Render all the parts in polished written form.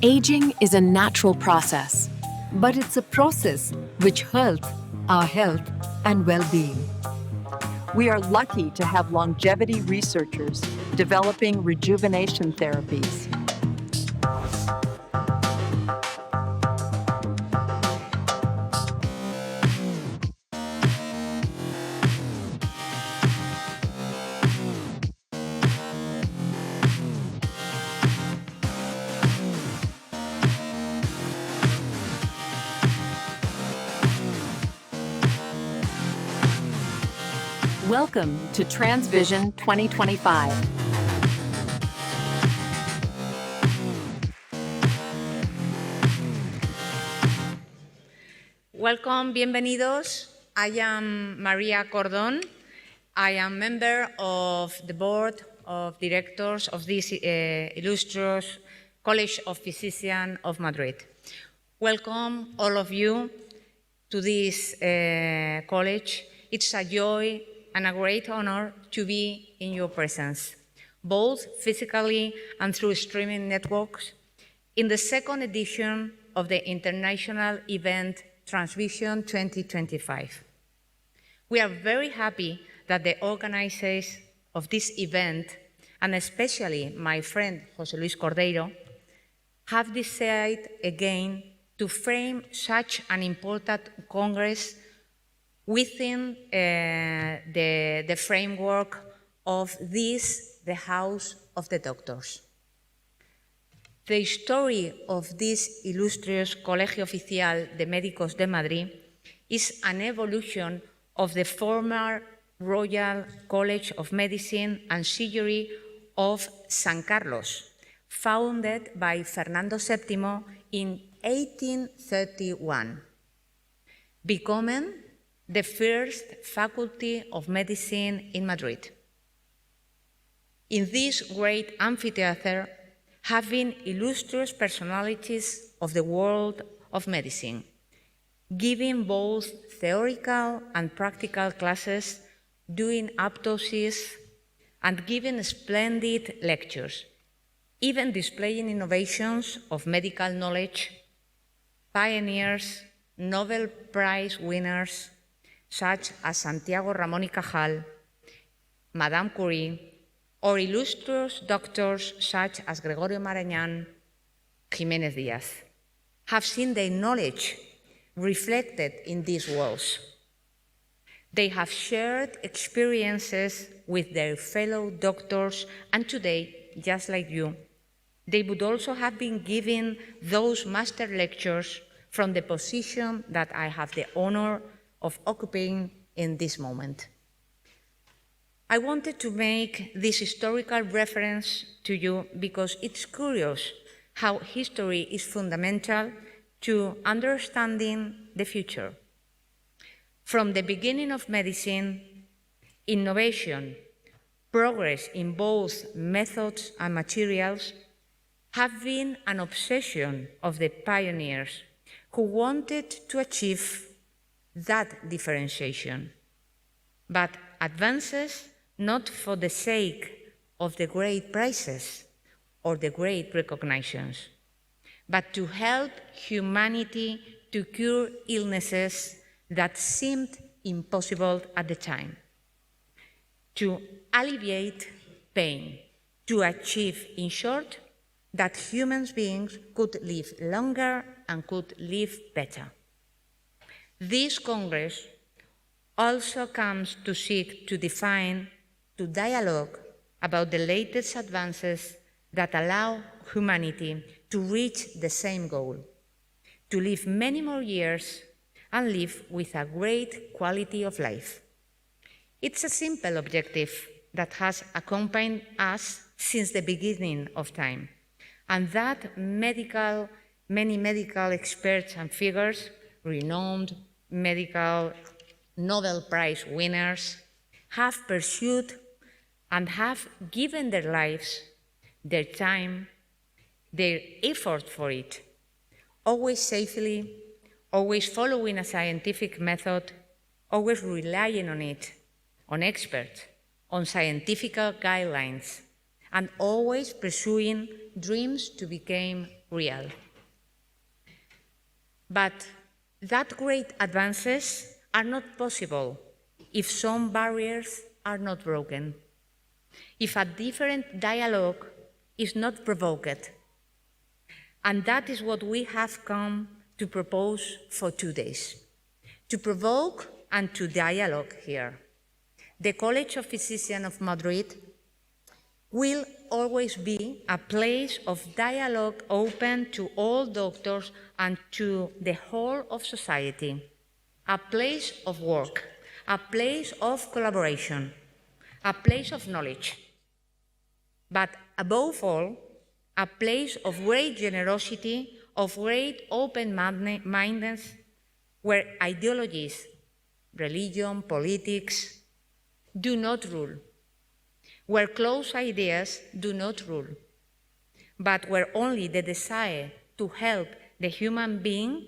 Aging is a natural process, but it's a process which hurts our health and well-being. We are lucky to have longevity researchers developing rejuvenation therapies. Welcome to TransVision 2025. Welcome, bienvenidos. I am María Cordón. I am member of the board of directors of this Ilustre College of Physicians of Madrid. Welcome, all of you, to this college. It's a joy and a great honor to be in your presence, both physically and through streaming networks, in the second edition of the international event TransVision 2025. We are very happy that the organizers of this event, and especially my friend José Luis Cordeiro, have decided again to frame such an important congress within the framework of this, the House of the Doctors. The story of this illustrious Colegio Oficial de Médicos de Madrid is an evolution of the former Royal College of Medicine and Surgery of San Carlos, founded by Fernando VII in 1831, becoming the first faculty of medicine in Madrid. In this great amphitheater have been illustrious personalities of the world of medicine, giving both theoretical and practical classes, doing autopsies, and giving splendid lectures, even displaying innovations of medical knowledge, pioneers, Nobel Prize winners, such as Santiago Ramón y Cajal, Madame Curie, or illustrious doctors such as Gregorio Marañón, Jiménez Díaz, have seen their knowledge reflected in these walls. They have shared experiences with their fellow doctors, and today, just like you, they would also have been giving those master lectures from the position that I have the honor of occupying in this moment. I wanted to make this historical reference to you because it's curious how history is fundamental to understanding the future. From the beginning of medicine, innovation, progress in both methods and materials have been an obsession of the pioneers who wanted to achieve that differentiation, but advances not for the sake of the great prizes or the great recognitions, but to help humanity to cure illnesses that seemed impossible at the time, to alleviate pain, to achieve, in short, that human beings could live longer and could live better. This Congress also comes to seek to define, to dialogue about the latest advances that allow humanity to reach the same goal, to live many more years and live with a great quality of life. It's a simple objective that has accompanied us since the beginning of time, and that many medical experts and figures, renowned medical Nobel Prize winners, have pursued and have given their lives, their time, their effort for it, always safely, always following a scientific method, always relying on it, on experts, on scientific guidelines, and always pursuing dreams to become real. But that great advances are not possible if some barriers are not broken, if a different dialogue is not provoked. And that is what we have come to propose for 2 days, to provoke and to dialogue here. The College of Physicians of Madrid will always be a place of dialogue open to all doctors and to the whole of society, a place of work, a place of collaboration, a place of knowledge, but above all, a place of great generosity, of great open-mindedness, where ideologies, religion, politics, do not rule, where close ideas do not rule, but where only the desire to help the human being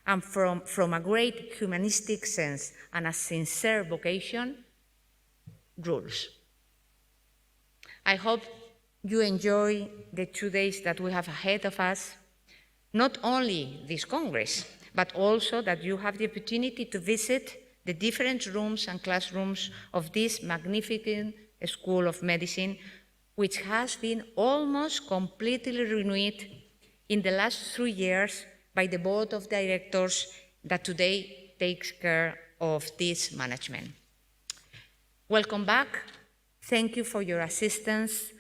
and from a great humanistic sense and a sincere vocation rules. I hope you enjoy the 2 days that we have ahead of us, not only this Congress, but also that you have the opportunity to visit the different rooms and classrooms of this magnificent School of Medicine, which has been almost completely renewed in the last 3 years by the Board of Directors that today takes care of this management. Welcome back. Thank you for your assistance,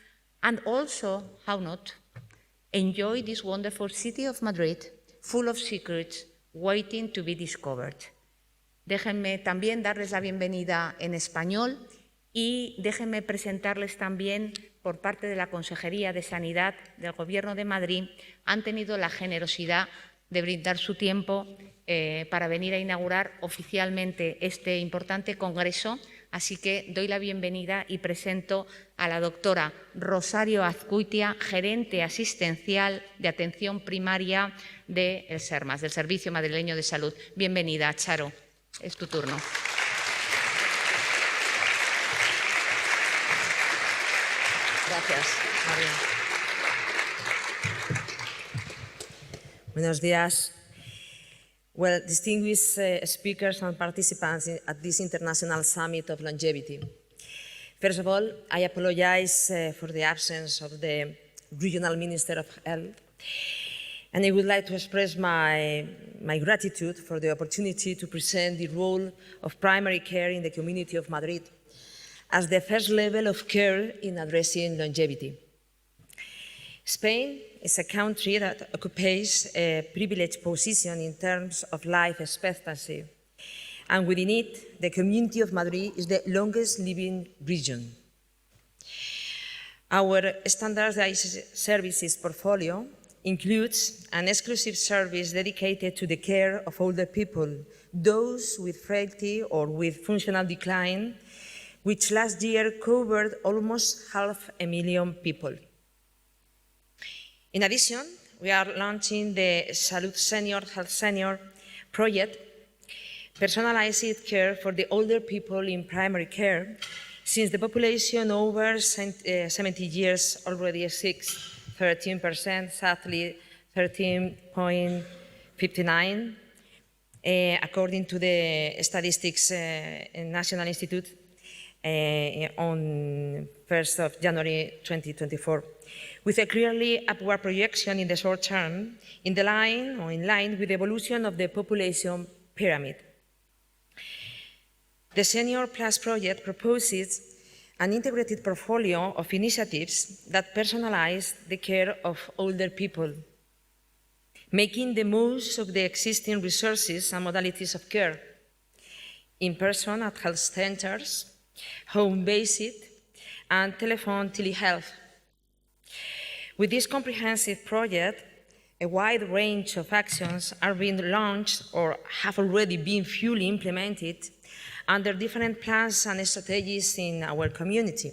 and also, how not, enjoy this wonderful city of Madrid, full of secrets waiting to be discovered. Déjenme también darles la bienvenida en español y déjenme presentarles también, por parte de la Consejería de Sanidad del Gobierno de Madrid, han tenido la generosidad de brindar su tiempo para venir a inaugurar oficialmente este importante congreso. Así que doy la bienvenida y presento a la doctora Rosario Azcuitia, gerente asistencial de atención primaria del SERMAS, del Servicio Madrileño de Salud. Bienvenida, Charo. Es tu turno. Gracias, María. Buenos días. Well, distinguished speakers and participants at this International Summit of Longevity. First of all, I apologize for the absence of the Regional Minister of Health, and I would like to express my gratitude for the opportunity to present the role of primary care in the community of Madrid as the first level of care in addressing longevity. Spain is a country that occupies a privileged position in terms of life expectancy, and within it, the community of Madrid is the longest living region. Our standardized services portfolio includes an exclusive service dedicated to the care of older people, those with frailty or with functional decline, which last year covered almost 500,000 people. In addition, we are launching the Salud Senior Health Senior project, personalized care for the older people in primary care, since the population over 70 years already exceeds 13%, sadly 13.59%, according to the Statistics National Institute on 1st of January 2024. With a clearly upward projection in the short term, in line with the evolution of the population pyramid. The Senior Plus project proposes an integrated portfolio of initiatives that personalize the care of older people, making the most of the existing resources and modalities of care, in person at health centers, home-based, and telephone telehealth. With this comprehensive project, a wide range of actions are being launched or have already been fully implemented under different plans and strategies in our community,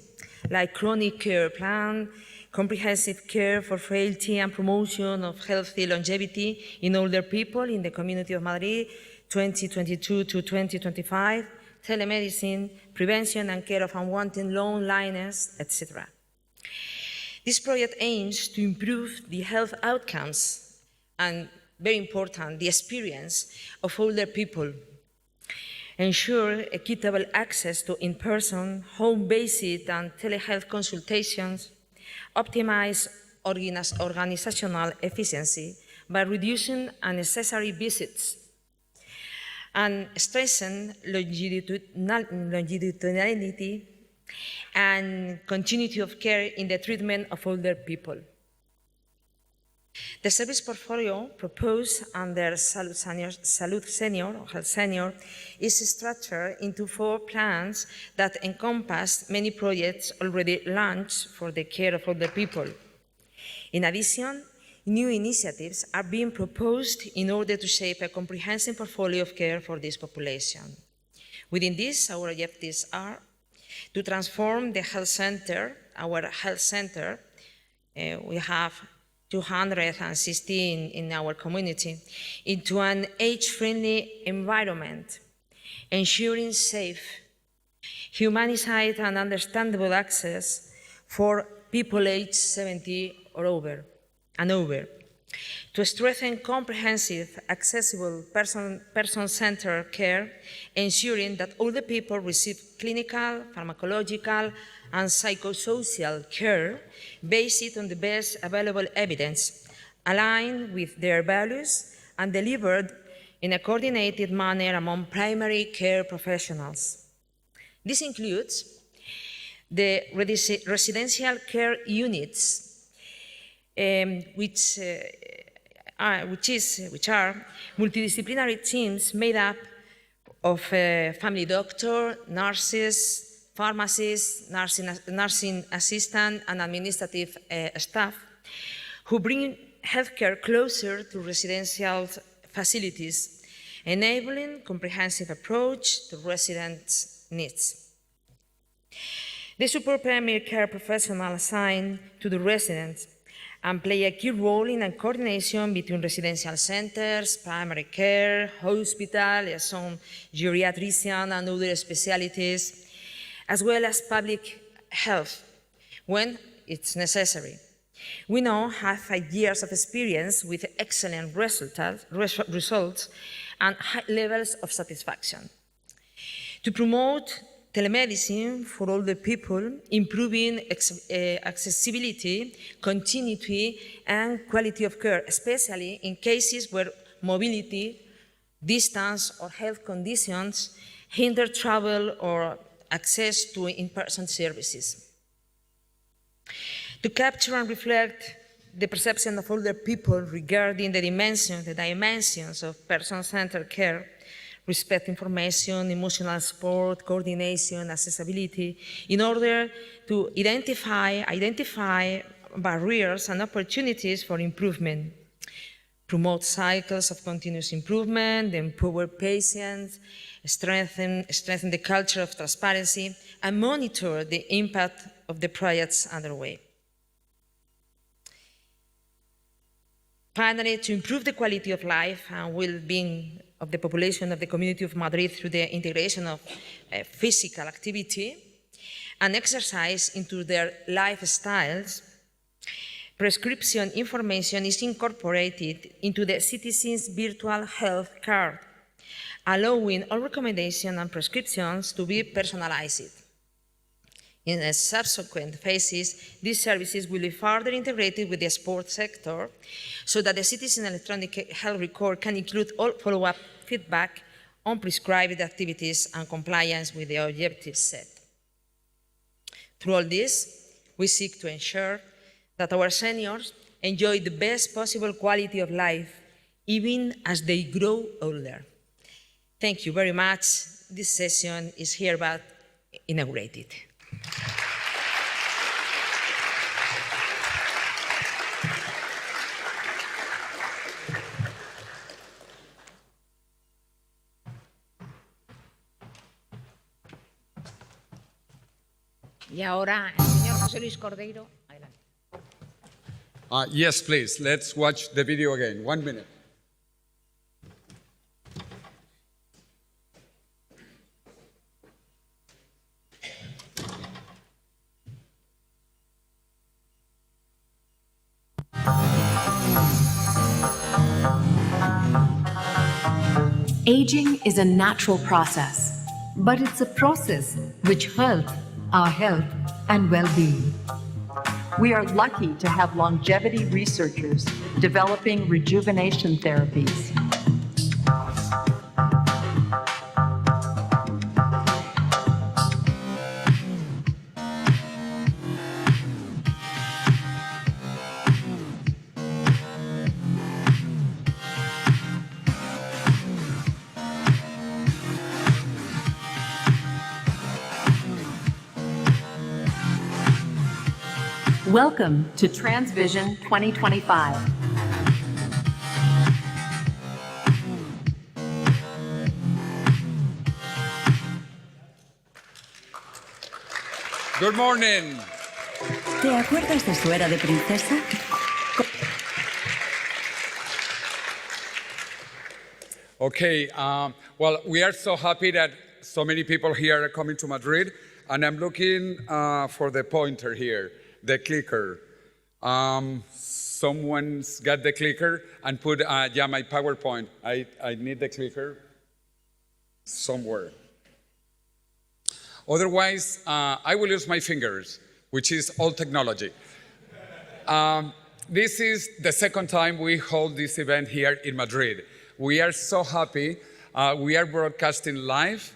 like chronic care plan, comprehensive care for frailty and promotion of healthy longevity in older people in the community of Madrid, 2022 to 2025, telemedicine, prevention and care of unwanted loneliness, etc. This project aims to improve the health outcomes and, very important, the experience of older people, ensure equitable access to in-person, home-based and telehealth consultations, optimize organizational efficiency by reducing unnecessary visits, and strengthen longitudinality and continuity of care in the treatment of older people. The service portfolio proposed under Salud Senior or Health Senior is structured into 4 plans that encompass many projects already launched for the care of older people. In addition, new initiatives are being proposed in order to shape a comprehensive portfolio of care for this population. Within this, our objectives are to transform the health center, our health center, we have 216 in our community, into an age-friendly environment, ensuring safe, humanized and understandable access for people aged 70 or over, to strengthen comprehensive, accessible, person-centered care, ensuring that older people receive clinical, pharmacological, and psychosocial care based on the best available evidence, aligned with their values, and delivered in a coordinated manner among primary care professionals. This includes the residential care units, which are multidisciplinary teams made up of family doctor, nurses, pharmacists, nursing assistant, and administrative staff who bring healthcare closer to residential facilities, enabling comprehensive approach to residents' needs. They support primary care professionals assigned to the residents and play a key role in a coordination between residential centers, primary care, hospital, some geriatrician and other specialties, as well as public health when it's necessary. We now have 5 years of experience with excellent results and high levels of satisfaction. To promote telemedicine for older people, improving accessibility, continuity, and quality of care, especially in cases where mobility, distance, or health conditions hinder travel or access to in-person services. To capture and reflect the perception of older people regarding the dimensions of person-centered care, respect information, emotional support, coordination, accessibility, in order to identify barriers and opportunities for improvement, promote cycles of continuous improvement, empower patients, strengthen the culture of transparency, and monitor the impact of the projects underway. Finally, to improve the quality of life and well-being of the population of the Community of Madrid through the integration of physical activity and exercise into their lifestyles, prescription information is incorporated into the citizen's virtual health card, allowing all recommendations and prescriptions to be personalized. In the subsequent phases, these services will be further integrated with the sports sector so that the citizen electronic health record can include all follow-up feedback on prescribed activities and compliance with the objectives set. Through all this, we seek to ensure that our seniors enjoy the best possible quality of life, even as they grow older. Thank you very much. This session is hereby inaugurated. Y ahora el señor José Luis Cordeiro. Adelante. Yes, please. Let's watch the video again. 1 minute. Aging is a natural process. but it's a process which helps our health and well-being. We are lucky to have longevity researchers developing rejuvenation therapies. Welcome to TransVision 2025. Good morning. ¿Te acuerdas de su era de princesa? Okay, well, we are so happy that so many people here are coming to Madrid, and I'm looking for the pointer here, the clicker. Someone's got the clicker and put, yeah, my PowerPoint. I need the clicker somewhere. Otherwise, I will use my fingers, which is old technology. This is the second time we hold this event here in Madrid. We are so happy. We are broadcasting live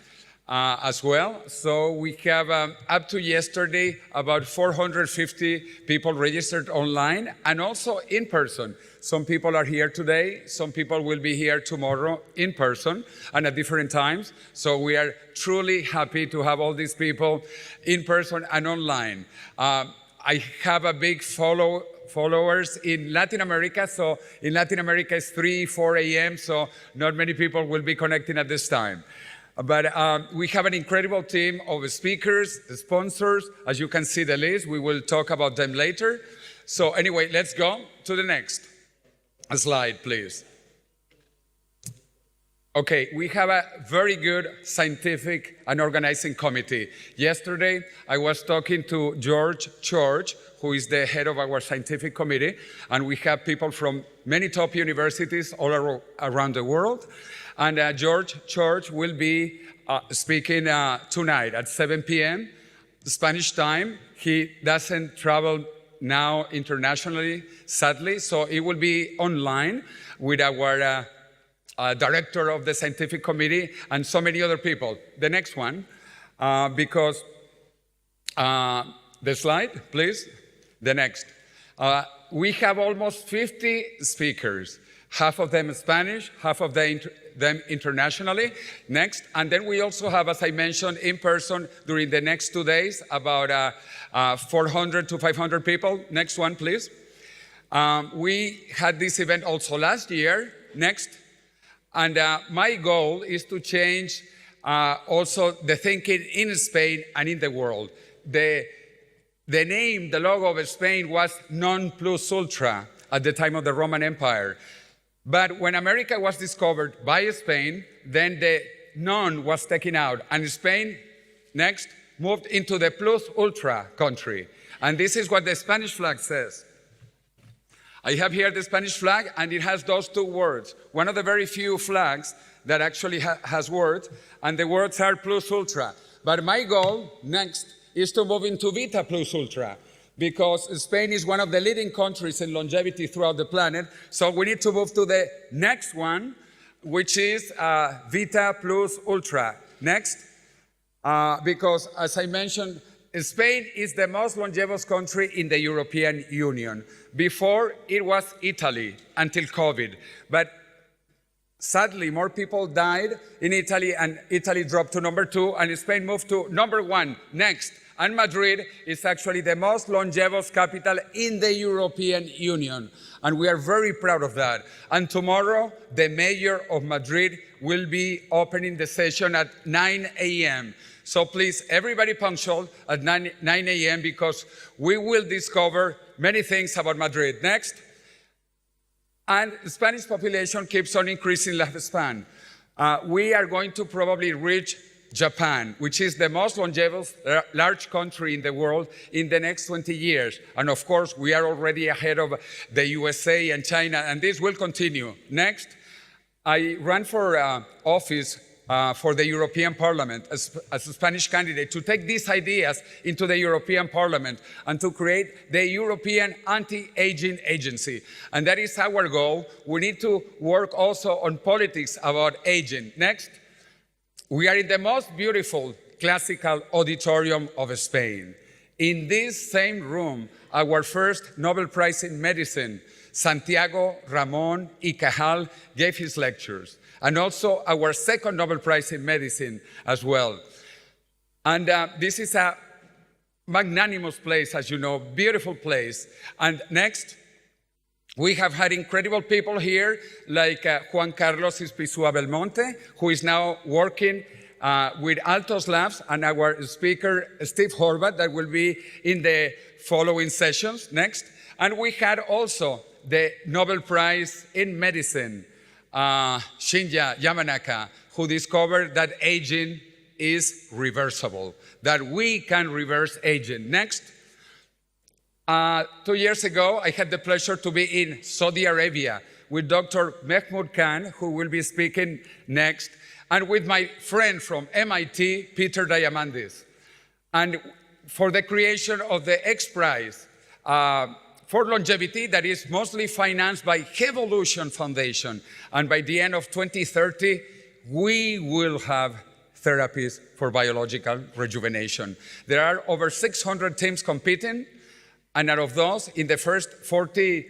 as well. So we have, up to yesterday, about 450 people registered online and also in person. Some people are here today. Some people will be here tomorrow in person and at different times. So we are truly happy to have all these people in person and online. I have a big followers in Latin America. So in Latin America, it's 3, 4 a.m. So not many people will be connecting at this time. But we have an incredible team of speakers, sponsors. As you can see the list, we will talk about them later. So anyway, let's go to the next slide, please. Okay, we have a very good scientific and organizing committee. Yesterday, I was talking to George, who is the head of our scientific committee, and we have people from many top universities all around the world. And George will be speaking tonight at 7 p.m. Spanish time. He doesn't travel now internationally, sadly, so it will be online with our director of the scientific committee and so many other people. The next one, because the slide, please. The next. We have almost 50 speakers, half of them Spanish, half of them internationally. Next. And then we also have, as I mentioned, in person during the next 2 days, about 400 to 500 people. Next one, please. We had this event also last year. Next. And my goal is to change also the thinking in Spain and in the world. The name, the logo of Spain was non plus ultra at the time of the Roman Empire. But when America was discovered by Spain, then the non was taken out. And Spain, next, moved into the plus ultra country. And this is what the Spanish flag says. I have here the Spanish flag, and it has those two words. One of the very few flags that actually has words, and the words are plus ultra. But my goal, next, is to move into Vita plus ultra, because Spain is one of the leading countries in longevity throughout the planet. So we need to move to the next one, which is Vita plus ultra. Next, because as I mentioned, Spain is the most longevous country in the European Union. Before, it was Italy until COVID. But sadly, more people died in Italy, and Italy dropped to number 2, and Spain moved to number 1. Next. And Madrid is actually the most longevous capital in the European Union. And we are very proud of that. And tomorrow, the mayor of Madrid will be opening the session at 9 a.m. So please, everybody punctual at 9 a.m. because we will discover many things about Madrid. Next. And the Spanish population keeps on increasing lifespan. We are going to probably reach Japan, which is the most longevous large country in the world in the next 20 years. And of course, we are already ahead of the USA and China, and this will continue. Next. I ran for office for the European Parliament as a Spanish candidate to take these ideas into the European Parliament and to create the European Anti-Aging Agency. And that is our goal. We need to work also on politics about aging. Next, we are in the most beautiful classical auditorium of Spain. In this same room, our first Nobel Prize in Medicine, Santiago Ramón y Cajal, gave his lectures. And also our second Nobel Prize in Medicine as well. And this is a magnanimous place, as you know, beautiful place. And next, we have had incredible people here, like Juan Carlos Ispizua Belmonte, who is now working with Altos Labs, and our speaker, Steve Horvath, that will be in the following sessions. Next. And we had also the Nobel Prize in Medicine, Shinya Yamanaka, who discovered that aging is reversible, that we can reverse aging. Next, 2 years ago, I had the pleasure to be in Saudi Arabia with Dr. Mehmood Khan, who will be speaking next, and with my friend from MIT, Peter Diamandis, and for the creation of the X Prize for longevity that is mostly financed by Evolution Foundation. And by the end of 2030, we will have therapies for biological rejuvenation. There are over 600 teams competing, and out of those, in the first 40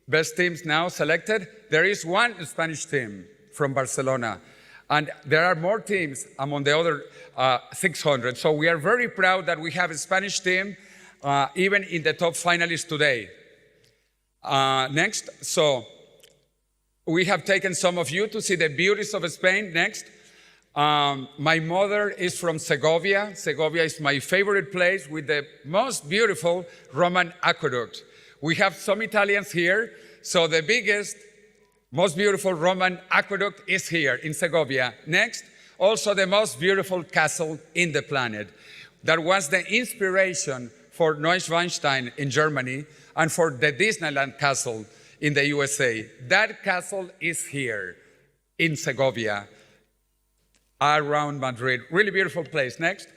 best teams now selected, there is one Spanish team from Barcelona. And there are more teams among the other 600. So we are very proud that we have a Spanish team even in the top finalists today. Next, so we have taken some of you to see the beauties of Spain. Next, my mother is from Segovia. Segovia is my favorite place with the most beautiful Roman aqueduct. We have some Italians here, so the biggest, most beautiful Roman aqueduct is here in Segovia. Next, also the most beautiful castle in the planet. That was the inspiration for Neuschwanstein in Germany and for the Disneyland Castle in the USA. That castle is here in Segovia, around Madrid. Really beautiful place. Next.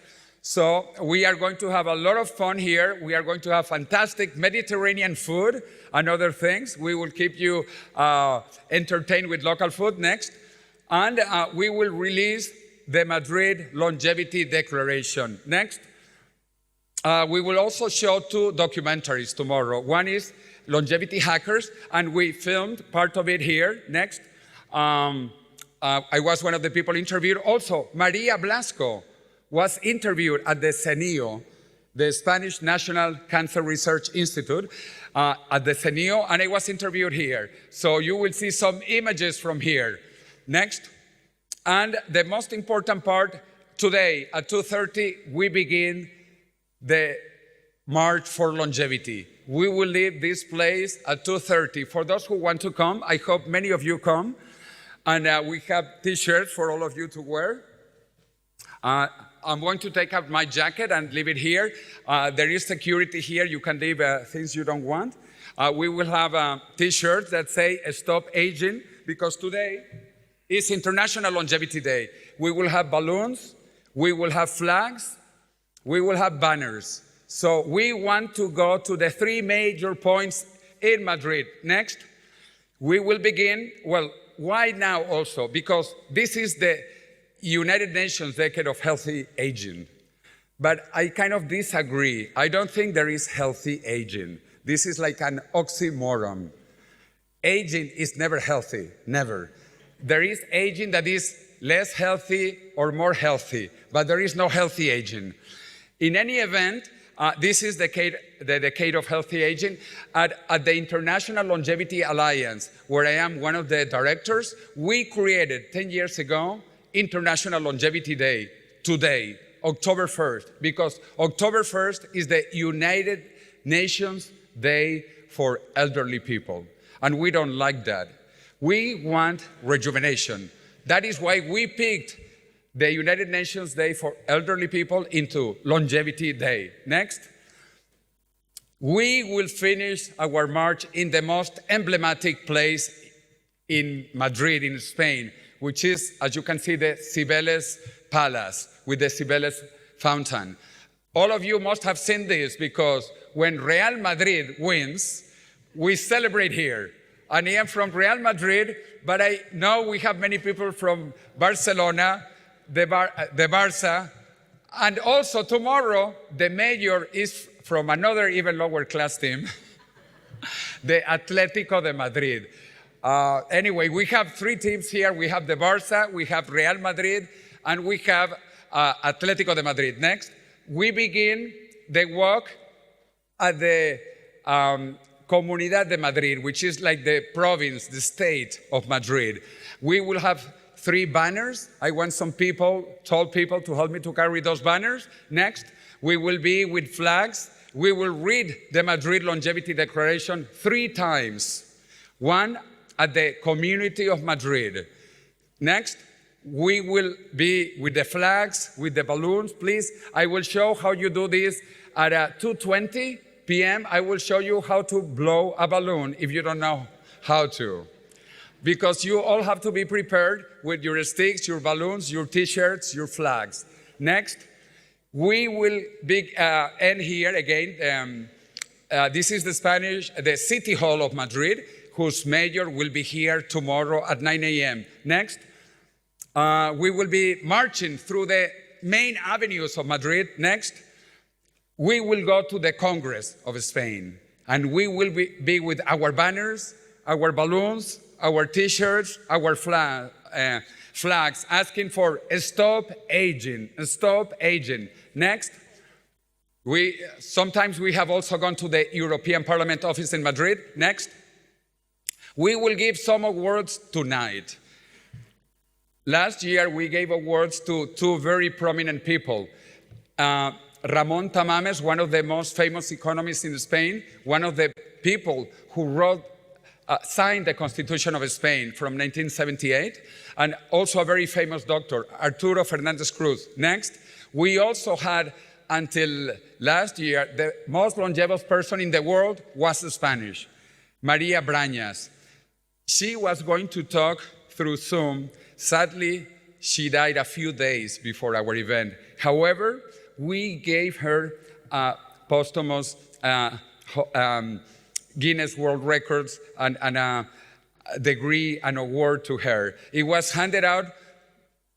So we are going to have a lot of fun here. We are going to have fantastic Mediterranean food and other things. We will keep you entertained with local food. Next. And we will release the Madrid Longevity Declaration. Next. We will also show 2 documentaries tomorrow. One is Longevity Hackers, and we filmed part of it here. Next. I was one of the people interviewed. Also, María Blasco was interviewed at the CENIO, the Spanish National Cancer Research Institute, at the CENIO, and I was interviewed here. So you will see some images from here. Next. And the most important part, today at 2:30, we begin the March for Longevity. We will leave this place at 2:30. For those who want to come, I hope many of you come. And we have t-shirts for all of you to wear. I'm going to take out my jacket and leave it here. There is security here. You can leave things you don't want. We will have t-shirts that say Stop Aging, because today is International Longevity Day. We will have balloons, we will have flags, we will have banners. So we want to go to the 3 major points in Madrid. Next, we will begin, well, why now also? Because this is the United Nations Decade of Healthy Aging. But I kind of disagree. I don't think there is healthy aging. This is like an oxymoron. Aging is never healthy, never. There is aging that is less healthy or more healthy, but there is no healthy aging. In any event, this is the decade of healthy aging. At the International Longevity Alliance, where I am one of the directors, we created 10 years ago International Longevity Day today, October 1st, because October 1st is the United Nations Day for elderly people. And we don't like that. We want rejuvenation. That is why we picked the United Nations Day for elderly people into Longevity Day. Next. We will finish our march in the most emblematic place in Madrid, in Spain, which is, as you can see, the Cibeles Palace with the Cibeles fountain. All of you must have seen this because when Real Madrid wins, we celebrate here. And I am from Real Madrid, but I know we have many people from Barcelona, the Barça, and also tomorrow, the mayor is from another even lower class team, the Atlético de Madrid. Anyway, we have three teams here. We have the Barça, we have Real Madrid, and we have Atlético de Madrid. Next, we begin the walk at the Comunidad de Madrid, which is like the province, the state of Madrid. We will have 3 banners. I want some people, tall people, to help me to carry those banners. Next, we will be with flags. We will read the Madrid Longevity Declaration 3 times. One at the community of Madrid. Next, we will be with the flags, with the balloons. Please, I will show how you do this at 2:20 p.m. I will show you how to blow a balloon if you don't know how to. Because you all have to be prepared with your sticks, your balloons, your t-shirts, your flags. Next, we will end here again. This is the City Hall of Madrid, whose mayor will be here tomorrow at 9 a.m. Next, we will be marching through the main avenues of Madrid. Next, we will go to the Congress of Spain, and we will be with our banners, our balloons, our t-shirts, our flags, asking for stop aging, stop aging. Next, sometimes we have also gone to the European Parliament office in Madrid. Next, we will give some awards tonight. Last year, we gave awards to 2 very prominent people. Ramón Tamames, one of the most famous economists in Spain, one of the people who signed the Constitution of Spain from 1978, and also a very famous doctor, Arturo Fernández Cruz. Next, we also had, until last year, the most longevous person in the world was Spanish, María Brañas. She was going to talk through Zoom. Sadly, she died a few days before our event. However, we gave her a posthumous Guinness World Records and a degree, an award to her. It was handed out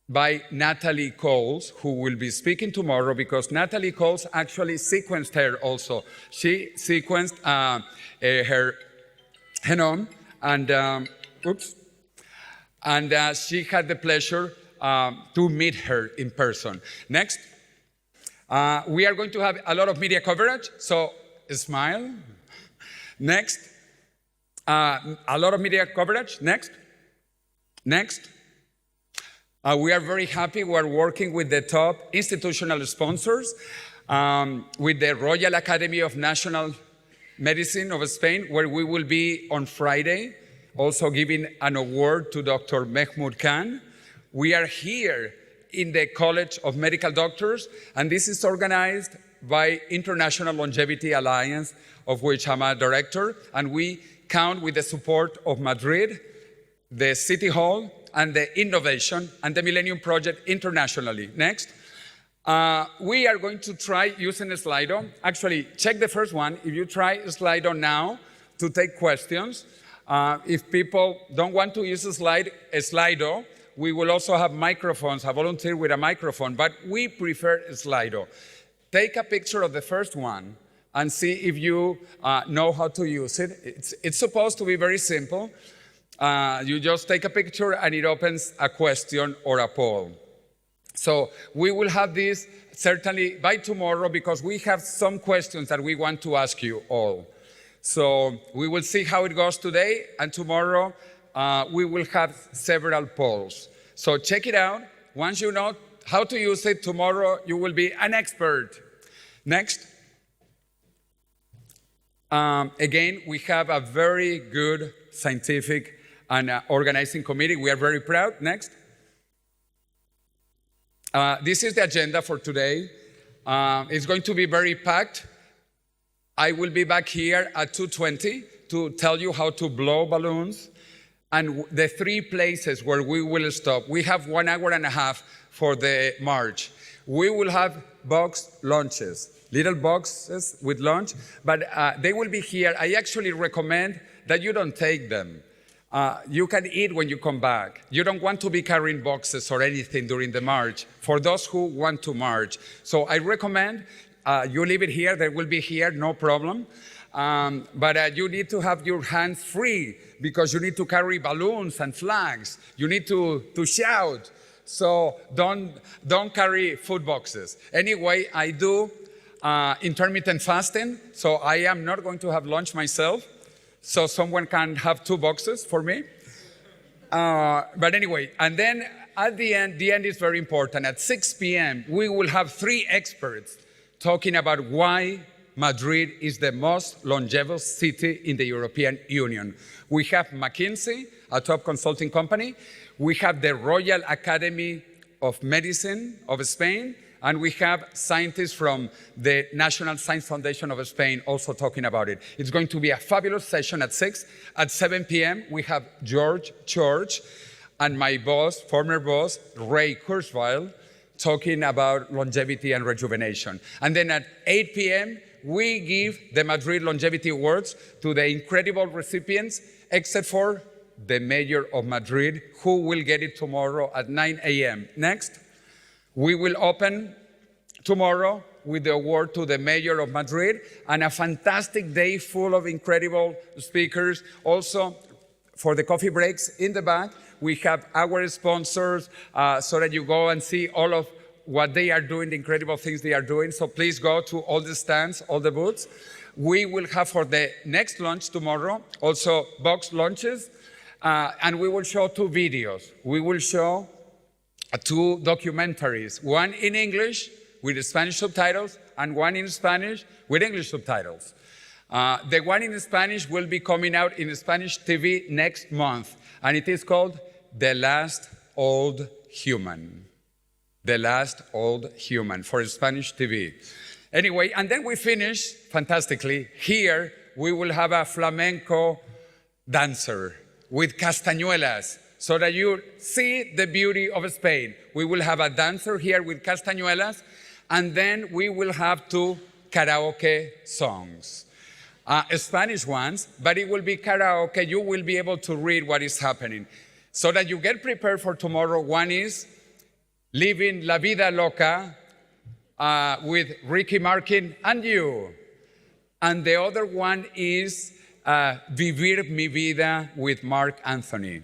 by Natalie Coles, who will be speaking tomorrow, because Natalie Coles actually sequenced her also. She sequenced her genome, and she had the pleasure to meet her in person. Next, we are going to have a lot of media coverage, so smile. Next, a lot of media coverage. Next. We are very happy. We are working with the top institutional sponsors, with the Royal Academy of National Medicine of Spain, where we will be on Friday, also giving an award to Dr. Mehmood Khan. We are here in the College of Medical Doctors, and this is organized by International Longevity Alliance, of which I'm a director, and we count with the support of Madrid, the City Hall, and the Innovation and the Millennium Project internationally. Next, we are going to try using Slido. Actually, check the first one. If you try Slido now to take questions, if people don't want to use Slido, we will also have microphones, a volunteer with a microphone, but we prefer Slido. Take a picture of the first one and see if you know how to use it. It's supposed to be very simple. You just take a picture and it opens a question or a poll. So we will have this certainly by tomorrow, because we have some questions that we want to ask you all. So we will see how it goes today, and tomorrow we will have several polls. So check it out. Once you know how to use it, tomorrow you will be an expert. Next. Again, we have a very good scientific and organizing committee. We are very proud. Next. This is the agenda for today. It's going to be very packed. I will be back here at 2:20 to tell you how to blow balloons. and the 3 places where we will stop. We have 1 hour and a half for the march. We will have box lunches, little boxes with lunch, but they will be here. I actually recommend that you don't take them. You can eat when you come back. You don't want to be carrying boxes or anything during the march for those who want to march. So I recommend you leave it here. They will be here, no problem. But you need to have your hands free because you need to carry balloons and flags. You need to shout. So don't carry food boxes. Anyway, I do intermittent fasting, so I am not going to have lunch myself. So someone can have 2 boxes for me. But anyway, and then at the end is very important. At 6 p.m., we will have 3 experts talking about why Madrid is the most longevous city in the European Union. We have McKinsey, a top consulting company. We have the Royal Academy of Medicine of Spain, and we have scientists from the National Science Foundation of Spain also talking about it. It's going to be a fabulous session at 6. At 7 p.m., we have George Church and my boss, former boss, Ray Kurzweil, talking about longevity and rejuvenation. And then at 8 p.m., we give the Madrid Longevity Awards to the incredible recipients, except for the Mayor of Madrid, who will get it tomorrow at 9 a.m. Next, we will open tomorrow with the award to the Mayor of Madrid, and a fantastic day full of incredible speakers. Also, for the coffee breaks in the back, we have our sponsors so that you go and see all of what they are doing, the incredible things they are doing. So please go to all the stands, all the booths. We will have for the next lunch tomorrow also box lunches, and we will show 2 videos. We will show 2 documentaries, one in English with Spanish subtitles and one in Spanish with English subtitles. The one in Spanish will be coming out in Spanish TV next month, and it is called The Last Old Human. The Last Old Human for Spanish TV. Anyway, and then we finish fantastically. Here, we will have a flamenco dancer with castañuelas so that you see the beauty of Spain. We will have a dancer here with castañuelas, and then we will have 2 karaoke songs. Spanish ones, but it will be karaoke. You will be able to read what is happening. So that you get prepared for tomorrow. One is Living La Vida Loca with Ricky Martin and you. And the other one is Vivir Mi Vida with Mark Anthony.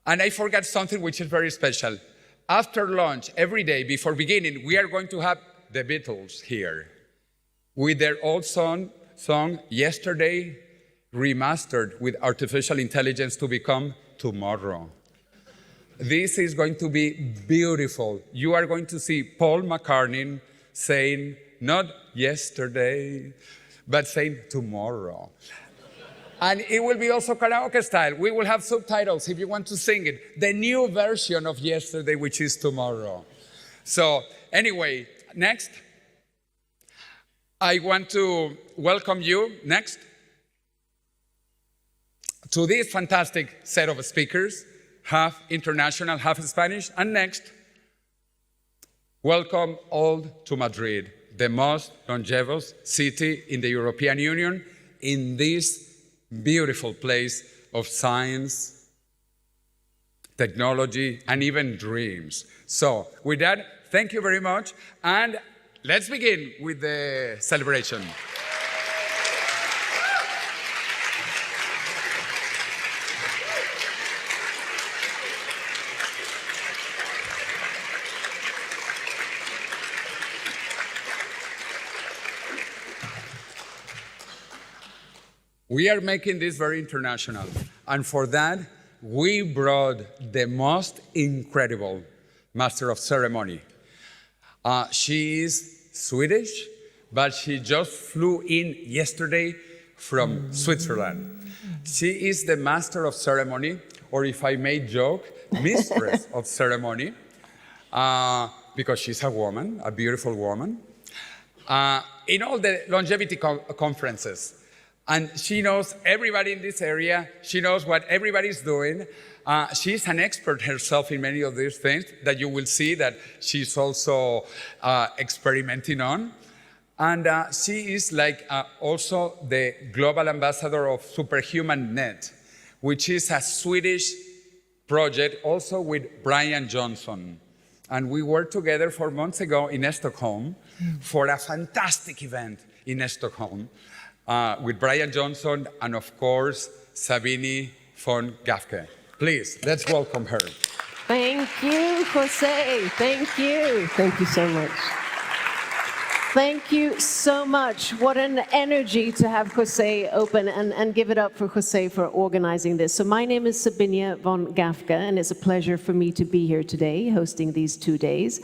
And I forgot something which is very special. After lunch, every day before beginning, we are going to have the Beatles here with their old song Yesterday, remastered with artificial intelligence to become Tomorrow. This is going to be beautiful. You are going to see Paul McCartney saying, not yesterday, but saying tomorrow. And it will be also karaoke style. We will have subtitles if you want to sing it. The new version of Yesterday, which is Tomorrow. So anyway, next. I want to welcome you, next, to this fantastic set of speakers, half international, half Spanish. And next, welcome all to Madrid, the most longevous city in the European Union, in this beautiful place of science, technology, and even dreams. So with that, thank you very much. And let's begin with the celebration. We are making this very international, and for that, we brought the most incredible Master of Ceremony. She is Swedish, but she just flew in yesterday from Switzerland. She is the Master of Ceremony, or if I may joke, Mistress of Ceremony, because she's a woman, a beautiful woman. In all the longevity conferences, And she knows everybody in this area. She knows what everybody's doing. She's an expert herself in many of these things that you will see that she's also experimenting on. And she is like also the global ambassador of Superhuman Net, which is a Swedish project also with Brian Johnson. And we worked together 4 months ago in Stockholm for a fantastic event in Stockholm with Brian Johnson and, of course, Sabine von Gafke. Please, let's welcome her. Thank you, José. Thank you. Thank you so much. Thank you so much. What an energy to have José open and give it up for José for organizing this. So my name is Sabine von Gafke, and it's a pleasure for me to be here today hosting these 2 days.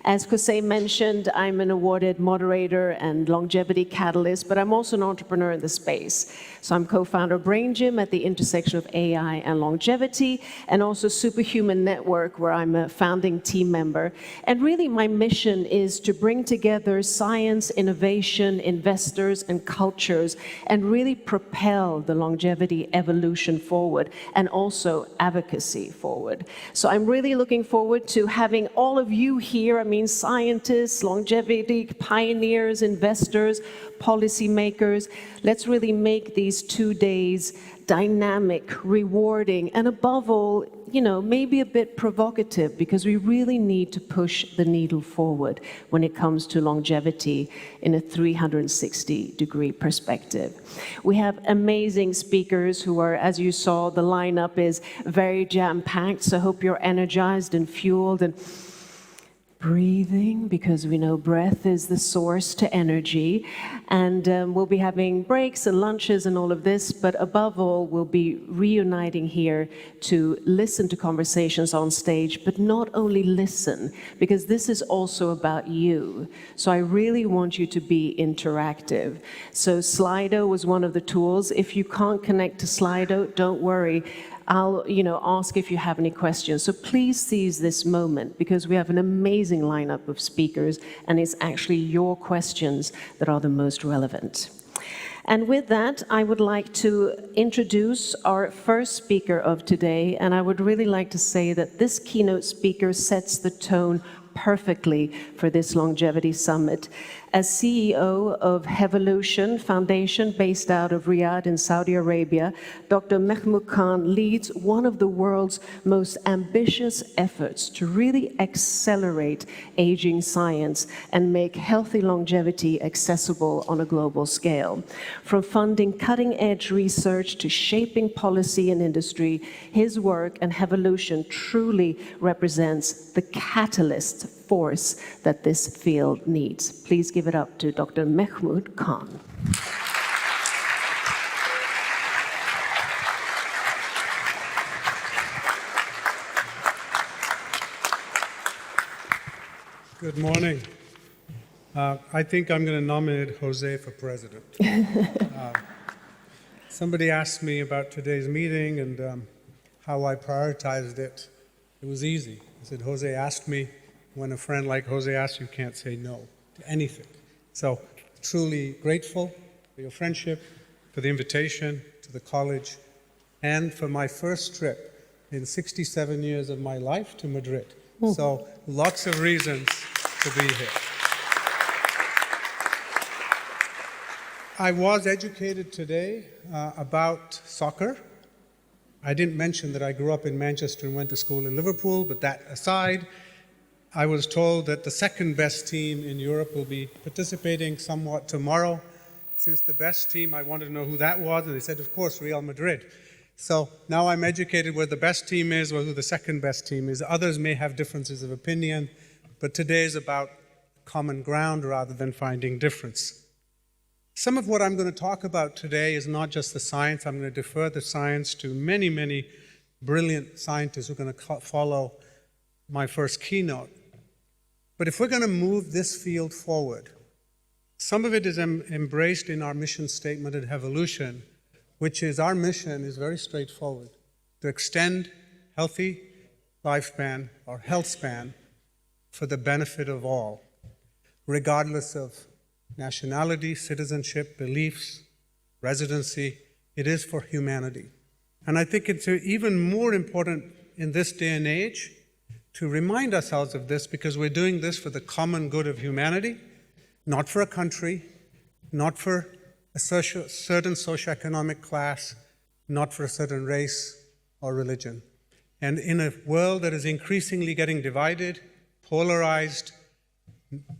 As José mentioned, I'm an awarded moderator and longevity catalyst, but I'm also an entrepreneur in the space. So I'm co-founder of Brain Gym at the intersection of AI and longevity, and also Superhuman Network, where I'm a founding team member. And really my mission is to bring together science, innovation, investors, and cultures, and really propel the longevity evolution forward, and also advocacy forward. So I'm really looking forward to having all of you here. I mean, scientists, longevity pioneers, investors, policymakers. Let's really make these 2 days dynamic, rewarding, and above all, maybe a bit provocative, because we really need to push the needle forward when it comes to longevity in a 360-degree perspective. We have amazing speakers who are, as you saw, the lineup is very jam-packed, so I hope you're energized and fueled and breathing, because we know breath is the source to energy. And we'll be having breaks and lunches and all of this, but above all, we'll be reuniting here to listen to conversations on stage, but not only listen, because this is also about you. So I really want you to be interactive. So Slido was one of the tools. If you can't connect to Slido, don't worry. I'll ask if you have any questions. So please seize this moment, because we have an amazing lineup of speakers, and it's actually your questions that are the most relevant. And with that, I would like to introduce our first speaker of today, and I would really like to say that this keynote speaker sets the tone perfectly for this longevity summit. As CEO of Hevolution Foundation, based out of Riyadh in Saudi Arabia, Dr. Mahmoud Khan leads one of the world's most ambitious efforts to really accelerate aging science and make healthy longevity accessible on a global scale. From funding cutting-edge research to shaping policy and industry, his work and Hevolution truly represents the catalyst force that this field needs. Please give it up to Dr. Mahmoud Khan. Good morning. I think I'm going to nominate José for president. Somebody asked me about today's meeting and how I prioritized it. It was easy. I said, José asked me. When a friend like José asks, you can't say no to anything. So truly grateful for your friendship, for the invitation to the college, and for my first trip in 67 years of my life to Madrid. So lots of reasons to be here. I was educated today about soccer. I didn't mention that I grew up in Manchester and went to school in Liverpool, but that aside, I was told that the second best team in Europe will be participating somewhat tomorrow. Since the best team, I wanted to know who that was, and they said, of course, Real Madrid. So now I'm educated where the best team is or who the second best team is. Others may have differences of opinion, but today is about common ground rather than finding difference. Some of what I'm going to talk about today is not just the science. I'm going to defer the science to many, many brilliant scientists who are going to follow my first keynote. But if we're going to move this field forward, some of it is embraced in our mission statement at Hevolution, which is our mission is very straightforward, to extend healthy lifespan or health span for the benefit of all, regardless of nationality, citizenship, beliefs, residency. It is for humanity. And I think it's even more important in this day and age to remind ourselves of this, because we're doing this for the common good of humanity, not for a country, not for a certain socioeconomic class, not for a certain race or religion. And in a world that is increasingly getting divided, polarized,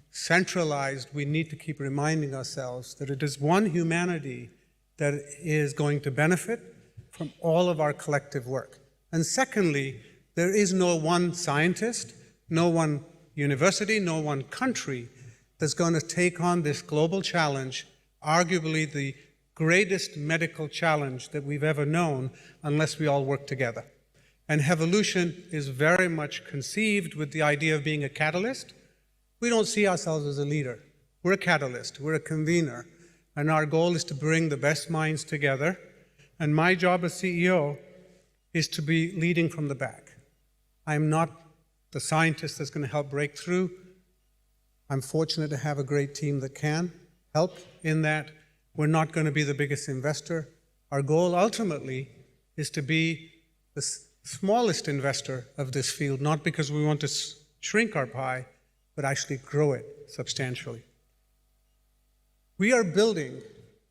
centralized, we need to keep reminding ourselves that it is one humanity that is going to benefit from all of our collective work. And secondly, there is no one scientist, no one university, no one country that's going to take on this global challenge, arguably the greatest medical challenge that we've ever known, unless we all work together. And evolution is very much conceived with the idea of being a catalyst. We don't see ourselves as a leader. We're a catalyst, we're a convener, and our goal is to bring the best minds together. And my job as CEO is to be leading from the back. I'm not the scientist that's going to help break through. I'm fortunate to have a great team that can help in that. We're not going to be the biggest investor. Our goal ultimately is to be the smallest investor of this field, not because we want to shrink our pie, but actually grow it substantially. We are building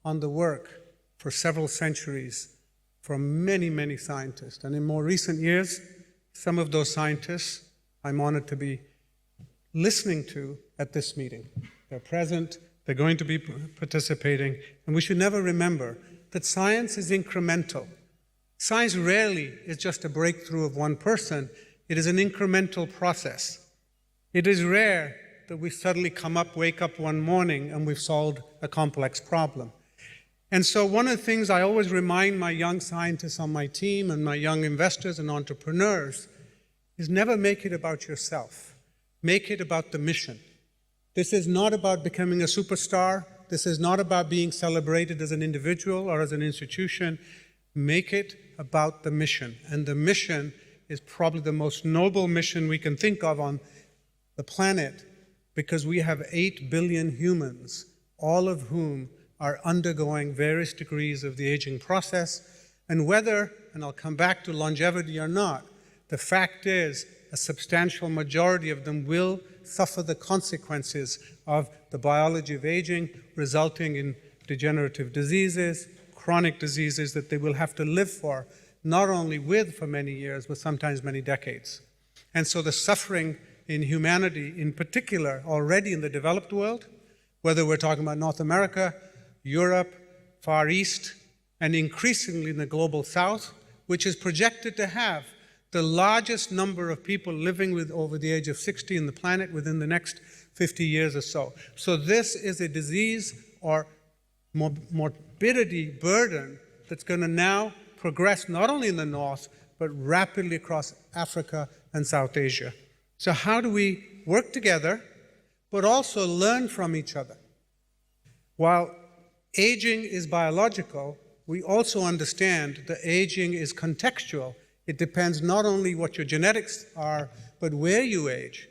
on the work for several centuries from many, many scientists. And in more recent years, some of those scientists I'm honored to be listening to at this meeting. They're present, they're going to be participating, and we should never remember that science is incremental. Science rarely is just a breakthrough of one person. It is an incremental process. It is rare that we suddenly wake up one morning and we've solved a complex problem. And so one of the things I always remind my young scientists on my team and my young investors and entrepreneurs is never make it about yourself. Make it about the mission. This is not about becoming a superstar. This is not about being celebrated as an individual or as an institution. Make it about the mission. And the mission is probably the most noble mission we can think of on the planet, because we have 8 billion humans, all of whom are undergoing various degrees of the aging process. And whether, and I'll come back to longevity or not, the fact is a substantial majority of them will suffer the consequences of the biology of aging, resulting in degenerative diseases, chronic diseases that they will have to live for, not only with for many years, but sometimes many decades. And so the suffering in humanity, in particular, already in the developed world, whether we're talking about North America, Europe, Far East, and increasingly in the global South, which is projected to have the largest number of people living with over the age of 60 in the planet within the next 50 years or so. So this is a disease or morbidity burden that's going to now progress not only in the North, but rapidly across Africa and South Asia. So how do we work together, but also learn from each other? While aging is biological, we also understand that aging is contextual. It depends not only what your genetics are, but where you age,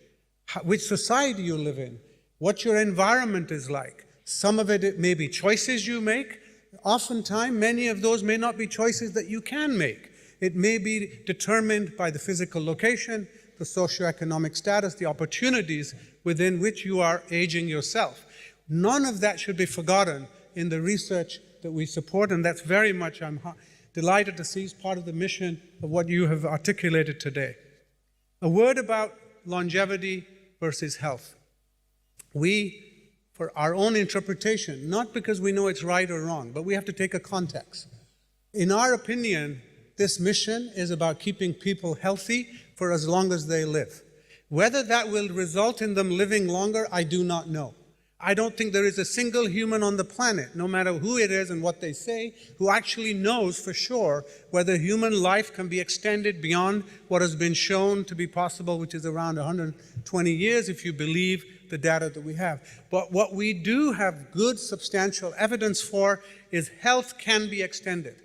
which society you live in, what your environment is like. Some of it may be choices you make. Oftentimes, many of those may not be choices that you can make. It may be determined by the physical location, the socioeconomic status, the opportunities within which you are aging yourself. None of that should be forgotten in the research that we support, and that's very much, I'm delighted to see, is part of the mission of what you have articulated today. A word about longevity versus health. We, for our own interpretation, not because we know it's right or wrong, but we have to take a context. In our opinion, this mission is about keeping people healthy for as long as they live. Whether that will result in them living longer, I do not know. I don't think there is a single human on the planet, no matter who it is and what they say, who actually knows for sure whether human life can be extended beyond what has been shown to be possible, which is around 120 years, if you believe the data that we have. But what we do have good, substantial evidence for is health can be extended.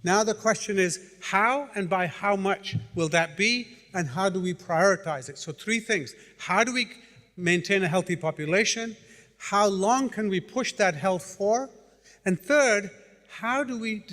Now the question is, how and by how much will that be, and how do we prioritize it? So 3 things. How do we maintain a healthy population? How long can we push that health for? And third, how do we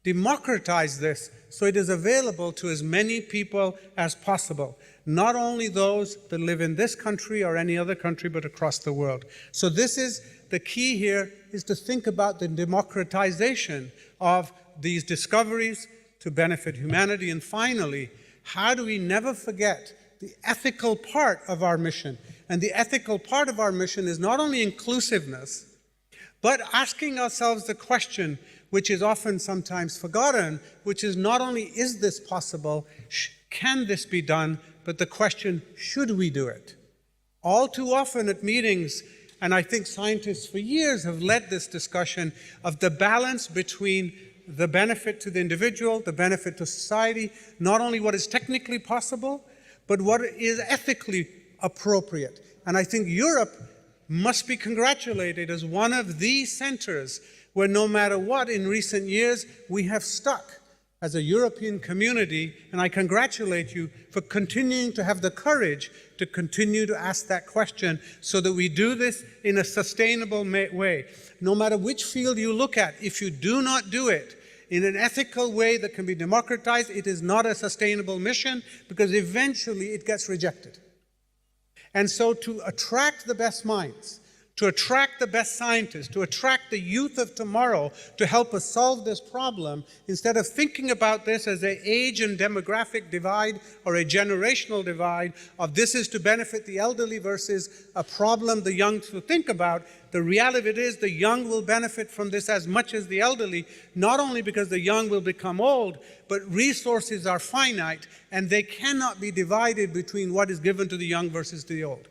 democratize this so it is available to as many people as possible, not only those that live in this country or any other country, but across the world. So this is the key here, is to think about the democratization of these discoveries to benefit humanity. And finally, how do we never forget the ethical part of our mission? And the ethical part of our mission is not only inclusiveness, but asking ourselves the question, which is often sometimes forgotten, which is not only is this possible, can this be done, but the question, should we do it? All too often at meetings, and I think scientists for years have led this discussion of the balance between the benefit to the individual, the benefit to society, not only what is technically possible, but what is ethically appropriate. And I think Europe must be congratulated as one of the centers where no matter what in recent years, we have stuck as a European community, and I congratulate you for continuing to have the courage to continue to ask that question so that we do this in a sustainable way. No matter which field you look at, if you do not do it in an ethical way that can be democratized, it is not a sustainable mission, because eventually it gets rejected. And so to attract the best minds, to attract the best scientists, to attract the youth of tomorrow to help us solve this problem, instead of thinking about this as an age and demographic divide or a generational divide of this is to benefit the elderly versus a problem the young to think about, the reality of it is the young will benefit from this as much as the elderly, not only because the young will become old, but resources are finite and they cannot be divided between what is given to the young versus the old.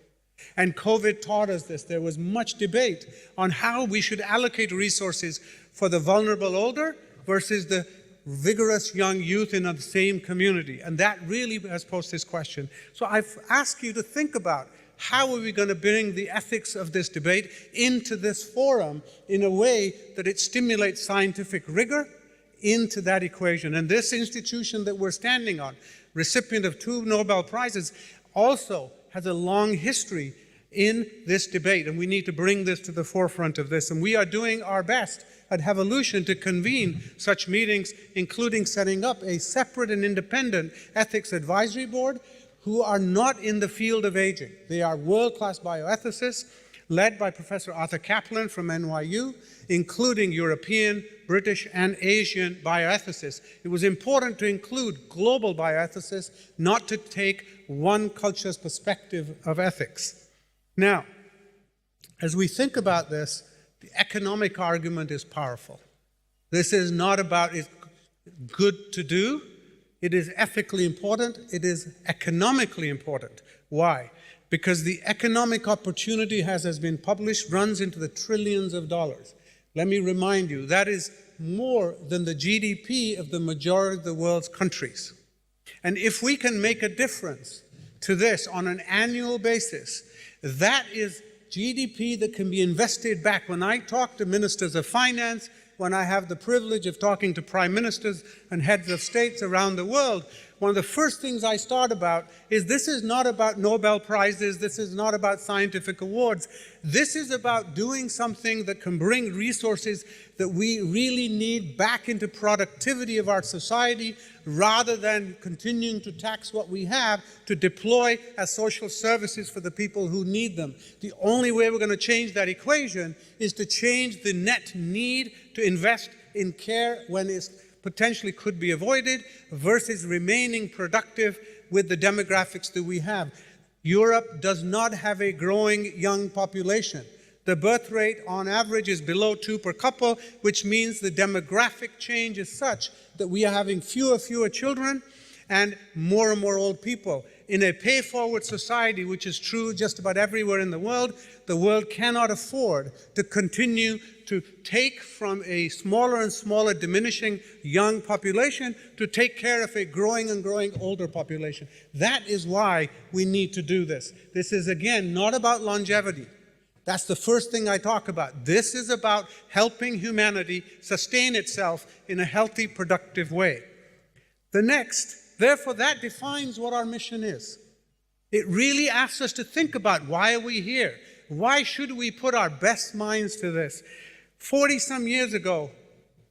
And COVID taught us this. There was much debate on how we should allocate resources for the vulnerable older versus the vigorous young youth in the same community. And that really has posed this question. So I've asked you to think about how are we going to bring the ethics of this debate into this forum in a way that it stimulates scientific rigor into that equation. And this institution that we're standing on, recipient of 2 Nobel Prizes, also has a long history in this debate, and we need to bring this to the forefront of this. And we are doing our best at Hevolution to convene such meetings, including setting up a separate and independent ethics advisory board who are not in the field of aging. They are world-class bioethicists, led by Professor Arthur Kaplan from NYU, including European, British, and Asian bioethicists. It was important to include global bioethicists, not to take one culture's perspective of ethics. Now, as we think about this, the economic argument is powerful. This is not about it's good to do. It is ethically important. It is economically important. Why? Because the economic opportunity, as has been published, runs into the trillions of dollars. Let me remind you, that is more than the GDP of the majority of the world's countries. And if we can make a difference to this on an annual basis, that is GDP that can be invested back. When I talk to ministers of finance, when I have the privilege of talking to prime ministers and heads of states around the world, one of the first things I start about is this is not about Nobel Prizes, this is not about scientific awards. This is about doing something that can bring resources that we really need back into productivity of our society, rather than continuing to tax what we have to deploy as social services for the people who need them. The only way we're going to change that equation is to change the net need to invest in care when it's potentially could be avoided versus remaining productive with the demographics that we have. Europe does not have a growing young population. The birth rate on average is below 2 per couple, which means the demographic change is such that we are having fewer children and more old people. In a pay-forward society, which is true just about everywhere in the world cannot afford to continue to take from a smaller and smaller diminishing young population to take care of a growing and growing older population. That is why we need to do this. This is, again, not about longevity. That's the first thing I talk about. This is about helping humanity sustain itself in a healthy, productive way. The next, therefore, that defines what our mission is. It really asks us to think about, why are we here? Why should we put our best minds to this? 40-some years ago,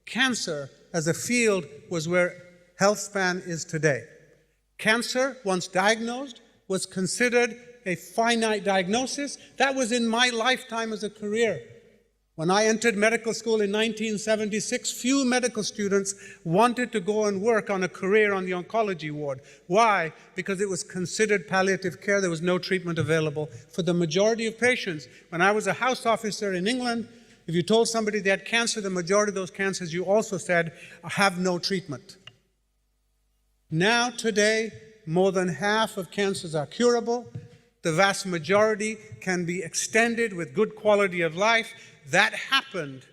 cancer as a field was where health span is today. Cancer, once diagnosed, was considered a finite diagnosis. That was in my lifetime as a career. When I entered medical school in 1976, few medical students wanted to go and work on a career on the oncology ward. Why? Because it was considered palliative care. There was no treatment available for the majority of patients. When I was a house officer in England, if you told somebody they had cancer, the majority of those cancers, you also said, have no treatment. Now, today, more than half of cancers are curable. The vast majority can be extended with good quality of life. That happened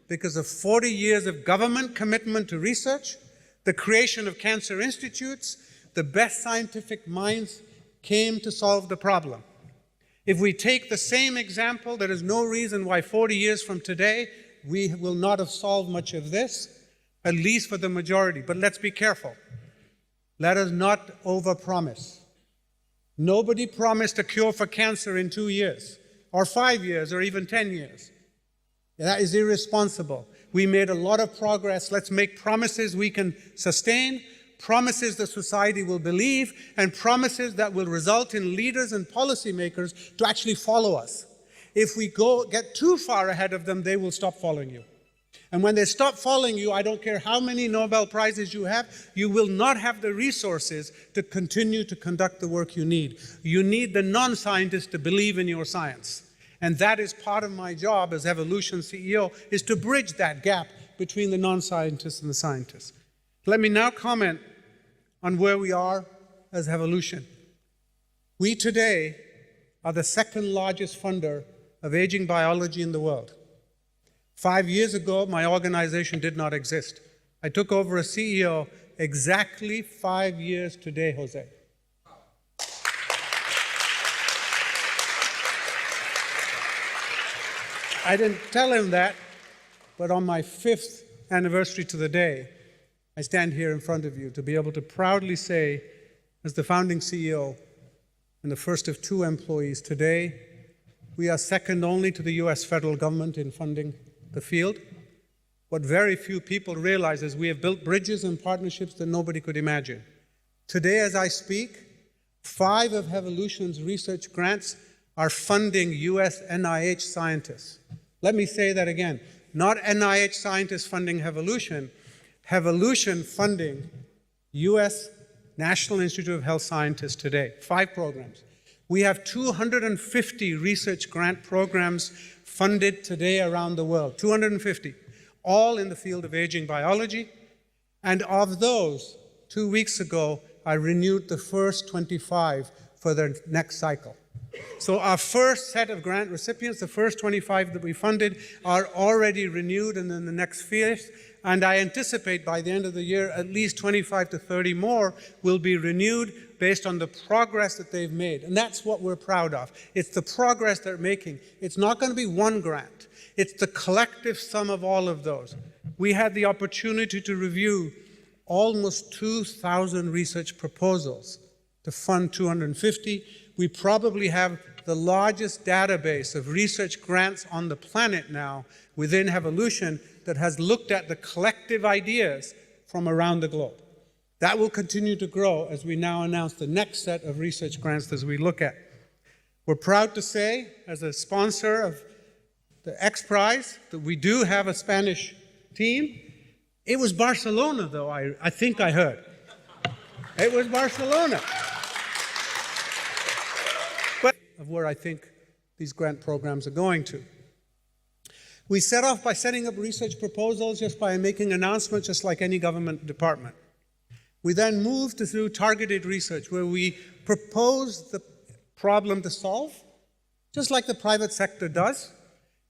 because of 40 years of government commitment to research, the creation of cancer institutes. The best scientific minds came to solve the problem. If we take the same example, there is no reason why 40 years from today we will not have solved much of this, at least for the majority. But let's be careful. Let us not overpromise. Nobody promised a cure for cancer in 2 years, or 5 years, or even 10 years. That is irresponsible. We made a lot of progress. Let's make promises we can sustain, promises that society will believe, and promises that will result in leaders and policymakers to actually follow us. If we get too far ahead of them, they will stop following you. And when they stop following you, I don't care how many Nobel Prizes you have, you will not have the resources to continue to conduct the work you need. You need the non-scientists to believe in your science. And that is part of my job as Evolution CEO, is to bridge that gap between the non-scientists and the scientists. Let me now comment on where we are as Evolution. We today are the second largest funder of aging biology in the world. 5 years ago, my organization did not exist. I took over as CEO exactly 5 years today, José. I didn't tell him that, but on my 5th anniversary to the day, I stand here in front of you to be able to proudly say, as the founding CEO and the first of 2 employees today, we are second only to the US federal government in funding the field. What very few people realize is we have built bridges and partnerships that nobody could imagine. Today, as I speak, 5 of Evolution's research grants are funding US NIH scientists. Let me say that again. Not NIH scientists funding Evolution, Evolution funding US National Institute of Health scientists today. 5 programs. We have 250 research grant programs funded today around the world. 250, all in the field of aging biology. And of those, 2 weeks ago, I renewed the first 25 for the next cycle. So our first set of grant recipients, the first 25 that we funded, are already renewed, and then the next phase. And I anticipate by the end of the year, at least 25 to 30 more will be renewed based on the progress that they've made. And that's what we're proud of. It's the progress they're making. It's not going to be one grant. It's the collective sum of all of those. We had the opportunity to review almost 2,000 research proposals to fund 250. We probably have the largest database of research grants on the planet now within Evolution that has looked at the collective ideas from around the globe. That will continue to grow as we now announce the next set of research grants as we look at. We're proud to say, as a sponsor of the X Prize, that we do have a Spanish team. It was Barcelona, though, I think I heard. It was Barcelona. But of where I think these grant programs are going to. We set off by setting up research proposals, just by making announcements, just like any government department. We then moved to do targeted research, where we proposed the problem to solve, just like the private sector does,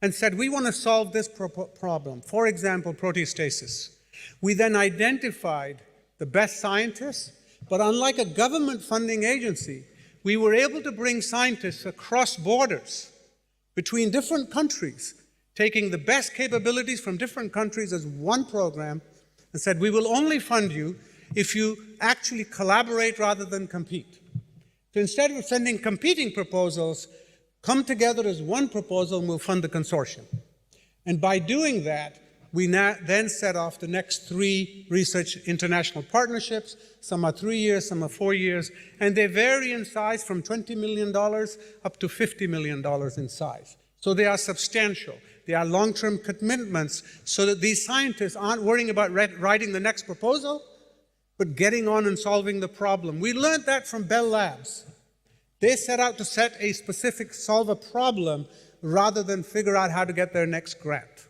and said, we want to solve this problem. For example, proteostasis. We then identified the best scientists, but unlike a government funding agency, we were able to bring scientists across borders between different countries, taking the best capabilities from different countries as one program, and said, we will only fund you if you actually collaborate rather than compete. So instead of sending competing proposals, come together as one proposal and we'll fund the consortium. And by doing that, We then set off the next 3 research international partnerships. Some are 3 years, some are 4 years, and they vary in size from $20 million up to $50 million in size. So they are substantial. They are long-term commitments so that these scientists aren't worrying about writing the next proposal, but getting on and solving the problem. We learned that from Bell Labs. They set out to solve a problem rather than figure out how to get their next grant.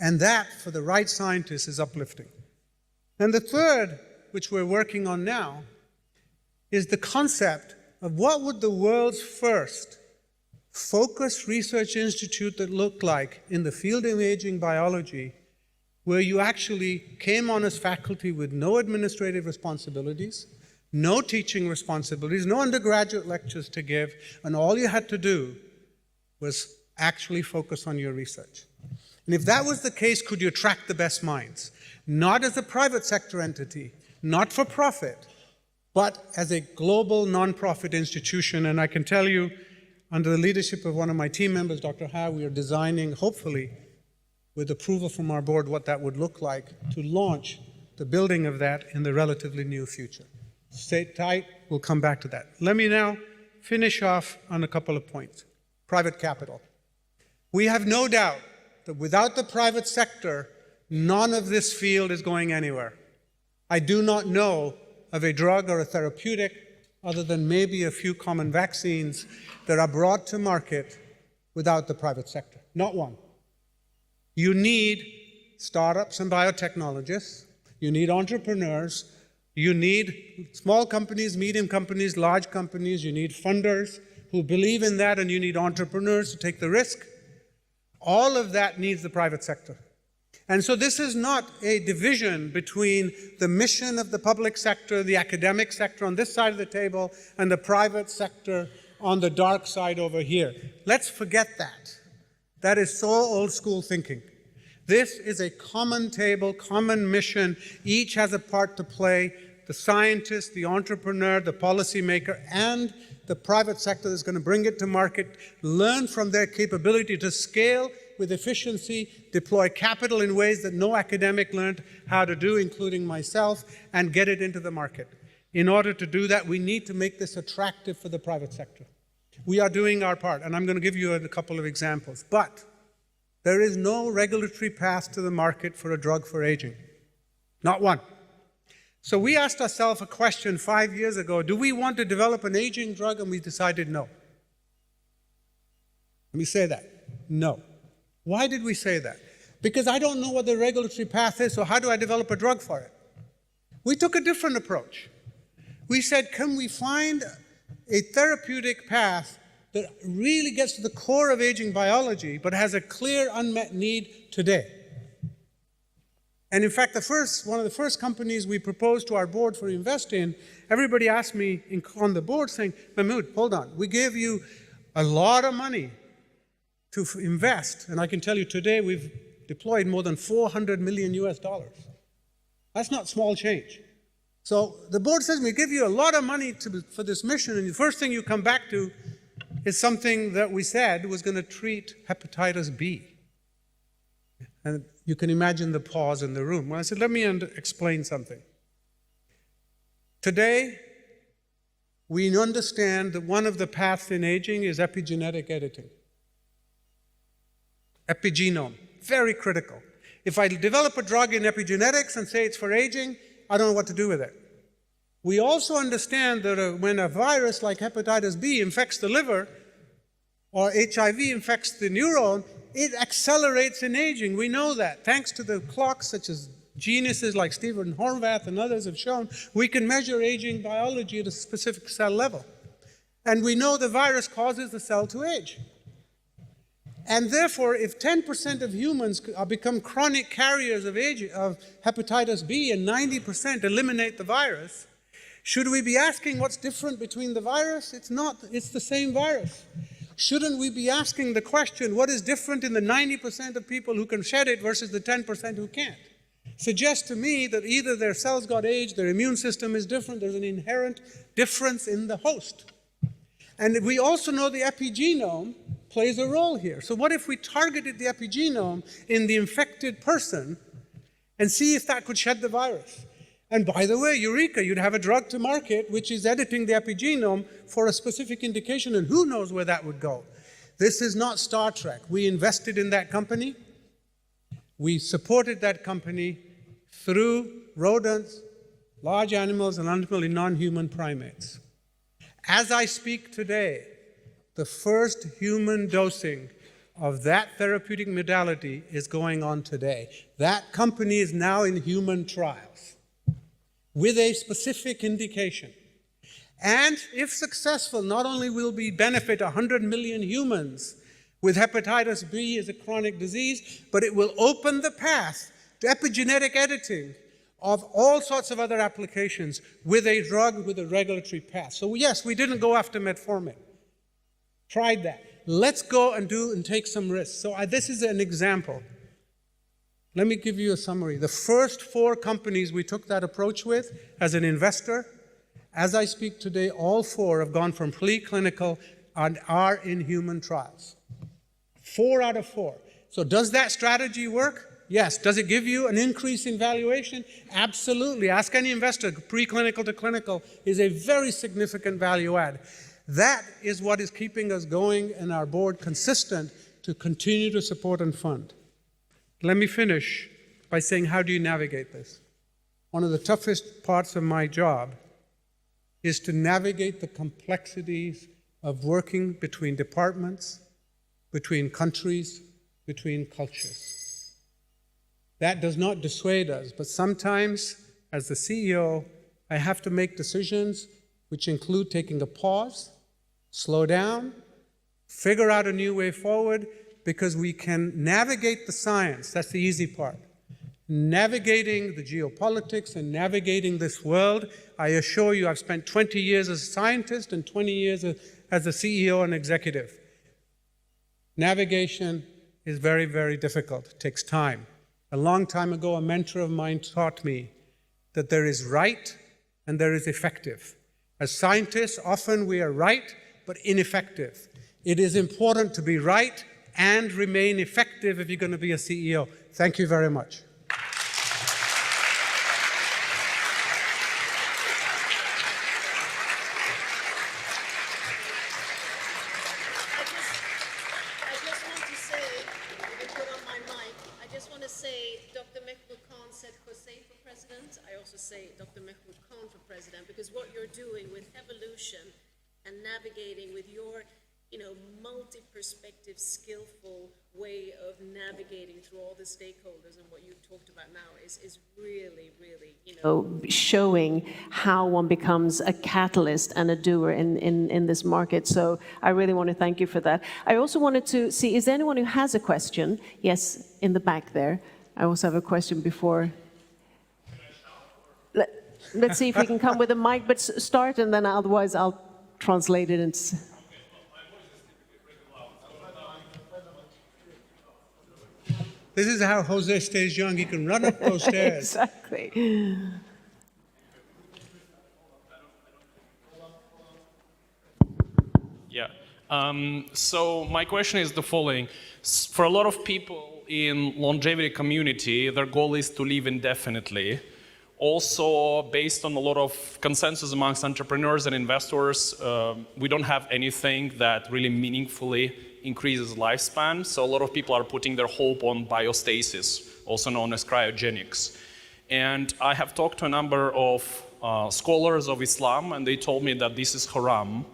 And that, for the right scientists, is uplifting. And the third, which we're working on now, is the concept of what would the world's first focused research institute that looked like in the field of aging biology, where you actually came on as faculty with no administrative responsibilities, no teaching responsibilities, no undergraduate lectures to give, and all you had to do was actually focus on your research. And if that was the case, could you attract the best minds? Not as a private sector entity, not for profit, but as a global nonprofit institution. And I can tell you, under the leadership of one of my team members, Dr. Ha, we are designing, hopefully, with approval from our board, what that would look like to launch the building of that in the relatively near future. Stay tight, we'll come back to that. Let me now finish off on a couple of points. Private capital. We have no doubt that without the private sector, none of this field is going anywhere. I do not know of a drug or a therapeutic, other than maybe a few common vaccines, that are brought to market without the private sector. Not one. You need startups and biotechnologists. You need entrepreneurs. You need small companies, medium companies, large companies. You need funders who believe in that, and you need entrepreneurs to take the risk. All of that needs the private sector. And so this is not a division between the mission of the public sector, the academic sector on this side of the table, and the private sector on the dark side over here. Let's forget that. That is so old school thinking. This is a common table, common mission. Each has a part to play. The scientist, the entrepreneur, the policymaker, and the private sector that's going to bring it to market, learn from their capability to scale with efficiency, deploy capital in ways that no academic learned how to do, including myself, and get it into the market. In order to do that, we need to make this attractive for the private sector. We are doing our part, and I'm going to give you a couple of examples. But there is no regulatory path to the market for a drug for aging. Not one. So we asked ourselves a question 5 years ago, do we want to develop an aging drug? And we decided no. Let me say that. No. Why did we say that? Because I don't know what the regulatory path is, so how do I develop a drug for it? We took a different approach. We said, can we find a therapeutic path that really gets to the core of aging biology, but has a clear unmet need today? And in fact, one of the first companies we proposed to our board for invest in, everybody asked me on the board saying, Mahmoud, hold on, we gave you a lot of money to invest, and I can tell you today we've deployed more than $400 million US. That's not small change. So the board says, we give you a lot of money for this mission, and the first thing you come back to is something that we said was going to treat hepatitis B. And you can imagine the pause in the room. Well, I said, let me explain something. Today, we understand that one of the paths in aging is epigenetic editing. Epigenome, very critical. If I develop a drug in epigenetics and say it's for aging, I don't know what to do with it. We also understand that when a virus like hepatitis B infects the liver, or HIV infects the neuron, it accelerates in aging. We know that. Thanks to the clocks such as geniuses like Stephen Horvath and others have shown, we can measure aging biology at a specific cell level. And we know the virus causes the cell to age. And therefore, if 10% of humans become chronic carriers of hepatitis B and 90% eliminate the virus, should we be asking what's different between the virus? It's not. It's the same virus. Shouldn't we be asking the question, what is different in the 90% of people who can shed it versus the 10% who can't? Suggests to me that either their cells got aged, their immune system is different, there's an inherent difference in the host. And we also know the epigenome plays a role here. So what if we targeted the epigenome in the infected person and see if that could shed the virus? And by the way, eureka, you'd have a drug to market which is editing the epigenome for a specific indication, and who knows where that would go. This is not Star Trek. We invested in that company. We supported that company through rodents, large animals, and ultimately non-human primates. As I speak today, the first human dosing of that therapeutic modality is going on today. That company is now in human trials with a specific indication. And if successful, not only will we benefit 100 million humans with hepatitis B as a chronic disease, but it will open the path to epigenetic editing of all sorts of other applications with a drug with a regulatory path. So yes, we didn't go after metformin. Tried that. Let's go and take some risks. So this is an example. Let me give you a summary. The first 4 companies we took that approach with as an investor, as I speak today, all 4 have gone from preclinical and are in human trials. 4 out of 4. So does that strategy work? Yes. Does it give you an increase in valuation? Absolutely. Ask any investor. Preclinical to clinical is a very significant value add. That is what is keeping us going and our board consistent to continue to support and fund. Let me finish by saying, how do you navigate this? One of the toughest parts of my job is to navigate the complexities of working between departments, between countries, between cultures. That does not dissuade us, but sometimes, as the CEO, I have to make decisions which include taking a pause, slow down, figure out a new way forward, because we can navigate the science. That's the easy part. Navigating the geopolitics and navigating this world, I assure you, I've spent 20 years as a scientist and 20 years as a CEO and executive. Navigation is very, very difficult. It takes time. A long time ago, a mentor of mine taught me that there is right and there is effective. As scientists, often we are right, but ineffective. It is important to be right and remain effective if you're going to be a CEO. Thank you very much. Navigating with your, multi-perspective, skillful way of navigating through all the stakeholders, and what you talked about now is really, really, showing how one becomes a catalyst and a doer in this market. So I really want to thank you for that. I also wanted to see, is there anyone who has a question? Yes, in the back there. I also have a question before. Let's see if we can come with a mic, but start, and then otherwise I'll translate it. This is how Jose stays young. He can run up those stairs. Exactly. Yeah. So my question is the following. For a lot of people in longevity community, their goal is to live indefinitely. Also, based on a lot of consensus amongst entrepreneurs and investors, we don't have anything that really meaningfully increases lifespan. So a lot of people are putting their hope on biostasis, also known as cryogenics. And I have talked to a number of scholars of Islam, and they told me that this is haram.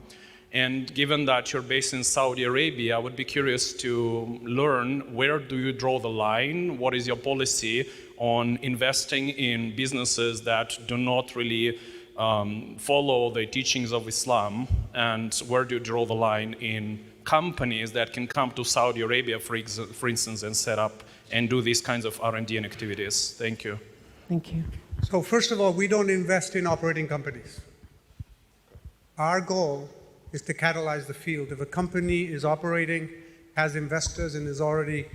And given that you're based in Saudi Arabia, I would be curious to learn, where do you draw the line? What is your policy on investing in businesses that do not really follow the teachings of Islam? And where do you draw the line in companies that can come to Saudi Arabia, for instance, and set up and do these kinds of R&D and activities? Thank you. Thank you. So first of all, we don't invest in operating companies. Our goal is to catalyze the field. If a company is operating, has investors, and is already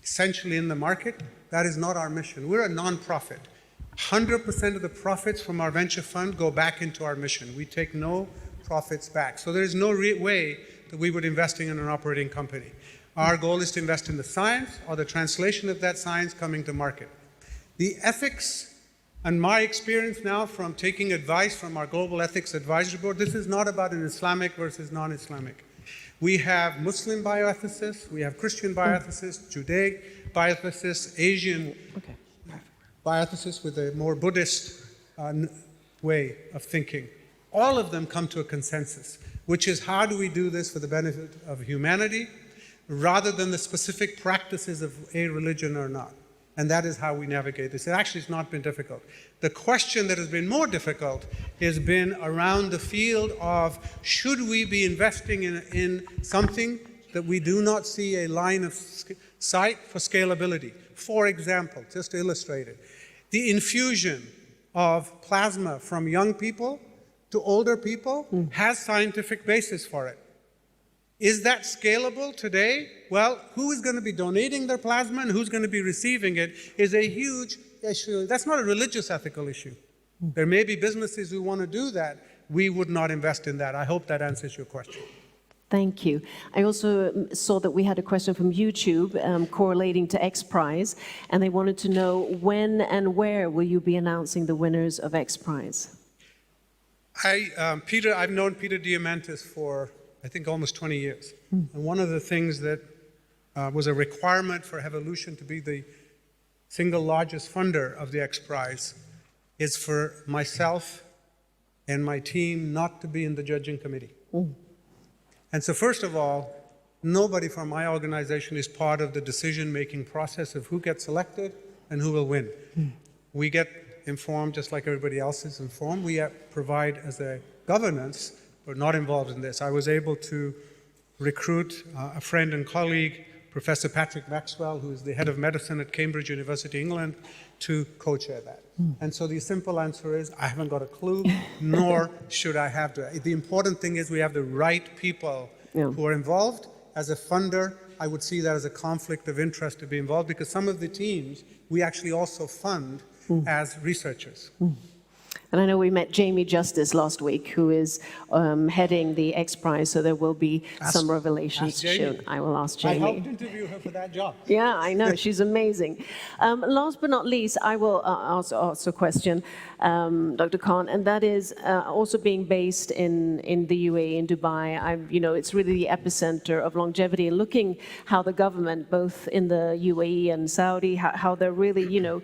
essentially in the market, that is not our mission. We're a non-profit. 100% of the profits from our venture fund go back into our mission. We take no profits back. So there's no way that we would be investing in an operating company. Our goal is to invest in the science or the translation of that science coming to market. The ethics, and my experience now from taking advice from our Global Ethics Advisory Board, this is not about an Islamic versus non-Islamic. We have Muslim bioethicists, we have Christian bioethicists, Judaic bioethicists, Asian bioethicists with a more Buddhist way of thinking. All of them come to a consensus, which is how do we do this for the benefit of humanity rather than the specific practices of a religion or not. And that is how we navigate this. It actually has not been difficult. The question that has been more difficult has been around the field of should we be investing in something that we do not see a line of sight for scalability. For example, just to illustrate it, the infusion of plasma from young people to older people has scientific basis for it. Is that scalable today? Well, who is going to be donating their plasma and who's going to be receiving it is a huge issue. That's not a religious ethical issue. There may be businesses who want to do that. We would not invest in that. I hope that answers your question. Thank you. I also saw that we had a question from YouTube correlating to X Prize, and they wanted to know when and where will you be announcing the winners of X Prize? I've known Peter Diamandis for I think almost 20 years. And one of the things that was a requirement for Evolution to be the single largest funder of the X Prize is for myself and my team not to be in the judging committee. And so first of all, nobody from my organization is part of the decision-making process of who gets selected and who will win. We get informed just like everybody else is informed. We provide as a governance. We're not involved in this. I was able to recruit a friend and colleague, Professor Patrick Maxwell, who is the head of medicine at Cambridge University, England, to co-chair that. And so the simple answer is, I haven't got a clue, nor should I have to. The important thing is we have the right people who are involved. As a funder, I would see that as a conflict of interest to be involved, because some of the teams we actually also fund as researchers. And I know we met Jamie Justice last week, who is heading the X Prize, so there will be some revelations soon. I will ask Jamie. I helped interview her for that job. Yeah, I know, she's amazing. Last but not least, I will ask a question, Dr. Khan, and that is also being based in the UAE, in Dubai. It's really the epicenter of longevity, and looking how the government, both in the UAE and Saudi, how they're really,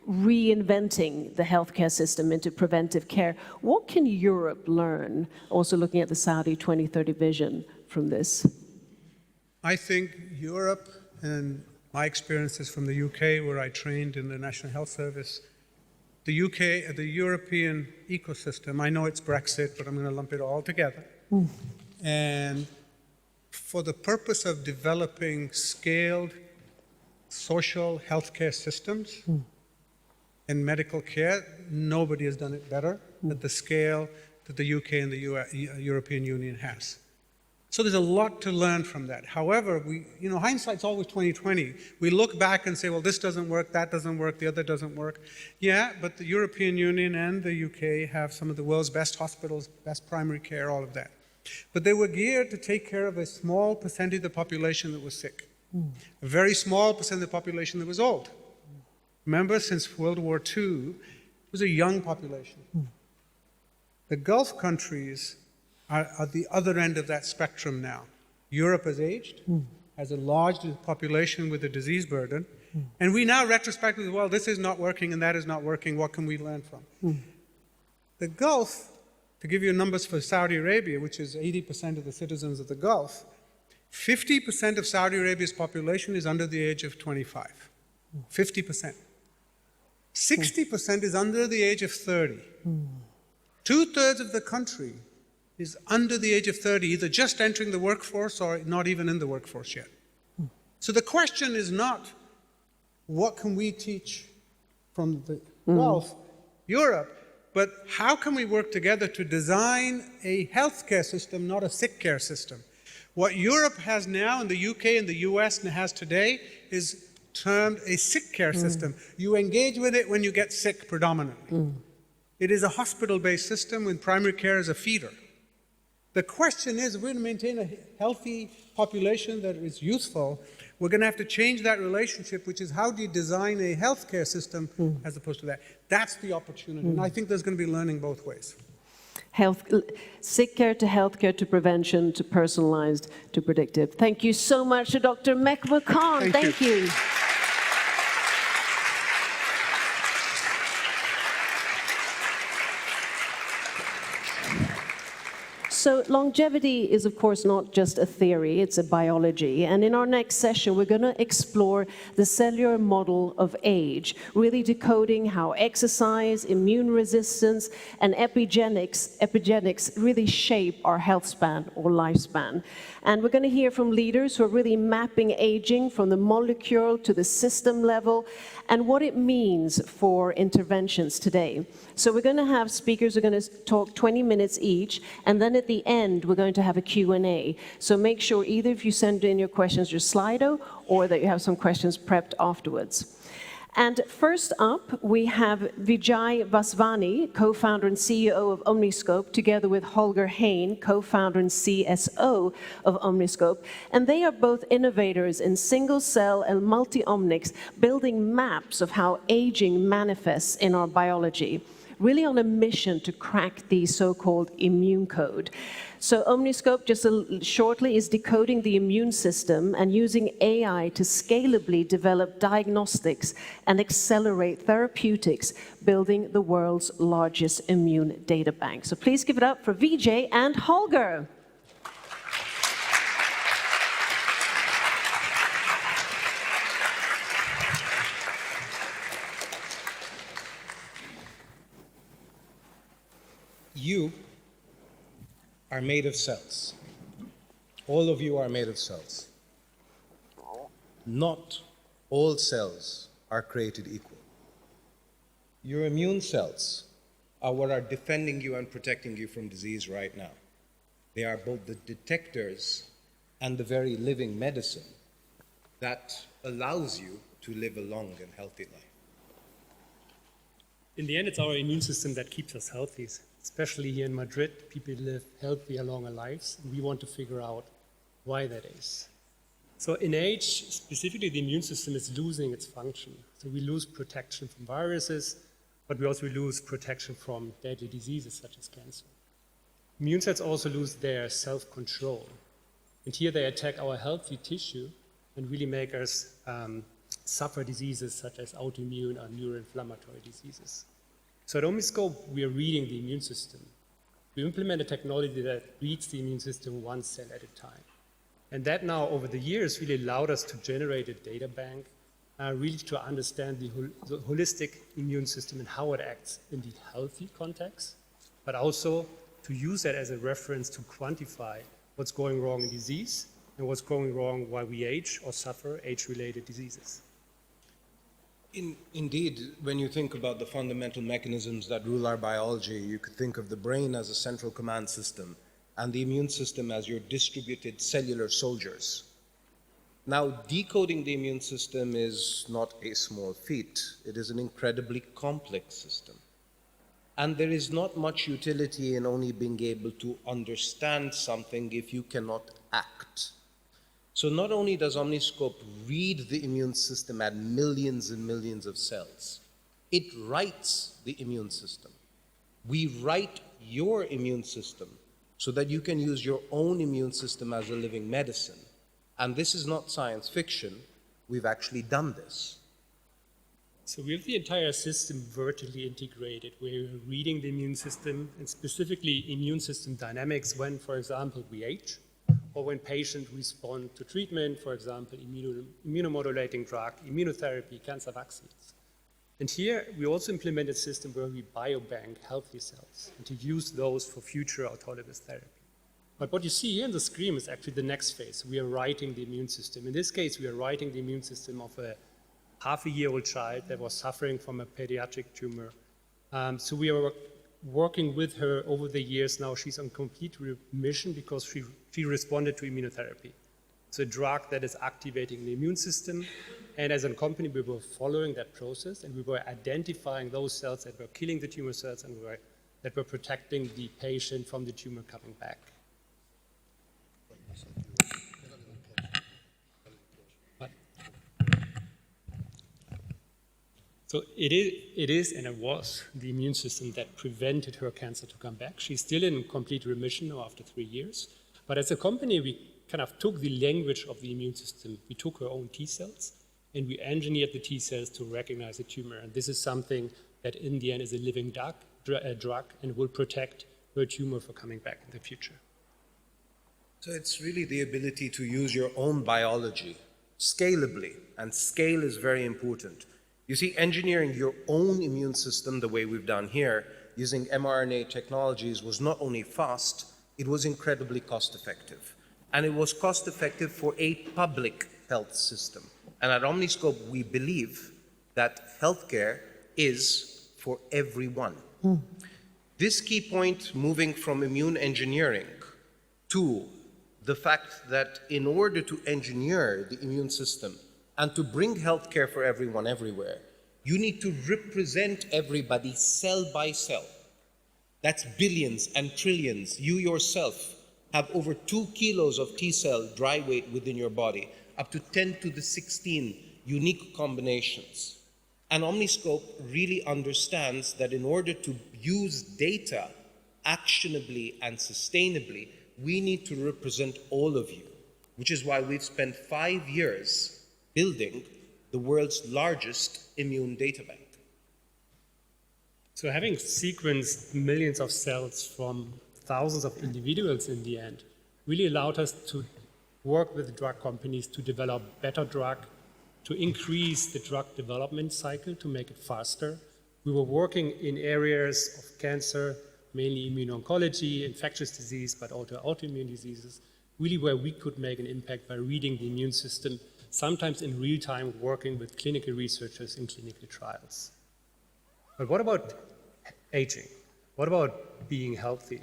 reinventing the healthcare system into preventive care. What can Europe learn, also looking at the Saudi 2030 vision, from this? I think Europe, and my experiences from the UK, where I trained in the National Health Service, the UK, the European ecosystem, I know it's Brexit, but I'm going to lump it all together. And for the purpose of developing scaled social healthcare systems, in medical care, nobody has done it better at the scale that the UK and the European Union has. So there's a lot to learn from that. However, hindsight's always 20/20. We look back and say, well, this doesn't work, that doesn't work, the other doesn't work. Yeah, but the European Union and the UK have some of the world's best hospitals, best primary care, all of that. But they were geared to take care of a small percentage of the population that was sick, a very small percent of the population that was old. Remember, since World War II, it was a young population. The Gulf countries are at the other end of that spectrum now. Europe has aged, has a large population with a disease burden, and we now retrospectively, well, this is not working and that is not working, what can we learn from? The Gulf, to give you numbers for Saudi Arabia, which is 80% of the citizens of the Gulf, 50% of Saudi Arabia's population is under the age of 25. 50%. 60% is under the age of 30. 2/3 of the country is under the age of 30, either just entering the workforce or not even in the workforce yet. So the question is not, what can we teach from the Gulf, Europe, but how can we work together to design a healthcare system, not a sick care system? What Europe has now, and the UK and the US has today, is termed a sick care system. You engage with it when you get sick predominantly. It is a hospital-based system when primary care is a feeder. The question is, if we're going to maintain a healthy population that is useful, we're going to have to change that relationship, which is how do you design a healthcare system as opposed to that. That's the opportunity. And I think there's going to be learning both ways. Sick care to healthcare to prevention to personalized to predictive. Thank you so much to Dr. Mehboob Khan. Thank you. So longevity is, of course, not just a theory, it's a biology. And in our next session, we're going to explore the cellular model of age, really decoding how exercise, immune resistance, and epigenetics really shape our health span or lifespan. And we're going to hear from leaders who are really mapping aging from the molecule to the system level and what it means for interventions today. So we're going to have speakers who are going to talk 20 minutes each, and then at the end, we're going to have a Q&A. So make sure either if you send in your questions your Slido or that you have some questions prepped afterwards. And first up, we have Vijay Vaswani, co-founder and CEO of Omniscope, together with Holger Hain, co-founder and CSO of Omniscope. And they are both innovators in single-cell and multi-omics, building maps of how aging manifests in our biology, really on a mission to crack the so-called immune code. So Omniscope, just shortly, is decoding the immune system and using AI to scalably develop diagnostics and accelerate therapeutics, building the world's largest immune data bank. So please give it up for Vijay and Holger. You are made of cells. All of you are made of cells. Not all cells are created equal. Your immune cells are what are defending you and protecting you from disease right now. They are both the detectors and the very living medicine that allows you to live a long and healthy life. In the end, it's our immune system that keeps us healthy. Especially here in Madrid, people live healthier, longer lives, and we want to figure out why that is. So in age, specifically, the immune system is losing its function. So we lose protection from viruses, but we also lose protection from deadly diseases such as cancer. Immune cells also lose their self-control. And here they attack our healthy tissue and really make us suffer diseases such as autoimmune or neuroinflammatory diseases. So at Omniscope, we are reading the immune system. We implement a technology that reads the immune system one cell at a time. And that now, over the years, really allowed us to generate a data bank, really to understand the holistic immune system and how it acts in the healthy context, but also to use that as a reference to quantify what's going wrong in disease and what's going wrong while we age or suffer age-related diseases. Indeed, when you think about the fundamental mechanisms that rule our biology, you could think of the brain as a central command system and the immune system as your distributed cellular soldiers. Now, decoding the immune system is not a small feat. It is an incredibly complex system. And there is not much utility in only being able to understand something if you cannot act. So not only does Omniscope read the immune system at millions and millions of cells, it writes the immune system. We write your immune system so that you can use your own immune system as a living medicine. And this is not science fiction. We've actually done this. So we have the entire system vertically integrated. We're reading the immune system, and specifically immune system dynamics when, for example, we age, or when patients respond to treatment, for example, immunomodulating drug, immunotherapy, cancer vaccines. And here we also implement a system where we biobank healthy cells and to use those for future autologous therapy. But what you see here on the screen is actually the next phase. We are writing the immune system. In this case, we are writing the immune system of a half-a-year-old child that was suffering from a pediatric tumor. So we are working with her over the years now. She's on complete remission because she responded to immunotherapy. It's a drug that is activating the immune system. And as a company, we were following that process, and we were identifying those cells that were killing the tumor cells and that were protecting the patient from the tumor coming back. So it is and it was the immune system that prevented her cancer to come back. She's still in complete remission now after 3 years. But as a company, we kind of took the language of the immune system. We took her own T cells and we engineered the T cells to recognize the tumor. And this is something that in the end is a living drug and will protect her tumor for coming back in the future. So it's really the ability to use your own biology scalably, and scale is very important. You see, engineering your own immune system the way we've done here, using mRNA technologies, was not only fast, it was incredibly cost-effective. And it was cost-effective for a public health system. And at Omniscope, we believe that healthcare is for everyone. This key point, moving from immune engineering to the fact that in order to engineer the immune system and to bring healthcare for everyone everywhere, you need to represent everybody cell by cell. That's billions and trillions. You yourself have over 2 kilos of T cell dry weight within your body, up to 10 to the 16 unique combinations. And Omniscope really understands that in order to use data actionably and sustainably, we need to represent all of you, which is why we've spent 5 years building the world's largest immune data bank. So having sequenced millions of cells from thousands of individuals in the end really allowed us to work with drug companies to develop better drug, to increase the drug development cycle, to make it faster. We were working in areas of cancer, mainly immuno-oncology, infectious disease, but also autoimmune diseases, really where we could make an impact by reading the immune system, sometimes in real time working with clinical researchers in clinical trials. But what about aging? What about being healthy?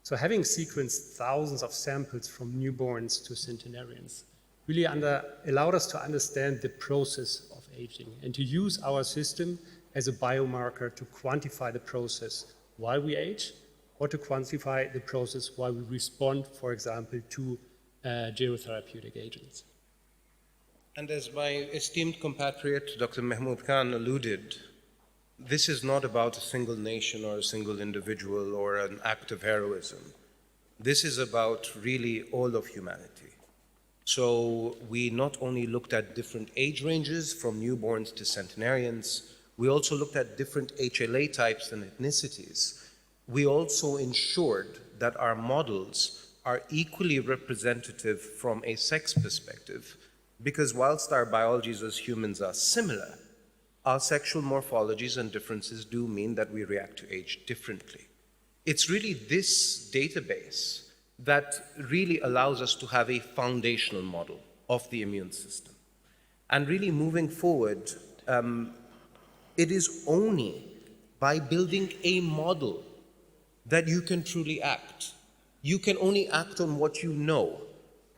So having sequenced thousands of samples from newborns to centenarians really allowed us to understand the process of aging and to use our system as a biomarker to quantify the process while we age, or to quantify the process while we respond, for example, to gerotherapeutic agents. And as my esteemed compatriot, Dr. Mahmoud Khan, alluded, this is not about a single nation or a single individual or an act of heroism. This is about really all of humanity. So we not only looked at different age ranges from newborns to centenarians, we also looked at different HLA types and ethnicities. We also ensured that our models are equally representative from a sex perspective, because whilst our biologies as humans are similar, our sexual morphologies and differences do mean that we react to age differently. It's really this database that really allows us to have a foundational model of the immune system. And really moving forward, it is only by building a model that you can truly act. You can only act on what you know,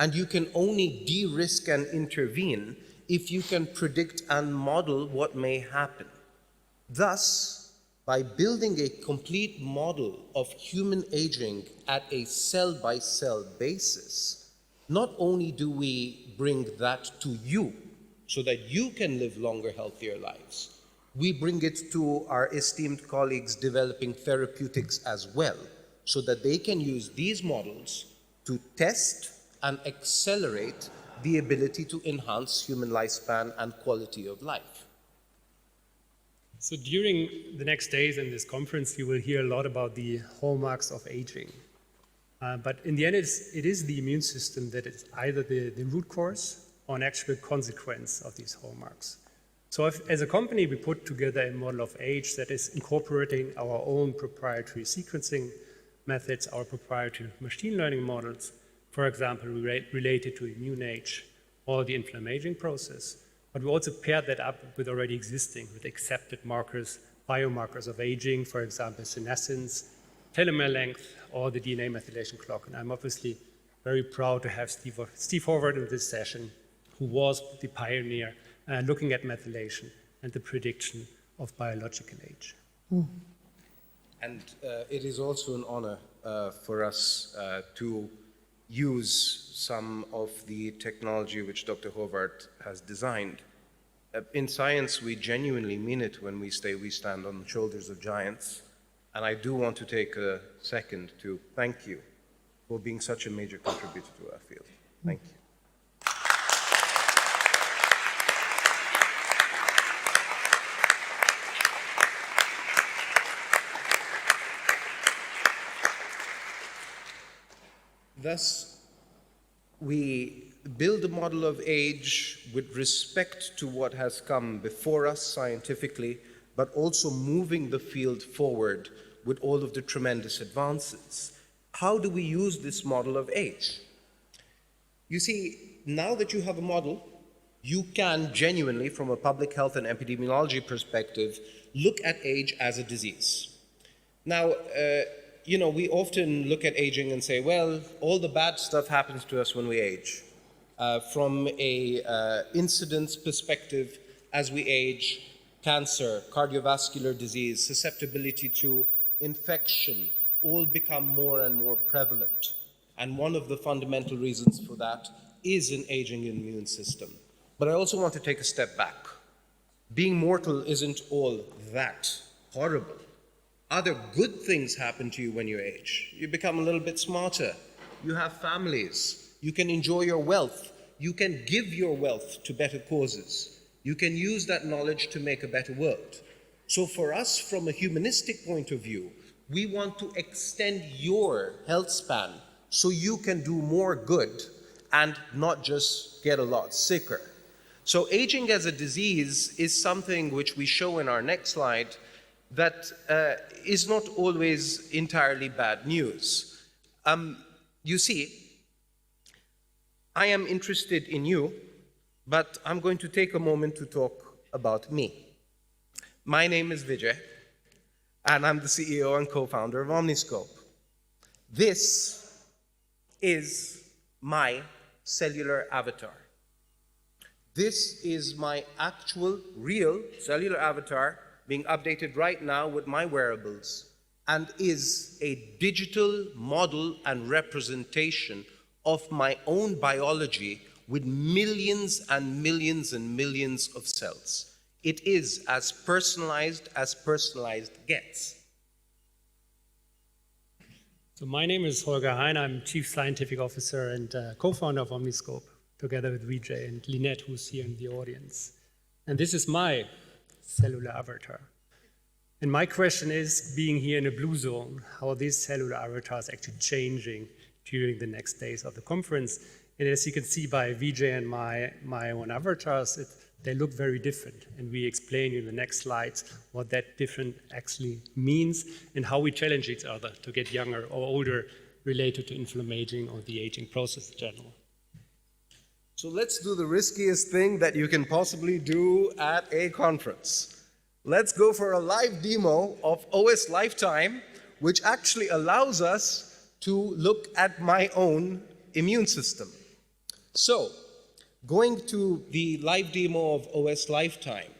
and you can only de-risk and intervene if you can predict and model what may happen. Thus, by building a complete model of human aging at a cell-by-cell basis, not only do we bring that to you so that you can live longer, healthier lives, we bring it to our esteemed colleagues developing therapeutics as well, so that they can use these models to test and accelerate the ability to enhance human lifespan and quality of life. So during the next days in this conference, you will hear a lot about the hallmarks of aging. But in the end, it is the immune system that is either the root cause or an actual consequence of these hallmarks. So as a company, we put together a model of age that is incorporating our own proprietary sequencing methods, our proprietary machine learning models, for example, related to immune age or the inflammation process. But we also paired that up with already existing, with accepted markers, biomarkers of aging, for example, senescence, telomere length, or the DNA methylation clock. And I'm obviously very proud to have Steve Horvath in this session, who was the pioneer looking at methylation and the prediction of biological age. And it is also an honor for us to use some of the technology which Dr. Hovart has designed. In science, we genuinely mean it when we say we stand on the shoulders of giants. And I do want to take a second to thank you for being such a major contributor to our field. Thank you. Thus, we build a model of age with respect to what has come before us scientifically, but also moving the field forward with all of the tremendous advances. How do we use this model of age? You see, now that you have a model, you can genuinely, from a public health and epidemiology perspective, look at age as a disease. Now, we often look at aging and say, well, all the bad stuff happens to us when we age. From a incidence perspective, as we age, cancer, cardiovascular disease, susceptibility to infection, all become more and more prevalent. And one of the fundamental reasons for that is an aging immune system. But I also want to take a step back. Being mortal isn't all that horrible. Other good things happen to you when you age. You become a little bit smarter. You have families. You can enjoy your wealth. You can give your wealth to better causes. You can use that knowledge to make a better world. So for us, from a humanistic point of view, we want to extend your health span so you can do more good and not just get a lot sicker. So aging as a disease is something which we show in our next slide that is not always entirely bad news. You see, I am interested in you, but I'm going to take a moment to talk about me. My name is Vijay, and I'm the CEO and co-founder of Omniscope. This is my cellular avatar. This is my actual, real cellular avatar being updated right now with my wearables, and is a digital model and representation of my own biology with millions and millions and millions of cells. It is as personalized gets. So my name is Holger Hein. I'm Chief Scientific Officer and co-founder of Omniscope, together with Vijay and Lynette, who's here in the audience. And this is my cellular avatar. And my question is, being here in a blue zone, how are these cellular avatars actually changing during the next days of the conference? And as you can see by Vijay and my own avatars, they look very different. And we explain in the next slides what that different actually means and how we challenge each other to get younger or older related to inflammation or the aging process in general. So let's do the riskiest thing that you can possibly do at a conference. Let's go for a live demo of OS Lifetime, which actually allows us to look at my own immune system. So, going to the live demo of OS Lifetime,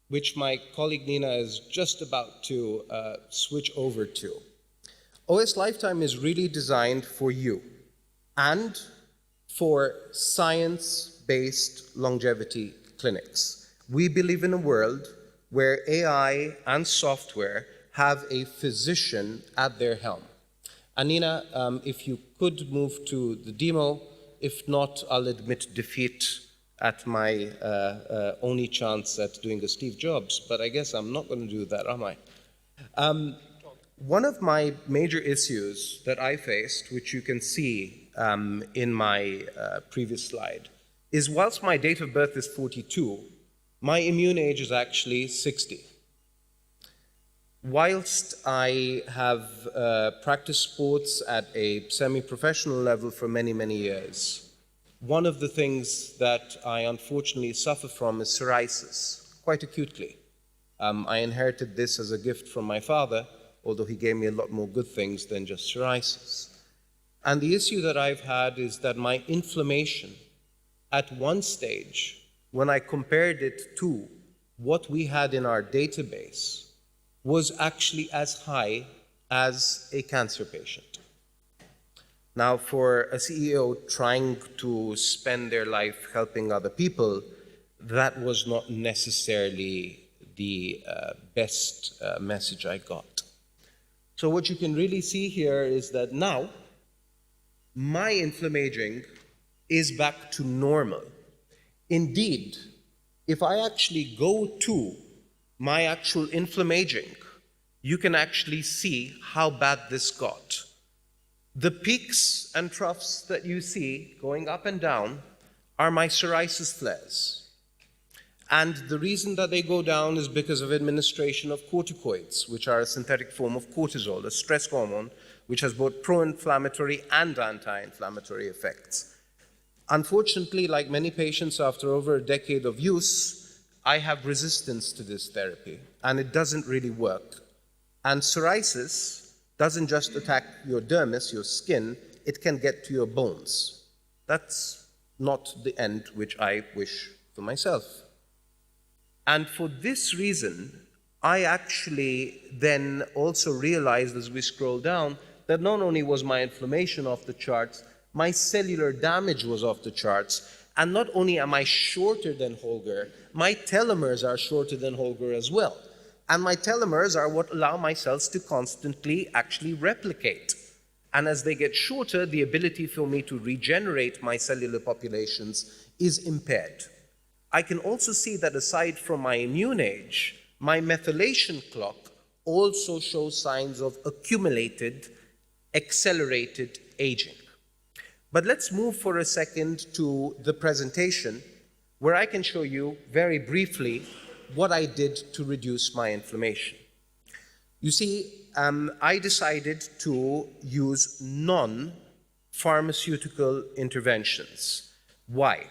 which my colleague Nina is just about to switch over to. OS Lifetime is really designed for you and for science-based longevity clinics. We believe in a world where AI and software have a physician at their helm. Anina, if you could move to the demo. If not, I'll admit defeat at my only chance at doing a Steve Jobs, but I guess I'm not going to do that, am I? One of my major issues that I faced, which you can see in my previous slide, is whilst my date of birth is 42, my immune age is actually 60. Whilst I have practiced sports at a semi-professional level for many, many years, one of the things that I unfortunately suffer from is psoriasis, quite acutely. I inherited this as a gift from my father, although he gave me a lot more good things than just psoriasis. And the issue that I've had is that my inflammation, at one stage, when I compared it to what we had in our database, was actually as high as a cancer patient. Now, for a CEO trying to spend their life helping other people, that was not necessarily the best message I got. So what you can really see here is that now my inflammaging is back to normal. Indeed, if I actually go to my actual inflammaging, you can actually see how bad this got. The peaks and troughs that you see going up and down are my psoriasis flares. And the reason that they go down is because of administration of corticoids, which are a synthetic form of cortisol, a stress hormone, which has both pro-inflammatory and anti-inflammatory effects. Unfortunately, like many patients after over a decade of use, I have resistance to this therapy, and it doesn't really work. And psoriasis doesn't just attack your dermis, your skin, it can get to your bones. That's not the end which I wish for myself. And for this reason, I actually then also realized as we scroll down that not only was my inflammation off the charts, my cellular damage was off the charts, and not only am I shorter than Holger, my telomeres are shorter than Holger as well. And my telomeres are what allow my cells to constantly actually replicate. And as they get shorter, the ability for me to regenerate my cellular populations is impaired. I can also see that aside from my immune age, my methylation clock also shows signs of accumulated, accelerated aging. But let's move for a second to the presentation where I can show you very briefly what I did to reduce my inflammation. You see, I decided to use non-pharmaceutical interventions. Why?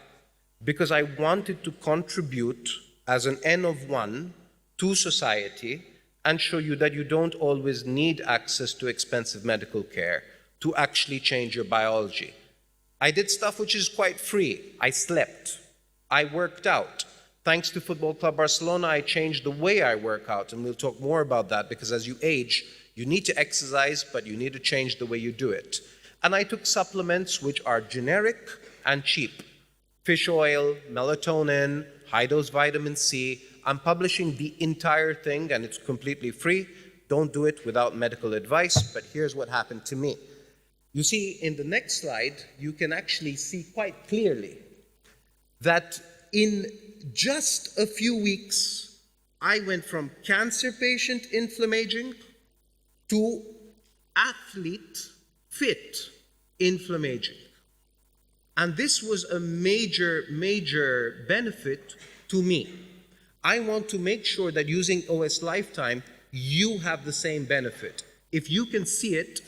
Because I wanted to contribute as an N of 1 to society and show you that you don't always need access to expensive medical care to actually change your biology. I did stuff which is quite free. I slept. I worked out. Thanks to Football Club Barcelona, I changed the way I work out, and we'll talk more about that because as you age, you need to exercise, but you need to change the way you do it. And I took supplements which are generic and cheap. Fish oil, melatonin, high-dose vitamin C. I'm publishing the entire thing, and it's completely free. Don't do it without medical advice, but here's what happened to me. You see, in the next slide, you can actually see quite clearly that in just a few weeks, I went from cancer patient inflammaging to athlete fit inflammaging. And this was a major, major benefit to me. I want to make sure that using OS Lifetime, you have the same benefit. If you can see it,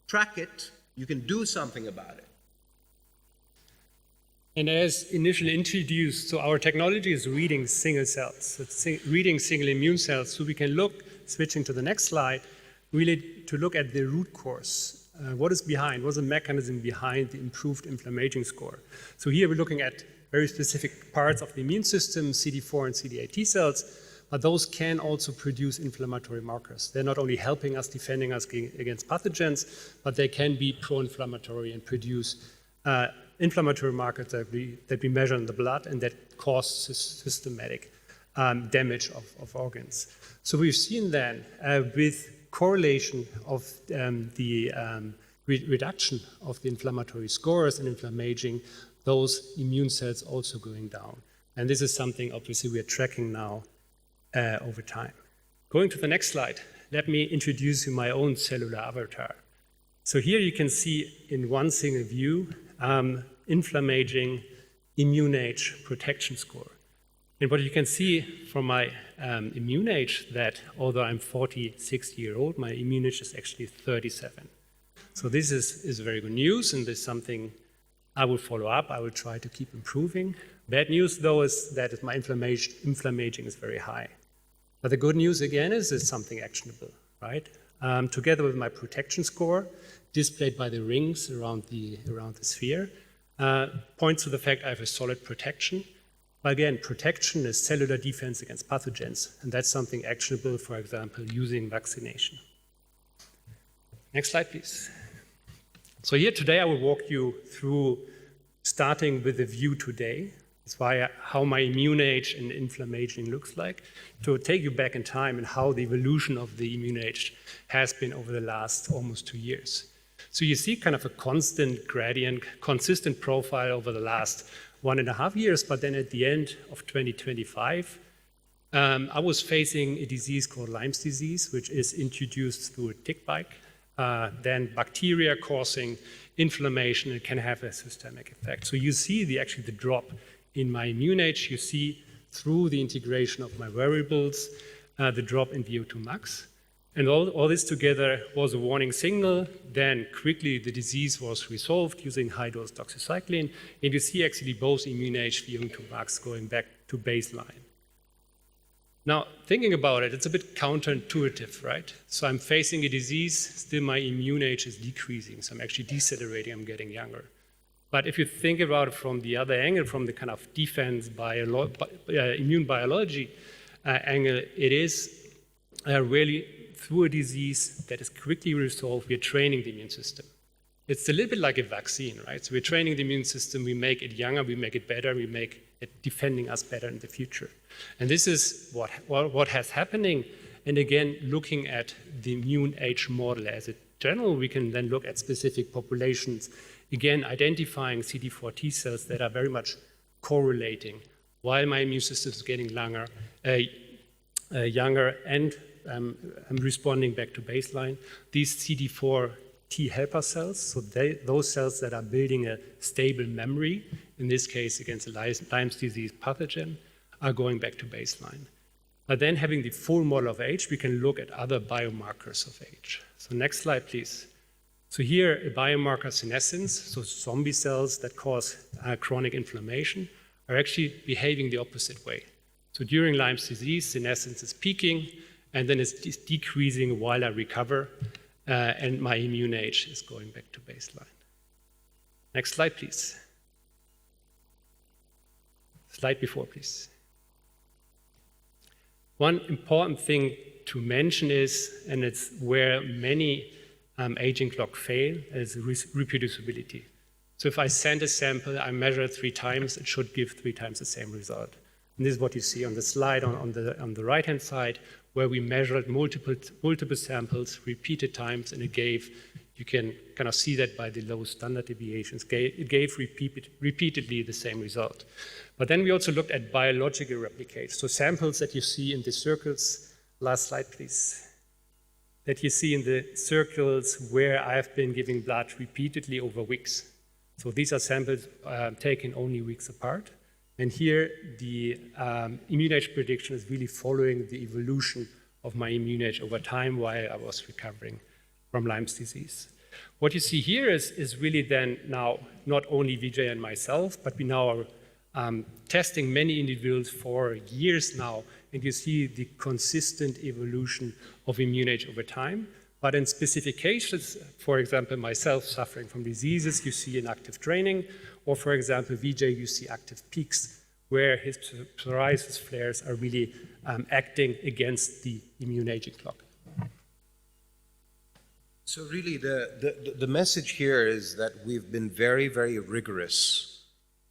track it, you can do something about it. And as initially introduced, so our technology is reading single cells. It's reading single immune cells, so we can look, switching to the next slide, really to look at the root cause. What is behind? What's the mechanism behind the improved inflammaging score? So here we're looking at very specific parts of the immune system, CD4 and CD8 T cells, but those can also produce inflammatory markers. They're not only helping us, defending us against pathogens, but they can be pro-inflammatory and produce inflammatory markers that we measure in the blood and that cause systematic damage of organs. So we've seen then with correlation of the reduction of the inflammatory scores and inflammaging, those immune cells also going down. And this is something obviously we are tracking now over time. Going to the next slide, let me introduce you my own cellular avatar. So here you can see in one single view, inflammaging immune age protection score. And what you can see from my immune age that although I'm 46-year-old, my immune age is actually 37. So this is very good news, and this is something I will follow up. I will try to keep improving. Bad news, though, is that my inflammaging is very high. But the good news, again, is it's something actionable, right? Together with my protection score, displayed by the rings around the sphere, points to the fact I have a solid protection. But again, protection is cellular defense against pathogens, and that's something actionable, for example, using vaccination. Next slide, please. So here today I will walk you through starting with the view today. That's why how my immune age and inflammation looks like, to take you back in time and how the evolution of the immune age has been over the last almost 2 years. So you see kind of a constant gradient, consistent profile over the last 1.5 years, but then at the end of 2025, I was facing a disease called Lyme's disease, which is introduced through a tick bite, then bacteria causing inflammation. It can have a systemic effect. So you see actually the drop in my immune age. You see through the integration of my variables, the drop in VO2 max. And all this together was a warning signal. Then quickly the disease was resolved using high-dose doxycycline. And you see actually both immune age, VO2 max going back to baseline. Now, thinking about it, it's a bit counterintuitive, right? So I'm facing a disease, still my immune age is decreasing. So I'm actually decelerating, I'm getting younger. But if you think about it from the other angle, from the kind of defense immune biology angle, it is really through a disease that is quickly resolved, we are training the immune system. It's a little bit like a vaccine, right? So we're training the immune system, we make it younger, we make it better, we make it defending us better in the future. And this is what has happening. And again, looking at the immune age model as a general, we can then look at specific populations, again, identifying CD4 T cells that are very much correlating while my immune system is getting younger and I'm responding back to baseline. These CD4 T helper cells, so those cells that are building a stable memory, in this case against the Lyme's disease pathogen, are going back to baseline. But then having the full model of age, we can look at other biomarkers of age. So next slide, please. So here, a biomarker senescence, so zombie cells that cause chronic inflammation, are actually behaving the opposite way. So during Lyme's disease, senescence is peaking, and then it's decreasing while I recover, and my immune age is going back to baseline. Next slide, please. Slide before, please. One important thing to mention is, and it's where many aging clock fail, is reproducibility. So if I send a sample, I measure it 3 times, it should give 3 times the same result. And this is what you see on the slide on the right-hand side, where we measured multiple samples repeated times, and it gave, you can kind of see that by the low standard deviations, it gave repeatedly the same result. But then we also looked at biological replicates, so samples that you see in the circles, last slide please, that you see in the circles where I have been giving blood repeatedly over weeks. So these are samples taken only weeks apart. And here, the immune age prediction is really following the evolution of my immune age over time while I was recovering from Lyme's disease. What you see here is really then now not only Vijay and myself, but we now are testing many individuals for years now, and you see the consistent evolution of immune age over time. But in specific cases, for example, myself suffering from diseases, you see an active training, or for example, Vijay, you see active peaks where his psoriasis flares are really acting against the immune aging clock. So really the message here is that we've been very, very rigorous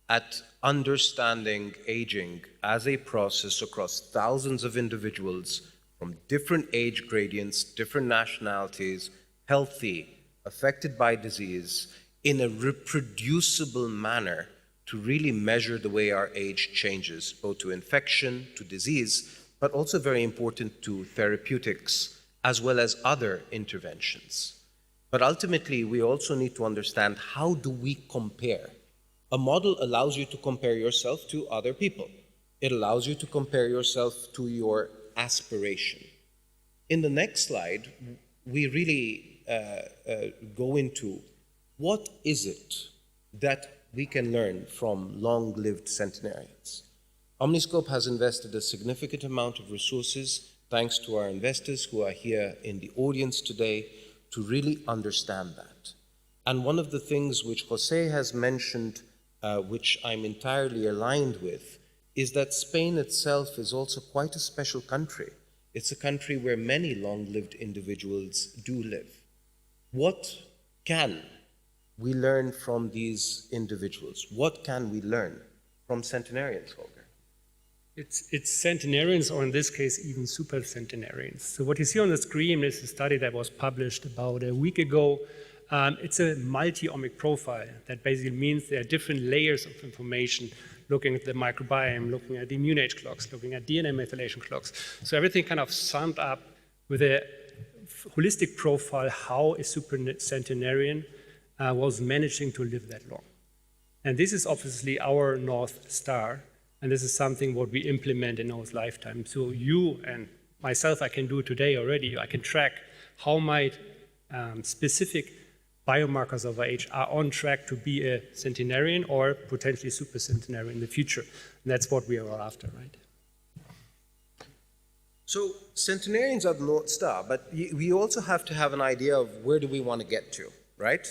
at understanding aging as a process across thousands of individuals from different age gradients, different nationalities, healthy, affected by disease, in a reproducible manner to really measure the way our age changes, both to infection, to disease, but also very important to therapeutics, as well as other interventions. But ultimately, we also need to understand, how do we compare? A model allows you to compare yourself to other people. It allows you to compare yourself to your aspiration. In the next slide, we really go into what is it that we can learn from long-lived centenarians. Omniscope has invested a significant amount of resources, thanks to our investors who are here in the audience today, to really understand that. And one of the things which José has mentioned, which I'm entirely aligned with, is that Spain itself is also quite a special country. It's a country where many long-lived individuals do live. What can we learn from these individuals? What can we learn from centenarians, Holger? It's centenarians, or in this case, even super centenarians. So what you see on the screen is a study that was published about a week ago. It's a multi-omic profile. That basically means there are different layers of information, looking at the microbiome, looking at the immune age clocks, looking at DNA methylation clocks. So everything kind of summed up with a holistic profile how a super centenarian was managing to live that long. And this is obviously our North Star. And this is something what we implement in our lifetime. So you and myself, I can do today already. I can track how my specific biomarkers of age are on track to be a centenarian or potentially super centenarian in the future. And that's what we are all after, right? So centenarians are the North Star, but we also have to have an idea of where do we want to get to, right?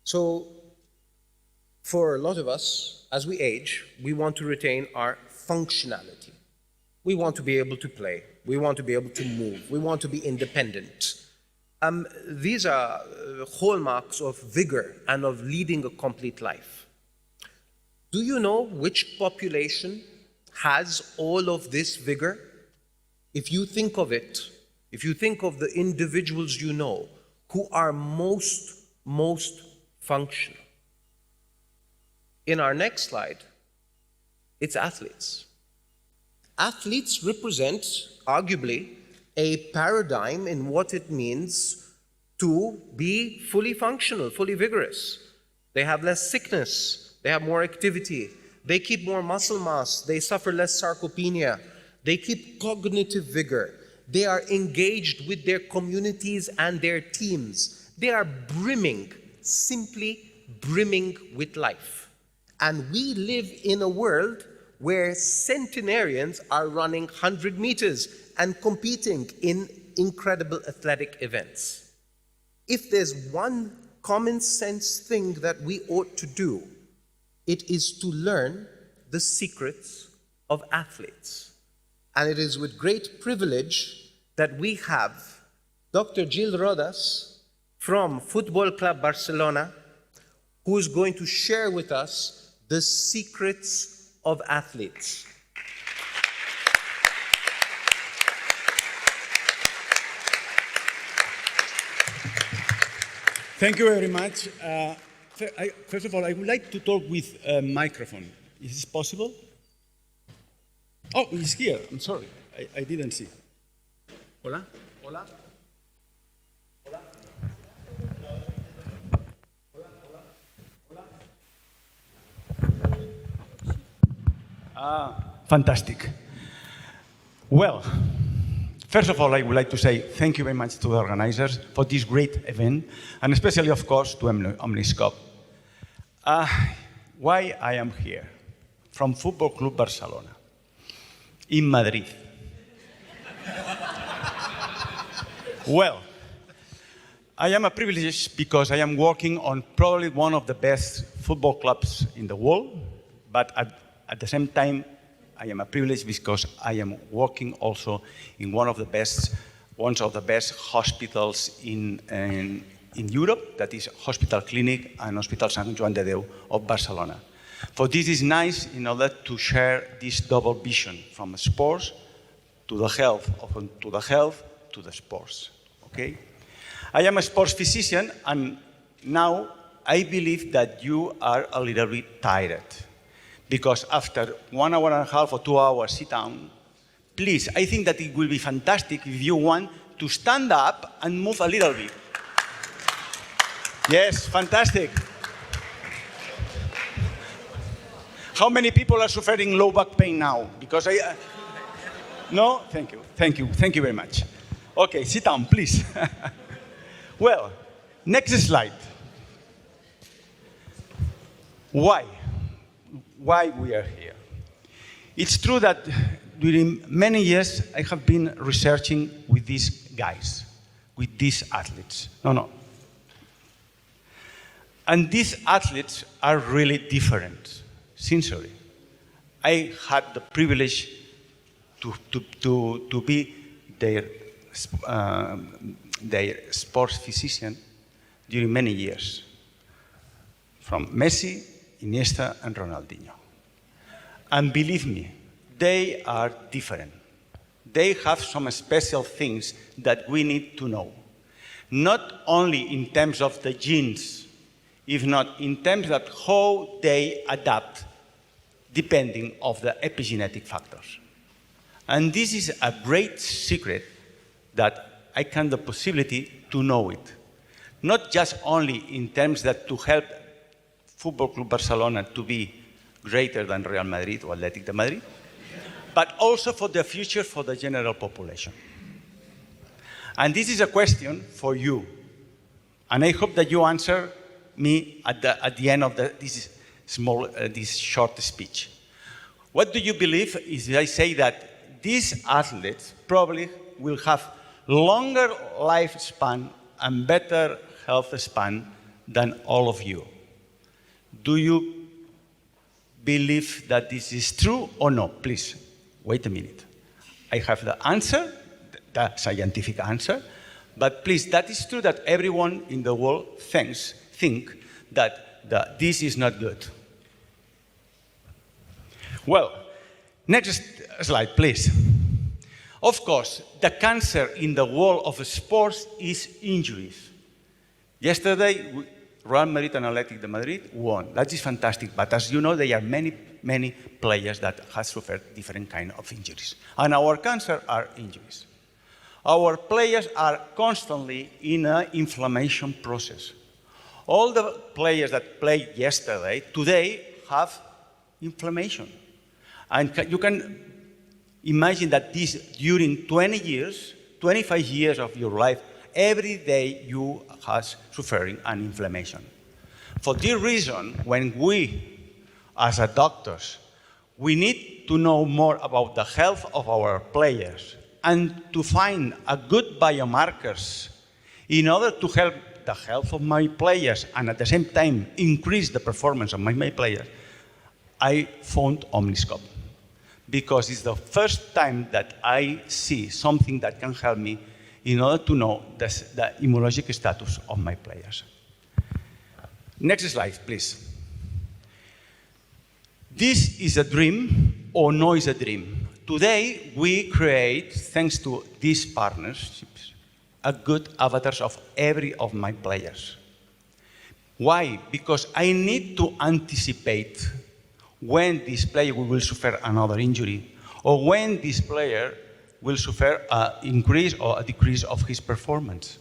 So for a lot of us, as we age, we want to retain our functionality. We want to be able to play. We want to be able to move. We want to be independent. These are hallmarks of vigor and of leading a complete life. Do you know which population has all of this vigor? If you think of it, if you think of the individuals you know who are most functional, in our next slide, it's athletes. Athletes represent, arguably, a paradigm in what it means to be fully functional, fully vigorous. They have less sickness, they have more activity, they keep more muscle mass, they suffer less sarcopenia, they keep cognitive vigor, they are engaged with their communities and their teams. They are brimming, simply brimming with life. And we live in a world where centenarians are running 100 meters and competing in incredible athletic events. If there's one common sense thing that we ought to do, it is to learn the secrets of athletes. And it is with great privilege that we have Dr. Gil Rodas from Football Club Barcelona, who is going to share with us the secrets of athletes. Thank you very much. First of all, I would like to talk with a microphone. Is this possible? Oh, he's here. I'm sorry. I didn't see. Hola? Hola? Fantastic. Well, first of all, I would like to say thank you very much to the organizers for this great event, and especially, of course, to Omniscope. Why I am here? From Football Club Barcelona, in Madrid. Well, I am a privilege because I am working on probably one of the best football clubs in the world, but at the same time, I am a privilege because I am working also in one of the best hospitals in Europe, that is Hospital Clinic and Hospital Sant Joan de Déu of Barcelona. For this is nice in order to share this double vision from sports to the health, to the sports. Okay? I am a sports physician, and now I believe that you are a little bit tired. Because after 1 hour and a half or 2 hours sit down, please, I think that it will be fantastic if you want to stand up and move a little bit. Yes, fantastic. How many people are suffering low back pain now? Because no? Thank you. Thank you very much. Okay, sit down, please. Well, next slide. Why we are here? It's true that during many years I have been researching with these guys, with these athletes. And these athletes are really different, sincerely. I had the privilege to be their sports physician during many years. from Messi, Iniesta, and Ronaldinho. And believe me, they are different. They have some special things that we need to know. Not only in terms of the genes, if not in terms of how they adapt depending on the epigenetic factors. And this is a great secret that I can have the possibility to know it. Not just only in terms that to help Football Club Barcelona to be greater than Real Madrid or Athletic de Madrid, but also for the future for the general population. And this is a question for you. And I hope that you answer me at the end of this short speech. What do you believe if I say that these athletes probably will have longer lifespan and better health span than all of you? Do you believe that this is true or no? Please, wait a minute. I have the answer, the scientific answer, but please, that is true that everyone in the world think that this is not good. Well, next slide, please. Of course, the cancer in the world of sports is injuries. Yesterday, Real Madrid and Athletic de Madrid won. That is fantastic, but as you know, there are many players that have suffered different kinds of injuries. And our cancer are injuries. Our players are constantly in an inflammation process. All the players that played yesterday, today have inflammation. And you can imagine that this, during 20 years, 25 years of your life, every day you are suffering an inflammation. For this reason, when we, as a doctors, we need to know more about the health of our players and to find a good biomarkers in order to help the health of my players and at the same time increase the performance of my players, I found Omniscope. Because it's the first time that I see something that can help me in order to know the immunologic status of my players. Next slide, please. This is a dream or no is a dream. Today, we create, thanks to these partnerships, a good avatars of every of my players. Why? Because I need to anticipate when this player will suffer another injury, or when this player will suffer an increase or a decrease of his performance.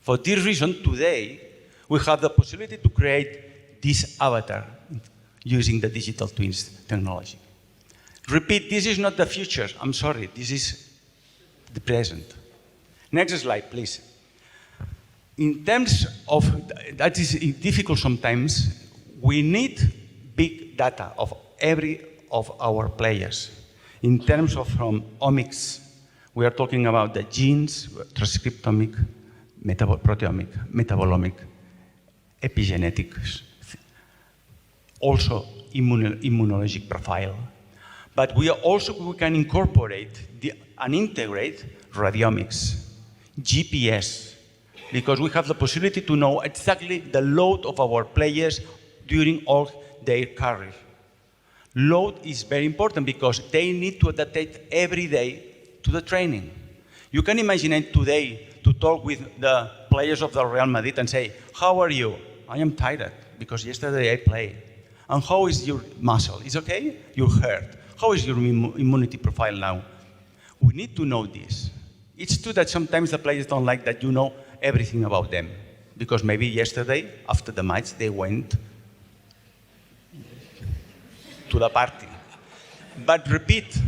For this reason, today, we have the possibility to create this avatar using the digital twins technology. Repeat, this is not the future, I'm sorry, this is the present. Next slide, please. In terms of, that is difficult sometimes, we need big data of every of our players. In terms of from omics, we are talking about the genes, transcriptomic, proteomic, metabolomic, epigenetics, also immunologic profile. But we can incorporate and integrate radiomics, GPS, because we have the possibility to know exactly the load of our players during all their career. Load is very important because they need to adapt every day to the training. You can imagine today to talk with the players of the Real Madrid and say, how are you? I am tired because yesterday I played. And how is your muscle? Is okay? You're hurt. How is your immunity profile now? We need to know this. It's true that sometimes the players don't like that you know everything about them because maybe yesterday, after the match, they went to the party. But repeat,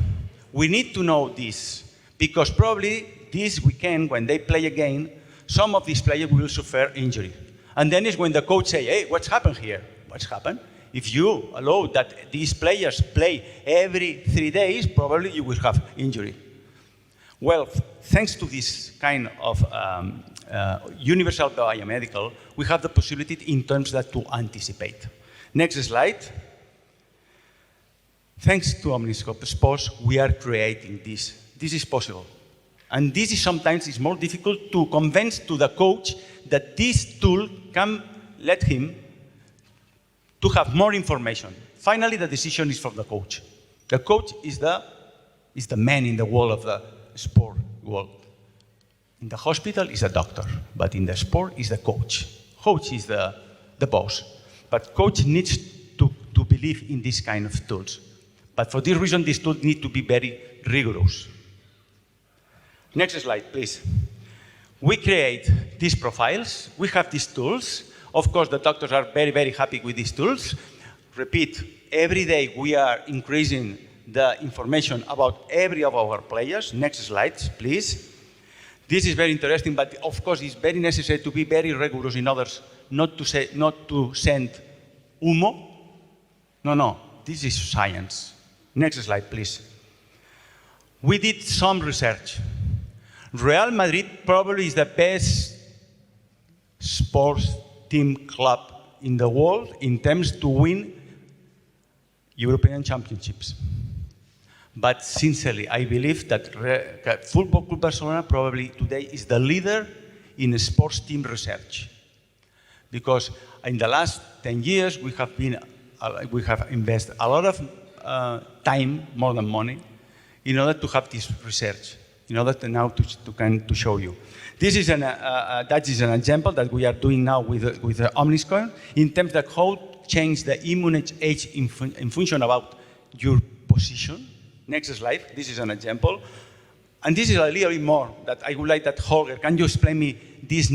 we need to know this because probably this weekend, when they play again, some of these players will suffer injury. And then is when the coach say, hey, what's happened here? What's happened? If you allow that these players play every 3 days, probably you will have injury. Well, thanks to this kind of universal biomedical, we have the possibility in terms that to anticipate. Next slide. Thanks to Omniscope Sports, we are creating this. This is possible. And this is sometimes it's more difficult to convince to the coach that this tool can let him to have more information. Finally, the decision is from the coach. The coach is the man in the world of the sport world. In the hospital is a doctor, but in the sport is the coach. Coach is the boss. But coach needs to believe in this kind of tools. But for this reason, these tools need to be very rigorous. Next slide, please. We create these profiles. We have these tools. Of course, the doctors are very, very happy with these tools. Repeat, every day we are increasing the information about every of our players. Next slide, please. This is very interesting, but of course it's very necessary to be very rigorous in others, not to send humo. No, this is science. Next slide, please. We did some research. Real Madrid probably is the best sports team club in the world in terms to win European championships. But sincerely, I believe that Football Club Barcelona probably today is the leader in sports team research. Because in the last 10 years, we have invested a lot of time, more than money, in order to have this research, in order to now to show you. This is that is an example that we are doing now with the Omniscore in terms of how change the immune age in function about your position. Next slide. This is an example. And this is a little bit more that I would like that Holger, can you explain me this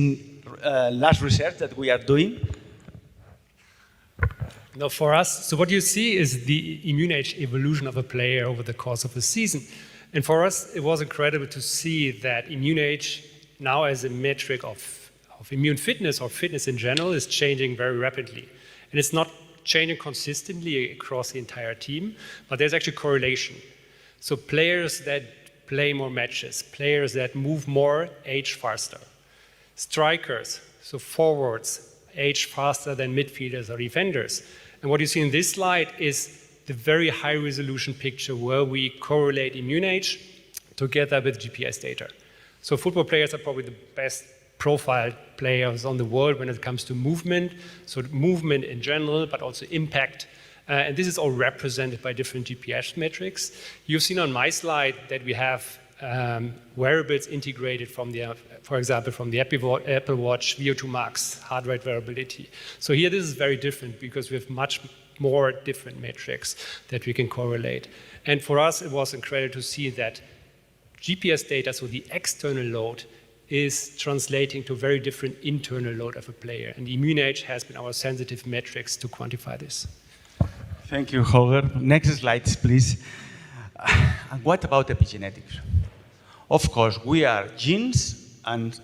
last research that we are doing? No, for us, so what you see is the immune age evolution of a player over the course of a season. And for us, it was incredible to see that immune age now as a metric of immune fitness or fitness in general is changing very rapidly. And it's not changing consistently across the entire team, but there's actually correlation. So players that play more matches, players that move more, age faster. Strikers, so forwards, age faster than midfielders or defenders. And what you see in this slide is the very high resolution picture where we correlate immune age together with GPS data. So football players are probably the best profiled players on the world when it comes to movement, so movement in general, but also impact. And this is all represented by different GPS metrics. You've seen on my slide that we have wearables integrated from the, for example, from the Apple Watch, VO2 Max, heart rate variability. So here this is very different because we have much more different metrics that we can correlate. And for us, it was incredible to see that GPS data, so the external load, is translating to very different internal load of a player. And the immune age has been our sensitive metrics to quantify this. Thank you, Holger. Next slides, please. And what about epigenetics? Of course, we are genes and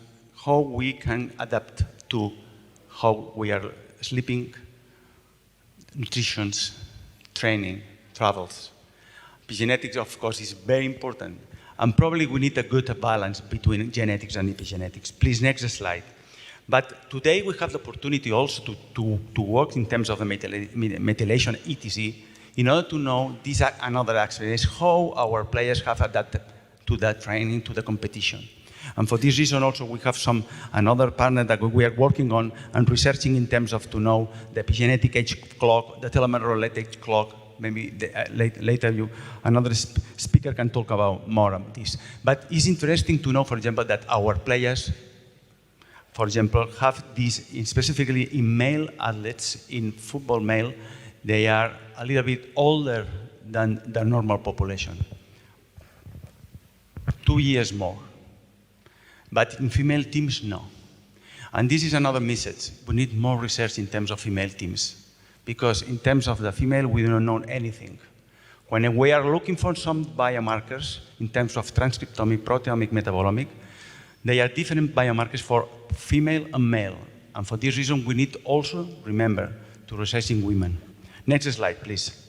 how we can adapt to how we are sleeping, nutrition, training, travels. Epigenetics, of course, is very important. And probably we need a good balance between genetics and epigenetics. Please, next slide. But today we have the opportunity also to work in terms of the methylation, etc., in order to know this another aspect is how our players have adapted to that training, to the competition. And for this reason also we have another partner that we are working on and researching in terms of to know the epigenetic age clock, the telomere-related age clock. Maybe later another speaker can talk about more of this. But it's interesting to know, for example, that our players, for example, have this, specifically in male athletes, in football male, they are a little bit older than the normal population. 2 years more. But in female teams, no. And this is another message. We need more research in terms of female teams. Because in terms of the female, we don't know anything. When we are looking for some biomarkers in terms of transcriptomic, proteomic, metabolomic, they are different biomarkers for female and male. And for this reason, we need also, remember, to research in women. Next slide, please.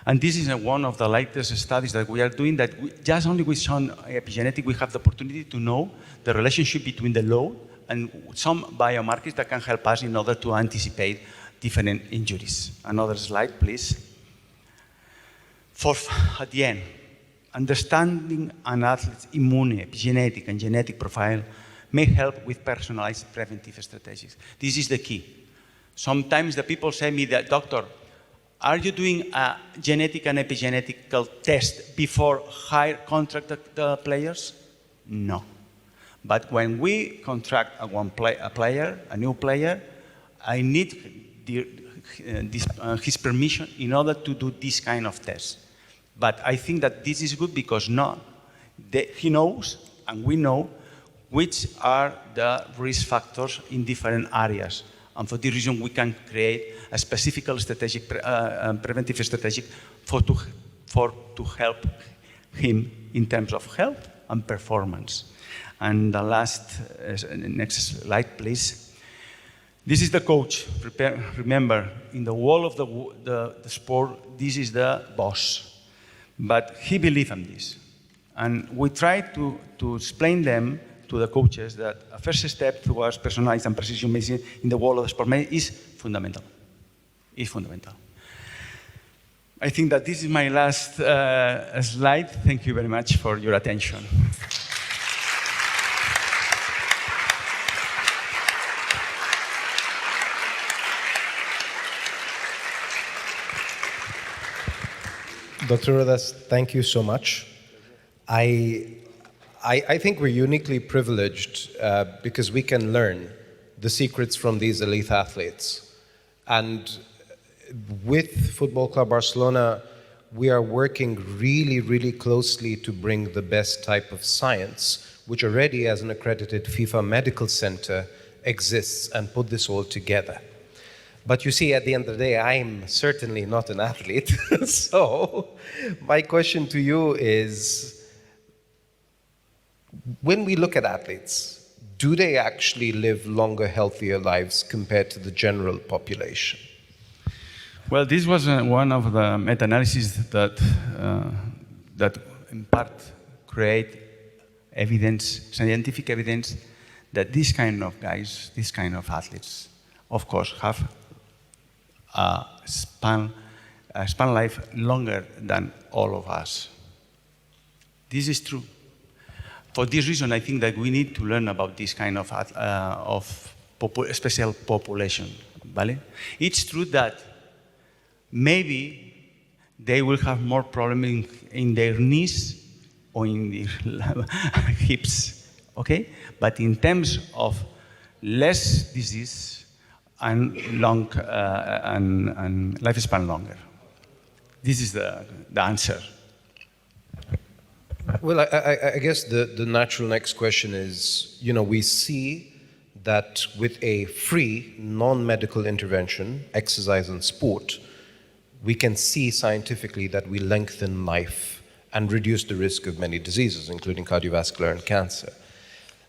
And this is one of the latest studies that we are doing that just only with some epigenetic, we have the opportunity to know the relationship between the load and some biomarkers that can help us in order to anticipate different injuries. Another slide, please. At the end, understanding an athlete's immune, epigenetic, and genetic profile may help with personalized preventive strategies. This is the key. Sometimes the people say me that, doctor, are you doing a genetic and epigenetical test before hire contract the players? No. But when we contract a new player, I need his permission in order to do this kind of test. But I think that this is good because he knows, and we know, which are the risk factors in different areas. And for this reason, we can create a specific strategic, preventive strategy to help him in terms of health and performance. And the next slide, please. This is the coach. Remember, in the world of the sport, this is the boss. But he believes in this. And we try to explain them to the coaches that a first step towards personalized and precision medicine in the world of sport medicine is fundamental. Is fundamental. I think that this is my last slide. Thank you very much for your attention. Dr. Rodas, thank you so much. I think we're uniquely privileged because we can learn the secrets from these elite athletes. And with Football Club Barcelona, we are working really, really closely to bring the best type of science, which already as an accredited FIFA medical center exists, and put this all together. But you see, at the end of the day, I'm certainly not an athlete. So my question to you is, when we look at athletes, do they actually live longer, healthier lives compared to the general population? Well, this was one of the meta-analyses that in part create evidence, scientific evidence, that these kind of guys, these kind of athletes, of course, have a span life longer than all of us. This is true. For this reason, I think that we need to learn about this kind of special population. ¿Vale? It's true that maybe they will have more problems in their knees or in their hips, okay? But in terms of less disease and and lifespan longer. This is the answer. Well, I guess the natural next question is, we see that with a free, non-medical intervention, exercise and sport, we can see scientifically that we lengthen life and reduce the risk of many diseases, including cardiovascular and cancer.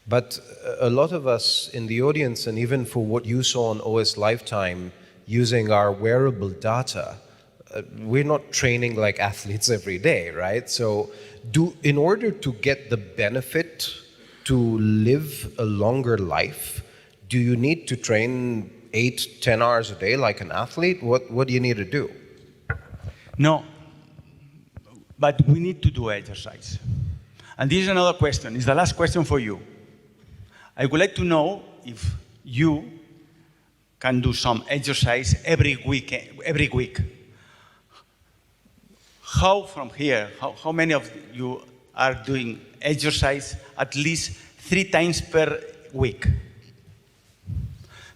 But a lot of us in the audience, and even for what you saw on OS Lifetime, using our wearable data, we're not training like athletes every day, right? So in order to get the benefit to live a longer life, do you need to train 8-10 hours a day like an athlete? What do you need to do? No, but we need to do exercise. And this is another question. It's the last question for you. I would like to know if you can do some exercise every week. How from here, how many of you are doing exercise at least 3 times per week?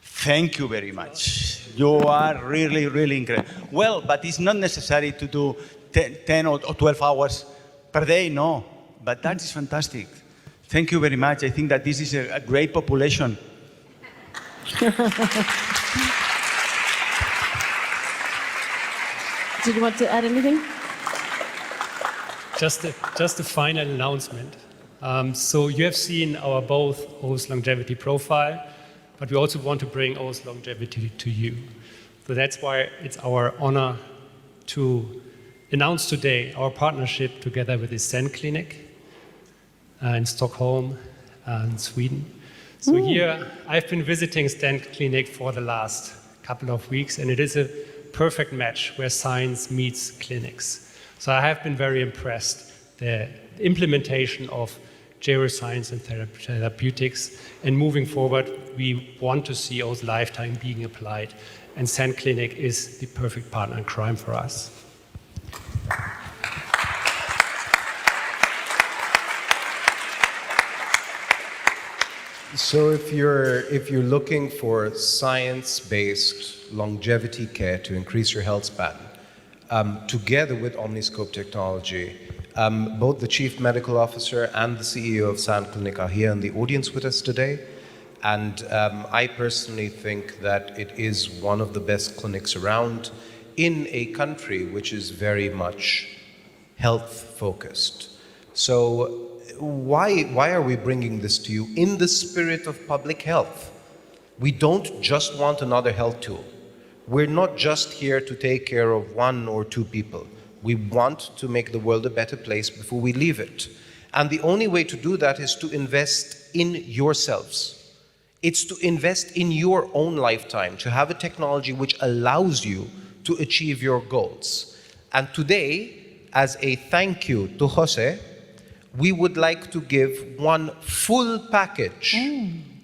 Thank you very much. You are really, really incredible. Well, but it's not necessary to do 10 or 12 hours per day, no. But that is fantastic. Thank you very much. I think that this is a great population. Did you want to add anything? Just a final announcement. So you have seen our both OS longevity profile, but we also want to bring OS longevity to you. So that's why it's our honor to announce today our partnership together with the SEN Clinic in Stockholm and Sweden. So here, I've been visiting SEN Clinic for the last couple of weeks, and it is a perfect match where science meets clinics. So I have been very impressed. The implementation of geoscience and therapeutics, and moving forward, we want to see OS Lifetime being applied And SAN Clinic is the perfect partner in crime for us. So if you're looking for science-based longevity care to increase your health span, together with Omniscope technology, both the Chief Medical Officer and the CEO of SAN Clinic are here in the audience with us today. And I personally think that it is one of the best clinics around in a country which is very much health-focused. So why are we bringing this to you? In the spirit of public health. We don't just want another health tool. We're not just here to take care of 1 or 2 people. We want to make the world a better place before we leave it. And the only way to do that is to invest in yourselves. It's to invest in your own lifetime, to have a technology which allows you to achieve your goals. And today, as a thank you to José, we would like to give one full package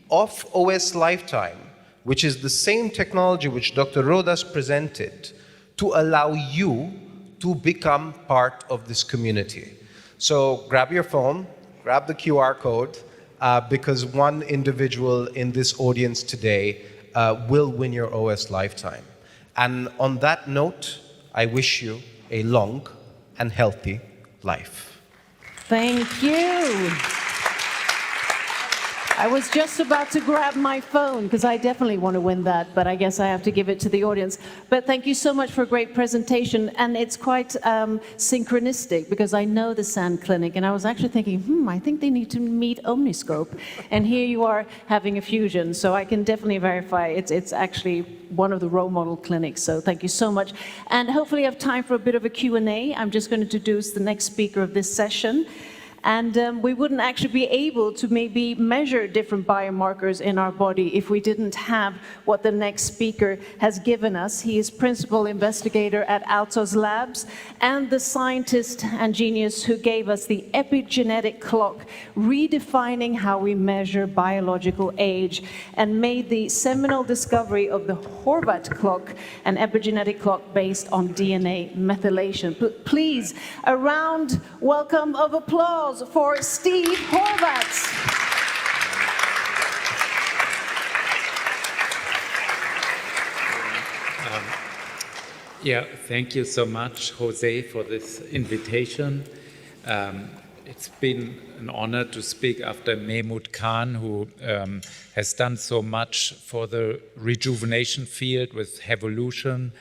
of OS Lifetime, which is the same technology which Dr. Rodas presented, to allow you to become part of this community. So grab your phone, grab the QR code, because one individual in this audience today will win your OS Lifetime. And on that note, I wish you a long and healthy life. Thank you. I was just about to grab my phone because I definitely want to win that, but I guess I have to give it to the audience. But thank you so much for a great presentation, and it's quite synchronistic because I know the SAN Clinic, and I was actually thinking, I think they need to meet Omniscope, and here you are having a fusion, so I can definitely verify it's actually one of the role model clinics, so thank you so much. And hopefully I have time for a bit of a Q&A. I'm just going to introduce the next speaker of this session. And we wouldn't actually be able to maybe measure different biomarkers in our body if we didn't have what the next speaker has given us. He is principal investigator at Altos Labs and the scientist and genius who gave us the epigenetic clock, redefining how we measure biological age, and made the seminal discovery of the Horvat clock, an epigenetic clock based on DNA methylation. Please, a round welcome of applause for Steve Horvat. Yeah, thank you so much, José, for this invitation. It's been an honor to speak after Mehmood Khan, who has done so much for the rejuvenation field with Hevolution.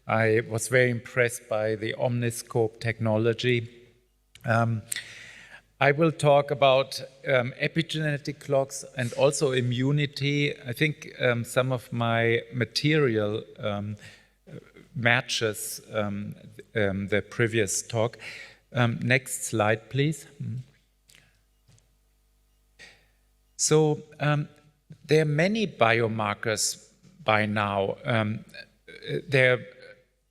I was very impressed by the Omniscope technology. I will talk about epigenetic clocks and also immunity. I think some of my material matches the previous talk. Next slide, please. So there are many biomarkers by now. There are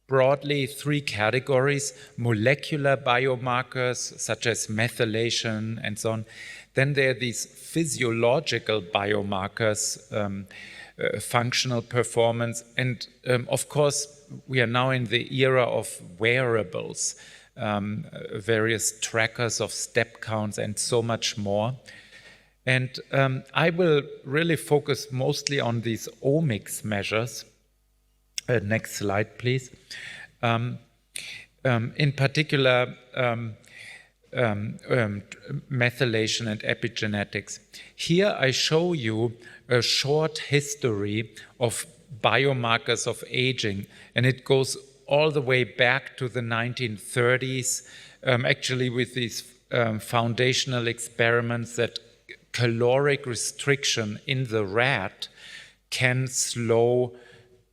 broadly 3 categories: molecular biomarkers such as methylation and so on. Then there are these physiological biomarkers, functional performance, and of course we are now in the era of wearables, various trackers of step counts and so much more. And I will really focus mostly on these omics measures. Next slide, please. In particular, methylation and epigenetics. Here I show you a short history of biomarkers of aging, and it goes all the way back to the 1930s, actually with these foundational experiments that caloric restriction in the rat can slow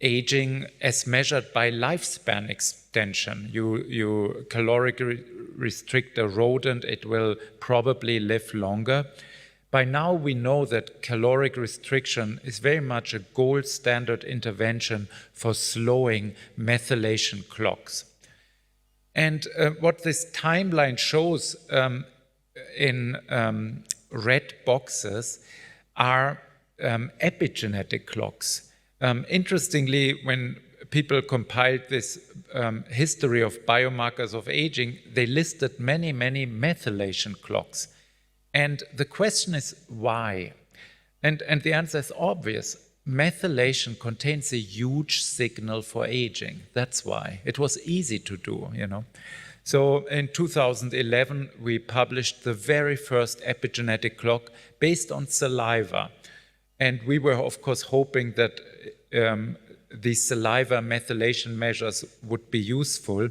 aging as measured by lifespan extension. You caloric restrict a rodent, it will probably live longer. By now we know that caloric restriction is very much a gold standard intervention for slowing methylation clocks. And what this timeline shows in red boxes are epigenetic clocks. Interestingly, when people compiled this history of biomarkers of aging, they listed many, many methylation clocks. And the question is why? And the answer is obvious. Methylation contains a huge signal for aging. That's why. It was easy to do, you know. So in 2011, we published the very first epigenetic clock based on saliva. And we were, of course, hoping that these saliva methylation measures would be useful.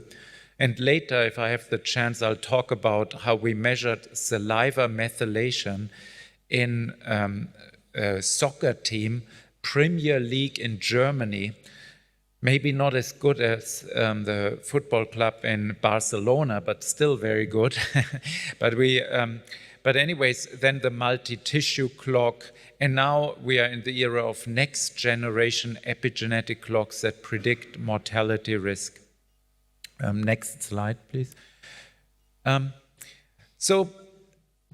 And later, if I have the chance, I'll talk about how we measured saliva methylation in a soccer team, Premier League in Germany. Maybe not as good as the football club in Barcelona, but still very good. But anyways, then the multi-tissue clock, and now we are in the era of next generation epigenetic clocks that predict mortality risk. Next slide, please. So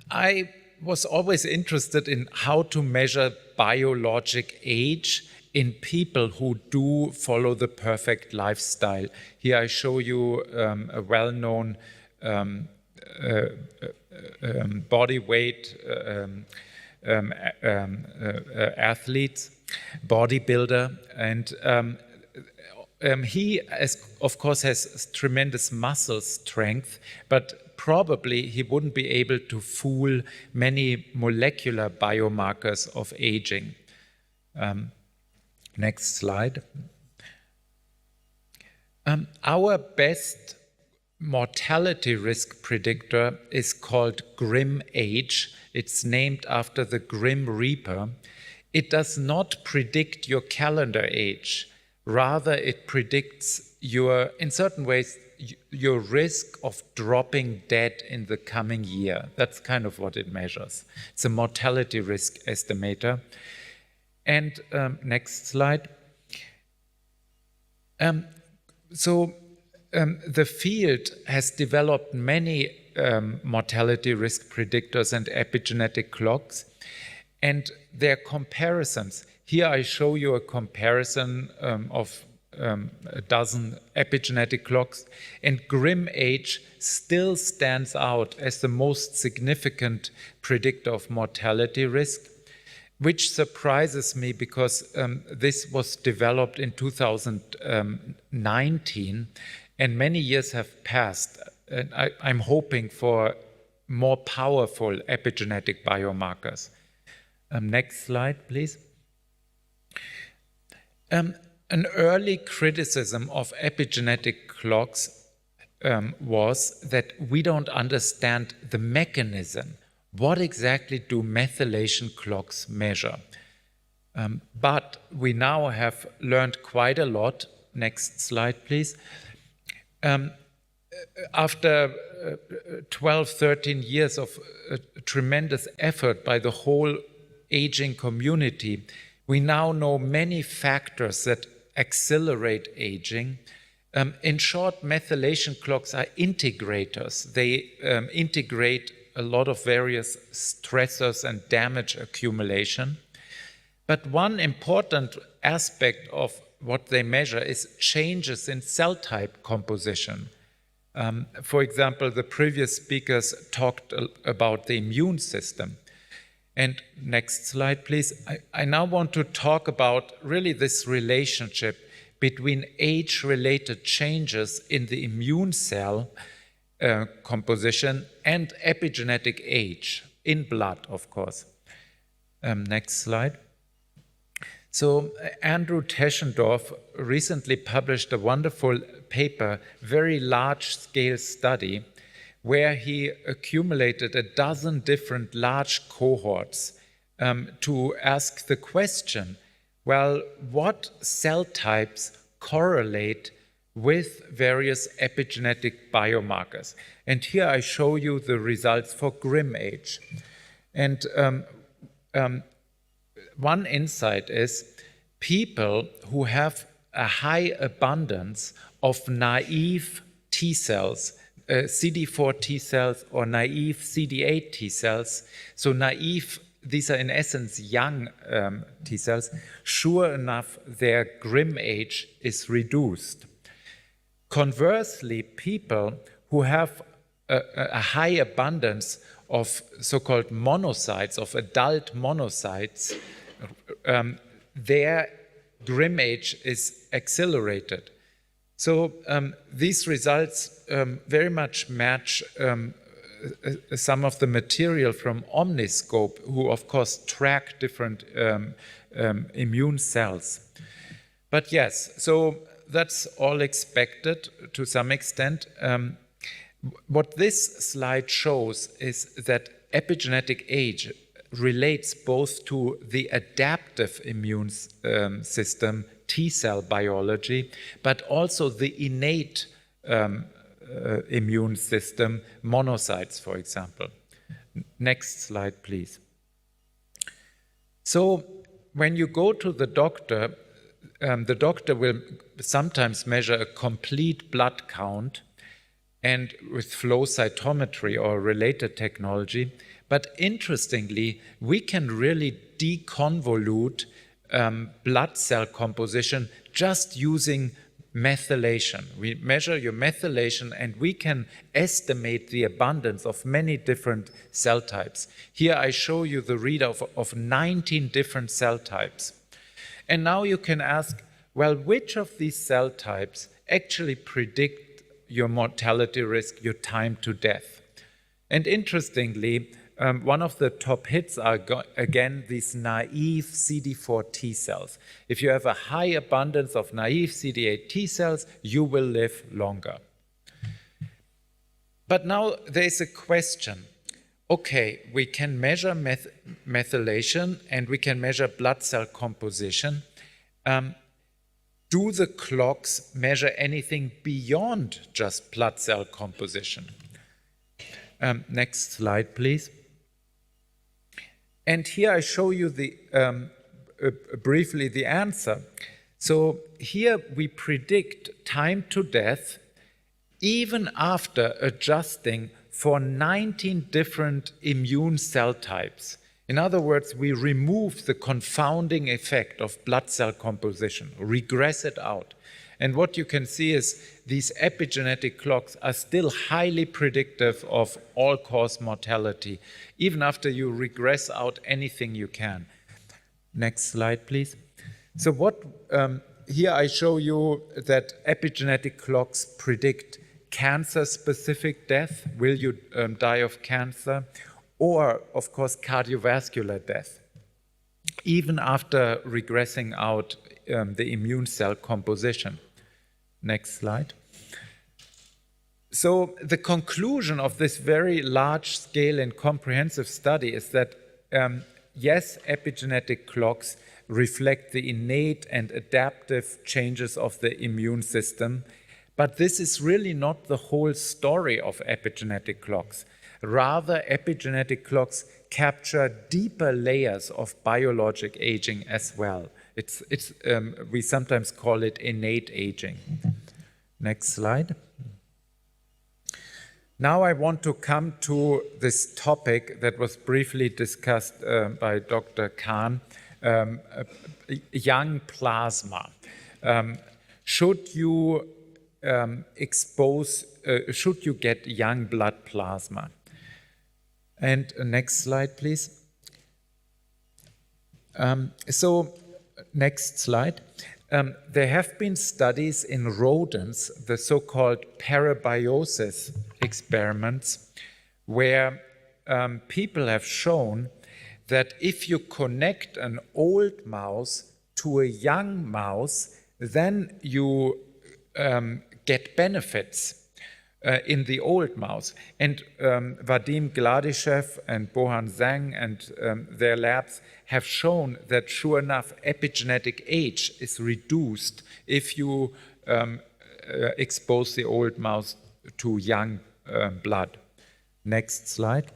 I was always interested in how to measure biologic age in people who do follow the perfect lifestyle. Here I show you a well-known body weight athlete, bodybuilder, and he, of course, has tremendous muscle strength, but probably he wouldn't be able to fool many molecular biomarkers of aging. Next slide. Our best mortality risk predictor is called Grim Age. It's named after the Grim Reaper. It does not predict your calendar age. Rather, it predicts your, in certain ways, your risk of dropping dead in the coming year. That's kind of what it measures. It's a mortality risk estimator. And next slide. The field has developed many mortality risk predictors and epigenetic clocks, and their comparisons. Here I show you a comparison of a dozen epigenetic clocks, and Grim Age still stands out as the most significant predictor of mortality risk, which surprises me because this was developed in 2019, and many years have passed. And I'm hoping for more powerful epigenetic biomarkers. Next slide, please. An early criticism of epigenetic clocks was that we don't understand the mechanism. What exactly do methylation clocks measure? But we now have learned quite a lot. Next slide, please. After 12, 13 years of tremendous effort by the whole aging community, we now know many factors that accelerate aging. In short, methylation clocks are integrators. They integrate a lot of various stressors and damage accumulation. But one important aspect of what they measure is changes in cell type composition. For example, the previous speakers talked about the immune system. And next slide, please. I now want to talk about really this relationship between age-related changes in the immune cell composition and epigenetic age, in blood, of course. Next slide. So Andrew Teschendorf recently published a wonderful paper, very large-scale study, where he accumulated a dozen different large cohorts to ask the question, well, what cell types correlate with various epigenetic biomarkers? And here I show you the results for Grim Age. And one insight is people who have a high abundance of naive T cells, CD4 T cells or naive CD8 T cells, so naive these are in essence young T cells, sure enough, their grim age is reduced. Conversely, people who have a high abundance of so-called monocytes, of adult monocytes, their grim age is accelerated. So these results very much match some of the material from Omniscope, who of course track different immune cells. But yes, so that's all expected to some extent. What this slide shows is that epigenetic age relates both to the adaptive immune system, T-cell biology, but also the innate immune system, monocytes, for example. Next slide, please. So when you go to the doctor will sometimes measure a complete blood count and with flow cytometry or related technology. But interestingly, we can really deconvolute blood cell composition just using methylation. We measure your methylation and we can estimate the abundance of many different cell types. Here I show you the readout of 19 different cell types. And now you can ask, well, which of these cell types actually predict your mortality risk, your time to death? And interestingly, one of the top hits are, again, these naive CD4 T cells. If you have a high abundance of naive CD8 T cells, you will live longer. But now there's a question. Okay, we can measure methylation and we can measure blood cell composition. Do the clocks measure anything beyond just blood cell composition? Next slide, please. And here I show you briefly the answer. So here we predict time to death even after adjusting for 19 different immune cell types. In other words, we remove the confounding effect of blood cell composition, regress it out. And what you can see is these epigenetic clocks are still highly predictive of all-cause mortality, even after you regress out anything you can. Next slide, please. So here I show you that epigenetic clocks predict cancer-specific death. Will you die of cancer? Or, of course, cardiovascular death, even after regressing out the immune cell composition. Next slide. So the conclusion of this very large-scale and comprehensive study is that, yes, epigenetic clocks reflect the innate and adaptive changes of the immune system, but this is really not the whole story of epigenetic clocks. Rather, epigenetic clocks capture deeper layers of biologic aging as well. We sometimes call it innate aging. Next slide. Now I want to come to this topic that was briefly discussed by Dr. Kahn, young plasma. Should you should you get young blood plasma? And next slide, please. Next slide. There have been studies in rodents, the so-called parabiosis experiments, where people have shown that if you connect an old mouse to a young mouse, then you get benefits in the old mouse. And Vadim Gladyshev and Bohan Zhang and their labs have shown that, sure enough, epigenetic age is reduced if you expose the old mouse to young blood. Next slide.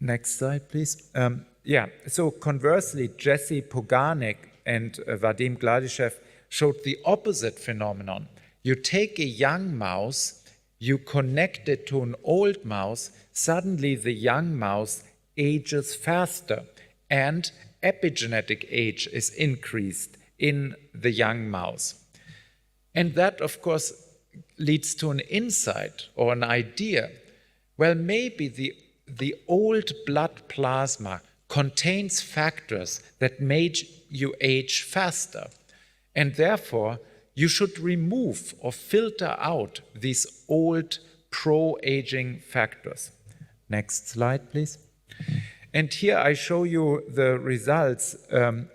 Next slide, please. So conversely, Jesse Poganik and Vadim Gladyshev showed the opposite phenomenon. You take a young mouse, you connect it to an old mouse, suddenly the young mouse ages faster and epigenetic age is increased in the young mouse. And that, of course, leads to an insight or an idea. Well, maybe the old blood plasma contains factors that made you age faster. And therefore, you should remove or filter out these old pro-aging factors. Next slide, please. And here I show you the results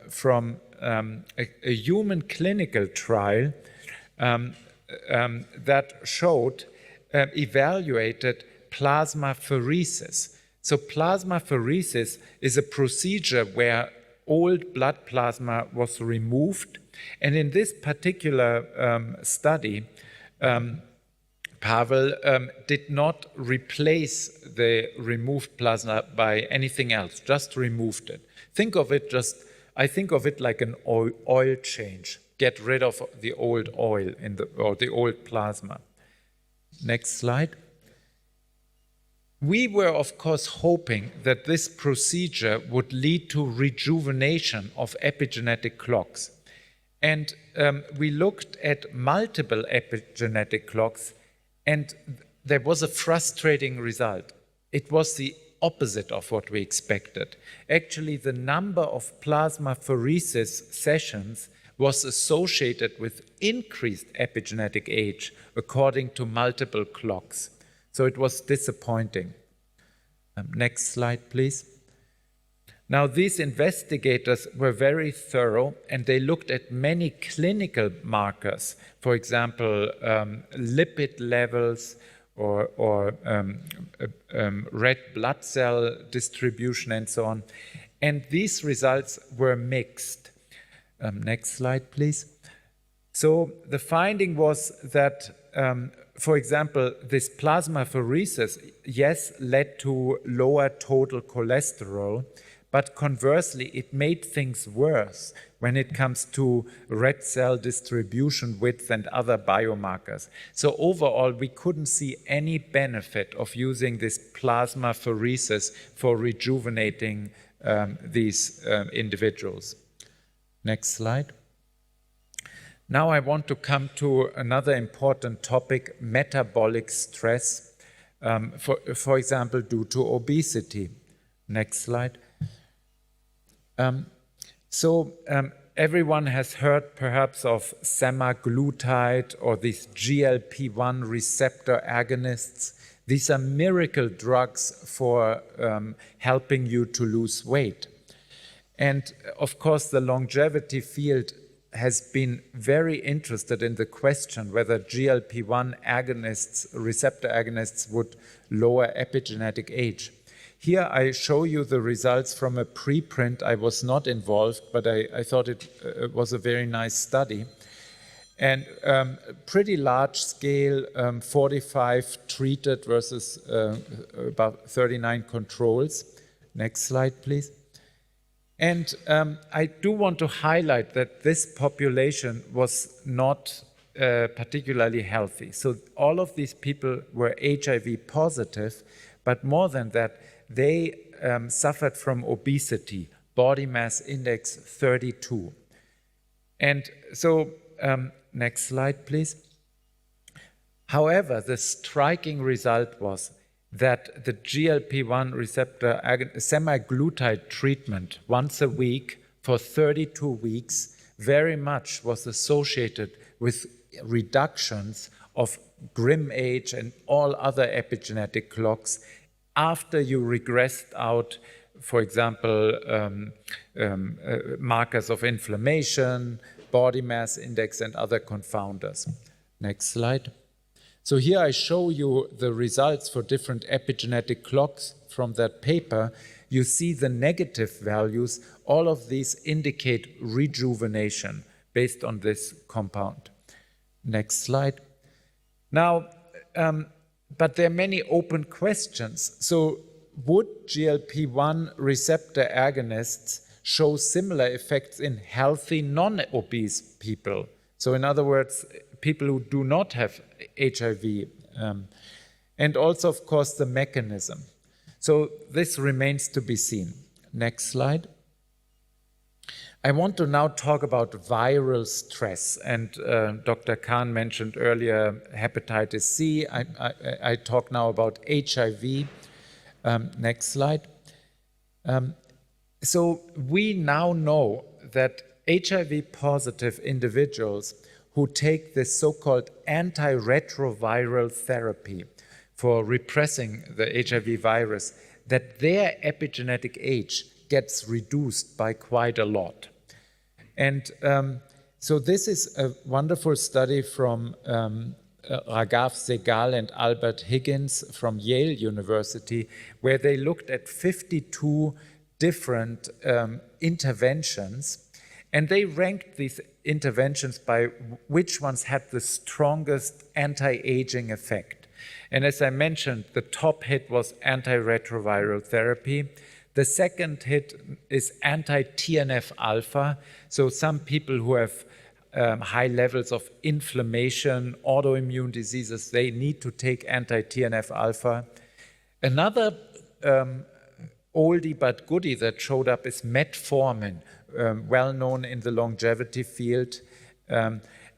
from a human clinical trial that showed, evaluated plasmapheresis. So plasmapheresis is a procedure where old blood plasma was removed. And in this particular study, Pavel did not replace the removed plasma by anything else, just removed it. I think of it like an oil change. Get rid of the old oil or the old plasma. Next slide. We were, of course, hoping that this procedure would lead to rejuvenation of epigenetic clocks. And we looked at multiple epigenetic clocks, and there was a frustrating result. It was the opposite of what we expected. Actually, the number of plasmapheresis sessions was associated with increased epigenetic age according to multiple clocks. So it was disappointing. Next slide, please. Now, these investigators were very thorough, and they looked at many clinical markers, for example, lipid levels or red blood cell distribution and so on. And these results were mixed. Next slide, please. So the finding was that, for example, this plasmapheresis, yes, led to lower total cholesterol, but conversely, it made things worse when it comes to red cell distribution width and other biomarkers. So overall, we couldn't see any benefit of using this plasmapheresis for rejuvenating these individuals. Next slide. Now I want to come to another important topic, metabolic stress, for example, due to obesity. Next slide. Everyone has heard perhaps of semaglutide or these GLP-1 receptor agonists. These are miracle drugs for helping you to lose weight. And of course, the longevity field has been very interested in the question whether GLP-1 agonists, receptor agonists, would lower epigenetic age. Here I show you the results from a preprint. I was not involved, but I thought it was a very nice study. And pretty large scale, 45 treated versus about 39 controls. Next slide, please. And I do want to highlight that this population was not particularly healthy. So all of these people were HIV positive, but more than that, they suffered from obesity, body mass index 32. And so, next slide, please. However, the striking result was that the GLP-1 receptor semaglutide treatment once a week for 32 weeks very much was associated with reductions of grim age and all other epigenetic clocks after you regressed out, for example, markers of inflammation, body mass index, and other confounders. Next slide. So here I show you the results for different epigenetic clocks from that paper. You see the negative values. All of these indicate rejuvenation based on this compound. Next slide. Now, but there are many open questions. So would GLP-1 receptor agonists show similar effects in healthy non-obese people? So in other words, people who do not have HIV And also, of course, the mechanism. So this remains to be seen. Next slide. I want to now talk about viral stress, and Dr. Khan mentioned earlier hepatitis C. I talk now about HIV. Next slide. So we now know that HIV-positive individuals who take this so-called antiretroviral therapy for repressing the HIV virus, that their epigenetic age gets reduced by quite a lot. And so this is a wonderful study from Raghav Sehgal and Albert Higgins from Yale University, where they looked at 52 different interventions, and they ranked these interventions by which ones had the strongest anti-aging effect. And as I mentioned, the top hit was antiretroviral therapy. The second hit is anti-TNF alpha. So some people who have high levels of inflammation, autoimmune diseases, they need to take anti-TNF alpha. Another oldie but goodie that showed up is metformin, well known in the longevity field.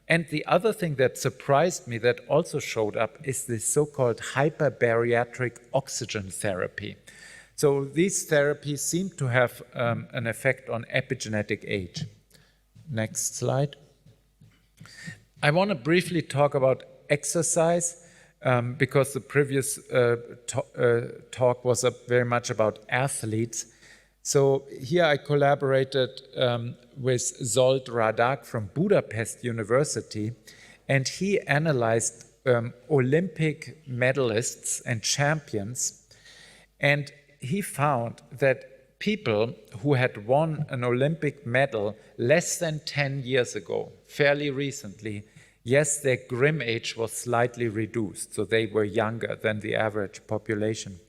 And the other thing that surprised me that also showed up is the so-called hyperbariatric oxygen therapy. So these therapies seem to have an effect on epigenetic age. Next slide. I want to briefly talk about exercise because the previous talk was very much about athletes. So here I collaborated with Zsolt Radak from Budapest University, and he analyzed Olympic medalists and champions, and he found that people who had won an Olympic medal less than 10 years ago, fairly recently, yes, their grim age was slightly reduced, so they were younger than the average population.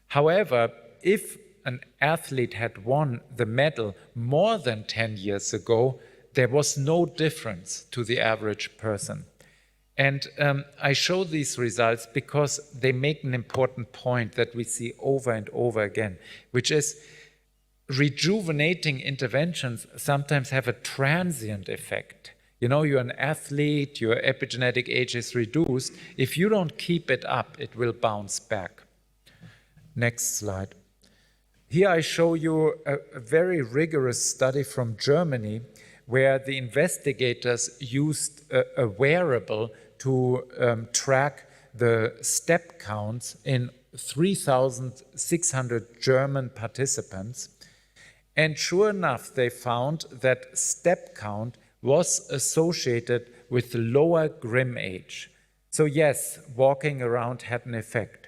However, if an athlete had won the medal more than 10 years ago, there was no difference to the average person. And I show these results because they make an important point that we see over and over again, which is rejuvenating interventions sometimes have a transient effect. You know, you're an athlete, your epigenetic age is reduced. If you don't keep it up, it will bounce back. Next slide. Here I show you a very rigorous study from Germany where the investigators used a wearable to track the step counts in 3,600 German participants. And sure enough, they found that step count was associated with lower grim age. So yes, walking around had an effect.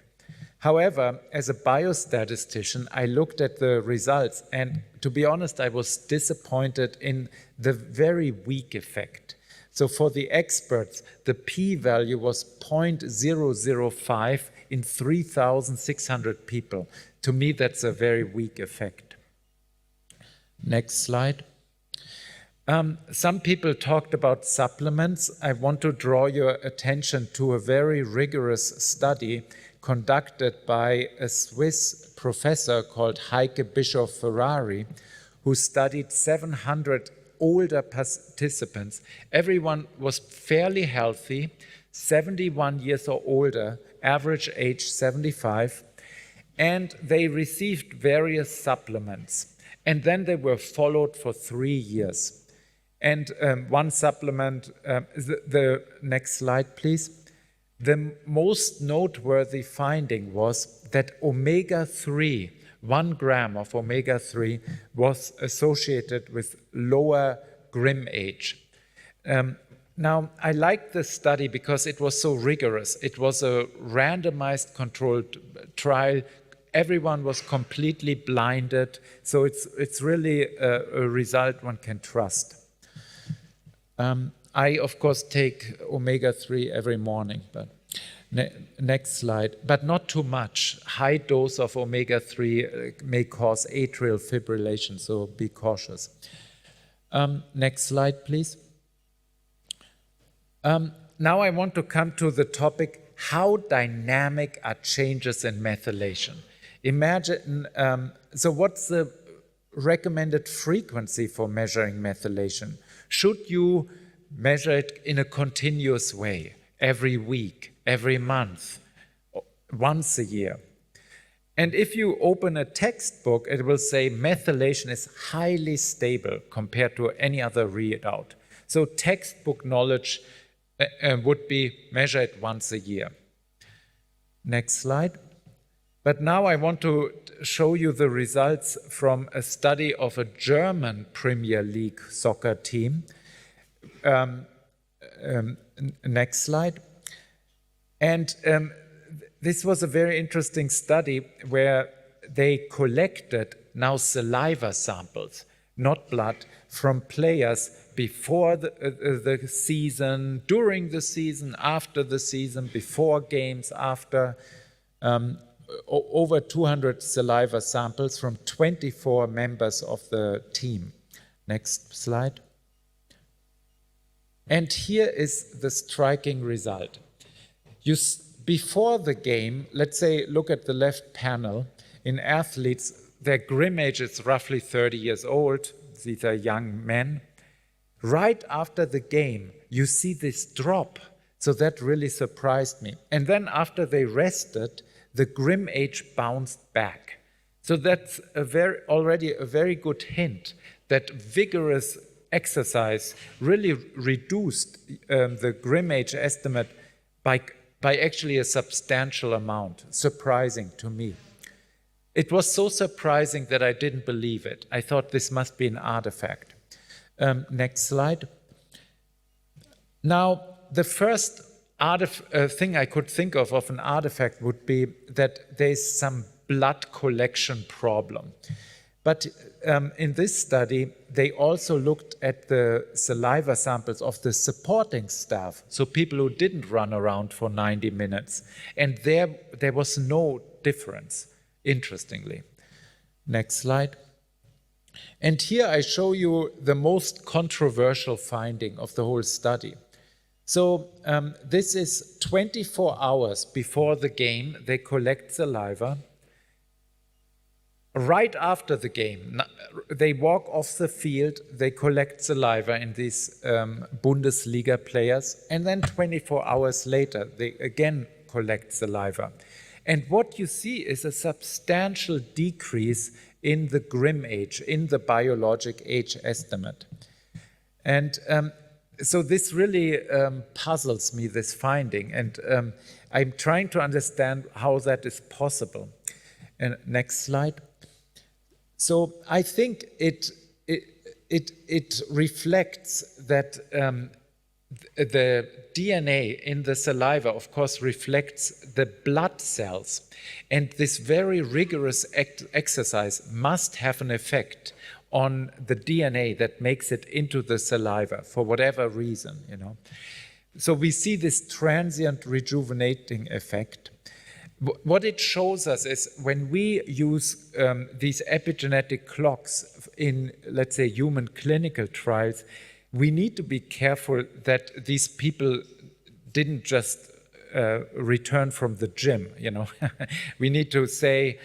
However, as a biostatistician, I looked at the results, and to be honest, I was disappointed in the very weak effect. So for the experts, the p-value was 0.005 in 3,600 people. To me, that's a very weak effect. Next slide. Some people talked about supplements. I want to draw your attention to a very rigorous study conducted by a Swiss professor called Heike Bischoff-Ferrari, who studied 700 older participants. Everyone was fairly healthy, 71 years or older, average age 75, and they received various supplements. And then they were followed for 3 years. And one supplement, the next slide, please. The most noteworthy finding was that omega-3, 1 gram of omega-3, was associated with lower grim age. Now, I liked this study because it was so rigorous. It was a randomized controlled trial. Everyone was completely blinded. So it's really a result one can trust. I, of course, take omega-3 every morning, but next slide. But not too much. High dose of omega-3 may cause atrial fibrillation, so be cautious. Next slide, please. Now I want to come to the topic, how dynamic are changes in methylation. Imagine, so what's the recommended frequency for measuring methylation? Should you measure it in a continuous way, every week, every month, once a year? And if you open a textbook, it will say methylation is highly stable compared to any other readout. So textbook knowledge would be measured once a year. Next slide. But now I want to show you the results from a study of a German Premier League soccer team. Next slide. And this was a very interesting study where they collected now saliva samples, not blood, from players before the season, during the season, after the season, before games, after. Over 200 saliva samples from 24 members of the team. Next slide. And here is the striking result. Before the game, let's say, look at the left panel, in athletes, their grim age is roughly 30 years old. These are young men. Right after the game, you see this drop. So that really surprised me. And then after they rested, the grim age bounced back. So that's already a very good hint that vigorous exercise really reduced the grim age estimate by actually a substantial amount, surprising to me. It was so surprising that I didn't believe it. I thought this must be an artifact. Next slide. Now, the first thing I could think of an artifact would be that there's some blood collection problem. But in this study, they also looked at the saliva samples of the supporting staff, so people who didn't run around for 90 minutes. And there was no difference, interestingly. Next slide. And here I show you the most controversial finding of the whole study. So this is 24 hours before the game, they collect saliva. Right after the game, they walk off the field, they collect saliva in these Bundesliga players, and then 24 hours later, they again collect saliva. And what you see is a substantial decrease in the grim age, in the biologic age estimate. And so this really puzzles me, this finding, and I'm trying to understand how that is possible. And next slide. So I think it reflects that the DNA in the saliva, of course, reflects the blood cells, and this very rigorous exercise must have an effect on the DNA that makes it into the saliva for whatever reason, you know. So we see this transient rejuvenating effect. What it shows us is when we use these epigenetic clocks in, let's say, human clinical trials, we need to be careful that these people didn't just return from the gym, you know. We need to say,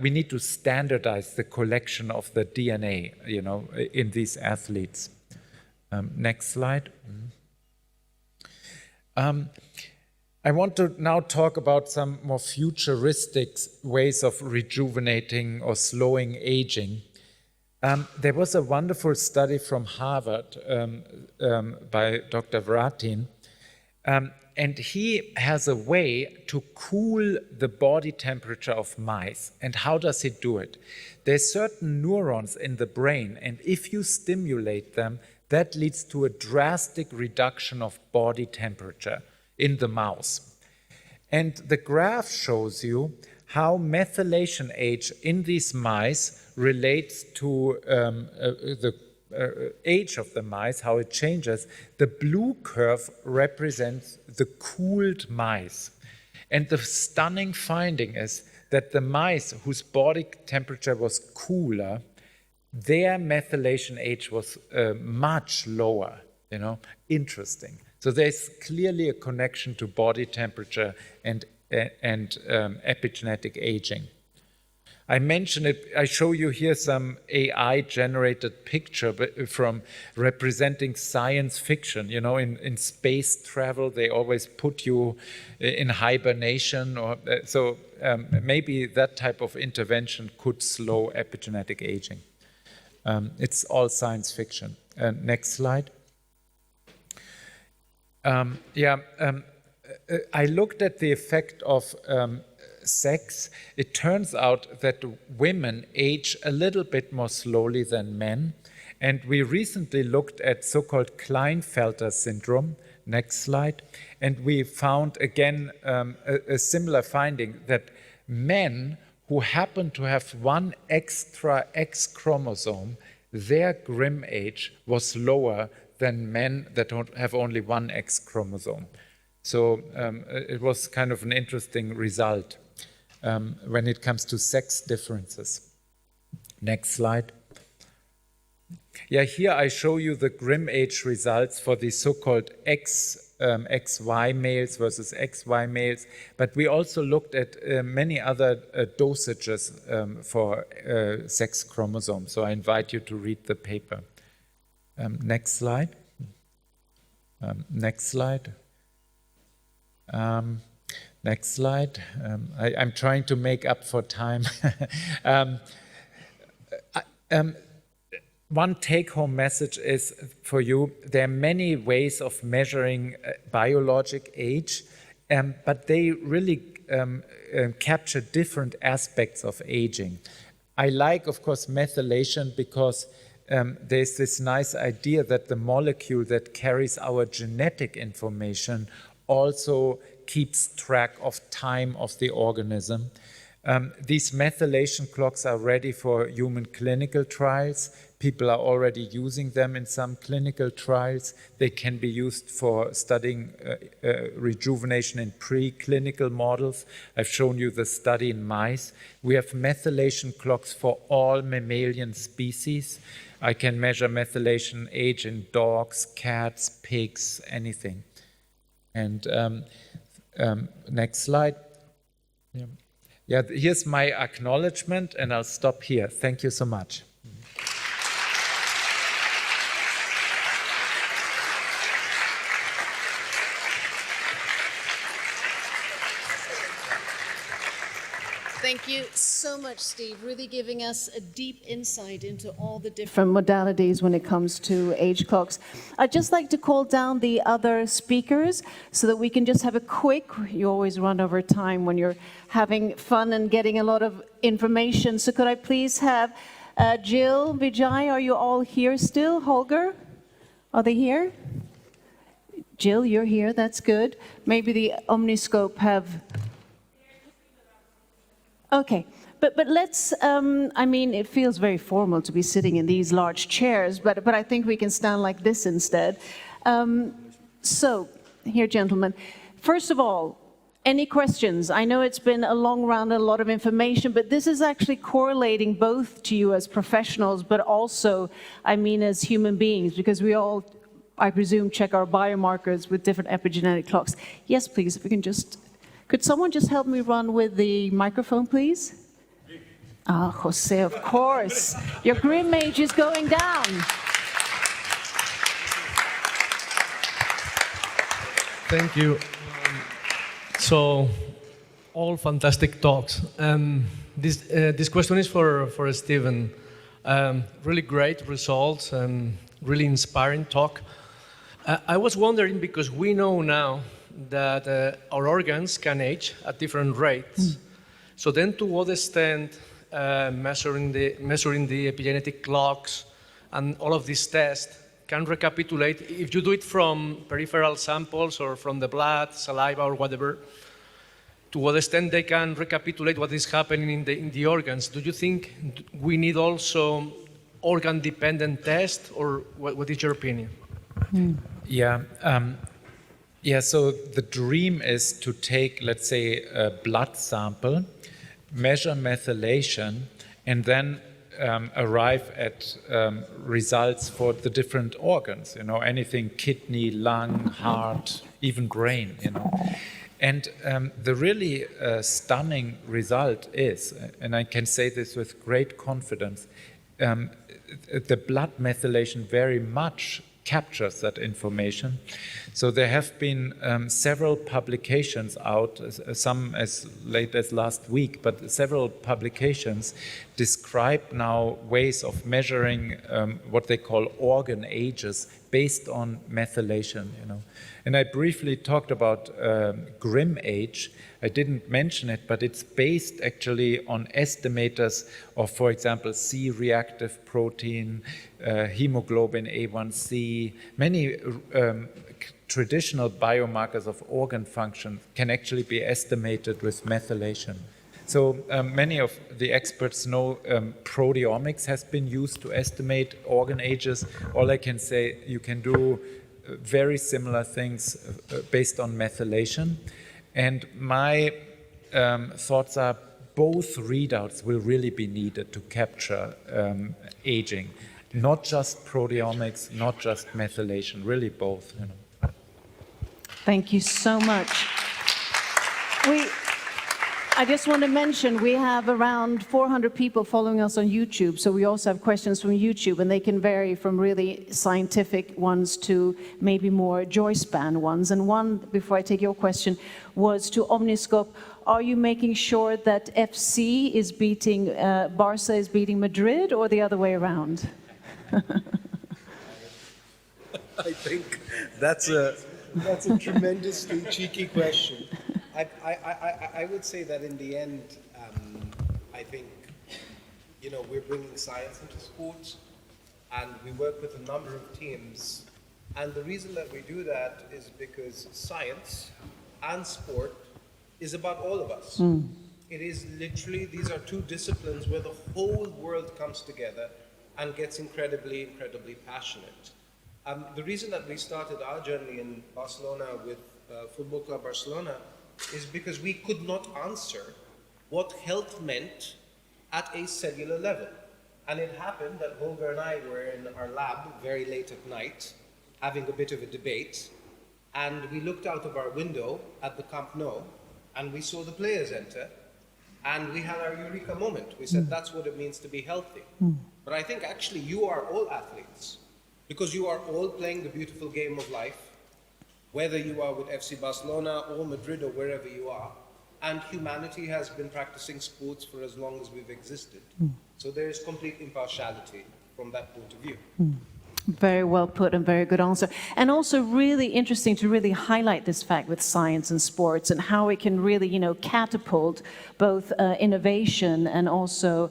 we need to standardize the collection of the DNA, you know, in these athletes. Next slide. I want to now talk about some more futuristic ways of rejuvenating or slowing aging. There was a wonderful study from Harvard by Dr. Vratin, and he has a way to cool the body temperature of mice. And how does he do it? There's certain neurons in the brain, and if you stimulate them, that leads to a drastic reduction of body temperature in the mouse. And the graph shows you how methylation age in these mice relates to the age of the mice, how it changes. The blue curve represents the cooled mice. And the stunning finding is that the mice whose body temperature was cooler, their methylation age was much lower, you know, interesting. So there's clearly a connection to body temperature and epigenetic aging. I mentioned it, I show you here some AI-generated picture from representing science fiction. You know, in space travel, they always put you in hibernation, or so maybe that type of intervention could slow epigenetic aging. It's all science fiction. Next slide. I looked at the effect of sex. It turns out that women age a little bit more slowly than men. And we recently looked at so-called Klinefelter syndrome. Next slide. And we found, again, a similar finding that men who happen to have one extra X chromosome, their Grimm age was lower than men that have only one X chromosome. So it was kind of an interesting result when it comes to sex differences. Next slide. Yeah, here I show you the Grimm age results for the so-called XY males versus XY males, but we also looked at many other dosages for sex chromosomes. So I invite you to read the paper. Next slide. Next slide. Next slide. I'm trying to make up for time. One take-home message is for you, there are many ways of measuring biologic age, but they really capture different aspects of aging. I like, of course, methylation because there's this nice idea that the molecule that carries our genetic information also keeps track of time of the organism. These methylation clocks are ready for human clinical trials. People are already using them in some clinical trials. They can be used for studying rejuvenation in preclinical models. I've shown you the study in mice. We have methylation clocks for all mammalian species. I can measure methylation age in dogs, cats, pigs, anything. And next slide. Yeah, here's my acknowledgement, and I'll stop here. Thank you so much. Thank you so much, Steve, really giving us a deep insight into all the different modalities when it comes to age clocks. I'd just like to call down the other speakers so that we can just have a quick, you always run over time when you're having fun and getting a lot of information. So could I please have Jill, Vijay, are you all here still? Holger, are they here? Jill, you're here, that's good. Maybe the Omniscope have... Okay, but let's, I mean, it feels very formal to be sitting in these large chairs, but I think we can stand like this instead. So, here, gentlemen. First of all, any questions? I know it's been a long round and a lot of information, but this is actually correlating both to you as professionals, but also, I mean, as human beings, because we all, I presume, check our biomarkers with different epigenetic clocks. Yes, please, if we can just... Could someone just help me run with the microphone, please? Ah, José, of course. Your Grimm age is going down. Thank you. So, all fantastic talks. This question is for Stephen. Really great results and really inspiring talk. I was wondering, because we know now that our organs can age at different rates. So then to what extent measuring the epigenetic clocks and all of these tests can recapitulate, if you do it from peripheral samples or from the blood, saliva or whatever, to what extent they can recapitulate what is happening in the organs? Do you think we need also organ-dependent tests, or what is your opinion? Yeah. Yeah, so the dream is to take, let's say, a blood sample, measure methylation, and then arrive at results for the different organs, anything kidney, lung, heart, even brain, And the really stunning result is, and I can say this with great confidence, the blood methylation very much captures that information. So there have been several publications out, some as late as last week, but several publications describe now ways of measuring what they call organ ages based on methylation. And I briefly talked about Grimm age. I didn't mention it, but it's based actually on estimators of, for example, C-reactive protein, hemoglobin A1C. Many traditional biomarkers of organ function can actually be estimated with methylation. So many of the experts know proteomics has been used to estimate organ ages. All I can say, you can do very similar things based on methylation. And my thoughts are both readouts will really be needed to capture aging. Not just proteomics, not just methylation, really both. Thank you so much. I just want to mention we have around 400 people following us on YouTube, so we also have questions from YouTube, and they can vary from really scientific ones to maybe more joy span ones. And one, before I take your question, was to Omniscope. Are you making sure that FC is beating, Barca is beating Madrid, or the other way around? I think that's a tremendously cheeky question. I would say that in the end, I think, we're bringing science into sports, and we work with a number of teams. And the reason that we do that is because science and sport is about all of us. It is literally, these are two disciplines where the whole world comes together and gets incredibly, incredibly passionate. The reason that we started our journey in Barcelona with Football Club Barcelona is because we could not answer what health meant at a cellular level. And it happened that Holger and I were in our lab very late at night, having a bit of a debate, and we looked out of our window at the Camp Nou, and we saw the players enter, and we had our eureka moment. We said, that's what it means to be healthy. But I think actually you are all athletes, because you are all playing the beautiful game of life, whether you are with FC Barcelona or Madrid or wherever you are, and humanity has been practicing sports for as long as we've existed. So there is complete impartiality from that point of view. Very well put and very good answer. And also really interesting to really highlight this fact with science and sports and how it can really, catapult both innovation and also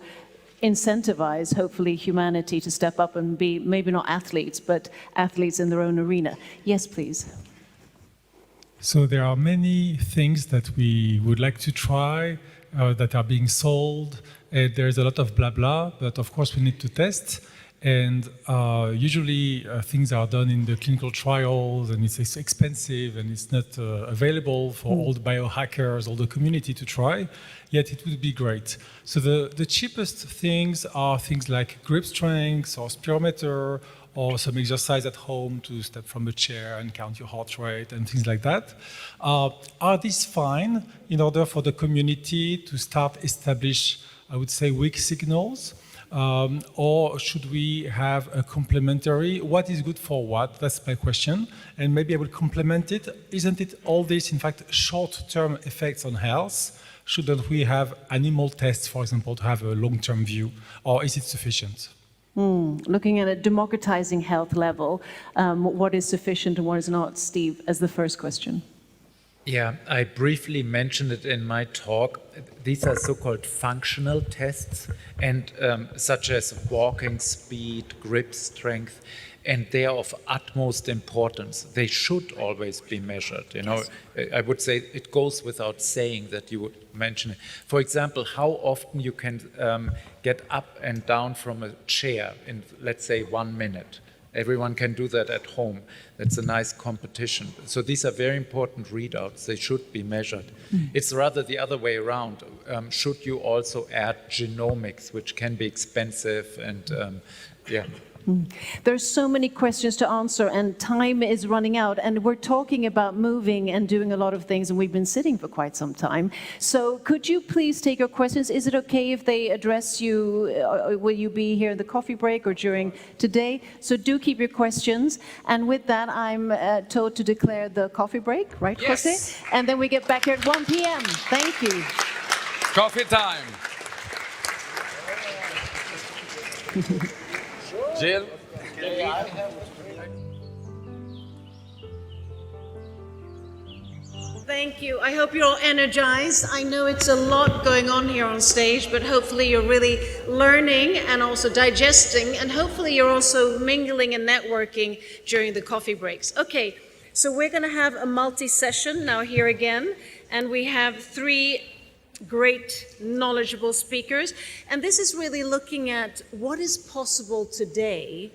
incentivize, hopefully, humanity to step up and be maybe not athletes, but athletes in their own arena. Yes, please. So there are many things that we would like to try that are being sold. There's a lot of blah blah, but of course we need to test. And usually things are done in the clinical trials, and it's expensive, and it's not available for all the biohackers, all the community to try. Yet it would be great. So the cheapest things are things like grip strength or spirometer, or some exercise at home to step from a chair and count your heart rate and things like that. Are these fine in order for the community to start establish, I would say, weak signals? Or should we have a complementary? What is good for what? That's my question. And maybe I will complement it. Isn't it all this, in fact, short-term effects on health? Shouldn't we have animal tests, for example, to have a long-term view? Or is it sufficient? Looking at a democratizing health level, what is sufficient and what is not, Steve, as the first question? Yeah, I briefly mentioned it in my talk. These are so-called functional tests, and such as walking speed, grip strength, and they are of utmost importance. They should always be measured. Yes. I would say it goes without saying that you would mention it. For example, how often you can get up and down from a chair in, let's say, 1 minute. Everyone can do that at home. That's a nice competition. So these are very important readouts. They should be measured. It's rather the other way around. Should you also add genomics, which can be expensive and yeah. There's so many questions to answer and time is running out, and we're talking about moving and doing a lot of things, and we've been sitting for quite some time. So could you please take your questions? Is it okay if they address you? Will you be here in the coffee break or during today? So do keep your questions. And with that, I'm told to declare the coffee break, right, Yes. José? And then we get back here at 1 p.m. Thank you. Coffee time. Gil? Thank you. I hope you're all energized. I know it's a lot going on here on stage, but hopefully you're really learning and also digesting, and hopefully you're also mingling and networking during the coffee breaks. Okay, so we're going to have a multi-session now here again, and we have 3 great, knowledgeable speakers. And this is really looking at what is possible today,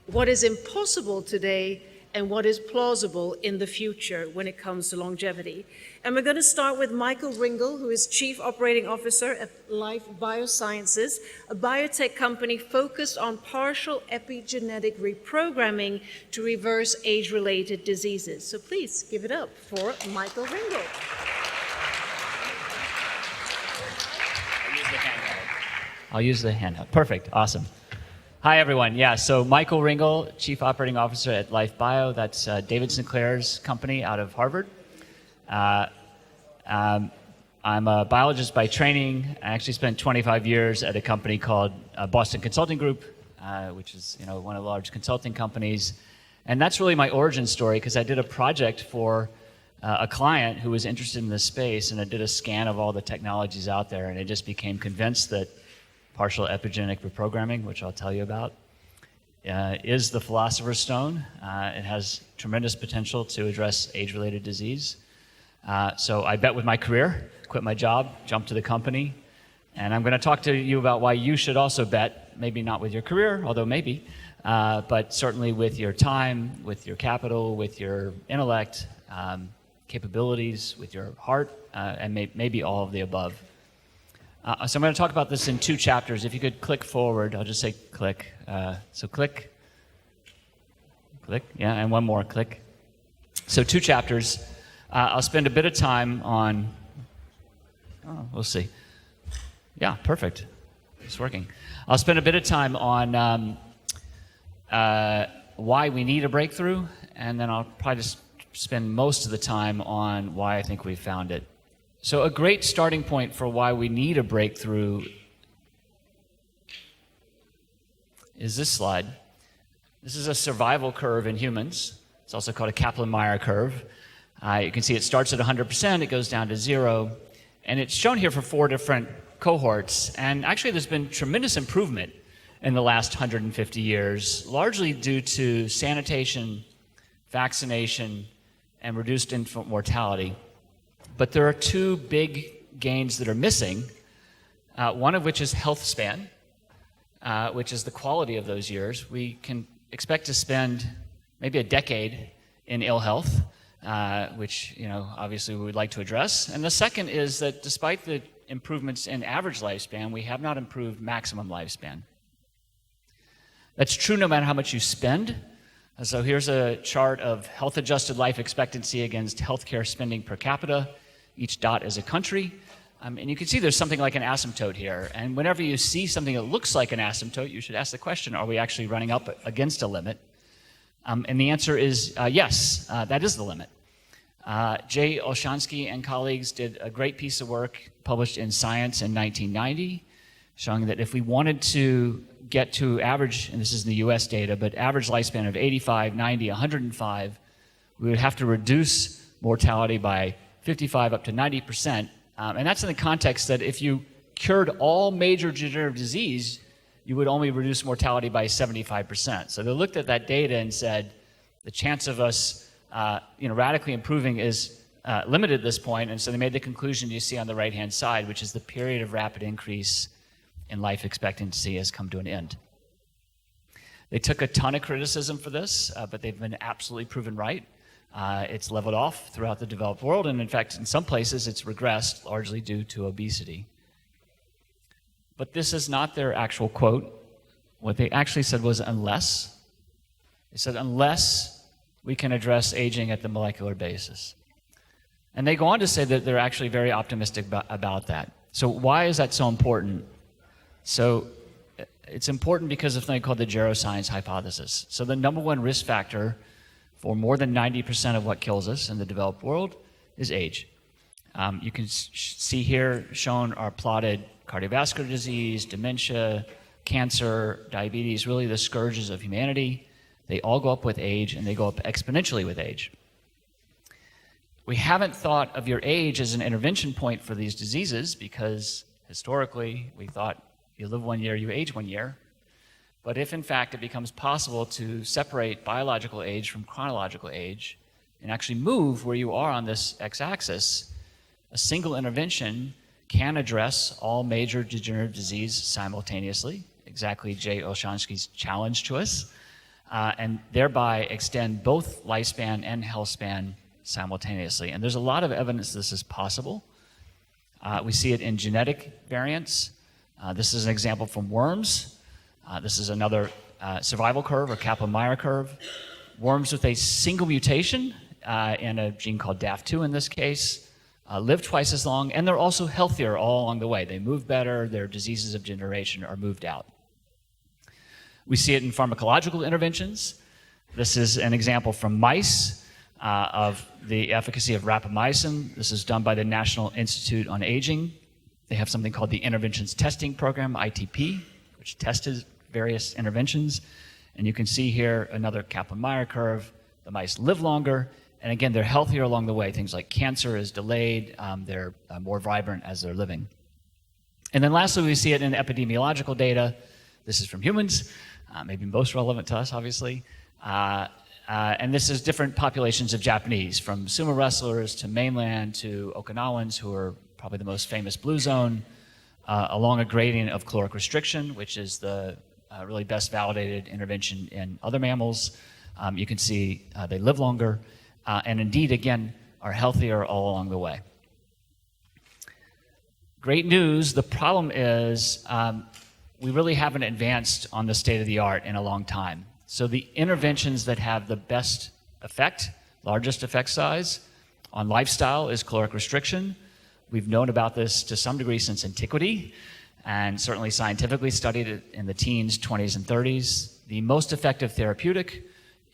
what is impossible today, and what is plausible in the future when it comes to longevity. And we're going to start with Michael Ringel, who is Chief Operating Officer at Life Biosciences, a biotech company focused on partial epigenetic reprogramming to reverse age-related diseases. So please give it up for Michael Ringel. I'll use the handheld. Perfect. Awesome. Hi, everyone. Yeah, so Michael Ringel, Chief Operating Officer at Life Bio. That's David Sinclair's company out of Harvard. I'm a biologist by training. I actually spent 25 years at a company called Boston Consulting Group, which is one of the large consulting companies. And that's really my origin story, because I did a project for a client who was interested in this space, and I did a scan of all the technologies out there, and I just became convinced that partial epigenetic reprogramming, which I'll tell you about, is the philosopher's stone. It has tremendous potential to address age-related disease. So I bet with my career, quit my job, jumped to the company, and I'm going to talk to you about why you should also bet, maybe not with your career, although maybe, but certainly with your time, with your capital, with your intellect, capabilities, with your heart, and maybe all of the above. So I'm going to talk about this in 2 chapters. If you could click forward, I'll just say click. So click, yeah, and one more, click. So 2 chapters. I'll spend a bit of time on, we'll see. Yeah, perfect. It's working. I'll spend a bit of time on why we need a breakthrough, and then I'll probably just spend most of the time on why I think we found it. So a great starting point for why we need a breakthrough is this slide. This is a survival curve in humans. It's also called a Kaplan-Meier curve. You can see it starts at 100%, it goes down to 0, and it's shown here for 4 different cohorts. And actually there's been tremendous improvement in the last 150 years, largely due to sanitation, vaccination, and reduced infant mortality. But there are 2 big gains that are missing, one of which is health span, which is the quality of those years. We can expect to spend maybe a decade in ill health, which obviously we would like to address. And the second is that despite the improvements in average lifespan, we have not improved maximum lifespan. That's true no matter how much you spend. So here's a chart of health-adjusted life expectancy against healthcare spending per capita. Each dot is a country. And you can see there's something like an asymptote here. And whenever you see something that looks like an asymptote, you should ask the question, are we actually running up against a limit? And the answer is yes, that is the limit. Jay Olshansky and colleagues did a great piece of work published in Science in 1990, showing that if we wanted to get to average, and this is the US data, but average lifespan of 85, 90, 105, we would have to reduce mortality by 55 up to 90%. And that's in the context that if you cured all major degenerative disease, you would only reduce mortality by 75%. So they looked at that data and said, the chance of us radically improving is limited at this point, and so they made the conclusion you see on the right-hand side, which is the period of rapid increase in life expectancy has come to an end. They took a ton of criticism for this, but they've been absolutely proven right. It's leveled off throughout the developed world, and in fact, in some places, it's regressed, largely due to obesity. But this is not their actual quote. What they actually said was unless. They said unless we can address aging at the molecular basis. And they go on to say that they're actually very optimistic about that. So why is that so important? So it's important because of something called the geroscience hypothesis. So the number one risk factor for more than 90% of what kills us in the developed world is age. You can see here shown are plotted cardiovascular disease, dementia, cancer, diabetes, really the scourges of humanity. They all go up with age, and they go up exponentially with age. We haven't thought of your age as an intervention point for these diseases because historically we thought you live 1 year, you age 1 year. But if in fact it becomes possible to separate biological age from chronological age and actually move where you are on this x-axis, a single intervention can address all major degenerative disease simultaneously, exactly Jay Olshansky's challenge to us, and thereby extend both lifespan and health span simultaneously. And there's a lot of evidence this is possible. We see it in genetic variants. This is an example from worms. This is another survival curve or Kaplan-Meier curve. Worms with a single mutation in a gene called DAF2 in this case live twice as long, and they're also healthier all along the way. They move better, their diseases of degeneration are moved out. We see it in pharmacological interventions. This is an example from mice of the efficacy of rapamycin. This is done by the National Institute on Aging. They have something called the Interventions Testing Program, ITP, which tested various interventions. And you can see here another Kaplan-Meier curve. The mice live longer, and again, they're healthier along the way. Things like cancer is delayed. They're more vibrant as they're living. And then lastly, we see it in epidemiological data. This is from humans, maybe most relevant to us, obviously. And this is different populations of Japanese, from sumo wrestlers to mainland to Okinawans, who are probably the most famous blue zone, along a gradient of caloric restriction, which is the really best validated intervention in other mammals. You can see they live longer, and indeed, again, are healthier all along the way. Great news. The problem is we really haven't advanced on the state of the art in a long time. So the interventions that have the best effect, largest effect size on lifestyle is caloric restriction. We've known about this to some degree since antiquity, and certainly scientifically studied it in the teens, 20s, and 30s. The most effective therapeutic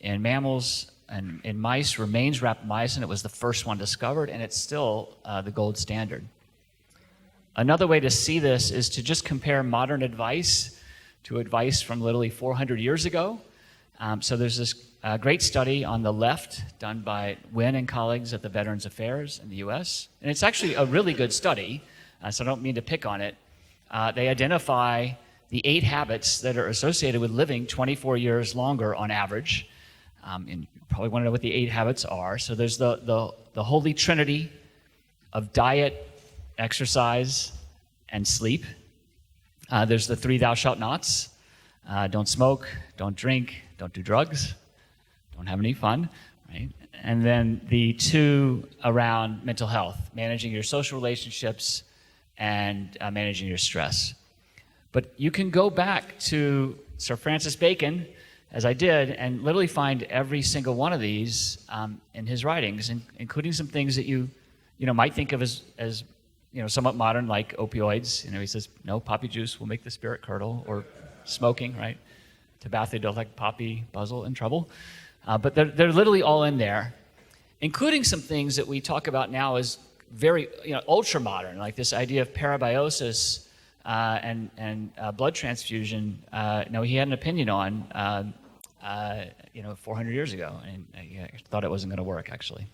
in mammals and in mice remains rapamycin. It was the first one discovered, and it's still the gold standard. Another way to see this is to just compare modern advice to advice from literally 400 years ago. So there's this great study on the left done by Wynn and colleagues at the Veterans Affairs in the US. And it's actually a really good study, so I don't mean to pick on it. They identify the 8 habits that are associated with living 24 years longer on average. And you probably want to know what the 8 habits are. So there's the holy trinity of diet, exercise, and sleep. There's the 3 thou shalt nots. Don't smoke, don't drink, don't do drugs, don't have any fun, right? And then the 2 around mental health, managing your social relationships and managing your stress. But you can go back to Sir Francis Bacon, as I did, and literally find every single one of these in his writings, including some things that you might think of as somewhat modern, like opioids. He says, no, poppy juice will make the spirit curdle, or smoking, right? Tobacco, don't like poppy, buzzle, and trouble. But they're literally all in there, including some things that we talk about now as very ultra modern, like this idea of parabiosis and blood transfusion. He had an opinion on 400 years ago, and I thought it wasn't going to work, actually.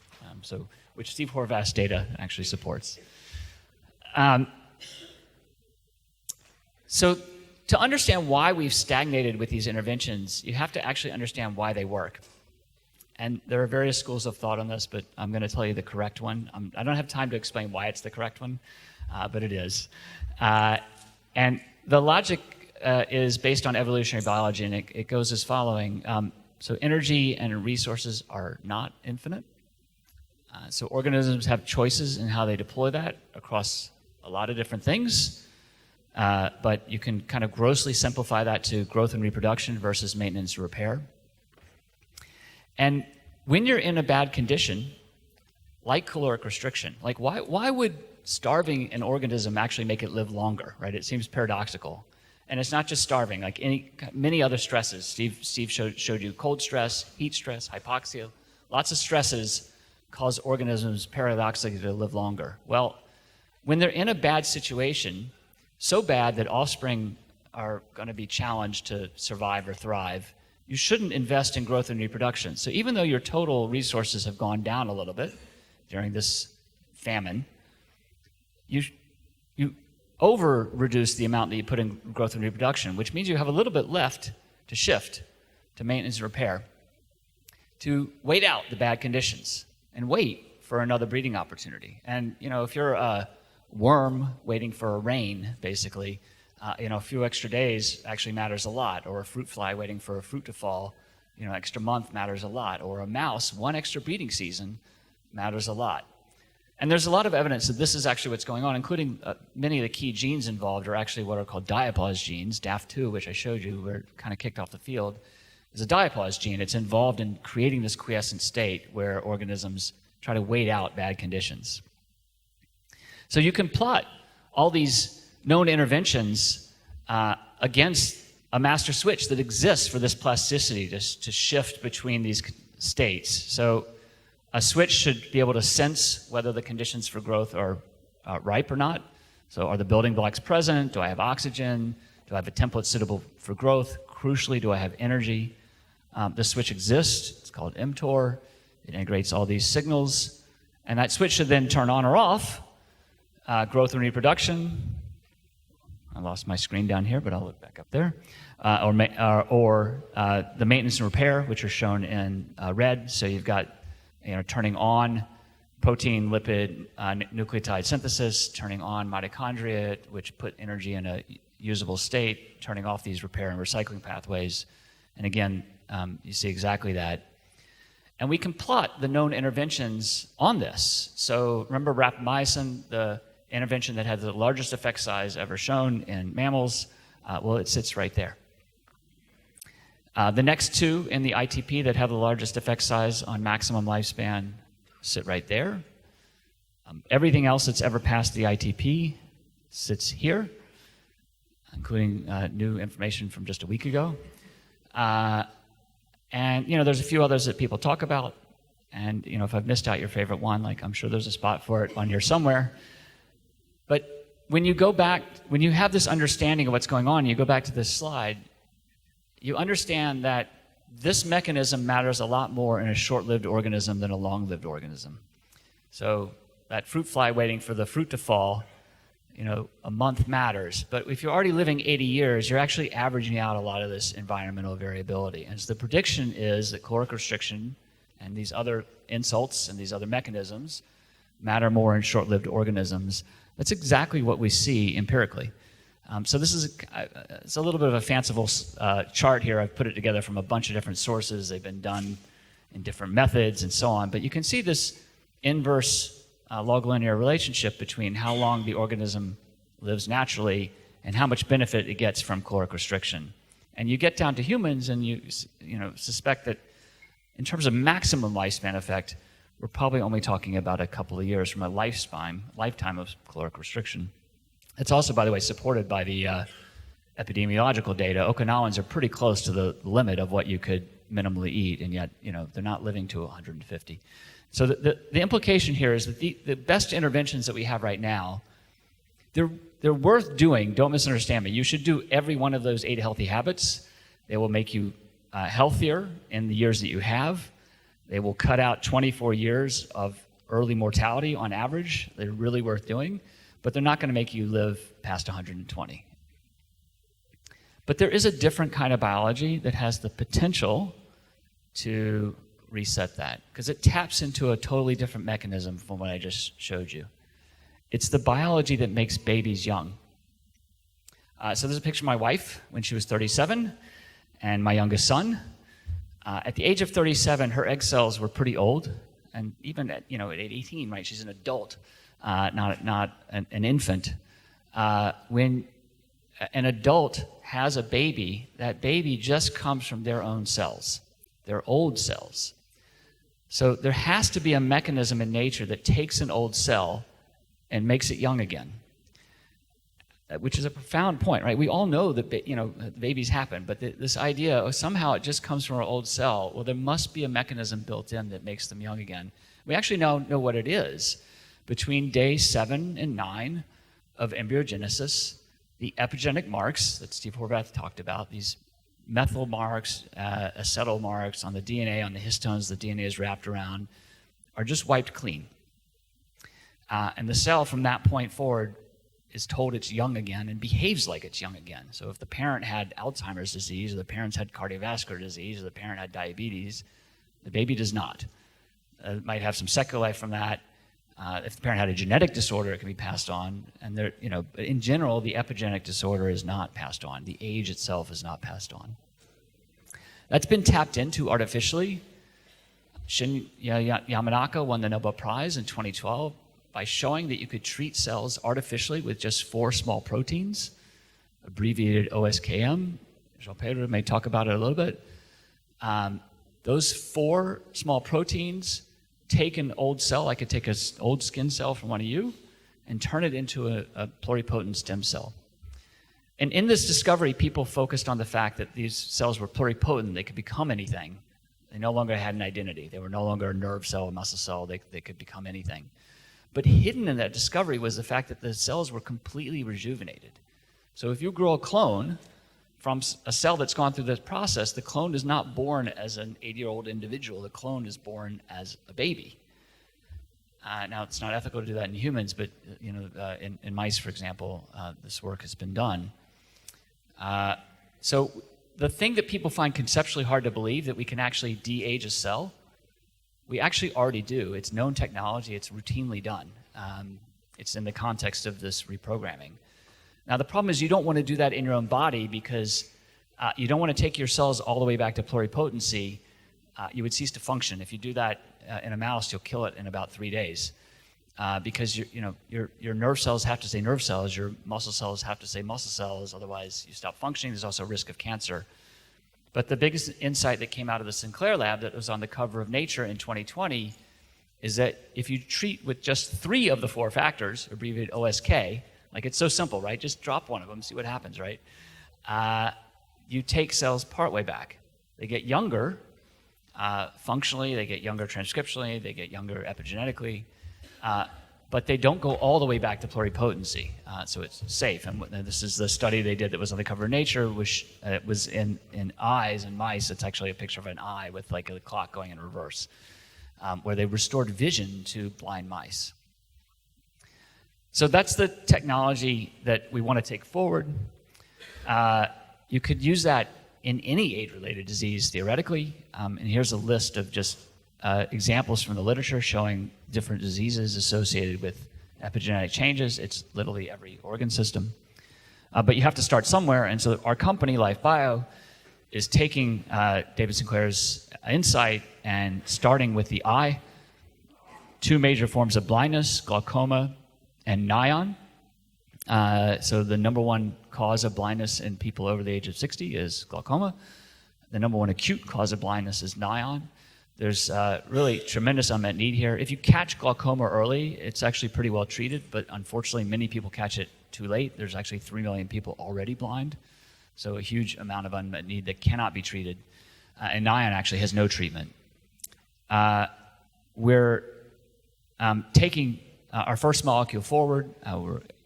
Which Steve Horvath's data actually supports. So to understand why we've stagnated with these interventions, you have to actually understand why they work. And there are various schools of thought on this, but I'm going to tell you the correct one. I don't have time to explain why it's the correct one, but it is. And the logic is based on evolutionary biology, and it goes as following. So energy and resources are not infinite. So organisms have choices in how they deploy that across a lot of different things. But you can kind of grossly simplify that to growth and reproduction versus maintenance and repair. And when you're in a bad condition, like caloric restriction, like why would starving an organism actually make it live longer, right? It seems paradoxical. And it's not just starving, like many other stresses. Steve showed you cold stress, heat stress, hypoxia. Lots of stresses cause organisms paradoxically to live longer. Well, when they're in a bad situation, so bad that offspring are going to be challenged to survive or thrive, you shouldn't invest in growth and reproduction. So even though your total resources have gone down a little bit during this famine, you over-reduce the amount that you put in growth and reproduction, which means you have a little bit left to shift to maintenance and repair, to wait out the bad conditions and wait for another breeding opportunity. And if you're a worm waiting for a rain, basically, a few extra days actually matters a lot, or a fruit fly waiting for a fruit to fall, extra month matters a lot, or a mouse, one extra breeding season matters a lot. And there's a lot of evidence that this is actually what's going on, including many of the key genes involved are actually what are called diapause genes. DAF2, which I showed you, where it kind of kicked off the field, is a diapause gene. It's involved in creating this quiescent state where organisms try to wait out bad conditions. So you can plot all these known interventions against a master switch that exists for this plasticity to shift between these states. So a switch should be able to sense whether the conditions for growth are ripe or not. So are the building blocks present? Do I have oxygen? Do I have a template suitable for growth? Crucially, do I have energy? The switch exists. It's called mTOR. It integrates all these signals. And that switch should then turn on or off growth and reproduction. I lost my screen down here, but I'll look back up there. Or the maintenance and repair, which are shown in red. So you've got turning on protein, lipid, nucleotide synthesis, turning on mitochondria, which put energy in a usable state, turning off these repair and recycling pathways. And again, you see exactly that. And we can plot the known interventions on this. So remember rapamycin, the intervention that had the largest effect size ever shown in mammals? Well, it sits right there. The next two in the ITP that have the largest effect size on maximum lifespan sit right there. Everything else that's ever passed the ITP sits here, including new information from just a week ago. And there's a few others that people talk about. And if I've missed out your favorite one, like I'm sure there's a spot for it on here somewhere. But when you go back, when you have this understanding of what's going on, you go back to this slide, you understand that this mechanism matters a lot more in a short-lived organism than a long-lived organism. So that fruit fly waiting for the fruit to fall, a month matters. But if you're already living 80 years, you're actually averaging out a lot of this environmental variability. And so the prediction is that caloric restriction and these other insults and these other mechanisms matter more in short-lived organisms. That's exactly what we see empirically. So this is it's a little bit of a fanciful chart here. I've put it together from a bunch of different sources. They've been done in different methods and so on. But you can see this inverse log linear relationship between how long the organism lives naturally and how much benefit it gets from caloric restriction. And you get down to humans and you suspect that in terms of maximum lifespan effect, we're probably only talking about a couple of years from a lifetime of caloric restriction. It's also, by the way, supported by the epidemiological data. Okinawans are pretty close to the limit of what you could minimally eat, and yet they're not living to 150. So the implication here is that the best interventions that we have right now, they're worth doing. Don't misunderstand me. You should do every one of those 8 healthy habits. They will make you healthier in the years that you have. They will cut out 24 years of early mortality on average. They're really worth doing, but they're not going to make you live past 120. But there is a different kind of biology that has the potential to reset that, because it taps into a totally different mechanism from what I just showed you. It's the biology that makes babies young. So there's a picture of my wife when she was 37 and my youngest son. At the age of 37, her egg cells were pretty old. And even at 18, right, she's an adult, not an infant. When an adult has a baby, that baby just comes from their own cells, their old cells. So there has to be a mechanism in nature that takes an old cell and makes it young again, which is a profound point, right? We all know that babies happen, but this idea, somehow it just comes from our old cell. Well, there must be a mechanism built in that makes them young again. We actually now know what it is. Between day 7 and 9 of embryogenesis, the epigenetic marks that Steve Horvath talked about, these methyl marks, acetyl marks on the DNA, on the histones the DNA is wrapped around, are just wiped clean. And the cell from that point forward is told it's young again and behaves like it's young again. So if the parent had Alzheimer's disease, or the parents had cardiovascular disease, or the parent had diabetes, the baby does not. It might have some sequelae from that. If the parent had a genetic disorder, it can be passed on. And but in general, the epigenetic disorder is not passed on. The age itself is not passed on. That's been tapped into artificially. Shin Yamanaka won the Nobel Prize in 2012 by showing that you could treat cells artificially with just 4 small proteins, abbreviated OSKM. João Pedro may talk about it a little bit. Those 4 small proteins take an old cell, I could take an old skin cell from one of you, and turn it into a pluripotent stem cell. And in this discovery, people focused on the fact that these cells were pluripotent. They could become anything. They no longer had an identity. They were no longer a nerve cell, a muscle cell. They could become anything. But hidden in that discovery was the fact that the cells were completely rejuvenated. So if you grow a clone from a cell that's gone through this process, the clone is not born as an 80-year-old individual. The clone is born as a baby. Now, it's not ethical to do that in humans, but in mice, for example, this work has been done. So the thing that people find conceptually hard to believe, that we can actually de-age a cell, we actually already do. It's known technology. It's routinely done. It's in the context of this reprogramming. Now, the problem is you don't want to do that in your own body because you don't want to take your cells all the way back to pluripotency. You would cease to function. If you do that in a mouse, you'll kill it in about 3 days because your nerve cells have to stay nerve cells. Your muscle cells have to stay muscle cells. Otherwise, you stop functioning. There's also a risk of cancer. But the biggest insight that came out of the Sinclair lab that was on the cover of Nature in 2020 is that if you treat with just 3 of the 4 factors, abbreviated OSK, like it's so simple, right? Just drop one of them, see what happens, right? You take cells partway back. They get younger functionally, they get younger transcriptionally, they get younger epigenetically, but they don't go all the way back to pluripotency, so it's safe. And this is the study they did that was on the cover of Nature, which was in eyes in mice. It's actually a picture of an eye with like a clock going in reverse, where they restored vision to blind mice. So that's the technology that we want to take forward. You could use that in any age-related disease, theoretically. And here's a list of just examples from the literature showing different diseases associated with epigenetic changes. It's literally every organ system. But you have to start somewhere, and so our company, Life Bio, is taking David Sinclair's insight and starting with the eye, 2 major forms of blindness, glaucoma and Nyon. So the number 1 cause of blindness in people over the age of 60 is glaucoma. The number 1 acute cause of blindness is Nyon. There's really tremendous unmet need here. If you catch glaucoma early, it's actually pretty well treated, but unfortunately many people catch it too late. There's actually 3 million people already blind, so a huge amount of unmet need that cannot be treated. And Nyon actually has no treatment. We're taking our first molecule forward.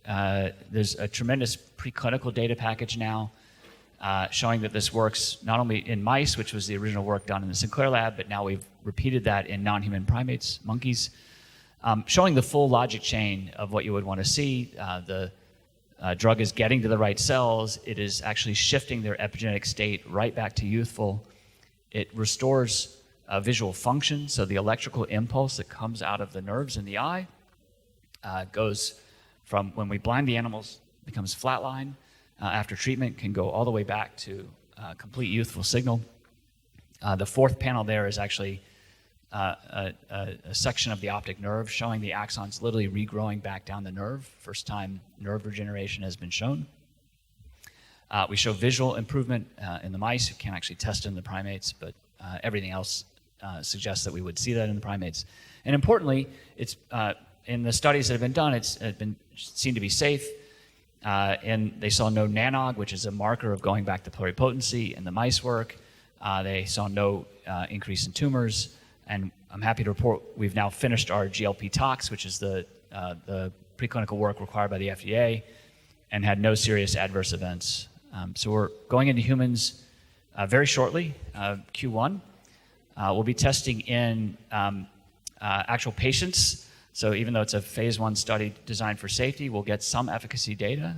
There's a tremendous preclinical data package now showing that this works not only in mice, which was the original work done in the Sinclair lab, but now we've repeated that in non-human primates, monkeys, showing the full logic chain of what you would want to see. The drug is getting to the right cells. It is actually shifting their epigenetic state right back to youthful. It restores visual function, so the electrical impulse that comes out of the nerves in the eye goes from when we blind the animals, becomes flatline, after treatment can go all the way back to complete youthful signal. The fourth panel there is actually a section of the optic nerve showing the axons literally regrowing back down the nerve. First time nerve regeneration has been shown. We show visual improvement in the mice. We can't actually test it in the primates, but everything else suggests that we would see that in the primates. And importantly, it's in the studies that have been done, it's been seen to be safe. And they saw no nanog, which is a marker of going back to pluripotency in the mice work. They saw no increase in tumors. And I'm happy to report we've now finished our GLP tox, which is the preclinical work required by the FDA, and had no serious adverse events. So we're going into humans very shortly, Q1. We'll be testing in actual patients. So even though it's a phase 1 study designed for safety, we'll get some efficacy data,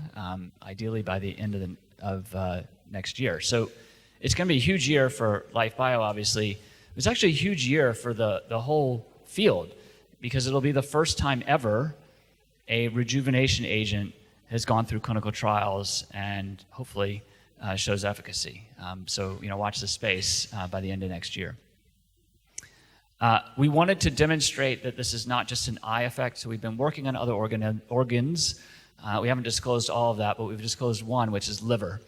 ideally by the end of next year. So it's going to be a huge year for Life Bio, obviously. It's actually a huge year for the whole field, because it'll be the first time ever a rejuvenation agent has gone through clinical trials and hopefully shows efficacy. So watch this space by the end of next year. We wanted to demonstrate that this is not just an eye effect, so we've been working on other organs. We haven't disclosed all of that, but we've disclosed one, which is liver,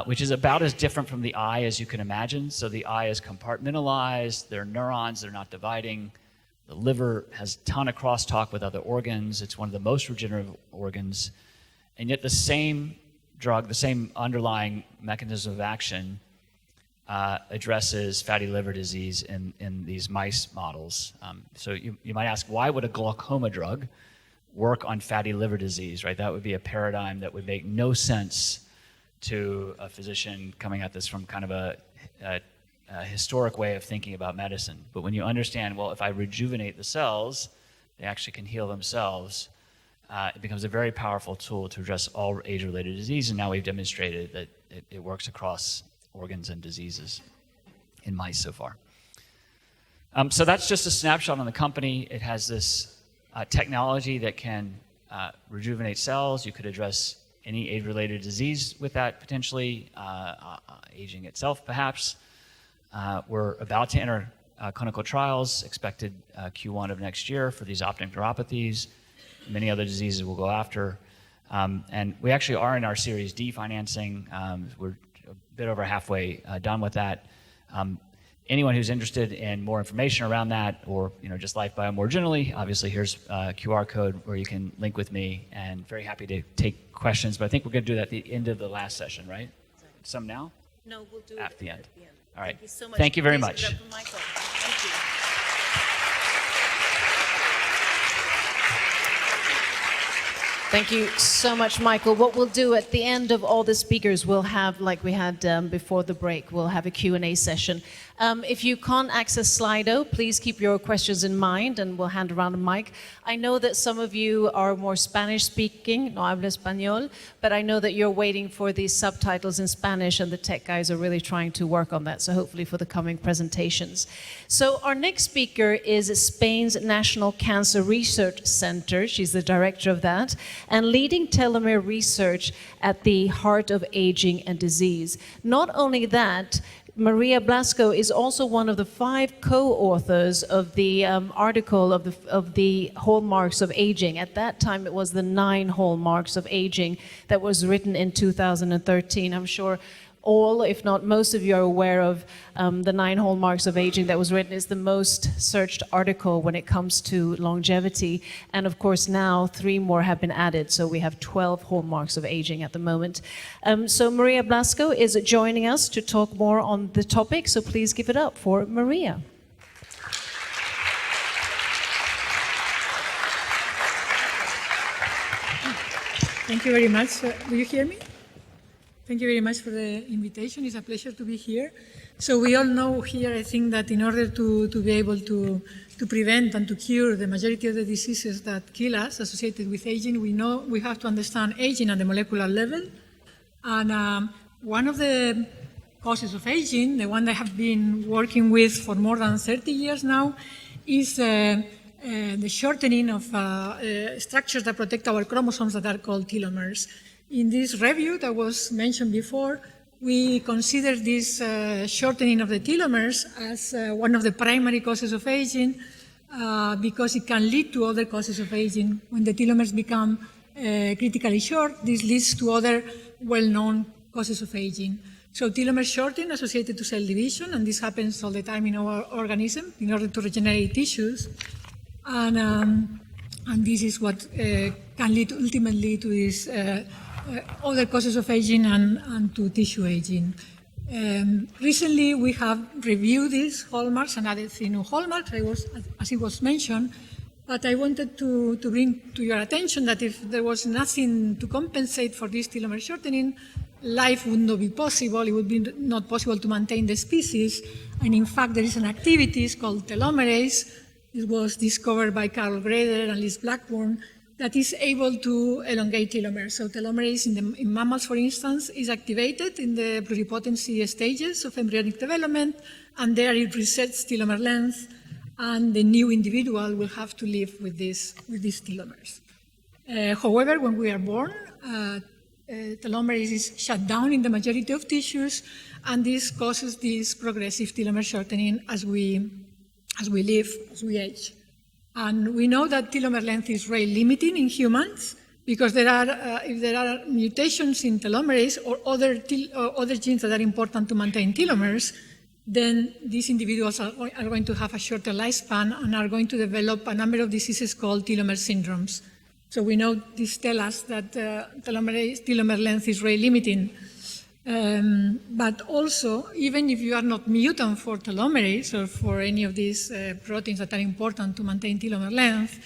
which is about as different from the eye as you can imagine. So the eye is compartmentalized, there are neurons, they're not dividing. The liver has a ton of crosstalk with other organs. It's one of the most regenerative organs. And yet the same drug, the same underlying mechanism of action addresses fatty liver disease in these mice models. So you might ask, why would a glaucoma drug work on fatty liver disease, right? That would be a paradigm that would make no sense to a physician coming at this from kind of a historic way of thinking about medicine. But when you understand, well, if I rejuvenate the cells, they actually can heal themselves, it becomes a very powerful tool to address all age-related disease, and now we've demonstrated that it works across organs and diseases in mice so far. So that's just a snapshot on the company. It has this technology that can rejuvenate cells. You could address any age-related disease with that, potentially, aging itself perhaps. We're about to enter clinical trials, expected Q1 of next year for these optic neuropathies. Many other diseases we'll go after. And we actually are in our Series D financing. We're a bit over halfway done with that. Anyone who's interested in more information around that, or just Life Bio more generally, obviously here's a QR code where you can link with me, and very happy to take questions. But I think we're going to do that at the end of the last session, right? Some now? No, we'll do at the end. All right. Thank you so much. Thank you very Please much. give it up for Michael. Thank you. Thank you so much, Michael. What we'll do at the end of all the speakers, we'll have, like we had before the break, we'll have a Q&A session. If you can't access Slido, please keep your questions in mind, and we'll hand around a mic. I know that some of you are more Spanish-speaking, no hablo español, but I know that you're waiting for these subtitles in Spanish, and the tech guys are really trying to work on that, so hopefully for the coming presentations. So our next speaker is Spain's National Cancer Research Center. She's the director of that, and leading telomere research at the heart of aging and disease. Not only that, Maria Blasco is also one of the 5 co-authors of the article of the hallmarks of aging. At that time, it was the 9 hallmarks of aging that was written in 2013. I'm sure all, if not most of you, are aware of the 9 hallmarks of aging that was written. It's the most searched article when it comes to longevity. And of course now 3 more have been added, so we have 12 hallmarks of aging at the moment. So Maria Blasco is joining us to talk more on the topic, so please give it up for Maria. Thank you very much. Do you hear me? Thank you very much for the invitation. It's a pleasure to be here. So we all know here, I think, that in order to be able to prevent and to cure the majority of the diseases that kill us associated with aging, we know we have to understand aging at the molecular level. And one of the causes of aging, the one that I have been working with for more than 30 years now, is the shortening of structures that protect our chromosomes that are called telomeres. In this review that was mentioned before, we consider this shortening of the telomeres as one of the primary causes of aging because it can lead to other causes of aging. When the telomeres become critically short, this leads to other well-known causes of aging. So telomere shortening associated to cell division, and this happens all the time in our organism in order to regenerate tissues. And this is what can lead ultimately to these other causes of aging and to tissue aging. Recently, we have reviewed these hallmarks and added 3 new hallmarks, as it was mentioned, but I wanted to bring to your attention that if there was nothing to compensate for this telomere shortening, life would not be possible. It would be not possible to maintain the species. And in fact, there is an activity called telomerase. It was discovered by Carl Greder and Liz Blackburn that is able to elongate telomeres. So telomerase in mammals, for instance, is activated in the pluripotency stages of embryonic development, and there it resets telomere length, and the new individual will have to live with these telomeres. However, when we are born, telomerase is shut down in the majority of tissues, and this causes this progressive telomere shortening as we live, as we age. And we know that telomere length is rate limiting in humans because if there are mutations in telomerase or other genes that are important to maintain telomeres, then these individuals are going to have a shorter lifespan and are going to develop a number of diseases called telomere syndromes. So we know this tells us that telomere length is rate limiting. But also, even if you are not mutant for telomerase or for any of these proteins that are important to maintain telomere length,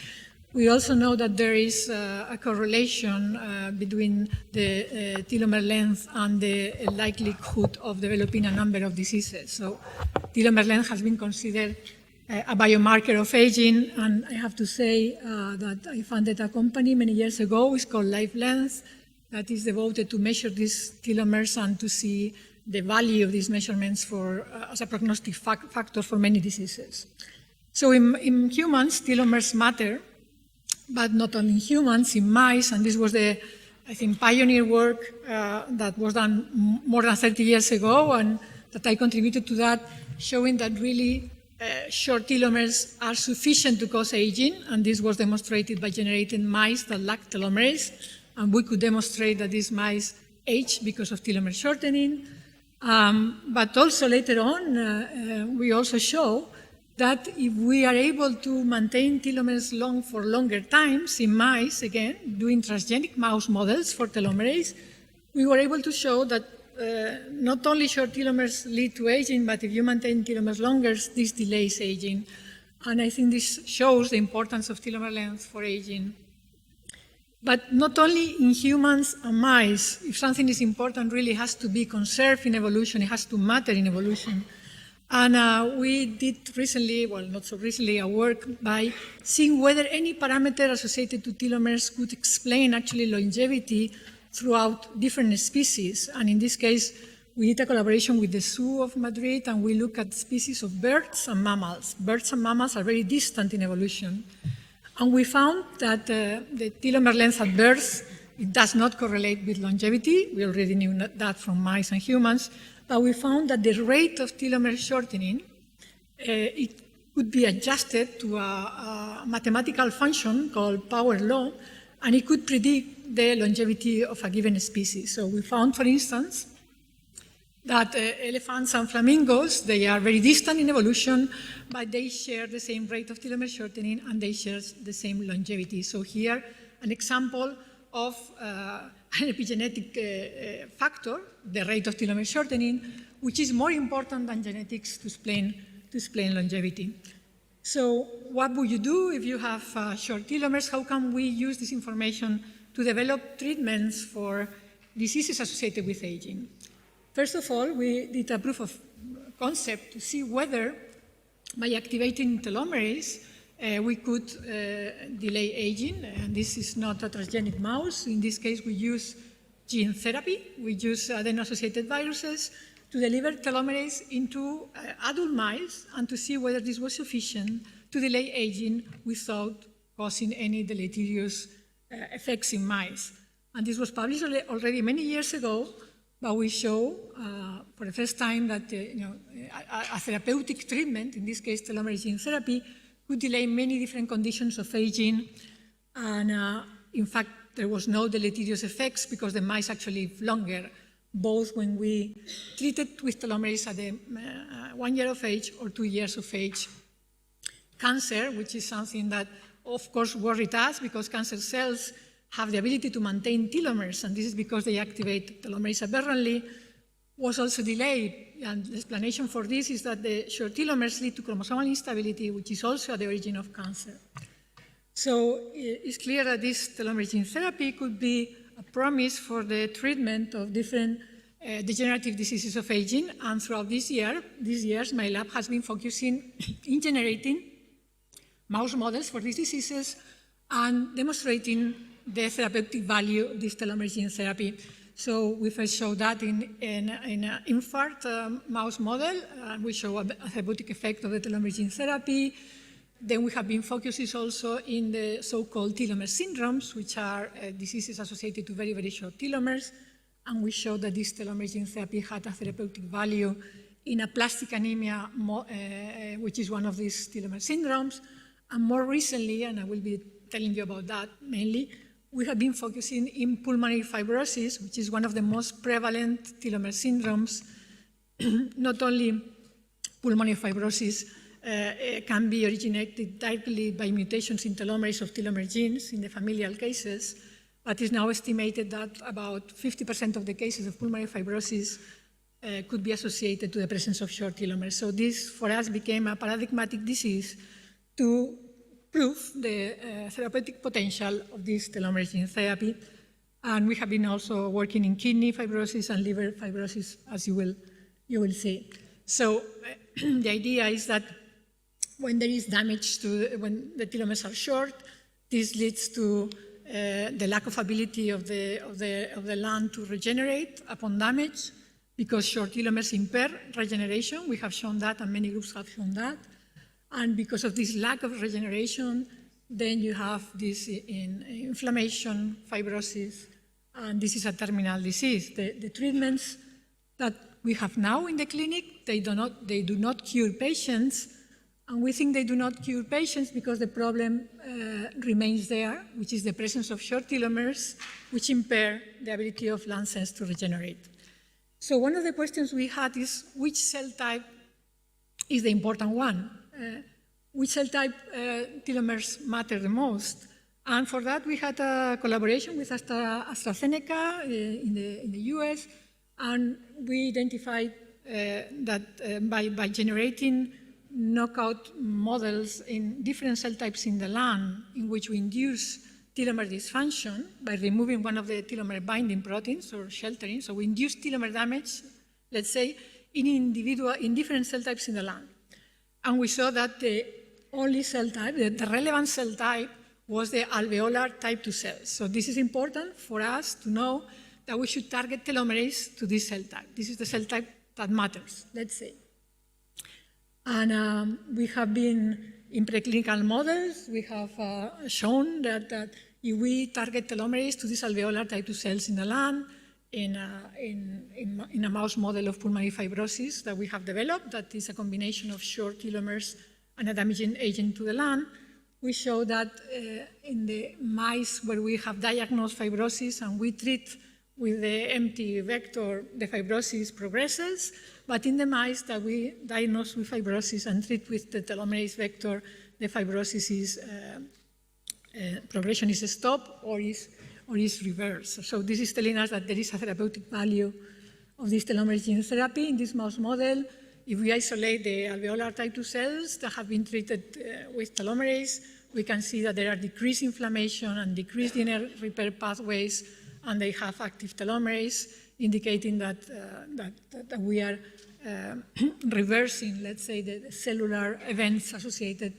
we also know that there is a correlation between the telomere length and the likelihood of developing a number of diseases. So telomere length has been considered a biomarker of aging, and I have to say that I founded a company many years ago. It's called LiveLength, that is devoted to measure these telomeres and to see the value of these measurements as a prognostic factor for many diseases. So in humans, telomeres matter, but not only in humans, in mice, and this was the, I think, pioneer work that was done more than 30 years ago, and that I contributed to that, showing that really short telomeres are sufficient to cause aging, and this was demonstrated by generating mice that lack telomerase. And we could demonstrate that these mice age because of telomere shortening. But also later on, we also show that if we are able to maintain telomeres long for longer times in mice, again, doing transgenic mouse models for telomerase, we were able to show that not only short telomeres lead to aging, but if you maintain telomeres longer, this delays aging. And I think this shows the importance of telomere length for aging. But not only in humans and mice, if something is important, really has to be conserved in evolution, it has to matter in evolution. And we did recently, well, not so recently, a work by seeing whether any parameter associated to telomeres could explain actually longevity throughout different species. And in this case, we did a collaboration with the Zoo of Madrid, and we look at species of birds and mammals. Birds and mammals are very distant in evolution. And we found that the telomere length at birth, it does not correlate with longevity. We already knew that from mice and humans. But we found that the rate of telomere shortening, it could be adjusted to a mathematical function called Power law, and it could predict the longevity of a given species. So we found, for instance, that elephants and flamingos, they are very distant in evolution, but they share the same rate of telomere shortening and they share the same longevity. So here, an example of an epigenetic factor, the rate of telomere shortening, which is more important than genetics to explain longevity. So what would you do if you have short telomeres? How can we use this information to develop treatments for diseases associated with aging? First of all, we did a proof of concept to see whether by activating telomerase, we could delay aging. And this is not a transgenic mouse. In this case, we use gene therapy. We use adeno-associated viruses to deliver telomerase into adult mice and to see whether this was sufficient to delay aging without causing any deleterious effects in mice. And this was published already many years ago, but we show for the first time that a therapeutic treatment, in this case telomerase gene therapy, could delay many different conditions of aging. And in fact, there was no deleterious effects because the mice actually live longer, both when we treated with telomerase at the 1 year of age or 2 years of age. Cancer, which is something that of course worried us because cancer cells have the ability to maintain telomeres, and this is because they activate telomerase aberrantly, was also delayed. And the explanation for this is that the short telomeres lead to chromosomal instability, which is also at the origin of cancer. So it's clear that this telomerase gene therapy could be a promise for the treatment of different degenerative diseases of aging. And throughout these years, my lab has been focusing in generating mouse models for these diseases and demonstrating the therapeutic value of this telomerase gene therapy. So we first showed that in an infarct mouse model, and we show a therapeutic effect of the telomerase gene therapy. Then we have been focusing also in the so-called telomere syndromes, which are diseases associated to very, very short telomeres. And we showed that this telomerase gene therapy had a therapeutic value in aplastic anemia, which is one of these telomere syndromes. And more recently, and I will be telling you about that mainly, we have been focusing in pulmonary fibrosis, which is one of the most prevalent telomere syndromes. Not only pulmonary fibrosis can be originated directly by mutations in telomerase of telomere genes in the familial cases, but it's now estimated that about 50% of the cases of pulmonary fibrosis could be associated to the presence of short telomeres. So this, for us, became a paradigmatic disease to prove the therapeutic potential of this telomerase gene therapy. And we have been also working in kidney fibrosis and liver fibrosis, as you will see. So the idea is that when there is damage when the telomeres are short, this leads to the lack of ability of the lung to regenerate upon damage, because short telomeres impair regeneration. We have shown that, and many groups have shown that. And because of this lack of regeneration, then you have this inflammation, fibrosis, and this is a terminal disease. The treatments that we have now in the clinic, they do not cure patients, and we think they do not cure patients because the problem remains there, which is the presence of short telomeres, which impair the ability of lung cells to regenerate. So one of the questions we had is, which cell type is the important one? Which cell type telomeres matter the most? And for that, we had a collaboration with AstraZeneca in the US, and we identified that by generating knockout models in different cell types in the lung, in which we induce telomere dysfunction by removing one of the telomere binding proteins or sheltering. So we induce telomere damage, let's say, in different cell types in the lung. And we saw that the only cell type, the relevant cell type, was the alveolar type 2 cells. So this is important for us to know that we should target telomerase to this cell type. This is the cell type that matters, let's say. And we have been in preclinical models, we have shown that if we target telomerase to these alveolar type 2 cells in the lung, in a mouse model of pulmonary fibrosis that we have developed, that is a combination of short telomeres and a damaging agent to the lung, we show that in the mice where we have diagnosed fibrosis and we treat with the empty vector, the fibrosis progresses, but in the mice that we diagnose with fibrosis and treat with the telomerase vector, the fibrosis is, progression is stopped or is reversed. So this is telling us that there is a therapeutic value of this telomerase gene therapy in this mouse model. If we isolate the alveolar type 2 cells that have been treated with telomerase, we can see that there are decreased inflammation and decreased DNA repair pathways, and they have active telomerase, indicating that we are reversing, let's say, the cellular events associated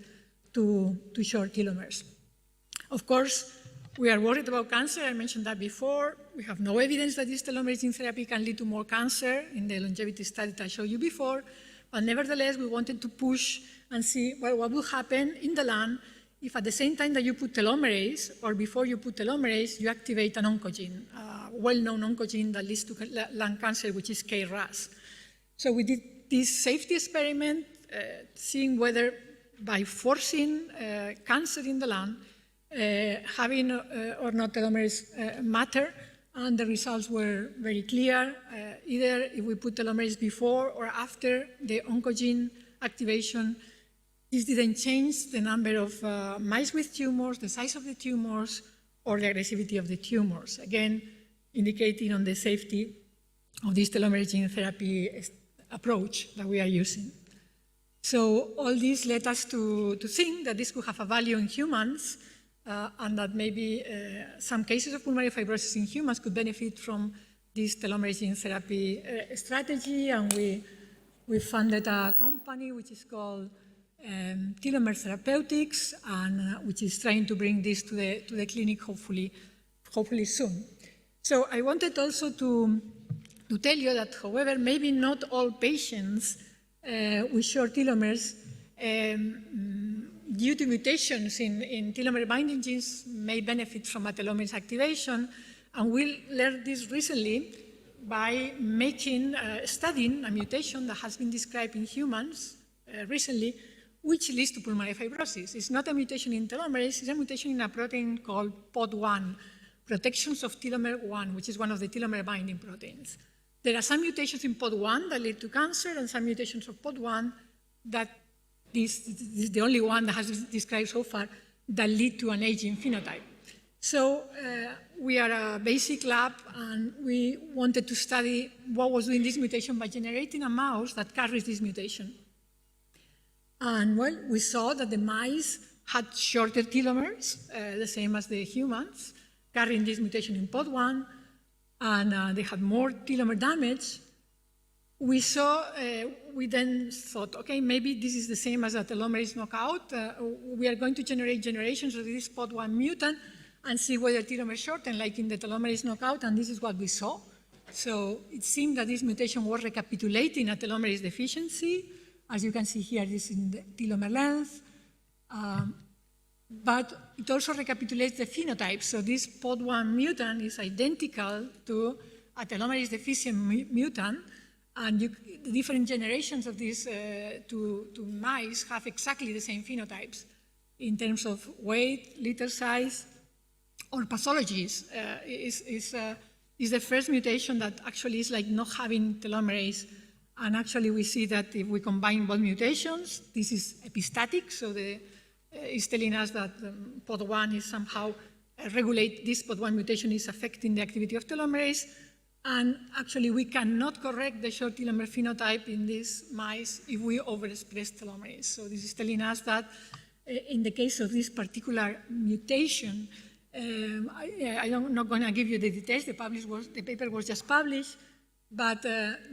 to short telomeres. Of course, we are worried about cancer. I mentioned that before. We have no evidence that this telomerase gene therapy can lead to more cancer in the longevity study that I showed you before. But nevertheless, we wanted to push and see what will happen in the lung if at the same time that you put telomerase, or before you put telomerase, you activate an oncogene, a well-known oncogene that leads to lung cancer, which is KRAS. So we did this safety experiment, seeing whether by forcing cancer in the lung, having or not telomerase matter, and the results were very clear. Either if we put telomerase before or after the oncogene activation, this didn't change the number of mice with tumors, the size of the tumors, or the aggressivity of the tumors. Again, indicating on the safety of this telomerase gene therapy approach that we are using. So all this led us to think that this could have a value in humans, and that maybe some cases of pulmonary fibrosis in humans could benefit from this telomerase gene therapy strategy, and we funded a company which is called Telomere Therapeutics, and which is trying to bring this to the clinic hopefully soon. So I wanted also to tell you that, however, maybe not all patients with short telomeres due to mutations in telomere binding genes may benefit from a telomerase activation, and we learned this recently by studying a mutation that has been described in humans recently, which leads to pulmonary fibrosis. It's not a mutation in telomerase, it's a mutation in a protein called POD1, protections of telomere 1, which is one of the telomere binding proteins. There are some mutations in POD1 that lead to cancer, and some mutations of POD1 that this is the only one that has been described so far that lead to an aging phenotype. So we are a basic lab, and we wanted to study what was doing this mutation by generating a mouse that carries this mutation. And well, we saw that the mice had shorter telomeres, the same as the humans, carrying this mutation in POD1, and they had more telomere damage. We then thought, okay, maybe this is the same as a telomerase knockout. We are going to generate generations of this POD1 mutant and see whether telomeres shorten, like in the telomerase knockout, and this is what we saw. So it seemed that this mutation was recapitulating a telomerase deficiency. As you can see here, this is in the telomere length. But it also recapitulates the phenotype. So this POD1 mutant is identical to a telomerase deficient mutant, and the different generations of these two mice have exactly the same phenotypes in terms of weight, litter size, or pathologies. Is the first mutation that actually is like not having telomerase. And actually, we see that if we combine both mutations, this is epistatic, so it's telling us that POD1 is somehow this POD1 mutation is affecting the activity of telomerase. And actually, we cannot correct the short telomere phenotype in these mice if we overexpress telomerase. So this is telling us that in the case of this particular mutation, I'm not going to give you the details. The paper was just published. But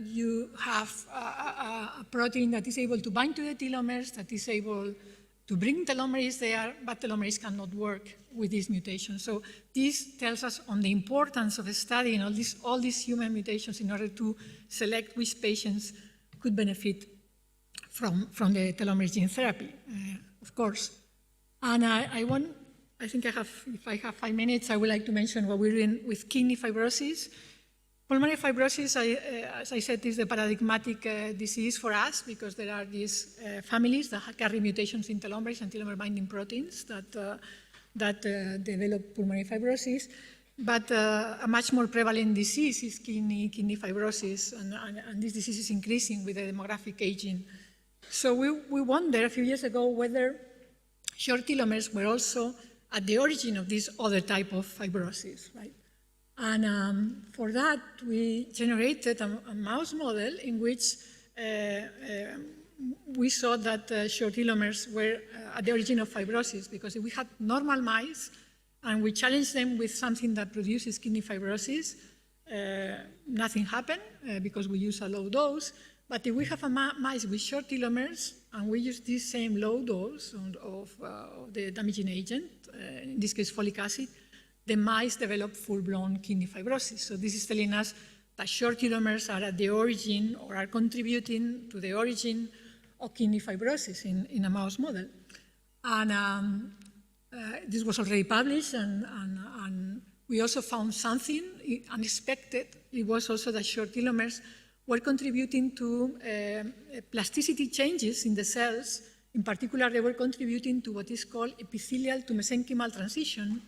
you have a protein that is able to bind to the telomeres, that is able to bring telomerase there, but telomerase cannot work with this mutation. So this tells us on the importance of studying all these human mutations in order to select which patients could benefit from the telomerase gene therapy, of course. And if I have 5 minutes, I would like to mention what we're doing with kidney fibrosis. Pulmonary fibrosis, as I said, is the paradigmatic disease for us because there are these families that carry mutations in telomerase and telomere binding proteins that develop pulmonary fibrosis. But a much more prevalent disease is kidney fibrosis, and this disease is increasing with the demographic aging. So we wondered a few years ago whether short telomeres were also at the origin of this other type of fibrosis, right? And for that, we generated a mouse model in which we saw that short telomeres were at the origin of fibrosis, because if we had normal mice and we challenged them with something that produces kidney fibrosis, nothing happened because we use a low dose. But if we have a mice with short telomeres and we use this same low dose of the damaging agent, in this case folic acid, the mice develop full-blown kidney fibrosis. So this is telling us that short telomeres are at the origin or are contributing to the origin of kidney fibrosis in a mouse model. And this was already published, and we also found something unexpected. It was also that short telomeres were contributing to plasticity changes in the cells. In particular, they were contributing to what is called epithelial to mesenchymal transition,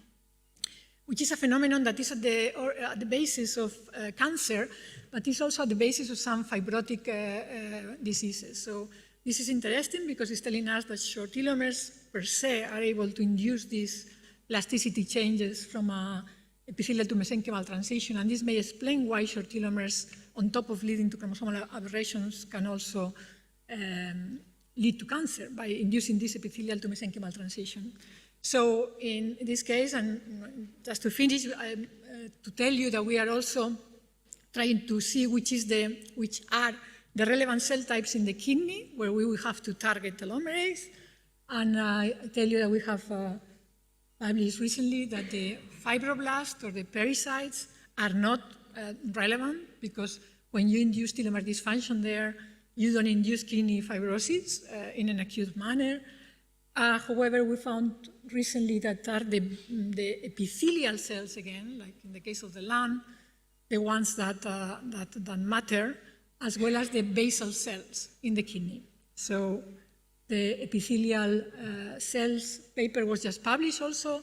which is a phenomenon that is at the basis of cancer, but is also at the basis of some fibrotic diseases. So this is interesting because it's telling us that short telomeres per se are able to induce these plasticity changes from epithelial to mesenchymal transition, and this may explain why short telomeres, on top of leading to chromosomal aberrations, can also lead to cancer by inducing this epithelial to mesenchymal transition. So in this case, and just to finish, to tell you that we are also trying to see which are the relevant cell types in the kidney where we will have to target telomerase. And I tell you that we have published recently that the fibroblasts or the pericytes are not relevant because when you induce telomere dysfunction there, you don't induce kidney fibrosis in an acute manner. However, we found recently that are the epithelial cells again, like in the case of the lung, the ones that matter, as well as the basal cells in the kidney. So the epithelial cells paper was just published also,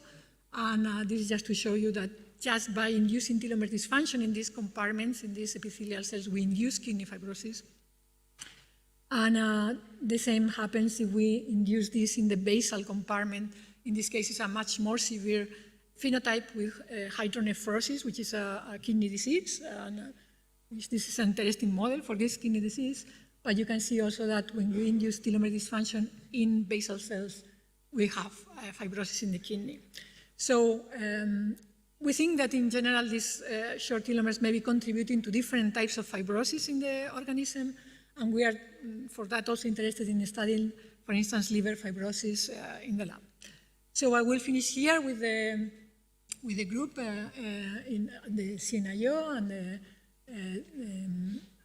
and this is just to show you that just by inducing telomere dysfunction in these compartments, in these epithelial cells, we induce kidney fibrosis. And the same happens if we induce this in the basal compartment. In this case, it's a much more severe phenotype with hydronephrosis, which is a kidney disease. And this is an interesting model for this kidney disease. But you can see also that when you induce telomere dysfunction in basal cells, we have fibrosis in the kidney. So we think that in general, these short telomeres may be contributing to different types of fibrosis in the organism. And we are, for that, also interested in studying, for instance, liver fibrosis in the lab. So I will finish here with the group in the CNIO, and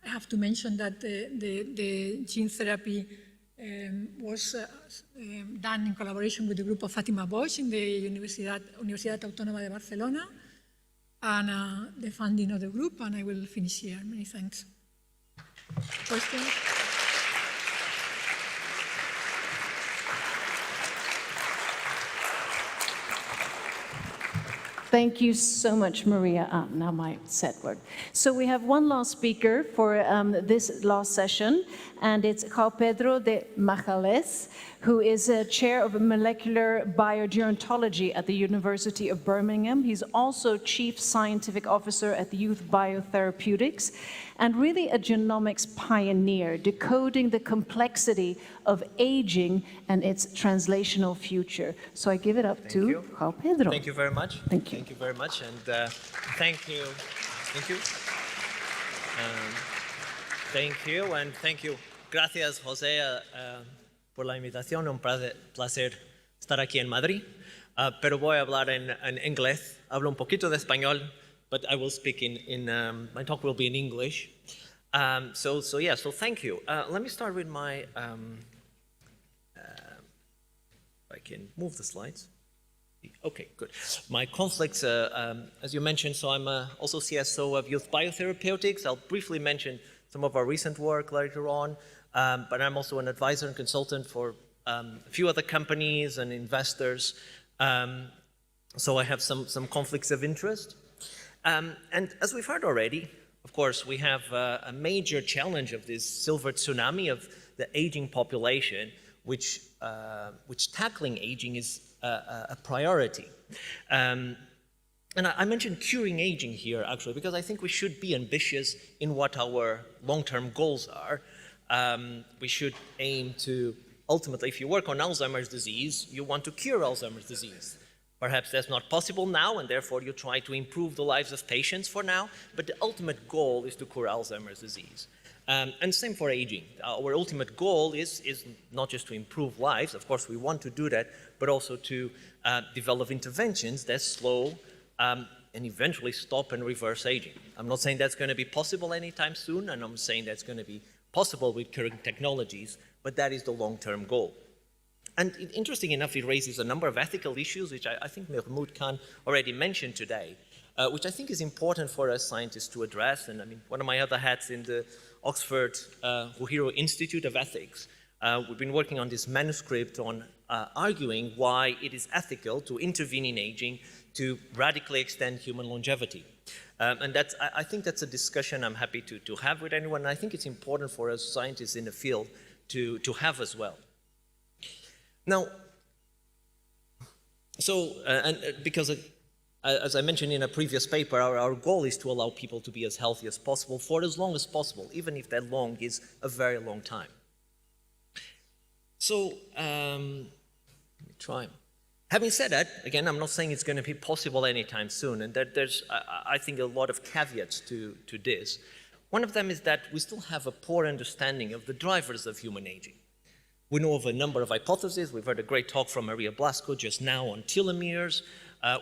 I have to mention that the gene therapy was done in collaboration with the group of Fátima Bosch in the Universidad Autónoma de Barcelona, and the funding of the group, and I will finish here. Many thanks. Questions? Thank you so much, Maria. Now my set word. So we have one last speaker for this last session, and it's João Pedro de Majales, who is chair of molecular biogerontology at the University of Birmingham. He's also chief scientific officer at the Youth Biotherapeutics, and really a genomics pioneer, decoding the complexity of aging and its translational future. So I give it up to João Pedro. Thank you very much. Thank you. Thank you very much, and thank you. Thank you. Thank you, and thank you. Gracias, José, por la invitación. Un placer estar aquí en Madrid. Pero voy a hablar en inglés. Hablo un poquito de español, but I will speak my talk will be in English. So thank you. Let me start with my, I can move the slides. Okay, good. My conflicts, as you mentioned, so I'm also CSO of Youth Biotherapeutics. I'll briefly mention some of our recent work later on, but I'm also an advisor and consultant for a few other companies and investors. So I have some conflicts of interest. And as we've heard already, of course, we have a major challenge of this silver tsunami of the aging population, which tackling aging is a priority. And I mentioned curing aging here, actually, because I think we should be ambitious in what our long-term goals are. We should aim to, ultimately, if you work on Alzheimer's disease, you want to cure Alzheimer's disease. Perhaps that's not possible now, and therefore you try to improve the lives of patients for now, but the ultimate goal is to cure Alzheimer's disease. And same for aging. Our ultimate goal is not just to improve lives, of course we want to do that, but also to develop interventions that slow and eventually stop and reverse aging. I'm not saying that's going to be possible anytime soon, and I'm saying that's going to be possible with current technologies, but that is the long-term goal. And interesting enough, it raises a number of ethical issues, which I think Mahmoud Khan already mentioned today, which I think is important for us scientists to address. And I mean, one of my other hats in the Oxford Uhiro Institute of Ethics, we've been working on this manuscript on arguing why it is ethical to intervene in aging to radically extend human longevity. And I think that's a discussion I'm happy to have with anyone. And I think it's important for us scientists in the field to have as well. Now, so, because as I mentioned in a previous paper, our goal is to allow people to be as healthy as possible for as long as possible, even if that long is a very long time. So, let me try. Having said that, again, I'm not saying it's going to be possible anytime soon, and that there's, I think, a lot of caveats to this. One of them is that we still have a poor understanding of the drivers of human aging. We know of a number of hypotheses. We've heard a great talk from Maria Blasco just now on telomeres.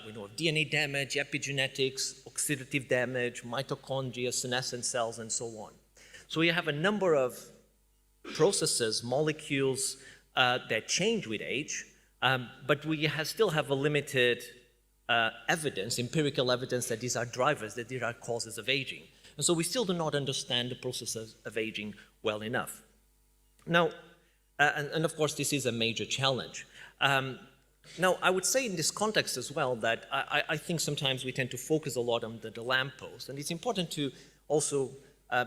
We know of DNA damage, epigenetics, oxidative damage, mitochondria, senescent cells, and so on. So we have a number of processes, molecules that change with age, but we still have a limited evidence, empirical evidence, that these are drivers, that these are causes of aging. And so we still do not understand the processes of aging well enough. Now, and of course, this is a major challenge. Now, I would say in this context as well that I think sometimes we tend to focus a lot on the lamppost, and it's important to also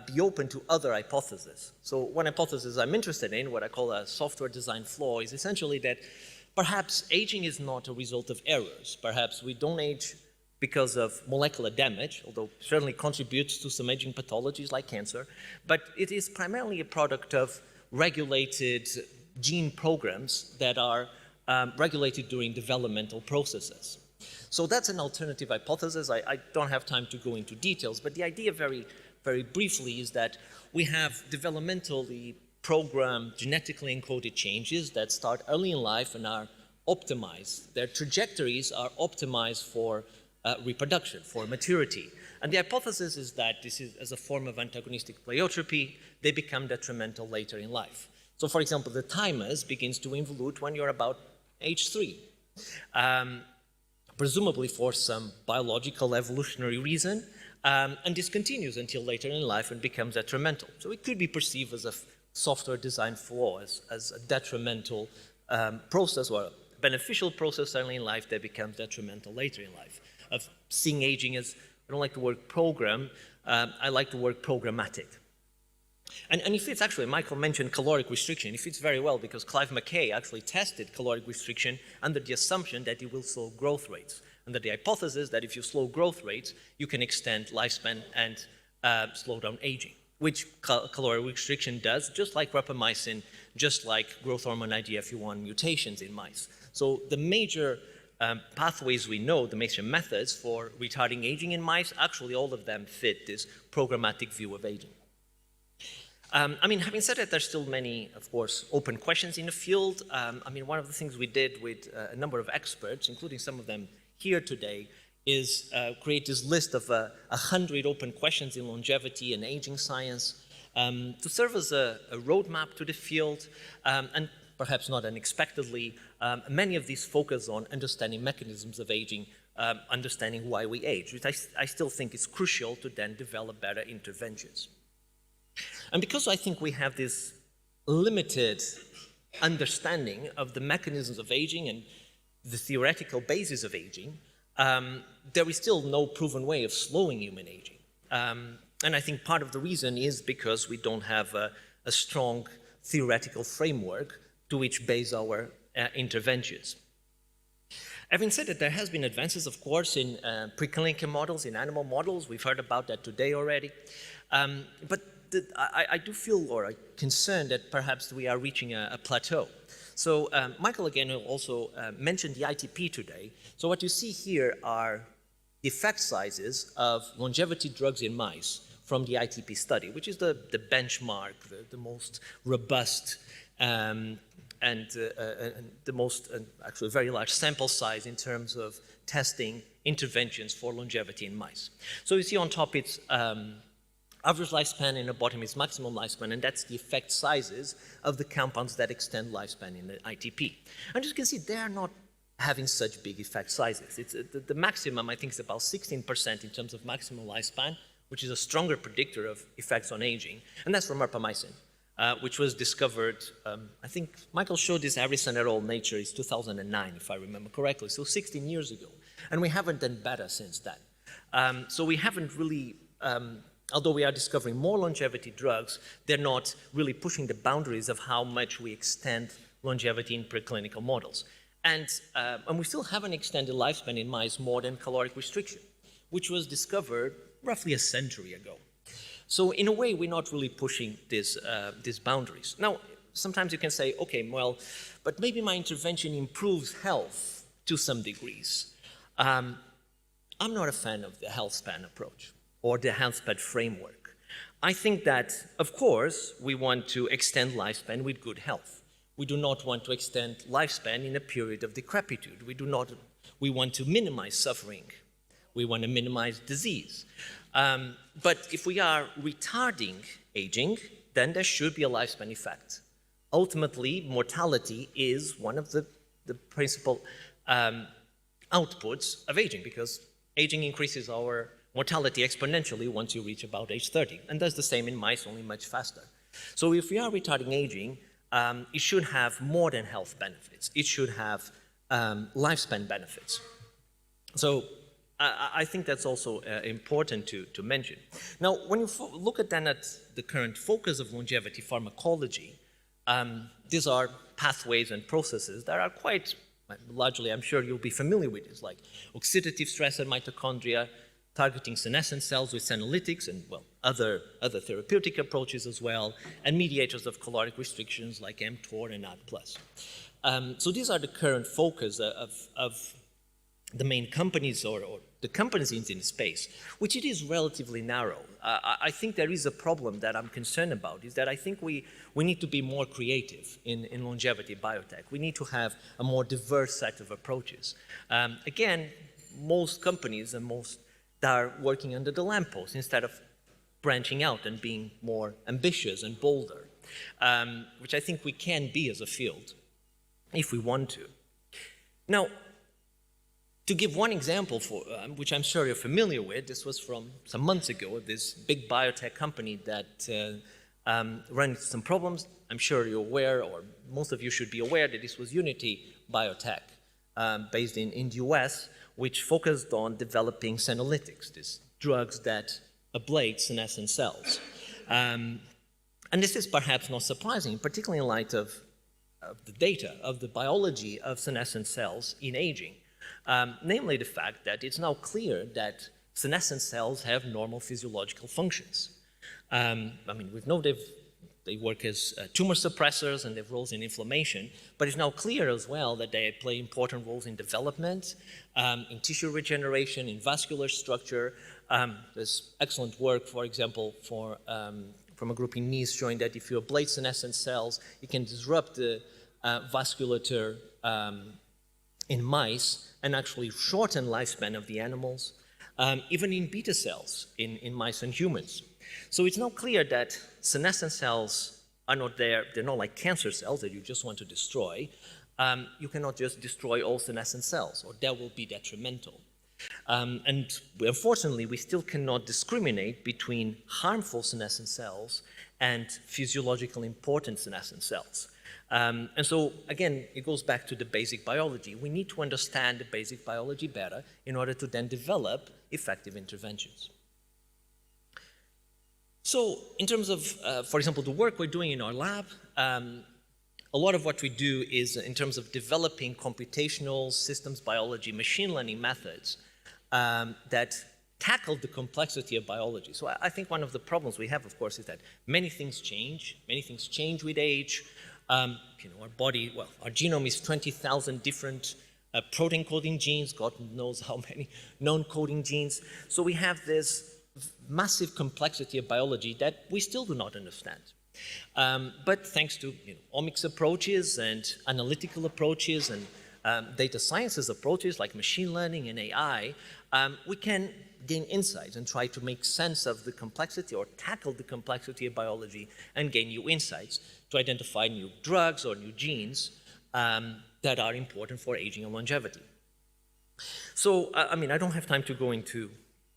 be open to other hypotheses. So one hypothesis I'm interested in, what I call a software design flaw, is essentially that perhaps aging is not a result of errors. Perhaps we don't age because of molecular damage, although it certainly contributes to some aging pathologies like cancer, but it is primarily a product of regulated gene programs that are regulated during developmental processes. So that's an alternative hypothesis. I don't have time to go into details, but the idea very briefly is that we have developmentally programmed, genetically encoded changes that start early in life and are optimized. Their trajectories are optimized for reproduction, for maturity. And the hypothesis is that this is as a form of antagonistic pleiotropy, they become detrimental later in life. So for example, the thymus begins to involute when you're about age 3. Presumably for some biological evolutionary reason, and this continues until later in life and becomes detrimental. So it could be perceived as a software design flaw, as a detrimental process or a beneficial process certainly in life that becomes detrimental later in life. Of seeing aging as, I don't like the word program, I like the word programmatic. And it fits actually, Michael mentioned caloric restriction. It fits very well because Clive Mackay actually tested caloric restriction under the assumption that it will slow growth rates, under the hypothesis that if you slow growth rates, you can extend lifespan and slow down aging, which caloric restriction does, just like rapamycin, just like growth hormone IGF-1 mutations in mice. So the major pathways we know, the major methods for retarding aging in mice, actually all of them fit this programmatic view of aging. I mean, having said that, there's still many, of course, open questions in the field. I mean, one of the things we did with a number of experts, including some of them here today, is create this list of 100 open questions in longevity and aging science to serve as a roadmap to the field. And perhaps not unexpectedly, many of these focus on understanding mechanisms of aging, understanding why we age, which I still think is crucial to then develop better interventions. And because I think we have this limited understanding of the mechanisms of aging and the theoretical basis of aging, there is still no proven way of slowing human aging. And I think part of the reason is because we don't have a strong theoretical framework to which base our interventions. Having said that, there has been advances, of course, in preclinical models, in animal models. We've heard about that today already. But I do feel, or I'm concerned that perhaps we are reaching a plateau. So Michael again also mentioned the ITP today. So what you see here are the effect sizes of longevity drugs in mice from the ITP study, which is the benchmark, the most robust and the most, actually very large sample size in terms of testing interventions for longevity in mice. So you see on top it's Average lifespan in the bottom is maximum lifespan, and that's the effect sizes of the compounds that extend lifespan in the ITP. And as you can see, they are not having such big effect sizes. It's, the maximum, I think, is about 16% in terms of maximum lifespan, which is a stronger predictor of effects on aging, and that's from rapamycin, which was discovered, I think Michael showed this Harrison et al. Nature is 2009, if I remember correctly, so 16 years ago. And we haven't done better since then. So we haven't really, although we are discovering more longevity drugs, they're not really pushing the boundaries of how much we extend longevity in preclinical models. And we still haven't extended lifespan in mice more than caloric restriction, which was discovered roughly a century ago. So in a way, we're not really pushing these boundaries. Now, sometimes you can say, okay, well, but maybe my intervention improves health to some degrees. I'm not a fan of the health span approach or the health span framework. I think that, of course, we want to extend lifespan with good health. We do not want to extend lifespan in a period of decrepitude. We want to minimize suffering. We want to minimize disease. But if we are retarding aging, then there should be a lifespan effect. Ultimately, mortality is one of the principal outputs of aging, because aging increases our mortality exponentially once you reach about age 30. And that's the same in mice, only much faster. So if we are retarding aging, it should have more than health benefits. It should have lifespan benefits. So I think that's also important to mention. Now, when you look at the current focus of longevity pharmacology, these are pathways and processes that are quite largely, I'm sure you'll be familiar with this, like oxidative stress in mitochondria, targeting senescent cells with senolytics, and well, other therapeutic approaches as well, and mediators of caloric restrictions like mTOR and AD+. So these are the current focus of the main companies or the companies in the space, which it is relatively narrow. I think there is a problem that I'm concerned about, is that I think we need to be more creative in longevity biotech. We need to have a more diverse set of approaches. Again, most companies and most are working under the lamppost instead of branching out and being more ambitious and bolder, which I think we can be as a field if we want to. Now, to give one example, which I'm sure you're familiar with, this was from some months ago, this big biotech company that ran into some problems. I'm sure you're aware, or most of you should be aware, that this was Unity Biotech, based in the US, which focused on developing senolytics, these drugs that ablate senescent cells. And this is perhaps not surprising, particularly in light of the data, of the biology of senescent cells in aging. Namely the fact that it's now clear that senescent cells have normal physiological functions. I mean, we know they work as tumor suppressors and they have roles in inflammation, but it's now clear as well that they play important roles in development, in tissue regeneration, in vascular structure. There's excellent work, for example, from a group in Nice showing that if you ablate senescent cells, you can disrupt the vasculature in mice and actually shorten lifespan of the animals, even in beta cells in mice and humans. So it's now clear that senescent cells are not there, they're not like cancer cells that you just want to destroy. You cannot just destroy all senescent cells, or that will be detrimental. And unfortunately, we still cannot discriminate between harmful senescent cells and physiologically important senescent cells. And so, again, it goes back to the basic biology. We need to understand the basic biology better in order to then develop effective interventions. So, in terms of, for example, the work we're doing in our lab, a lot of what we do is in terms of developing computational systems biology, machine learning methods that tackle the complexity of biology. So I think one of the problems we have, of course, is that many things change with age. Our body, well, our genome is 20,000 different protein coding genes, God knows how many known coding genes. So we have this massive complexity of biology that we still do not understand. But thanks to omics approaches and analytical approaches and data sciences approaches like machine learning and AI, we can gain insights and try to make sense of the complexity or tackle the complexity of biology and gain new insights to identify new drugs or new genes that are important for aging and longevity. So, I mean, I don't have time to go into,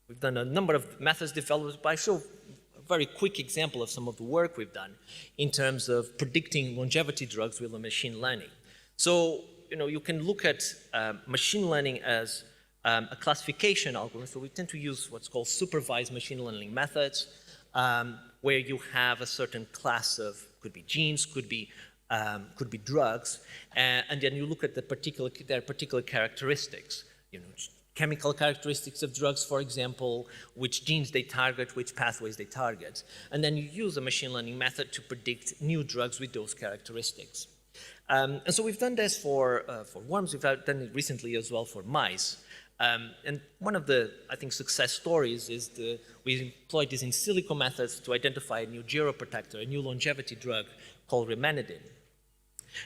we've done a number of methods developed, but I show a very quick example of some of the work we've done in terms of predicting longevity drugs with machine learning. So, you know, you can look at machine learning as a classification algorithm. So we tend to use what's called supervised machine learning methods, where you have a certain class of, could be genes, could be drugs, and then you look at their particular characteristics. You know, chemical characteristics of drugs, for example, which genes they target, which pathways they target, and then you use a machine learning method to predict new drugs with those characteristics. And so we've done this for worms. We've done it recently as well for mice. And one of the, I think, success stories is we employed these in silico methods to identify a new geroprotector, a new longevity drug called rimenidine.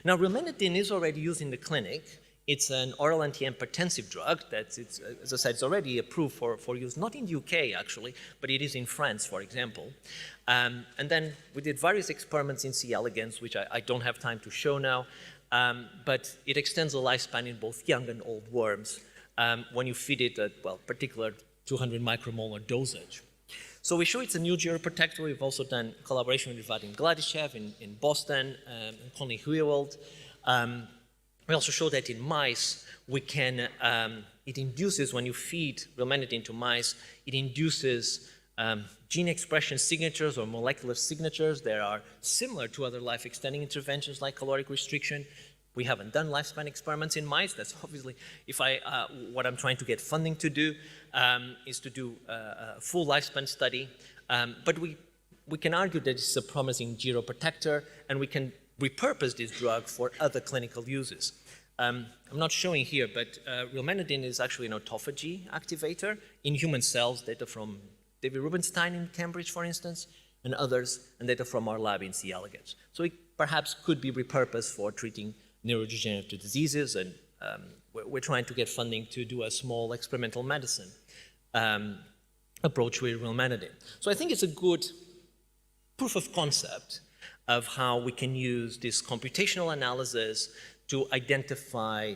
Now, rimenidine is already used in the clinic. It's an oral antihypertensive drug that, as I said, it's already approved for use, not in the UK actually, but it is in France, for example. And then we did various experiments in C. elegans, which I don't have time to show now, but it extends the lifespan in both young and old worms when you feed it at, well, particular 200 micromolar dosage. So we show it's a new geroprotector. We've also done collaboration with Vadim Gladyshev in Boston, and Connie Huywald. We also show that in mice, we can, it induces, when you feed rimenidine to mice, it induces gene expression signatures or molecular signatures that are similar to other life-extending interventions like caloric restriction. We haven't done lifespan experiments in mice. That's obviously, what I'm trying to get funding to do is to do a full lifespan study. But we can argue that it's a promising geroprotector, and we can repurpose this drug for other clinical uses. I'm not showing here, but rimenidine is actually an autophagy activator in human cells, data from David Rubenstein in Cambridge, for instance, and others, and data from our lab in C. elegans. So it perhaps could be repurposed for treating neurodegenerative diseases, and we're trying to get funding to do a small experimental medicine approach with rimenidine. So I think it's a good proof of concept of how we can use this computational analysis to identify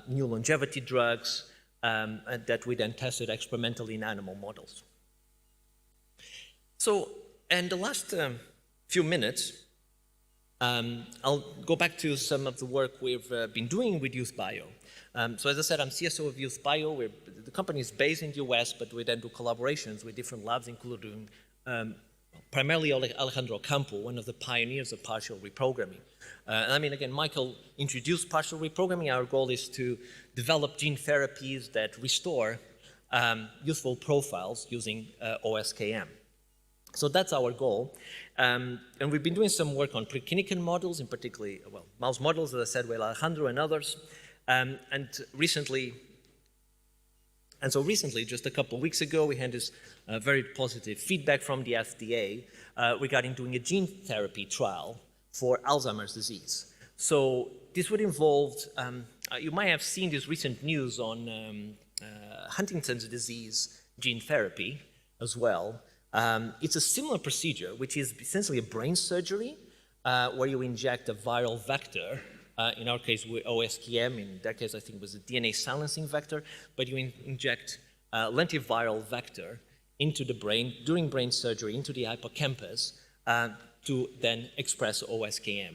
new longevity drugs that we then tested experimentally in animal models. So, in the last few minutes, I'll go back to some of the work we've been doing with Youth Bio. So as I said, I'm CSO of Youth Bio. The company is based in the US, but we then do collaborations with different labs, including primarily Alejandro Campo, one of the pioneers of partial reprogramming. And I mean, again, Michael introduced partial reprogramming. Our goal is to develop gene therapies that restore youthful profiles using OSKM. So that's our goal. And we've been doing some work on preclinical models, in particular, well, mouse models, as I said, with Alejandro and others. And so recently, just a couple of weeks ago, we had this very positive feedback from the FDA regarding doing a gene therapy trial for Alzheimer's disease. So this would involve, you might have seen this recent news on Huntington's disease gene therapy as well. It's a similar procedure, which is essentially a brain surgery where you inject a viral vector. In our case, with OSKM, in that case, I think it was a DNA silencing vector, but you inject lentiviral vector into the brain during brain surgery, into the hippocampus, to then express OSKM.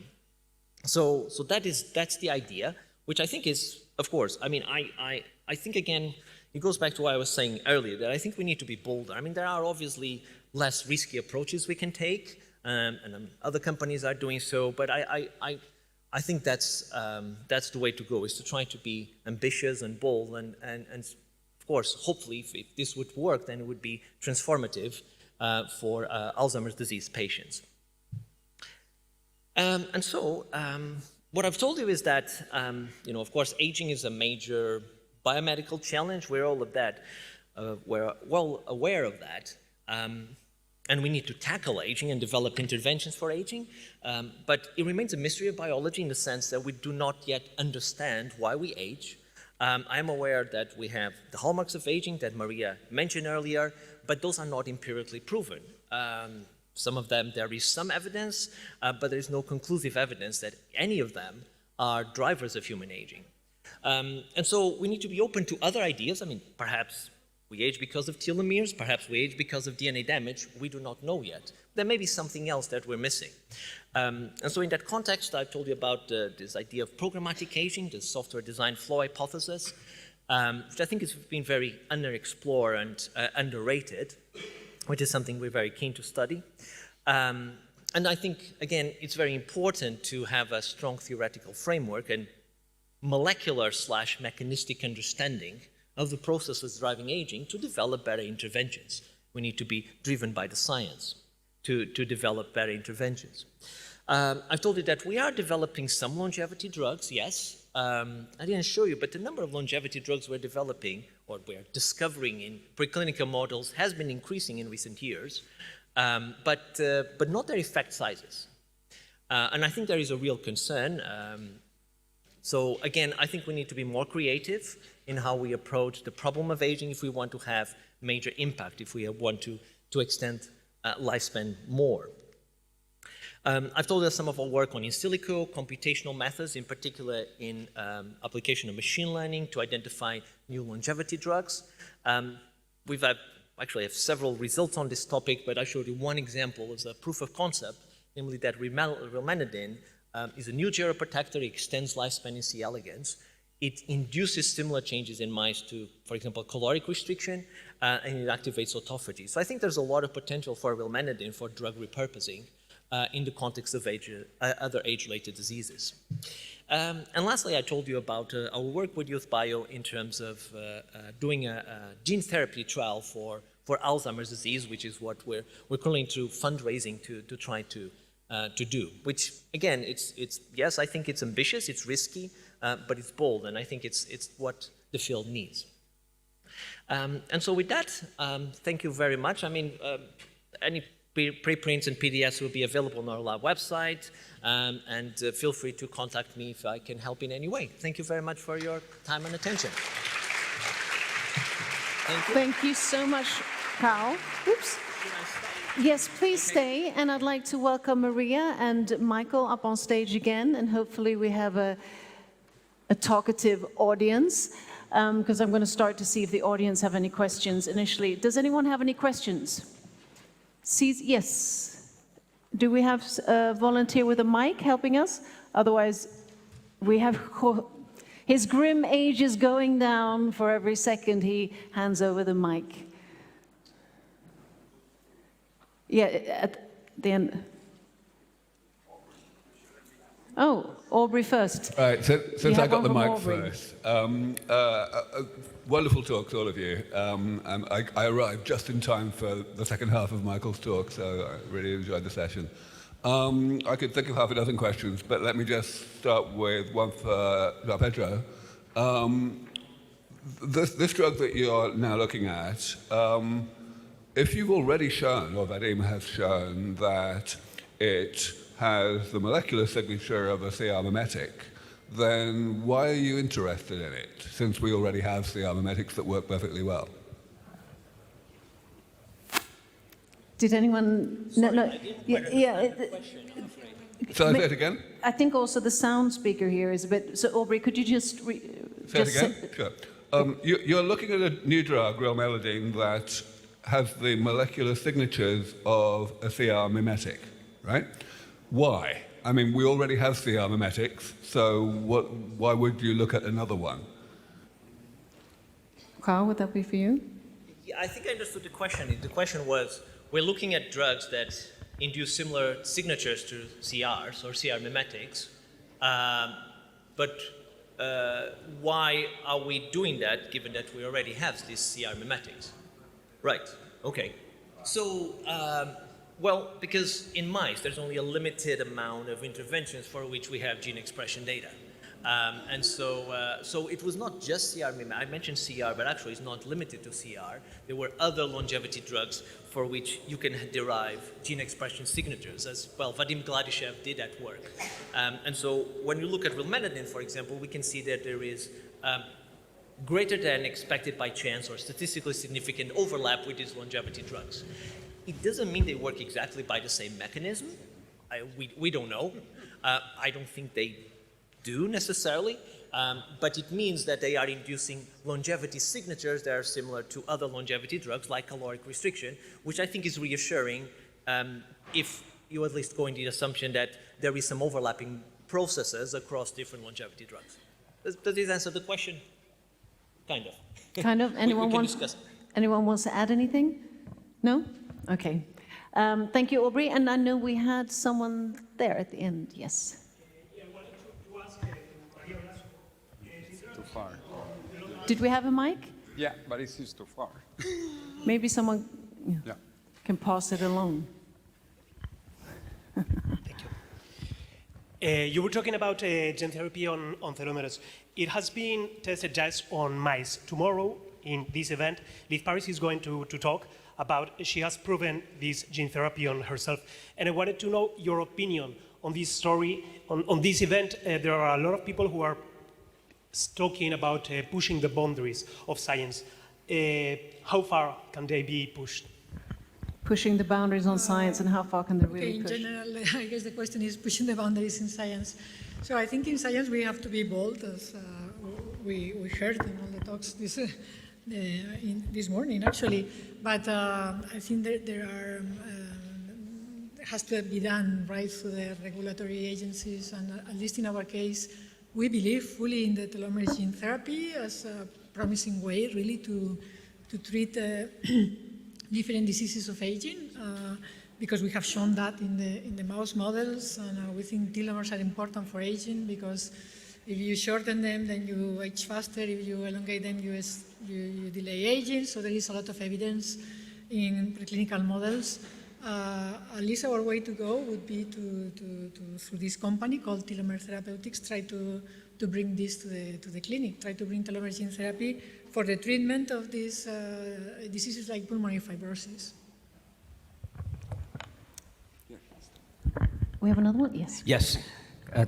So that's the idea, which I think is, of course, I mean, I think, again, it goes back to what I was saying earlier, that I think we need to be bolder. I mean, there are obviously less risky approaches we can take, and other companies are doing so, but I think that's the way to go, is to try to be ambitious and bold, and of course, hopefully, if this would work, then it would be transformative for Alzheimer's disease patients. And so, what I've told you is that, you know, of course, aging is a major biomedical challenge. We're all of that. We're well aware of that. and we need to tackle aging and develop interventions for aging, but it remains a mystery of biology in the sense that we do not yet understand why we age. I'm aware that we have the hallmarks of aging that Maria mentioned earlier, but those are not empirically proven. Some of them, there is some evidence, but there is no conclusive evidence that any of them are drivers of human aging. And so we need to be open to other ideas. I mean, perhaps we age because of telomeres, perhaps we age because of DNA damage. We do not know yet. There may be something else that we're missing. And so in that context, I've told you about this idea of programmatic aging, the software design flow hypothesis, which I think has been very underexplored and underrated, which is something we're very keen to study. And I think, again, it's very important to have a strong theoretical framework and molecular/mechanistic understanding of the processes driving aging to develop better interventions. We need to be driven by the science to develop better interventions. I've told you that we are developing some longevity drugs, yes. I didn't show you, but the number of longevity drugs we're developing or we're discovering in preclinical models has been increasing in recent years, but not their effect sizes. And I think there is a real concern. So again, I think we need to be more creative in how we approach the problem of aging if we want to have major impact, if we want to extend lifespan more. I've told you some of our work on in silico computational methods, in particular in application of machine learning to identify new longevity drugs. We've actually have several results on this topic, but I showed you one example as a proof of concept, namely that rilmenidine is a new geroprotector. It extends lifespan in C. elegans. It induces similar changes in mice to, for example, caloric restriction, and it activates autophagy. So I think there's a lot of potential for rilmenidine for drug repurposing in the context of other age-related diseases. And lastly, I told you about our work with Youth Bio in terms of doing a gene therapy trial for Alzheimer's disease, which is what we're currently into fundraising to try to do. Which again, it's yes, I think it's ambitious, it's risky, but it's bold, and I think it's what the field needs. And so with that, thank you very much. I mean, any preprints and PDFs will be available on our lab website, and feel free to contact me if I can help in any way. Thank you very much for your time and attention. Thank you. Thank you so much, Carl. Oops. Yes, please stay, and I'd like to welcome Maria and Michael up on stage again, and hopefully we have a talkative audience, because I'm going to start to see if the audience have any questions initially. Does anyone have any questions? Yes. Do we have a volunteer with a mic helping us? Otherwise, we have... His grim age is going down for every second he hands over the mic. Yeah, at the end. Oh, Aubrey first. Right, so since I got the mic first, wonderful talks, all of you. I arrived just in time for the second half of Michael's talk, so I really enjoyed the session. I could think of half a dozen questions, but let me just start with one for Pedro. This drug that you're now looking at, if you've already shown, or Vadim has shown, that it has the molecular signature of a CR mimetic, then why are you interested in it, since we already have CR mimetics that work perfectly well? Did anyone... Sorry, no. Say it again? I think also the sound speaker here is a bit... So Aubrey, could you just... Say it again? Sure. You're looking at a new drug, rilmenidine, that has the molecular signatures of a CR mimetic, right? Why? I mean, we already have CR mimetics, so why would you look at another one? Carl, would that be for you? Yeah, I think I understood the question. The question was, we're looking at drugs that induce similar signatures to CRs or CR mimetics, but why are we doing that given that we already have these CR mimetics? Right, okay. So, well, because in mice, there's only a limited amount of interventions for which we have gene expression data. And so it was not just CR. I mentioned CR, but actually it's not limited to CR. There were other longevity drugs for which you can derive gene expression signatures, as well Vadim Gladyshev did at work. And so when you look at rilmethadine, for example, we can see that there is greater than expected by chance or statistically significant overlap with these longevity drugs. It doesn't mean they work exactly by the same mechanism. We don't know. I don't think they do necessarily, but it means that they are inducing longevity signatures that are similar to other longevity drugs like caloric restriction, which I think is reassuring if you at least go in the assumption that there is some overlapping processes across different longevity drugs. Does this answer the question? Kind of. Kind of. Anyone wants to add anything? No? Okay. Thank you, Aubrey. And I know we had someone there at the end. Yes. Too far. Did we have a mic? Yeah, but it's just too far. Maybe someone can pass it along. You were talking about gene therapy on telomeres. It has been tested just on mice. Tomorrow, in this event, Liv Paris is going to talk about, she has proven this gene therapy on herself. And I wanted to know your opinion on this story. On this event, there are a lot of people who are talking about pushing the boundaries of science. How far can they be pushed? Pushing the boundaries on science, and how far can they really in push? general, I guess the question is pushing the boundaries in science. So I think in science we have to be bold, as we heard in all the talks this morning, actually. But I think there has to be done right through the regulatory agencies, and at least in our case, we believe fully in the telomere gene therapy as a promising way, really, to treat different diseases of aging, because we have shown that in the mouse models, and we think telomeres are important for aging, because if you shorten them, then you age faster. If you elongate them, you delay aging. So there is a lot of evidence in preclinical models. At least our way to go would be to through this company called Telomere Therapeutics, try to bring this to the clinic, try to bring telomere gene therapy for the treatment of these diseases like pulmonary fibrosis. We have another one? Yes. Yes.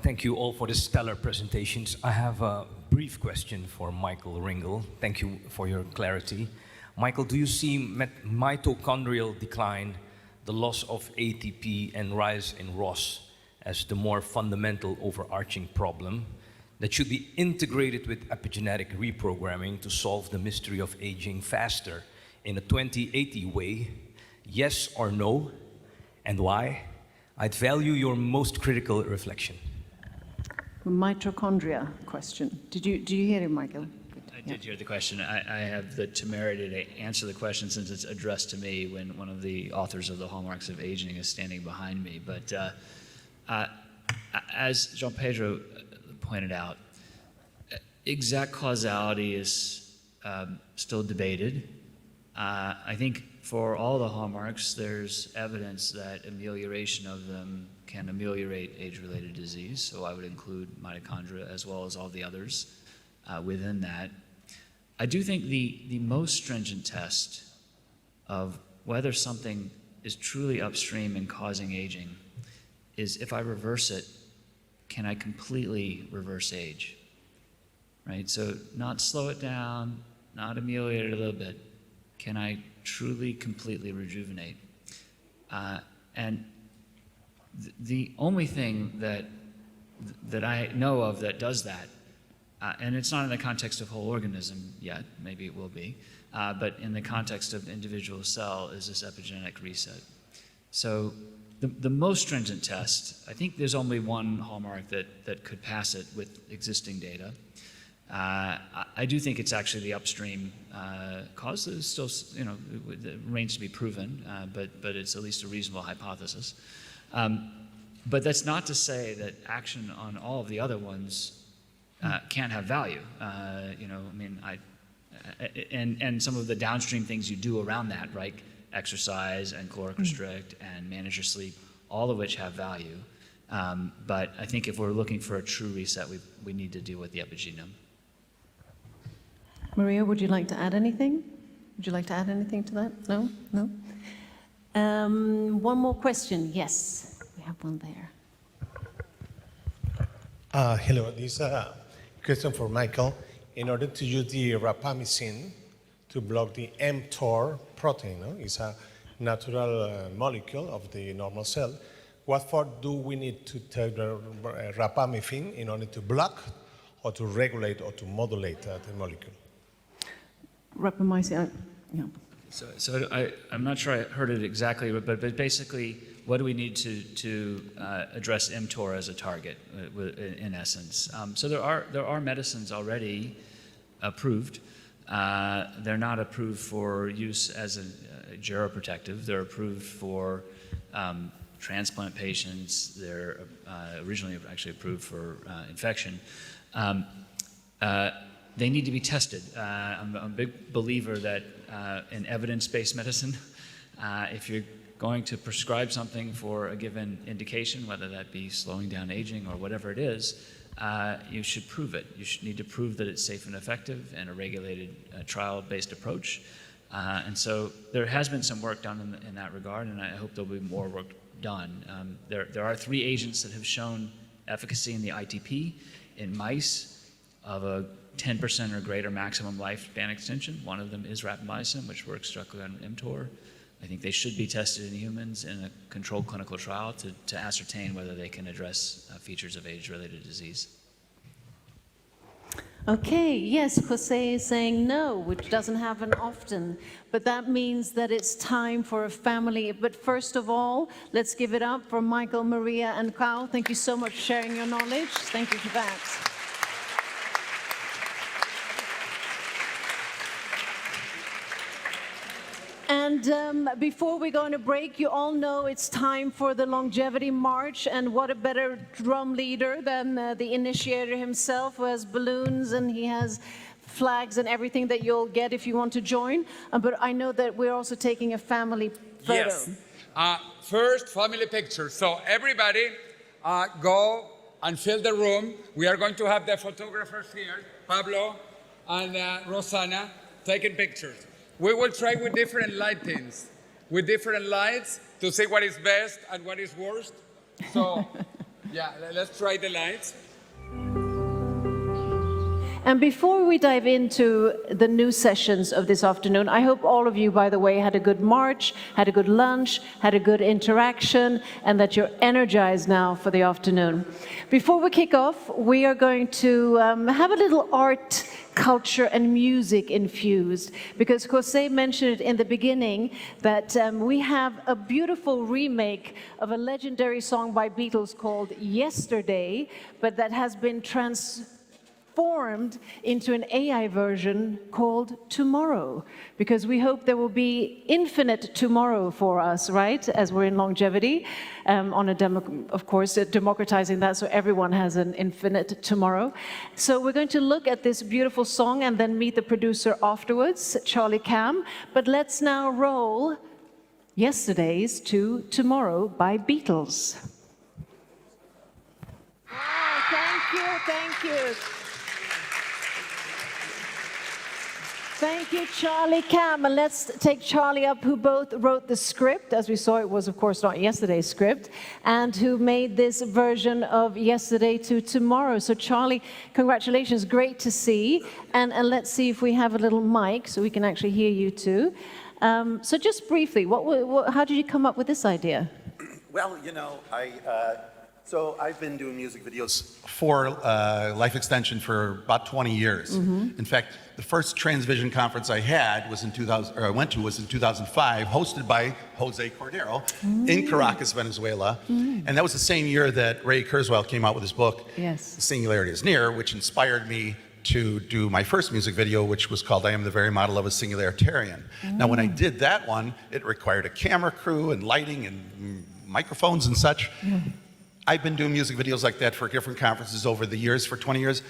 Thank you all for the stellar presentations. I have a brief question for Michael Ringel. Thank you for your clarity. Michael, do you see mitochondrial decline, the loss of ATP and rise in ROS as the more fundamental overarching problem that should be integrated with epigenetic reprogramming to solve the mystery of aging faster in a 2080 way? Yes or no, and why? I'd value your most critical reflection. Mitochondria question. Did you hear it, Michael? I did hear the question. I have the temerity to answer the question since it's addressed to me when one of the authors of the Hallmarks of Aging is standing behind me. But as Jean Pedro pointed out, exact causality is still debated. I think for all the hallmarks, there's evidence that amelioration of them can ameliorate age-related disease, so I would include mitochondria as well as all the others within that. I do think the most stringent test of whether something is truly upstream in causing aging is if I reverse it, can I completely reverse age? Right? So not slow it down, not ameliorate it a little bit. Can I truly, completely rejuvenate? And the only thing that I know of that does that, and it's not in the context of whole organism yet, maybe it will be, but in the context of individual cell is this epigenetic reset. So the most stringent test, I think there's only one hallmark that could pass it with existing data. I do think it's actually the upstream cause. It's still, it remains to be proven, but it's at least a reasonable hypothesis. But that's not to say that action on all of the other ones can't have value. And some of the downstream things you do around that, right? Exercise and caloric restrict and manage your sleep, all of which have value. But I think if we're looking for a true reset, we need to deal with the epigenome. Maria, would you like to add anything? Would you like to add anything to that? No? No? One more question. Yes, we have one there. Hello, this is a question for Michael. In order to use the rapamycin to block the mTOR protein, it's a natural molecule of the normal cell. What for do we need to take the rapamycin in order to block or to regulate or to modulate the molecule? Rapamycin, yeah. So I'm not sure I heard it exactly, but basically, what do we need to address mTOR as a target, in essence? So there are medicines already approved. They're not approved for use as a geroprotective. They're approved for transplant patients. They're originally actually approved for infection. They need to be tested. I'm a big believer that in evidence-based medicine, if you're going to prescribe something for a given indication, whether that be slowing down aging or whatever it is, you should prove it. You should need to prove that it's safe and effective in a regulated trial-based approach. And so there has been some work done in that regard, and I hope there'll be more work done. There are 3 agents that have shown efficacy in the ITP in mice of a 10% or greater maximum lifespan extension. One of them is rapamycin, which works directly on mTOR. I think they should be tested in humans in a controlled clinical trial to ascertain whether they can address features of age-related disease. Okay, yes, José is saying no, which doesn't happen often, but that means that it's time for a family. But first of all, let's give it up for Michael, Maria, and Carl. Thank you so much for sharing your knowledge. Thank you for that. And before we go on a break, you all know it's time for the Longevity March, and what a better drum leader than the initiator himself, who has balloons and he has flags and everything that you'll get if you want to join. But I know that we're also taking a family photo. Yes. First, family picture. So everybody go and fill the room. We are going to have the photographers here, Pablo and Rosanna, taking pictures. We will try with different lightings, with different lights to see what is best and what is worst. So, yeah, let's try the lights. And before we dive into the new sessions of this afternoon, I hope all of you, by the way, had a good march, had a good lunch, had a good interaction, and that you're energized now for the afternoon. Before we kick off, we are going to have a little art, culture, and music infused, because José mentioned it in the beginning that we have a beautiful remake of a legendary song by Beatles called Yesterday, but that has been transformed into an AI version called Tomorrow, because we hope there will be infinite tomorrow for us, right, as we're in longevity, of course, democratizing that so everyone has an infinite tomorrow. So we're going to look at this beautiful song and then meet the producer afterwards, Charlie Cam. But let's now roll Yesterday's to Tomorrow by Beatles. Oh, thank you, thank you. Thank you, Charlie Cam. And let's take Charlie up, who both wrote the script, as we saw it was, of course, not yesterday's script, and who made this version of Yesterday to Tomorrow. So, Charlie, congratulations. Great to see. And let's see if we have a little mic so we can actually hear you too. So just briefly, how did you come up with this idea? Well, you know, so I've been doing music videos for Life Extension for about 20 years. Mm-hmm. In fact, the first TransVision conference I had was in 2005, hosted by José Cordeiro in Caracas, Venezuela. And that was the same year that Ray Kurzweil came out with his book, Yes. Singularity is Near, which inspired me to do my first music video, which was called I Am the Very Model of a Singularitarian. Now, when I did that one, it required a camera crew and lighting and microphones and such. I've been doing music videos like that for different conferences over the years, for 20 years,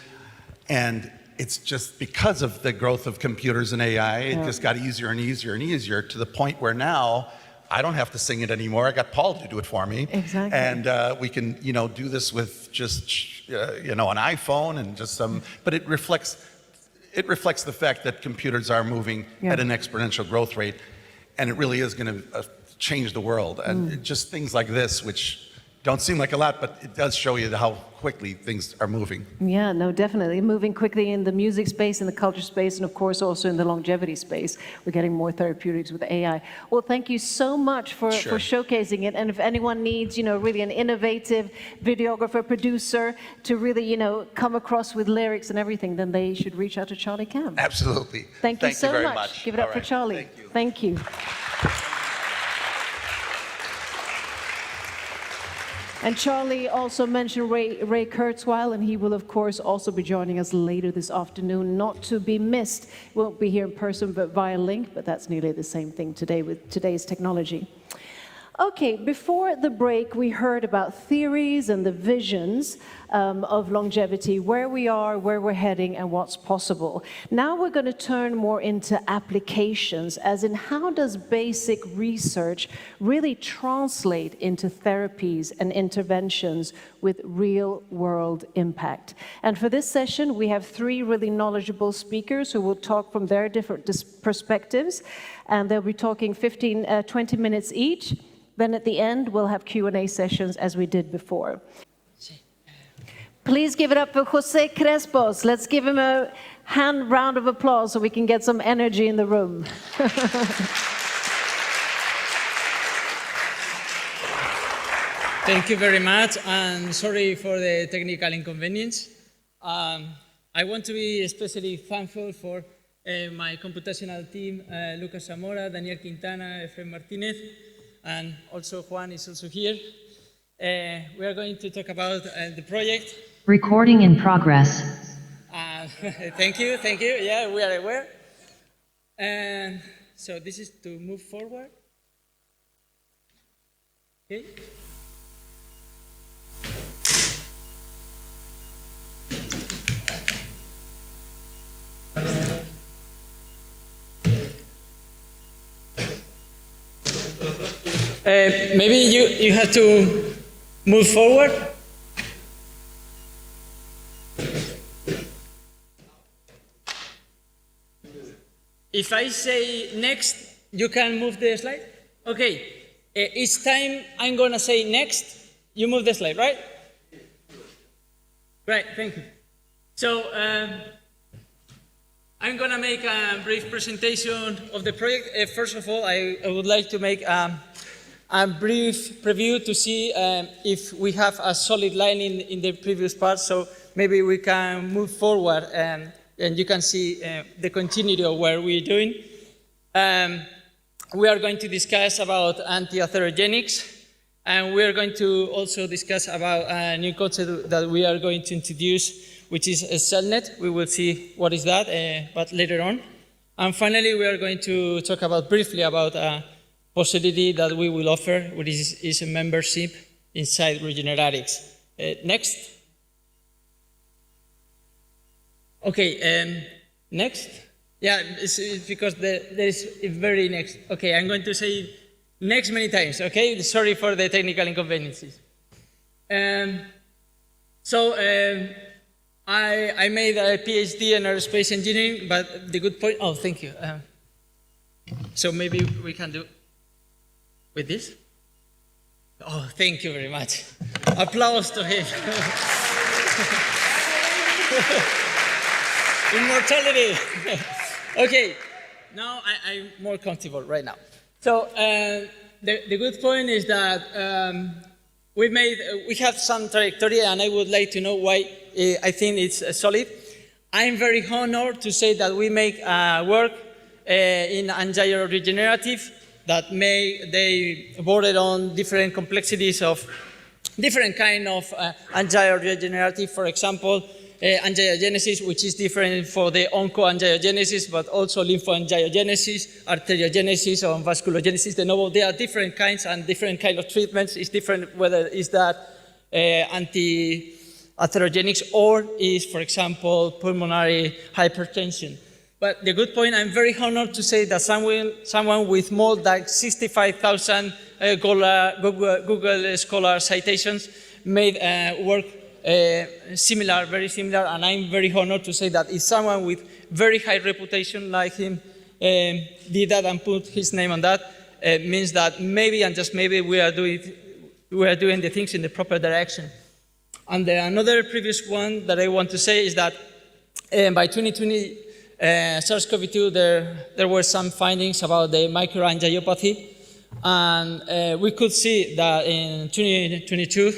and it's just because of the growth of computers and AI, it just got easier and easier and easier to the point where now I don't have to sing it anymore. I got Paul to do it for me. Exactly. And we can, do this with just, an iPhone and just some, but it reflects the fact that computers are moving at an exponential growth rate, and it really is going to change the world. And just things like this, which don't seem like a lot, but it does show you how quickly things are moving. Yeah, no, definitely. Moving quickly in the music space, in the culture space, and of course also in the longevity space. We're getting more therapeutics with AI. Well, thank you so much for showcasing it. And if anyone needs, really an innovative videographer, producer to really, come across with lyrics and everything, then they should reach out to Charlie Cam. Absolutely. Thank you so very much. Give it up All for right. Charlie. Thank you. And Charlie also mentioned Ray Kurzweil, and he will, of course, also be joining us later this afternoon, not to be missed. Won't be here in person, but via link, but that's nearly the same thing today with today's technology. Okay, before the break, we heard about theories and the visions of longevity, where we are, where we're heading, and what's possible. Now we're going to turn more into applications, as in how does basic research really translate into therapies and interventions with real-world impact. And for this session, we have three really knowledgeable speakers who will talk from their different perspectives, and they'll be talking 20 minutes each. Then at the end, we'll have Q&A sessions as we did before. Please give it up for José Crespos. Let's give him a round of applause so we can get some energy in the room. Thank you very much, and sorry for the technical inconvenience. I want to be especially thankful for my computational team, Lucas Zamora, Daniel Quintana, Efraín Martinez, and also Juan is also here. We are going to talk about the project. Recording in progress. Thank you. Yeah, we are aware. And so this is to move forward. Okay. Maybe you have to move forward. If I say next, you can move the slide? Okay. Each time I'm going to say next, you move the slide, right? Right, thank you. So I'm going to make a brief presentation of the project. First of all, I would like to make a brief preview to see if we have a solid line in the previous part, so maybe we can move forward and you can see the continuity of where we're doing. We are going to discuss about anti-atherogenics, and we are going to also discuss about a new concept that we are going to introduce, which is a CellNet. We will see what is that, but later on. And finally, we are going to talk briefly about a possibility that we will offer, which is a membership inside Regeneratics. Next. Okay, next. Yeah, it's because there is a very next. Okay, I'm going to say next many times, okay? Sorry for the technical inconveniences. I made a PhD in aerospace engineering, but the good point, oh, thank you. So maybe we can do with this. Oh, thank you very much. Applause to him. Immortality. Okay, now I'm more comfortable right now. So the good point is that we have some trajectory, and I would like to know why I think it's solid. I'm very honored to say that we make work in angioregenerative that they border on different complexities of different kind of angioregenerative. For example, angiogenesis, which is different for the oncoangiogenesis, but also lymphoangiogenesis, arteriogenesis, or vasculogenesis. There are different kinds and different kind of treatments. It's different whether it's that anti-atherogenics or is, for example, pulmonary hypertension. But the good point, I'm very honored to say that someone with more than 65,000 Google Scholar citations made work similar, very similar, and I'm very honored to say that if someone with very high reputation like him did that and put his name on that, means that maybe and just maybe we are doing the things in the proper direction. And another previous one that I want to say is that by 2020, SARS-CoV-2, there were some findings about the microangiopathy, and we could see that in 2022,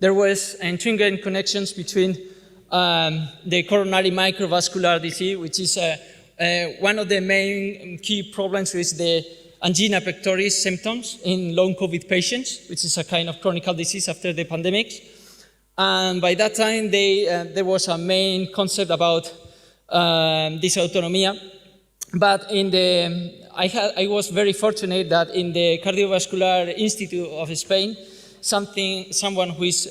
there was intriguing connections between the coronary microvascular disease, which is one of the main key problems with the angina pectoris symptoms in long COVID patients, which is a kind of chronic disease after the pandemic. And by that time, there was a main concept about dysautonomia. But I was very fortunate that in the Cardiovascular Institute of Spain, someone who is,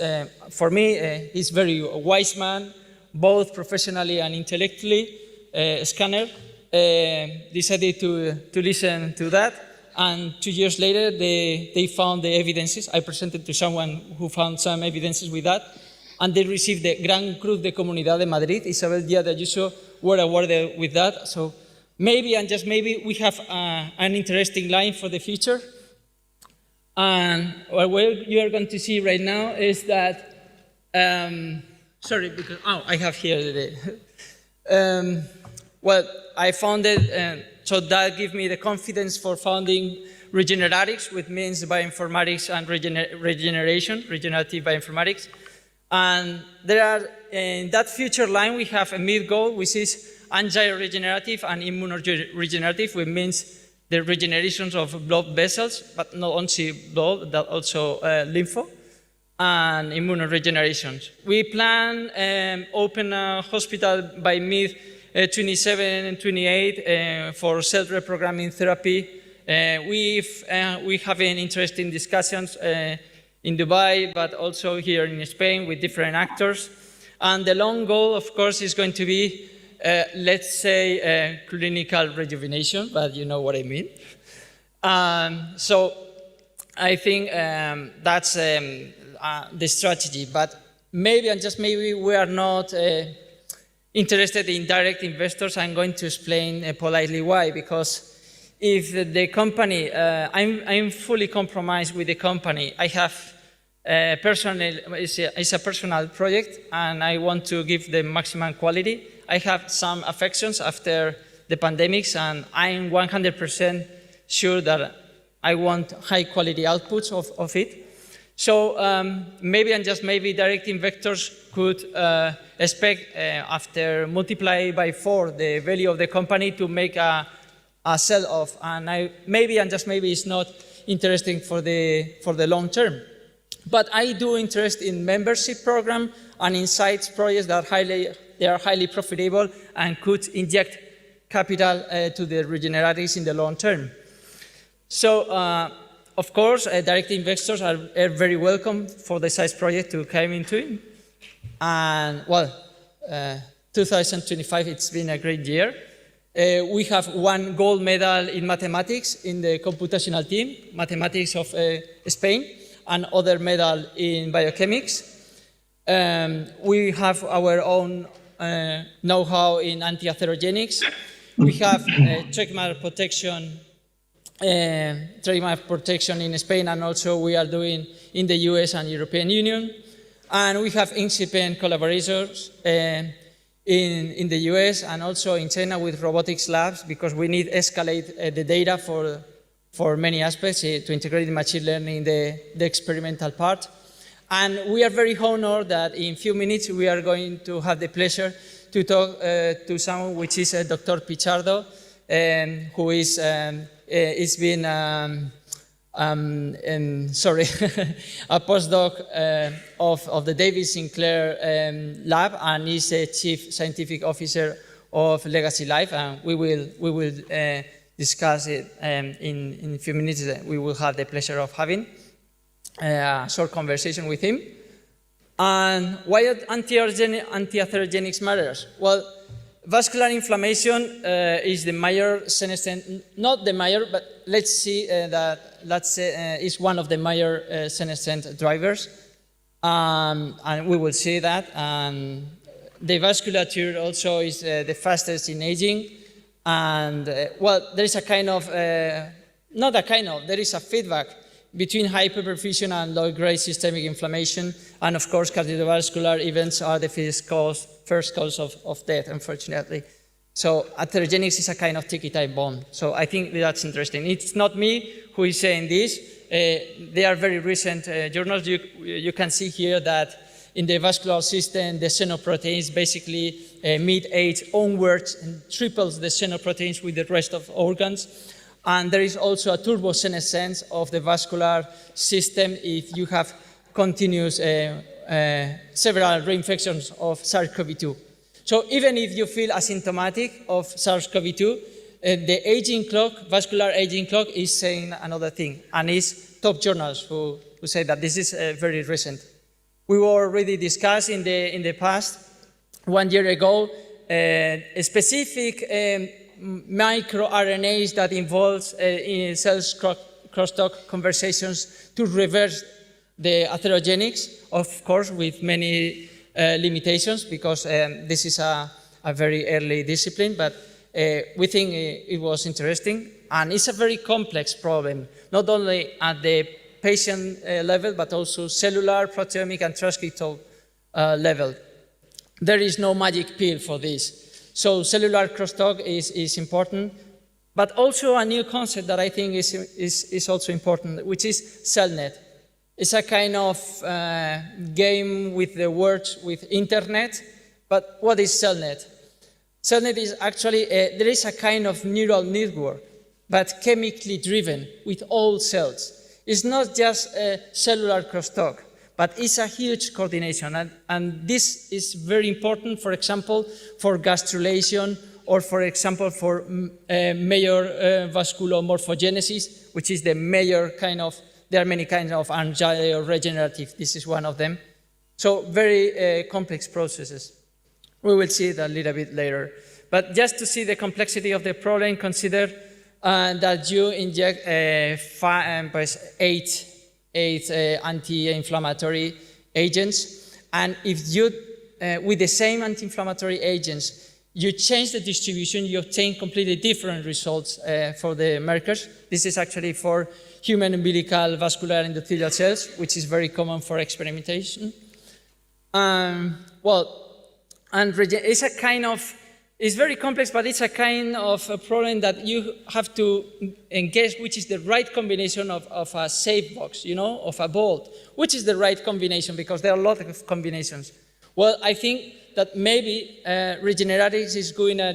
for me, he's very wise man, both professionally and intellectually, Scanner, decided to listen to that. And 2 years later, they found the evidences. I presented to someone who found some evidences with that. And they received the Gran Cruz de Comunidad de Madrid. Isabel Díaz de Ayuso were awarded with that. So maybe and just maybe we have an interesting line for the future. And what you are going to see right now is that, sorry, because, I have here the, well, I founded, so that gave me the confidence for founding Regeneratics, which means bioinformatics and regeneration, regenerative bioinformatics. And there are, in that future line, we have a mid goal, which is angiregenerative and immunoregenerative, which means the regenerations of blood vessels, but not only blood, but also lympho, and immunoregenerations. We plan open a hospital by mid-27 and 28 for cell reprogramming therapy. We have been interesting discussions in Dubai, but also here in Spain with different actors. And the long goal, of course, is going to be, let's say, clinical rejuvenation, but you know what I mean. So I think that's the strategy, but maybe and just maybe we are not interested in direct investors. I'm going to explain politely why, because if the company, I'm fully compromised with the company. I have it's a personal project and I want to give the maximum quality. I have some affections after the pandemics and I'm 100% sure that I want high quality outputs of it. So maybe and just maybe direct investors could expect after multiply by 4 the value of the company to make a sell-off, and maybe and just maybe it's not interesting for the long term. But I do interest in membership program and insights projects that are highly profitable and could inject capital to the regeneratives in the long term. So, of course, direct investors are very welcome for the size project to come into it. And well, 2025, it's been a great year. We have 1 gold medal in mathematics in the computational team, mathematics of Spain, and other medal in biochemics. We have our own know-how in anti-atherogenics. We have trademark protection in Spain, and also we are doing in the US and European Union. And we have incipient collaborators in the US and also in China with robotics labs, because we need to escalate the data for many aspects to integrate machine learning, the experimental part. And we are very honored that in a few minutes we are going to have the pleasure to talk to someone which is Dr. Pichardo, who is been a postdoc of the David Sinclair lab, and is a chief scientific officer of Legacy Life, and we will discuss it in a few minutes. We will have the pleasure of having a short conversation with him. And why anti-atherogenics matters? Well, vascular inflammation is the major senescent, not the major, but let's see is one of the major senescent drivers. And we will see that. The vasculature also is the fastest in aging. And well, there is a kind of, there is a feedback between hyperperfusion and low-grade systemic inflammation. And of course, cardiovascular events are the first cause of death, unfortunately. So atherogenics is a kind of ticky-tack bomb. So I think that's interesting. It's not me who is saying this. They are very recent journals. You can see here that in the vascular system, the xenoproteins basically mid-age onwards and triples the xenoproteins with the rest of organs. And there is also a turbosenescence of the vascular system if you have continuous several reinfections of SARS-CoV-2. So even if you feel asymptomatic of SARS-CoV-2, the aging clock, vascular aging clock, is saying another thing, and it's top journals who say that this is very recent. We were already discussed in the past, 1 year ago, a specific microRNAs that involves in cells crosstalk conversations to reverse the atherogenics, of course, with many limitations, because this is a very early discipline, but we think it was interesting. And it's a very complex problem, not only at the patient level, but also cellular, proteomic, and transcriptal level. There is no magic pill for this. So cellular crosstalk is important, but also a new concept that I think is also important, which is CellNet. It's a kind of game with the words with internet, but what is CellNet? CellNet is actually, there is a kind of neural network, but chemically driven with all cells. It's not just a cellular crosstalk, but it's a huge coordination. And this is very important, for example, for gastrulation, or for example, for major vasculomorphogenesis, which is the major kind of, there are many kinds of angioregenerative. This is one of them. So very complex processes. We will see it a little bit later. But just to see the complexity of the problem, consider that you inject 8 anti-inflammatory agents, and if you, with the same anti-inflammatory agents, you change the distribution, you obtain completely different results for the markers. This is actually for human umbilical vascular endothelial cells, which is very common for experimentation. It's a kind of, it's very complex, but it's a kind of a problem that you have to engage, which is the right combination of a safe box, you know, of a bolt. Which is the right combination, because there are a lot of combinations. Well, I think that maybe Regeneratics is doing a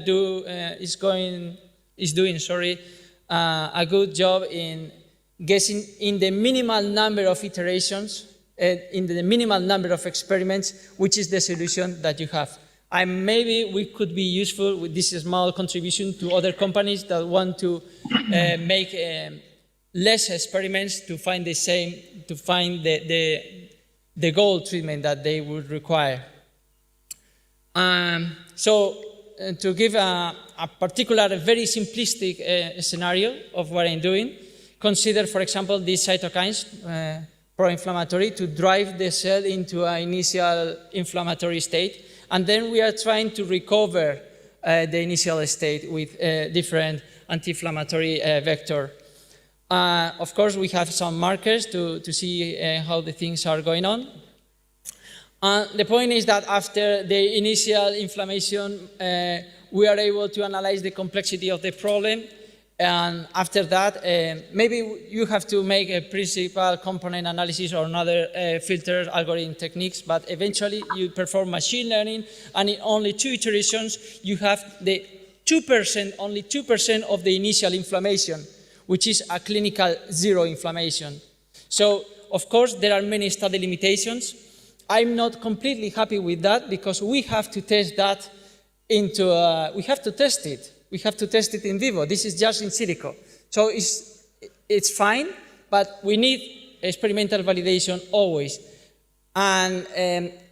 good job in guessing in the minimal number of iterations, in the minimal number of experiments, which is the solution that you have. And maybe we could be useful with this small contribution to other companies that want to make less experiments to find the same, to find the goal treatment that they would require. To give a particular, very simplistic scenario of what I'm doing, consider, for example, these cytokines, pro-inflammatory, to drive the cell into an initial inflammatory state. And then we are trying to recover the initial state with different anti-inflammatory vector. Of course, we have some markers to see how the things are going on. The point is that after the initial inflammation, we are able to analyze the complexity of the problem. And after that, maybe you have to make a principal component analysis or another filter algorithm techniques, but eventually you perform machine learning, and in only 2 iterations, you have the 2%, only 2% of the initial inflammation, which is a clinical 0 inflammation. So, of course, there are many study limitations. I'm not completely happy with that, because we have to test that into, we have to test it. We have to test it in vivo. This is just in silico. So it's fine, but we need experimental validation always. And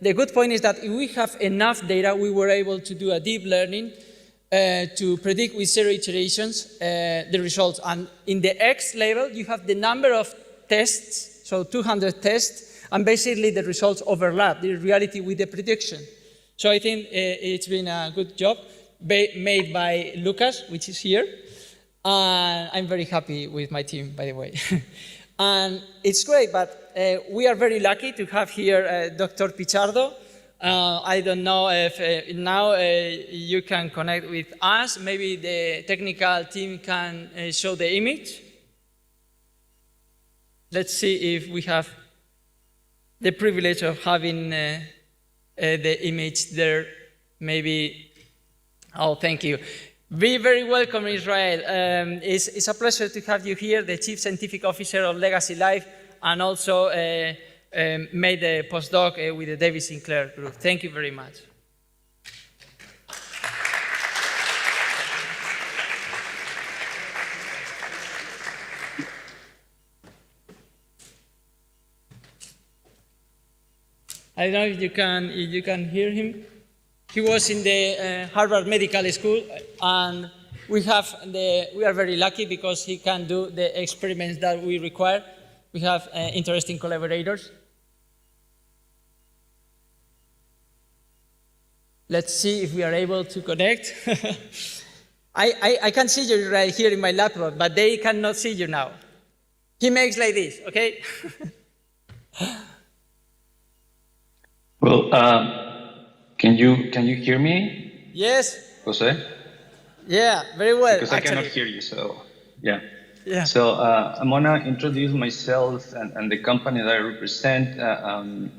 the good point is that if we have enough data, we were able to do a deep learning to predict with 0 iterations the results. And in the X level, you have the number of tests, so 200 tests, and basically the results overlap, the reality with the prediction. So I think it's been a good job made by Lucas, which is here. And I'm very happy with my team, by the way. And it's great, but we are very lucky to have here Dr. Pichardo. I don't know if now you can connect with us. Maybe the technical team can show the image. Let's see if we have the privilege of having the image there. Maybe, oh, thank you. Be very welcome, Israel. It's a pleasure to have you here, the Chief Scientific Officer of Legacy Life, and also made a postdoc with the David Sinclair group. Thank you very much. I don't know if you can hear him. He was in the Harvard Medical School, and we are very lucky because he can do the experiments that we require. We have interesting collaborators. Let's see if we are able to connect. I can see you right here in my laptop, but they cannot see you now. He makes like this, okay? Well, can you hear me? Yes. Jose? Yeah, very well. Because actually. I cannot hear you, so yeah. Yeah. So I'm gonna introduce myself and the company that I represent, and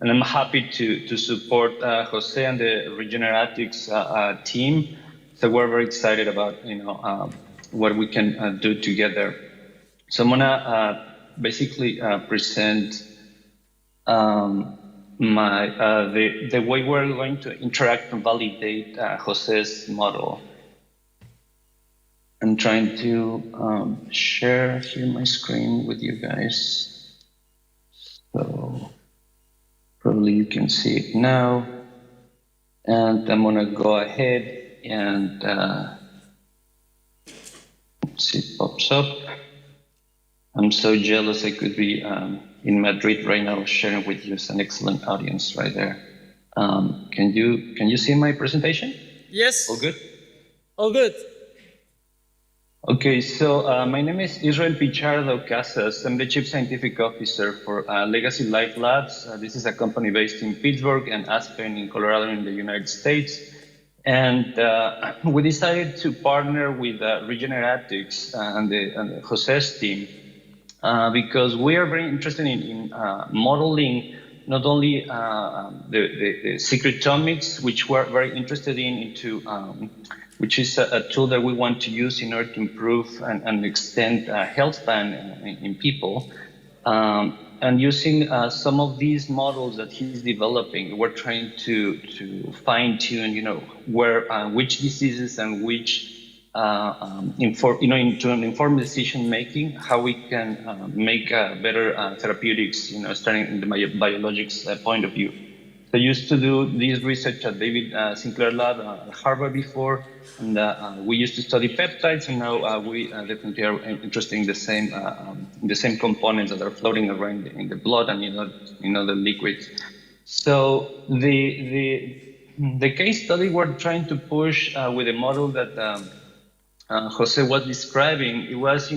I'm happy to support Jose and the Regeneratics team. So we're very excited about what we can do together. So I'm gonna basically present the way we're going to interact and validate Jose's model. I'm trying to share here my screen with you guys. So probably you can see it now. And I'm gonna go ahead and see it pops up. I'm so jealous I could be in Madrid right now sharing with you. It's an excellent audience right there. Can you see my presentation? Yes. All good? All good. Okay, so my name is Israel Pichardo Casas. I'm the Chief Scientific Officer for Legacy Life Labs. This is a company based in Pittsburgh and Aspen in Colorado in the United States. And we decided to partner with Regeneratics and the Jose's team because we are very interested in modeling not only the secretomics, which we're very interested into which is a tool that we want to use in order to improve and extend health span in people. And using some of these models that he's developing, we're trying to fine tune, which diseases and which, to inform decision making, how we can make better therapeutics, starting in the biologics point of view. I used to do this research at David Sinclair Lab at Harvard before, and we used to study peptides, and now we definitely are interested in the same components that are floating around in the blood and the liquids. So the case study we're trying to push with a model that Jose was describing, it was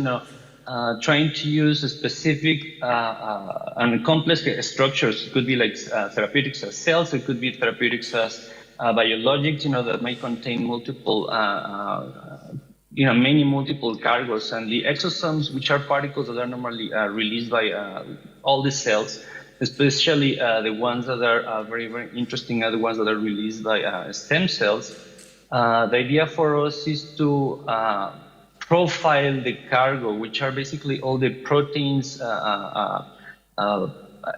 trying to use a specific and complex structures. It could be like therapeutics as cells, it could be therapeutics as biologics, that may contain multiple, many multiple cargos. And the exosomes, which are particles that are normally released by all the cells, especially the ones that are very, very interesting are the ones that are released by stem cells. The idea for us is to profile the cargo, which are basically all the proteins,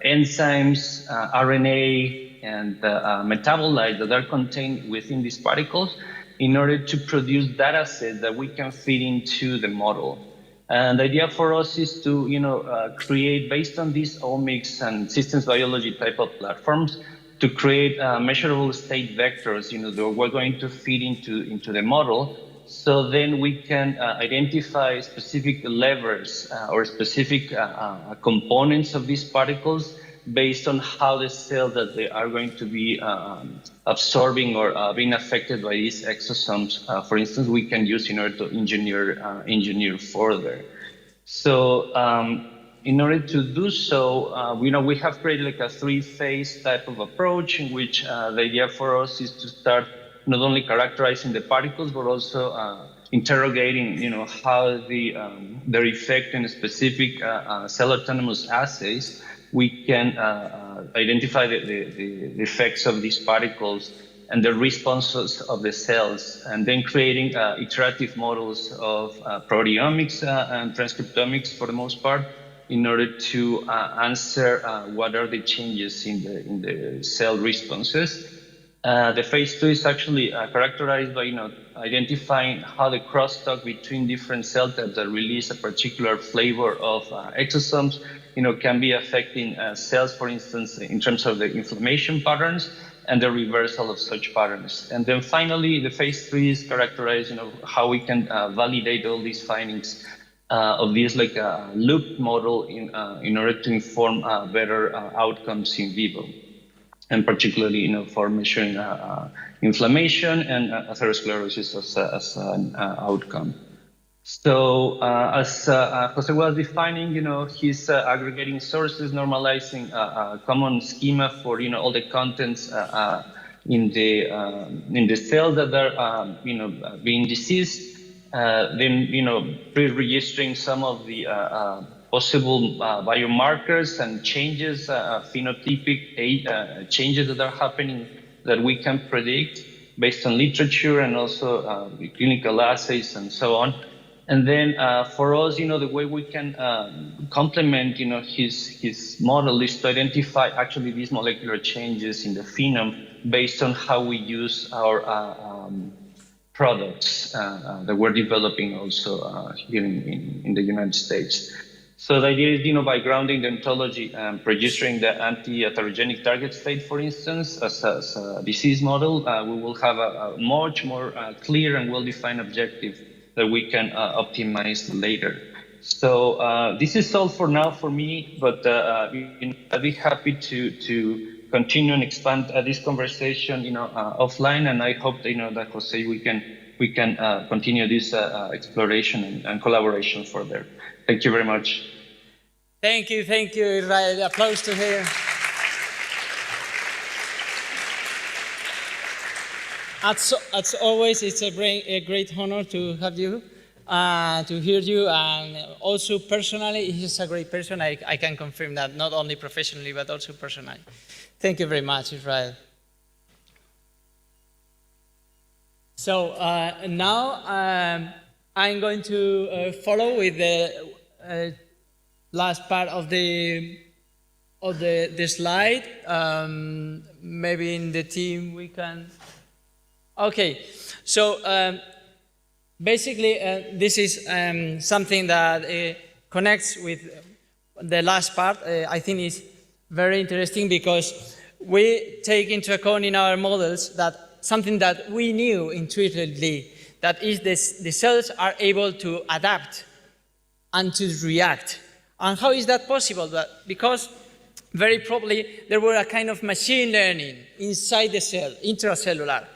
enzymes, RNA, and metabolites that are contained within these particles in order to produce data sets that we can feed into the model. And the idea for us is to create, based on these omics and systems biology type of platforms, to create measurable state vectors, that we're going to feed into the model. So then we can identify specific levers or specific components of these particles based on how the cell that they are going to be absorbing or being affected by these exosomes, for instance, we can use in order to engineer further. So in order to do so, we have created like a three-phase type of approach in which the idea for us is to start not only characterizing the particles, but also interrogating, how their effect in specific cell autonomous assays, we can identify the effects of these particles and the responses of the cells, and then creating iterative models of proteomics and transcriptomics for the most part, in order to answer what are the changes in the cell responses. The phase 2 is actually characterized by identifying how the crosstalk between different cell types that release a particular flavor of exosomes can be affecting cells, for instance, in terms of the inflammation patterns and the reversal of such patterns. And then finally, the phase 3 is characterized how we can validate all these findings of this like a loop model in order to inform better outcomes in vivo, and particularly for measuring inflammation and atherosclerosis as an outcome. So as José was defining, he's aggregating sources, normalizing a common schema for all the contents in the cells that are being diseased. Then pre-registering some of the possible biomarkers and changes, phenotypic changes that are happening that we can predict based on literature and also clinical assays and so on. And then for us, the way we can complement, his model is to identify actually these molecular changes in the phenome based on how we use our products that we're developing also here in the United States. So the idea is, by grounding the ontology and registering the anti-atherogenic target state, for instance, as a disease model, we will have a much more clear and well-defined objective that we can optimize later. So this is all for now for me, but I'd be happy to continue and expand this conversation, offline, and I hope that José, we can continue this exploration and collaboration further. Thank you very much. Thank you, Israel. Applause to him. As always, it's a great honor to have you, to hear you, and also personally, he's a great person. I can confirm that, not only professionally, but also personally. Thank you very much, Israel. So now I'm going to follow with the last part of the slide. Maybe in the team we can. Okay, so basically this is something that connects with the last part. I think is very interesting because we take into account in our models that something that we knew intuitively, that is the cells are able to adapt and to react. And how is that possible? Because very probably there were a kind of machine learning inside the cell, intracellular.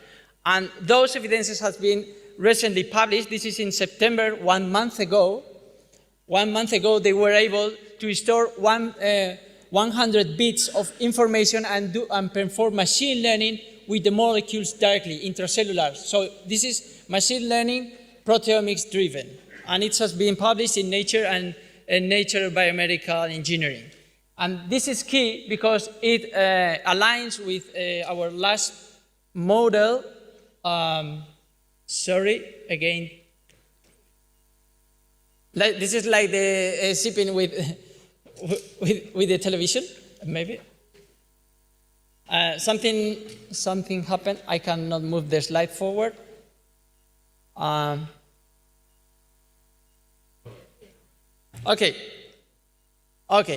And those evidences have been recently published. This is in September, 1 month ago. 1 month ago, they were able to store 100 bits of information and perform machine learning with the molecules directly, intracellular. So this is machine learning, proteomics driven. And it has been published in Nature and Nature Biomedical Engineering. And this is key because it aligns with our last model. Sorry, again. This is like the sipping with the television, maybe. Something happened. I cannot move the slide forward. Okay,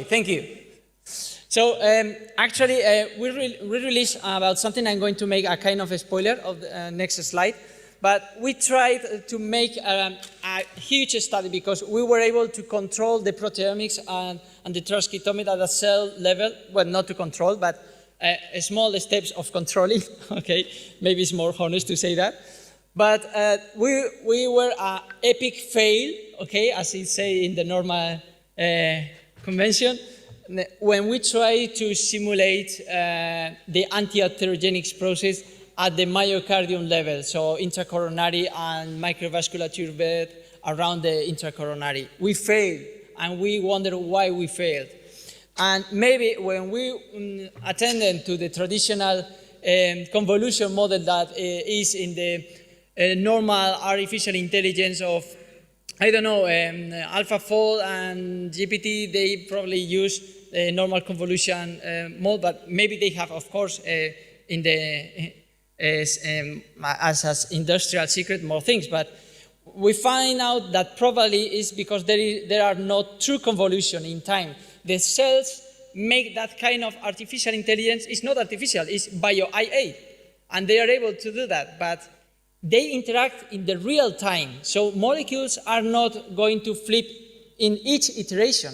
thank you. So actually, we released about something. I'm going to make a kind of a spoiler of the next slide. But we tried to make a huge study because we were able to control the proteomics and the transcriptomics at a cell level. Well, not to control, but small steps of controlling. Okay, maybe it's more honest to say that. But we were an epic fail, okay, as it say in the normal convention, when we try to simulate the anti-atherogenics process at the myocardium level, so intracoronary and microvasculature bed around the intracoronary. We failed, and we wonder why we failed. And maybe when we attended to the traditional convolution model that is in the normal artificial intelligence of, I don't know, AlphaFold and GPT, they probably use the normal convolution model, but maybe they have, of course, in the as industrial secret more things, but we find out that probably is because there are no true convolution in time. The cells make that kind of artificial intelligence. It's not artificial, it's bio-IA, and they are able to do that, but they interact in the real time. So molecules are not going to flip in each iteration.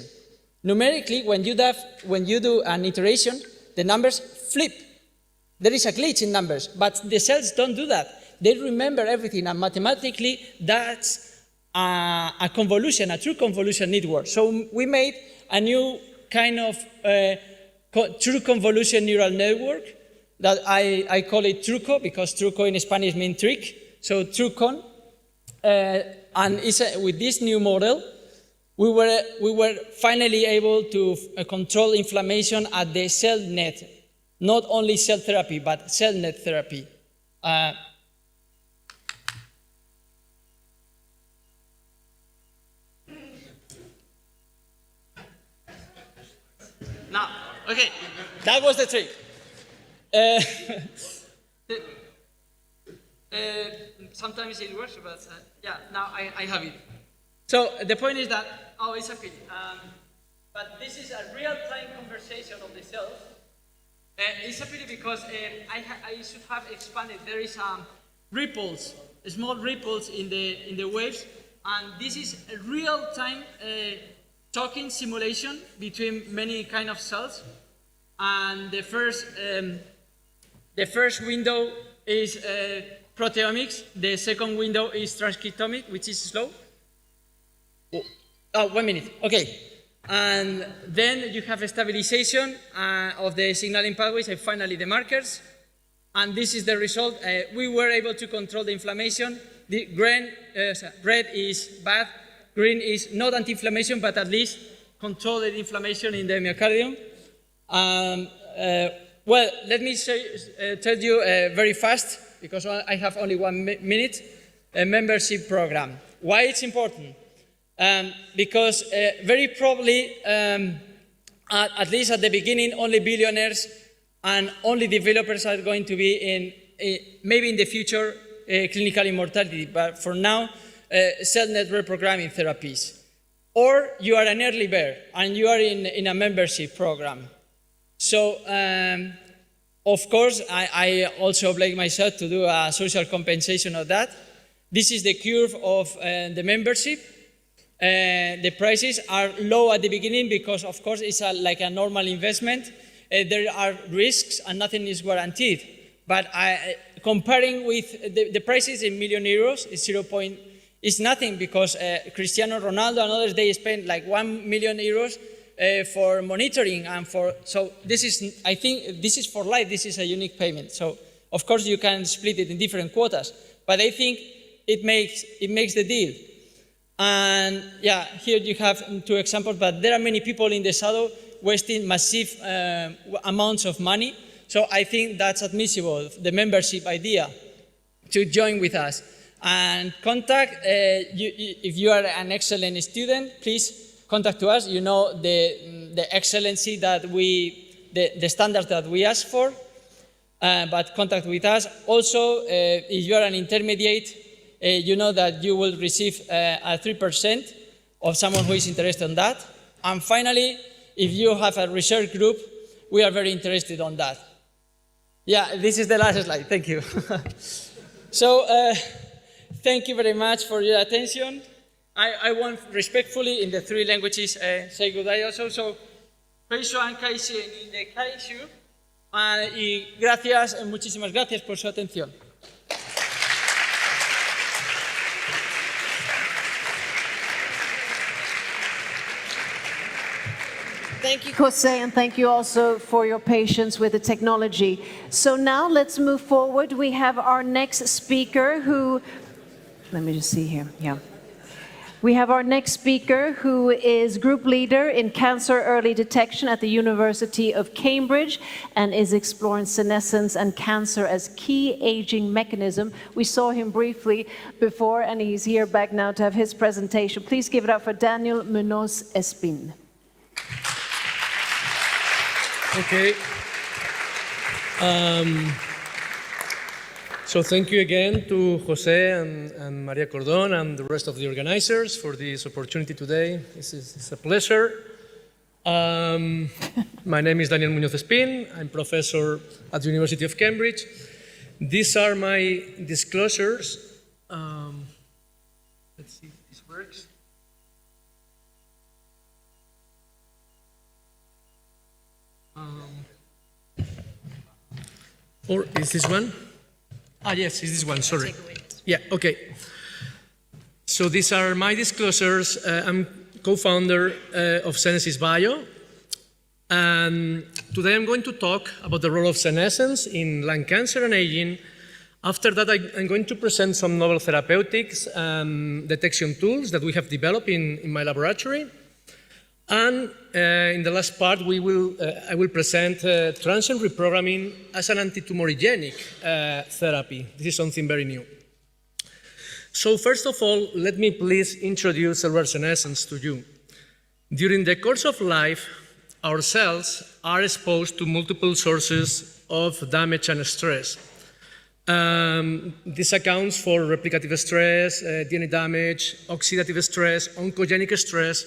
Numerically, when you do an iteration, the numbers flip. There is a glitch in numbers, but the cells don't do that. They remember everything, and mathematically, that's a convolution, a true convolution network. So we made a new kind of true convolution neural network that I call it truco, because truco in Spanish means trick. So trucon, and with this new model, we were finally able to control inflammation at the cell net. Not only cell therapy, but cell net therapy. Now, okay, that was the trick. Sometimes it works, but yeah, now I have it. So the point is that, oh, it's a pity. But this is a real-time conversation of the cells. It's a pity because I should have expanded. There is ripples, small ripples in the waves, and this is a real-time talking simulation between many kind of cells. And the first window is proteomics. The second window is transcriptomics, which is slow. Oh, 1 minute. Okay. And then you have a stabilization of the signaling pathways and finally the markers. And this is the result. We were able to control the inflammation. The red is bad. Green is not anti-inflammation, but at least control the inflammation in the myocardium. Well, let me tell you very fast, because I have only 1 minute, a membership program. Why it's important? Because very probably, at least at the beginning, only billionaires and only developers are going to be maybe in the future, clinical immortality, but for now, cell net reprogramming therapies. Or you are an early bird and you are in a membership program. So, of course, I also oblige myself to do a social compensation of that. This is the curve of the membership. The prices are low at the beginning because, of course, it's like a normal investment. There are risks and nothing is guaranteed. But comparing with the prices in million euros, it's nothing because Cristiano Ronaldo and others, they spend like 1 million euros for monitoring and so this is, I think, this is for life. This is a unique payment. So, of course, you can split it in different quotas. But I think it makes the deal. And yeah, here you have 2 examples, but there are many people in the shadow wasting massive amounts of money. So I think that's admissible, the membership idea, to join with us. And contact, if you are an excellent student, please contact to us. You know the excellency that the standards that we ask for, but contact with us. Also, if you are an intermediate, you know that you will receive a 3% of someone who is interested in that. And finally, if you have a research group we are very interested on that. Yeah, this is the last slide. Thank you. So, thank you very much for your attention. I want respectfully, in the 3 languages, say goodbye also. So, y gracias, muchísimas gracias por su atención. Thank you, José, and thank you also for your patience with the technology. So now let's move forward. We have our next speaker who, let me just see here, yeah. We have our next speaker who is group leader in cancer early detection at the University of Cambridge and is exploring senescence and cancer as key aging mechanism. We saw him briefly before and he's here back now to have his presentation. Please give it up for Daniel Muñoz-Espín. Okay. So thank you again to José and María Cordón and the rest of the organizers for this opportunity today. It's a pleasure. My name is Daniel Muñoz-Espín. I'm professor at the University of Cambridge. These are my disclosures. Let's see if this works. Or is this one? Ah, yes, it's this one, sorry. Yeah, okay. So these are my disclosures. I'm co-founder of Senescence Bio. And today I'm going to talk about the role of senescence in lung cancer and aging. After that, I'm going to present some novel therapeutics and detection tools that we have developed in my laboratory. And in the last part, I will present transient reprogramming as an antitumorigenic therapy. This is something very new. So first of all, let me please introduce cellular senescence to you. During the course of life, our cells are exposed to multiple sources of damage and stress. This accounts for replicative stress, DNA damage, oxidative stress, oncogenic stress.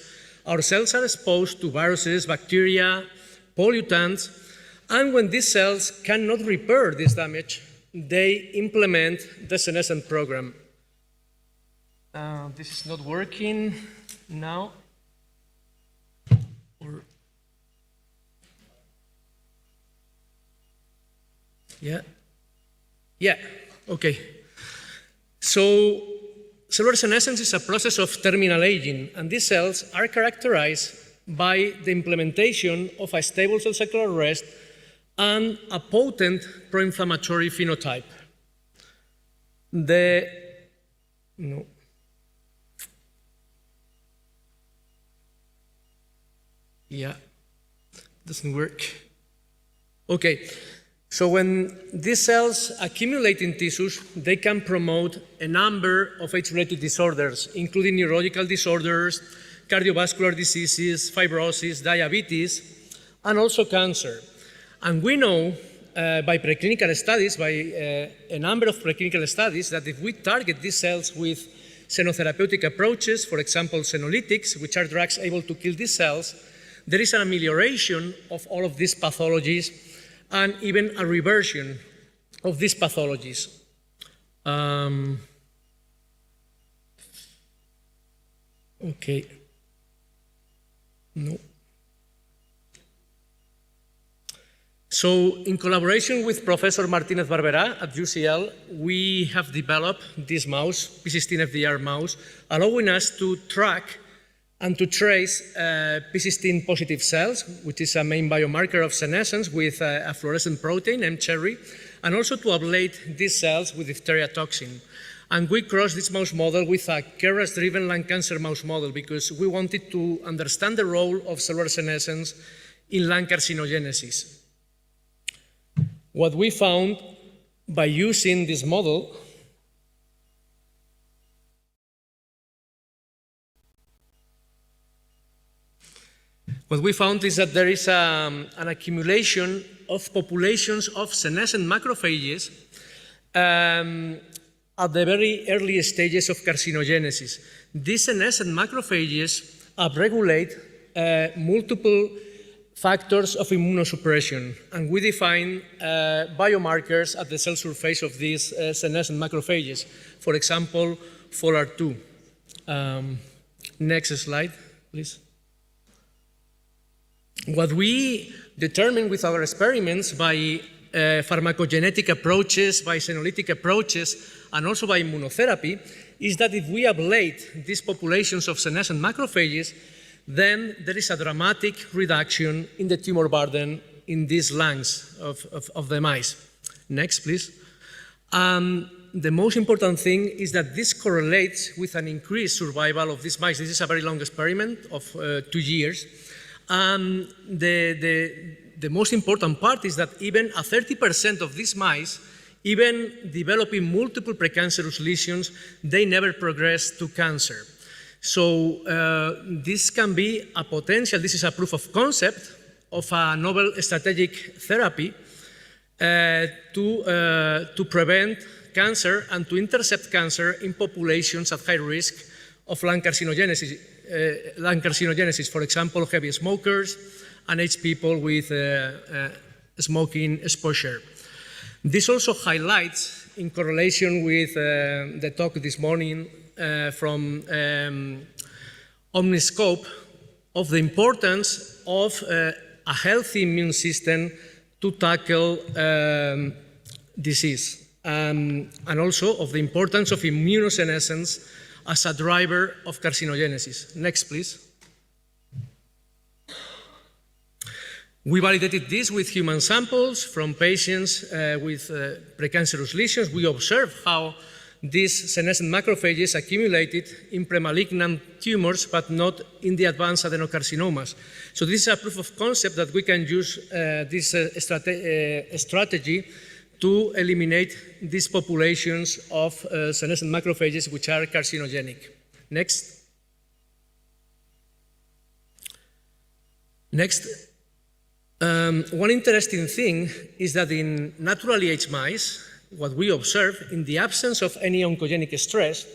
Our cells are exposed to viruses, bacteria, pollutants, and when these cells cannot repair this damage, they implement the senescent program. This is not working now. Yeah, okay. So, cellular senescence is a process of terminal aging, and these cells are characterized by the implementation of a stable cell cycle arrest and a potent pro-inflammatory phenotype. Doesn't work. Okay. So when these cells accumulate in tissues, they can promote a number of age-related disorders, including neurological disorders, cardiovascular diseases, fibrosis, diabetes, and also cancer. And we know by preclinical studies, by a number of preclinical studies, that if we target these cells with xenotherapeutic approaches, for example, senolytics, which are drugs able to kill these cells, there is an amelioration of all of these pathologies and even a reversion of these pathologies. Okay. No. So, in collaboration with Professor Martinez Barberá at UCL, we have developed this mouse, P16FDR mouse, allowing us to track and to trace P16 positive cells, which is a main biomarker of senescence with a fluorescent protein, M-cherry, and also to ablate these cells with diphtheria toxin. And we crossed this mouse model with a KRAS-driven lung cancer mouse model because we wanted to understand the role of cellular senescence in lung carcinogenesis. What we found by using this model is that there is an accumulation of populations of senescent macrophages at the very early stages of carcinogenesis. These senescent macrophages upregulate multiple factors of immunosuppression, and we define biomarkers at the cell surface of these senescent macrophages. For example, FOLR2. Next slide, please. What we determined with our experiments by pharmacogenetic approaches, by senolytic approaches, and also by immunotherapy, is that if we ablate these populations of senescent macrophages, then there is a dramatic reduction in the tumor burden in these lungs of the mice. Next, please. The most important thing is that this correlates with an increased survival of these mice. This is a very long experiment of 2 years. The most important part is that even 30% of these mice, even developing multiple precancerous lesions, they never progress to cancer. So this can be a potential, this is a proof of concept of a novel strategic therapy to prevent cancer and to intercept cancer in populations at high risk of lung carcinogenesis. For example, heavy smokers and aged people with smoking exposure. This also highlights, in correlation with the talk this morning from Omniscope, of the importance of a healthy immune system to tackle disease, and also of the importance of immunosenescence as a driver of carcinogenesis. Next, please. We validated this with human samples from patients with precancerous lesions. We observed how these senescent macrophages accumulated in premalignant tumors, but not in the advanced adenocarcinomas. So this is a proof of concept that we can use this strategy to eliminate these populations of senescent macrophages which are carcinogenic. Next. Next. One interesting thing is that in naturally aged mice, what we observe in the absence of any oncogenic stress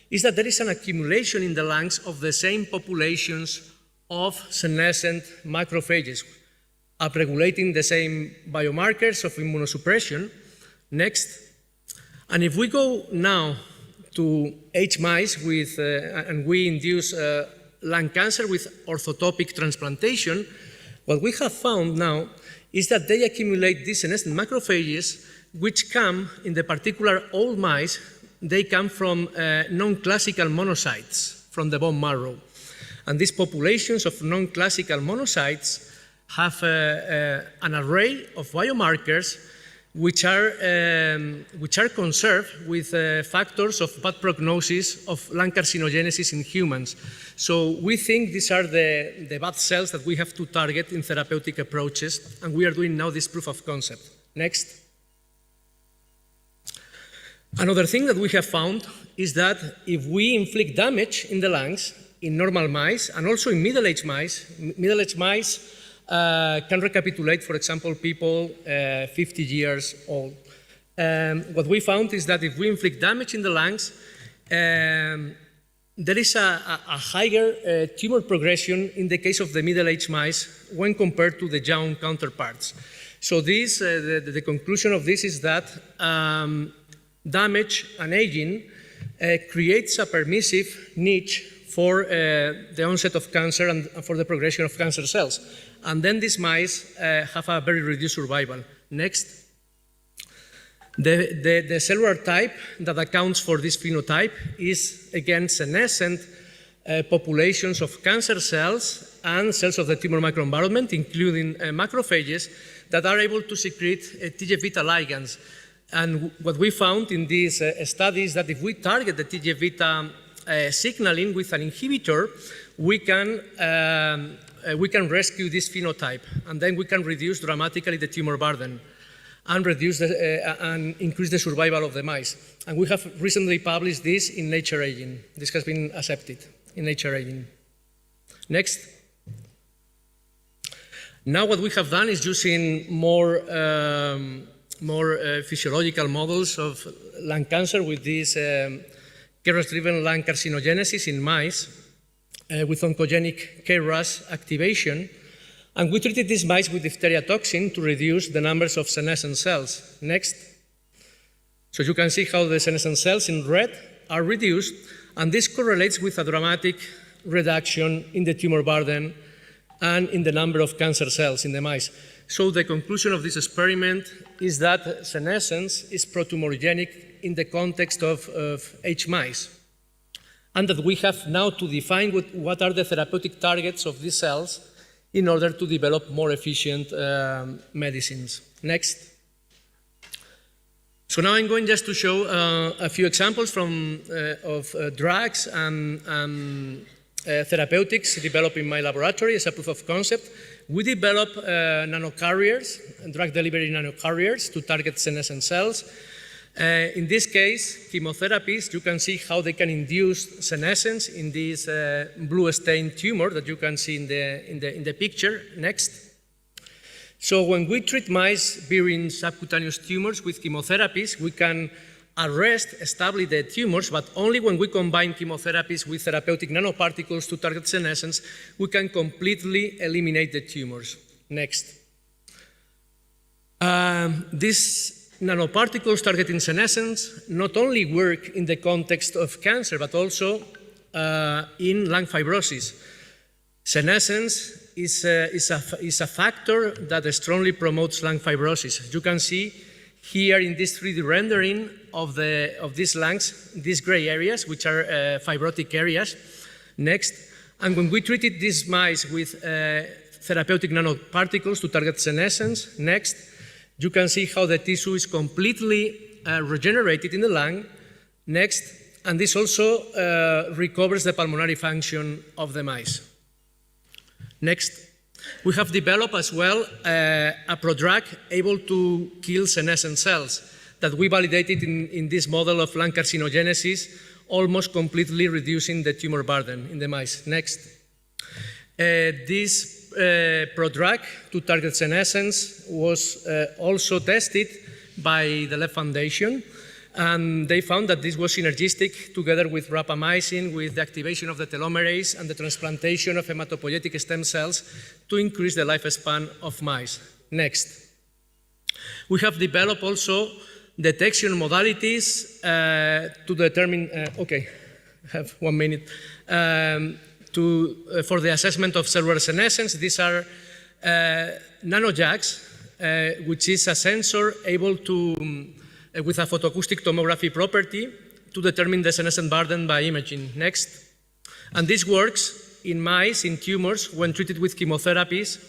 is that there is an accumulation in the lungs of the same populations of senescent macrophages, upregulating the same biomarkers of immunosuppression. Next. And if we go now to aged mice with, and we induce lung cancer with orthotopic transplantation, what we have found now is that they accumulate these senescent macrophages, which come, in the particular old mice, they come from non-classical monocytes from the bone marrow. And these populations of non-classical monocytes have an array of biomarkers which are conserved with factors of bad prognosis of lung carcinogenesis in humans. So we think these are the bad cells that we have to target in therapeutic approaches, and we are doing now this proof of concept. Next. Another thing that we have found is that if we inflict damage in the lungs in normal mice and also in middle-aged mice can recapitulate, for example, people 50 years old. What we found is that if we inflict damage in the lungs, there is a higher tumor progression in the case of the middle-aged mice when compared to the young counterparts. So this, the conclusion of this is that damage and aging creates a permissive niche for the onset of cancer and for the progression of cancer cells. And then these mice have a very reduced survival. Next. The cellular type that accounts for this phenotype is, again, senescent populations of cancer cells and cells of the tumor microenvironment, including macrophages, that are able to secrete TGF-beta ligands. And what we found in this study is that if we target the TGF-beta signaling with an inhibitor, we can rescue this phenotype, and then we can reduce dramatically the tumor burden and reduce and increase the survival of the mice. And we have recently published this in Nature Aging. This has been accepted in Nature Aging. Next. Now what we have done is using more physiological models of lung cancer with this KRAS-driven lung carcinogenesis in mice with oncogenic KRAS activation. And we treated these mice with diphtheria toxin to reduce the numbers of senescent cells. Next. So you can see how the senescent cells in red are reduced, and this correlates with a dramatic reduction in the tumor burden and in the number of cancer cells in the mice. So the conclusion of this experiment is that senescence is protumorigenic in the context of age mice, and that we have now to define what are the therapeutic targets of these cells in order to develop more efficient medicines. Next. So now I'm going just to show a few examples of drugs and therapeutics developed in my laboratory as a proof of concept. We develop nanocarriers, drug delivery nanocarriers to target senescent cells. In this case, chemotherapies, you can see how they can induce senescence in this blue-stained tumor that you can see in the picture. Next. So when we treat mice bearing subcutaneous tumors with chemotherapies, we can arrest, establish the tumors, but only when we combine chemotherapies with therapeutic nanoparticles to target senescence, we can completely eliminate the tumors. Next. These nanoparticles targeting senescence not only work in the context of cancer, but also in lung fibrosis. Senescence is a factor that strongly promotes lung fibrosis. You can see here in this 3D rendering of these lungs, these gray areas, which are fibrotic areas. Next. And when we treated these mice with therapeutic nanoparticles to target senescence, next, you can see how the tissue is completely regenerated in the lung. Next. And this also recovers the pulmonary function of the mice. Next, we have developed as well a prodrug able to kill senescent cells that we validated in this model of lung carcinogenesis, almost completely reducing the tumor burden in the mice. Next. This prodrug to target senescence was also tested by the LEF Foundation, and they found that this was synergistic together with rapamycin, with the activation of the telomerase and the transplantation of hematopoietic stem cells to increase the lifespan of mice. Next. We have developed also detection modalities to determine, okay, I have 1 minute, for the assessment of cellular senescence. These are nanojags, which is a sensor able to with a photoacoustic tomography property to determine the senescent burden by imaging. Next. And this works in mice, in tumors, when treated with chemotherapies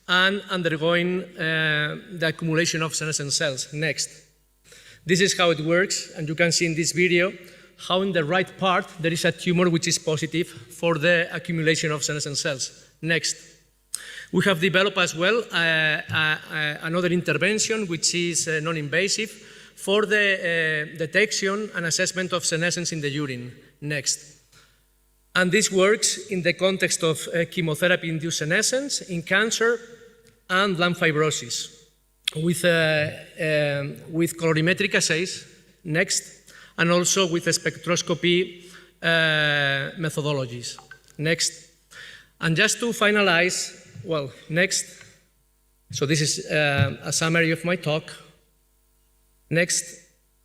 and undergoing the accumulation of senescent cells. Next. This is how it works, and you can see in this video how in the right part there is a tumor which is positive for the accumulation of senescent cells. Next. We have developed as well another intervention which is non-invasive for the detection and assessment of senescence in the urine. Next. And this works in the context of chemotherapy-induced senescence in cancer and lung fibrosis with colorimetric assays. Next. And also with spectroscopy methodologies. Next. And just to finalize, well, next. So this is a summary of my talk. Next,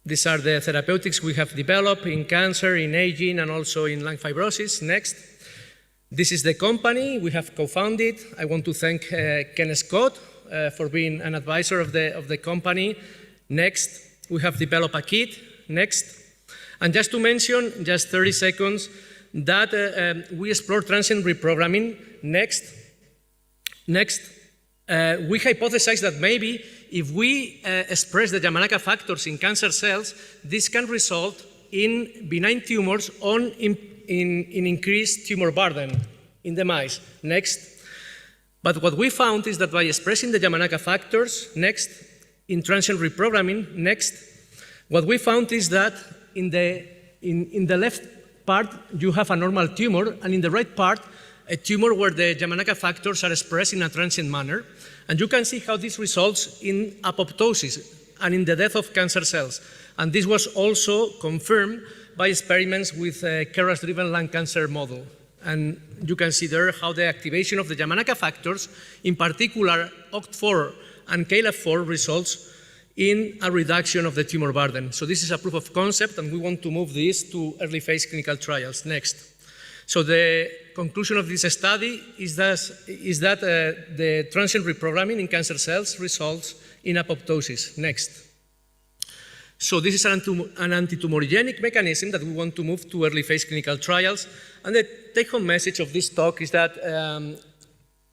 these are the therapeutics we have developed in cancer, in aging, and also in lung fibrosis. Next, this is the company we have co-founded. I want to thank Ken Scott for being an advisor of the company. Next, we have developed a kit. Next, and just to mention, just 30 seconds, that we explore transient reprogramming. Next, we hypothesize that maybe if we express the Yamanaka factors in cancer cells, this can result in benign tumors in increased tumor burden in the mice. Next. But what we found is that by expressing the Yamanaka factors, next, in transient reprogramming, next, what we found is that in the left part, you have a normal tumor, and in the right part, a tumor where the Yamanaka factors are expressed in a transient manner. And you can see how this results in apoptosis and in the death of cancer cells. And this was also confirmed by experiments with a KRAS-driven lung cancer model. And you can see there how the activation of the Yamanaka factors, in particular OCT4 and KLF4, results in a reduction of the tumor burden. So this is a proof of concept, and we want to move this to early phase clinical trials next. So the conclusion of this study is that the transient reprogramming in cancer cells results in apoptosis. Next. So this is an antitumorigenic mechanism that we want to move to early phase clinical trials. And the take-home message of this talk is that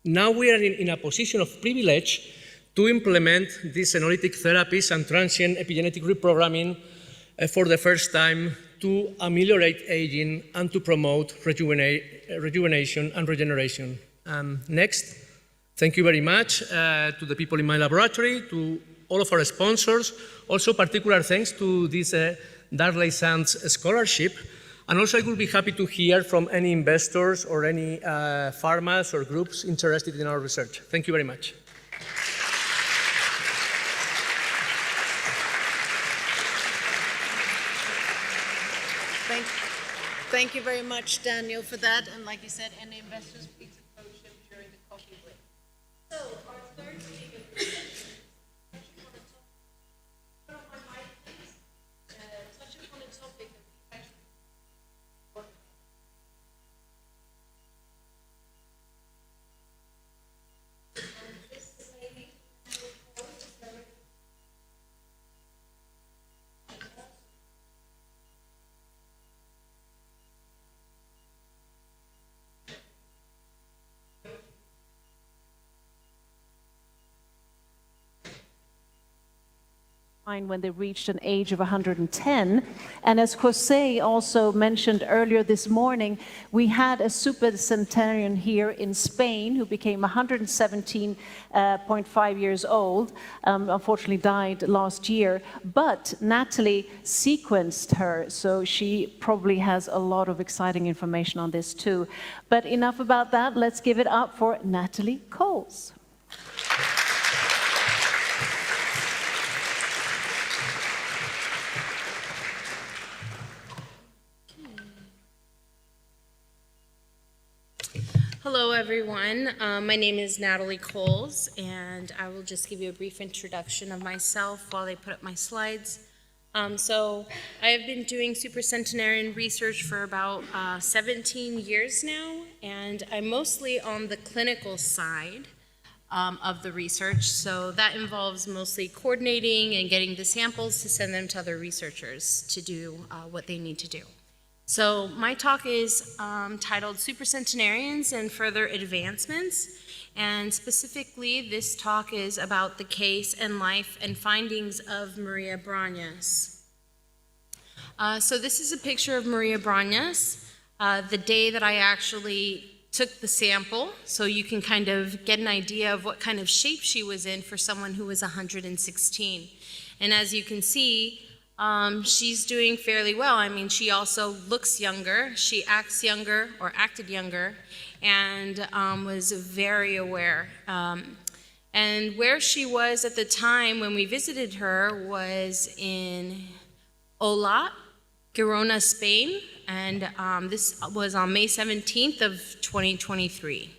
now we are in a position of privilege to implement these senolytic therapies and transient epigenetic reprogramming for the first time to ameliorate aging and to promote rejuvenation and regeneration. Next. Thank you very much to the people in my laboratory, to all of our sponsors. Also, particular thanks to this Darley Sands scholarship. And also, I will be happy to hear from any investors or any pharmas or groups interested in our research. Thank you very much. Thank you very much, Daniel, for that. And like you said, any investors, please approach him during the coffee break. So, our third speaker, touch upon a topic that we actually when they reached an age of 110. And as José also mentioned earlier this morning, we had a supercentenarian here in Spain who became 117.5 years old, unfortunately died last year, but Natalie sequenced her, so she probably has a lot of exciting information on this too. But enough about that, let's give it up for Natalie Coles. Hello, everyone. My name is Natalie Coles, and I will just give you a brief introduction of myself while they put up my slides. So I have been doing supercentenarian research for about 17 years now, and I'm mostly on the clinical side of the research. So that involves mostly coordinating and getting the samples to send them to other researchers to do what they need to do. So my talk is titled Supercentenarians and Further Advancements, and specifically this talk is about the case and life and findings of María Brañas. So this is a picture of María Brañas, the day that I actually took the sample, so you can kind of get an idea of what kind of shape she was in for someone who was 116. And as you can see, she's doing fairly well. I mean, she also looks younger, she acts younger, or acted younger, and was very aware. And where she was at the time when we visited her was in Olat, Girona, Spain, and this was on May 17th of 2023.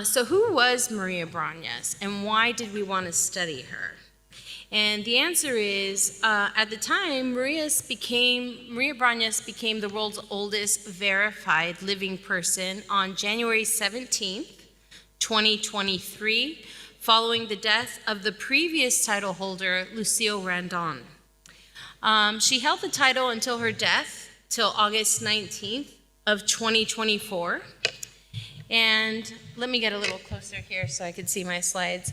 So who was María Brañas, and why did we want to study her? And the answer is, at the time, María Brañas became the world's oldest verified living person on January 17th, 2023, following the death of the previous title holder, Lucille Randon. She held the title until her death, till August 19th of 2024. And let me get a little closer here so I can see my slides.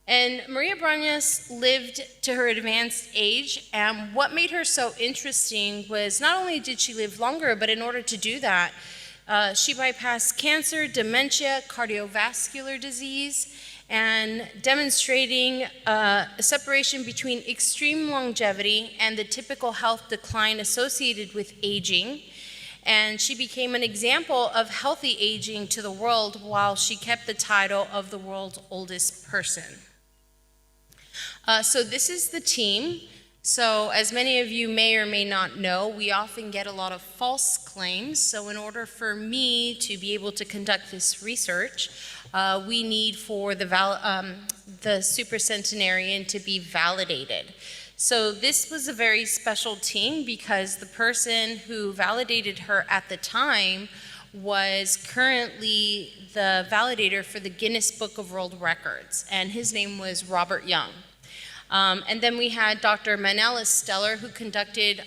And María Brañas lived to her advanced age, and what made her so interesting was not only did she live longer, but in order to do that, she bypassed cancer, dementia, cardiovascular disease, and demonstrating a separation between extreme longevity and the typical health decline associated with aging. And she became an example of healthy aging to the world while she kept the title of the world's oldest person. So this is the team. So as many of you may or may not know, we often get a lot of false claims. So in order for me to be able to conduct this research, we need for the supercentenarian to be validated. So this was a very special team because the person who validated her at the time was currently the validator for the Guinness Book of World Records, and his name was Robert Young. And then we had Dr. Manel Esteller, who conducted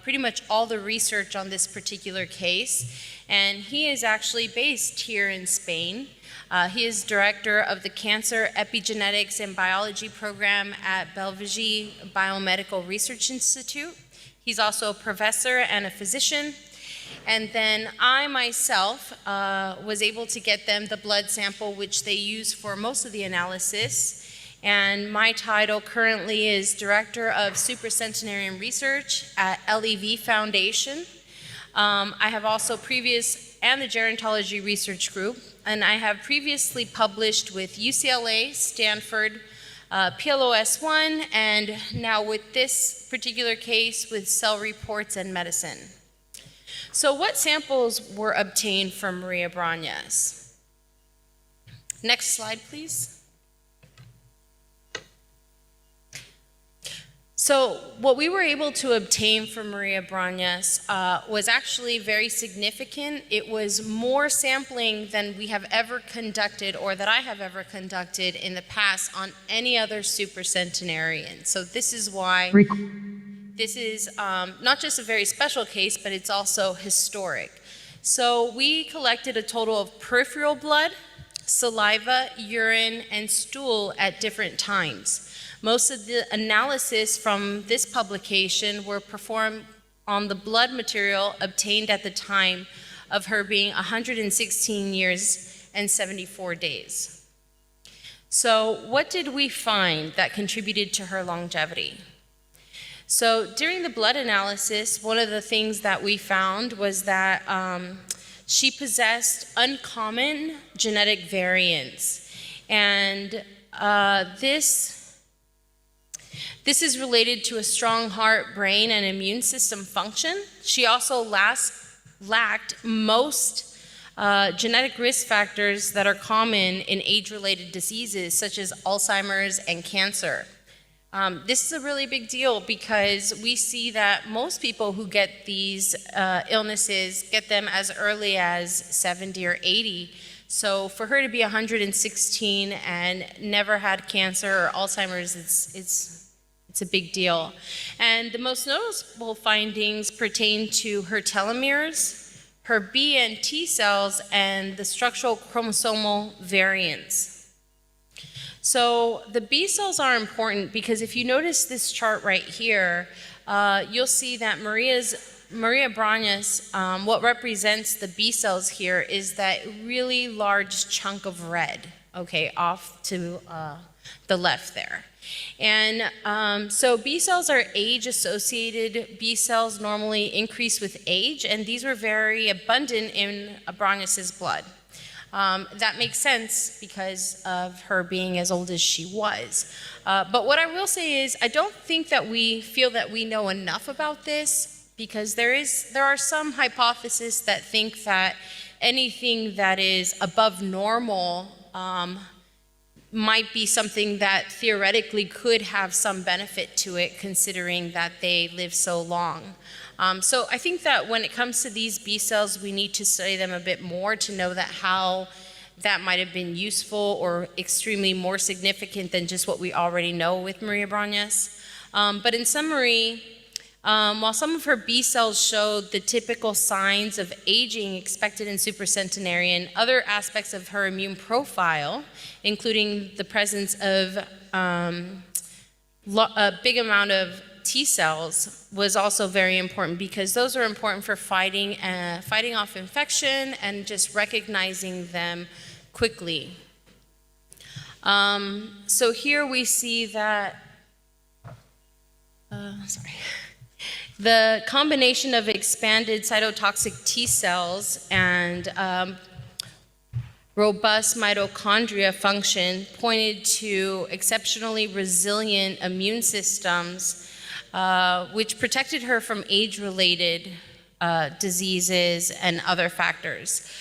pretty much all the research on this particular case, and he is actually based here in Spain. He is director of the Cancer Epigenetics and Biology program at Belvigie Biomedical Research Institute. He's also a professor and a physician. And then I myself was able to get them the blood sample which they use for most of the analysis. And my title currently is Director of Supercentenarian Research at LEV Foundation. I have also and the Gerontology Research Group, and I have previously published with UCLA, Stanford, PLOS1, and now with this particular case with Cell Reports and Medicine. So what samples were obtained from Maria Brañas? Next slide, please. So what we were able to obtain from Maria Brañas was actually very significant. It was more sampling than we have ever conducted or that I have ever conducted in the past on any other supercentenarian. So this is why this is not just a very special case, but it's also historic. So we collected a total of peripheral blood, saliva, urine, and stool at different times. Most of the analysis from this publication were performed on the blood material obtained at the time of her being 116 years and 74 days. So what did we find that contributed to her longevity? So during the blood analysis, one of the things that we found was that she possessed uncommon genetic variants. And this is related to a strong heart, brain, and immune system function. She also lacked most genetic risk factors that are common in age-related diseases, such as Alzheimer's and cancer. This is a really big deal because we see that most people who get these illnesses get them as early as 70 or 80. So for her to be 116 and never had cancer or Alzheimer's, it's a big deal. And the most noticeable findings pertain to her telomeres, her B and T cells, and the structural chromosomal variants. So the B cells are important because if you notice this chart right here, you'll see that Maria Brañas, what represents the B cells here is that really large chunk of red, okay, off to the left there. And so B cells are age-associated. B cells normally increase with age, and these were very abundant in Brañas's blood. That makes sense because of her being as old as she was. But what I will say is I don't think that we feel that we know enough about this because there are some hypotheses that think that anything that is above normal might be something that theoretically could have some benefit to it considering that they live so long. So I think that when it comes to these B cells, we need to study them a bit more to know that how that might have been useful or extremely more significant than just what we already know with Maria Brañas. But in summary, while some of her B cells showed the typical signs of aging expected in supercentenarian, other aspects of her immune profile, including the presence of a big amount of T cells, was also very important because those are important for fighting off infection and just recognizing them quickly. So here we see that, the combination of expanded cytotoxic T cells and robust mitochondria function pointed to exceptionally resilient immune systems which protected her from age-related diseases and other factors.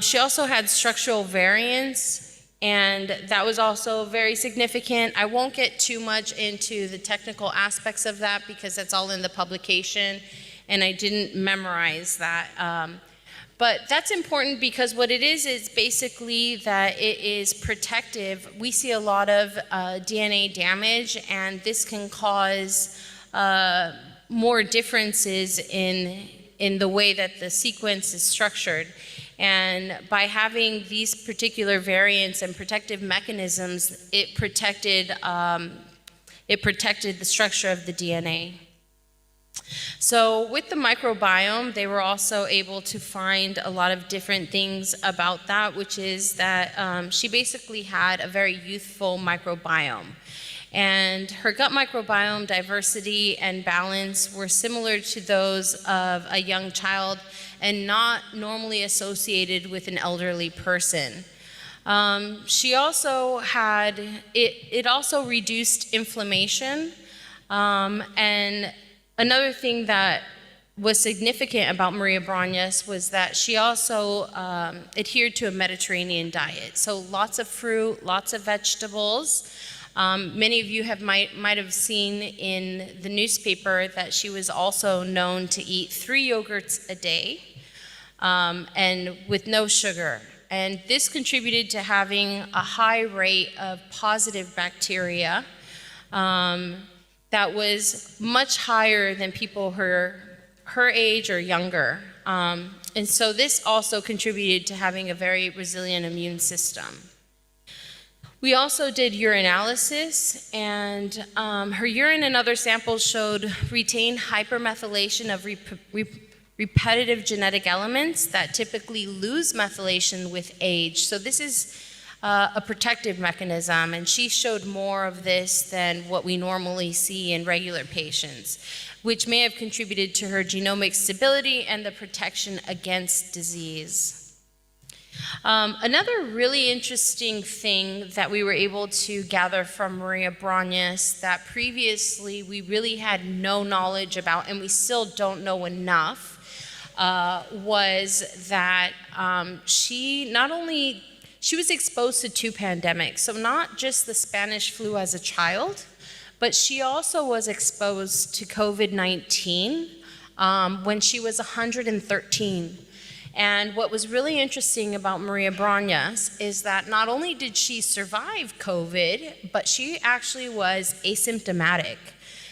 She also had structural variants, and that was also very significant. I won't get too much into the technical aspects of that because that's all in the publication, and I didn't memorize that. But that's important because what it is basically that it is protective. We see a lot of DNA damage, and this can cause more differences in the way that the sequence is structured. And by having these particular variants and protective mechanisms, it protected the structure of the DNA. So with the microbiome, they were also able to find a lot of different things about that, which is that she basically had a very youthful microbiome. And her gut microbiome diversity and balance were similar to those of a young child and not normally associated with an elderly person. She also had, it also reduced inflammation. And another thing that was significant about María Brañas was that she also adhered to a Mediterranean diet. So lots of fruit, lots of vegetables. Many of you might have seen in the newspaper that she was also known to eat 3 yogurts a day and with no sugar. And this contributed to having a high rate of positive bacteria that was much higher than people her age or younger. And so this also contributed to having a very resilient immune system. We also did urinalysis, and her urine and other samples showed retained hypermethylation of repetitive genetic elements that typically lose methylation with age. So this is a protective mechanism, and she showed more of this than what we normally see in regular patients, which may have contributed to her genomic stability and the protection against disease. Another really interesting thing that we were able to gather from María Brañas that previously we really had no knowledge about, and we still don't know enough, was that she was exposed to 2 pandemics. So not just the Spanish flu as a child, but she also was exposed to COVID-19 when she was 113. And what was really interesting about María Brañas is that not only did she survive COVID, but she actually was asymptomatic.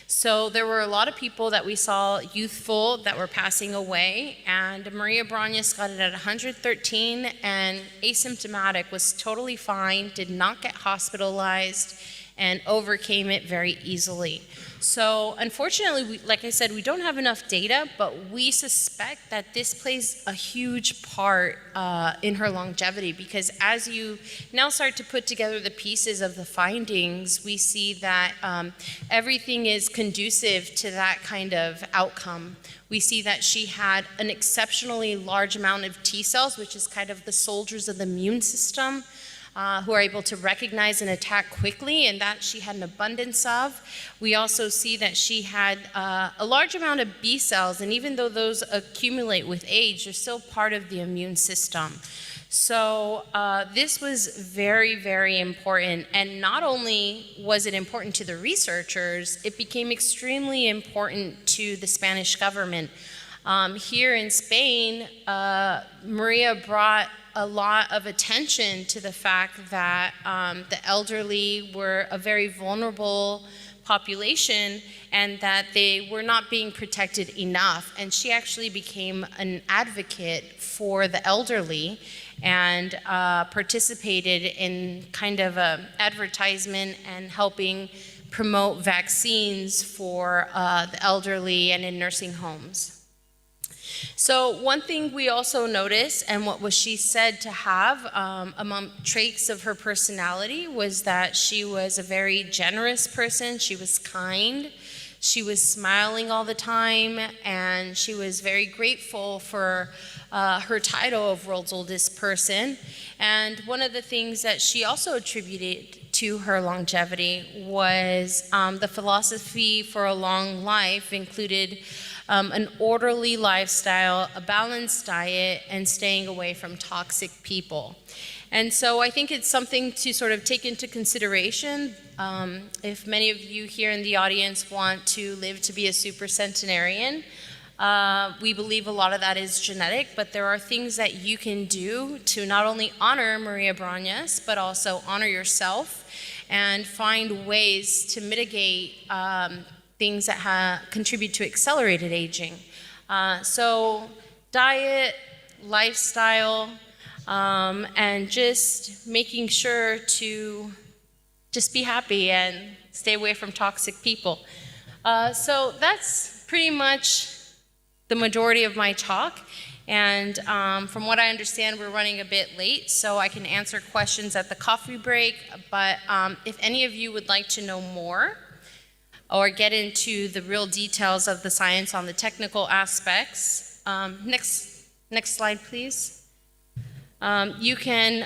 So there were a lot of people that we saw youthful that were passing away, and María Brañas got it at 113 and asymptomatic, was totally fine, did not get hospitalized, and overcame it very easily. So unfortunately, like I said, we don't have enough data, but we suspect that this plays a huge part in her longevity, because as you now start to put together the pieces of the findings, we see that everything is conducive to that kind of outcome. We see that she had an exceptionally large amount of T cells, which is kind of the soldiers of the immune system, who are able to recognize and attack quickly, and that she had an abundance of. We also see that she had a large amount of B cells, and even though those accumulate with age, they're still part of the immune system. So this was very, very important, and not only was it important to the researchers, it became extremely important to the Spanish government. Here in Spain, María brought a lot of attention to the fact that the elderly were a very vulnerable population and that they were not being protected enough. And she actually became an advocate for the elderly and participated in kind of an advertisement and helping promote vaccines for the elderly and in nursing homes. So one thing we also noticed, and what was she said to have among traits of her personality, was that she was a very generous person. She was kind, she was smiling all the time, and she was very grateful for her title of world's oldest person. And one of the things that she also attributed to her longevity was the philosophy for a long life included an orderly lifestyle, a balanced diet, and staying away from toxic people. And so I think it's something to sort of take into consideration. If many of you here in the audience want to live to be a supercentenarian, we believe a lot of that is genetic, but there are things that you can do to not only honor Maria Brañas, but also honor yourself and find ways to mitigate things that contribute to accelerated aging. So diet, lifestyle, and just making sure to just be happy and stay away from toxic people. So that's pretty much the majority of my talk. And from what I understand, we're running a bit late, so I can answer questions at the coffee break. But if any of you would like to know more or get into the real details of the science on the technical aspects, next slide, please. You can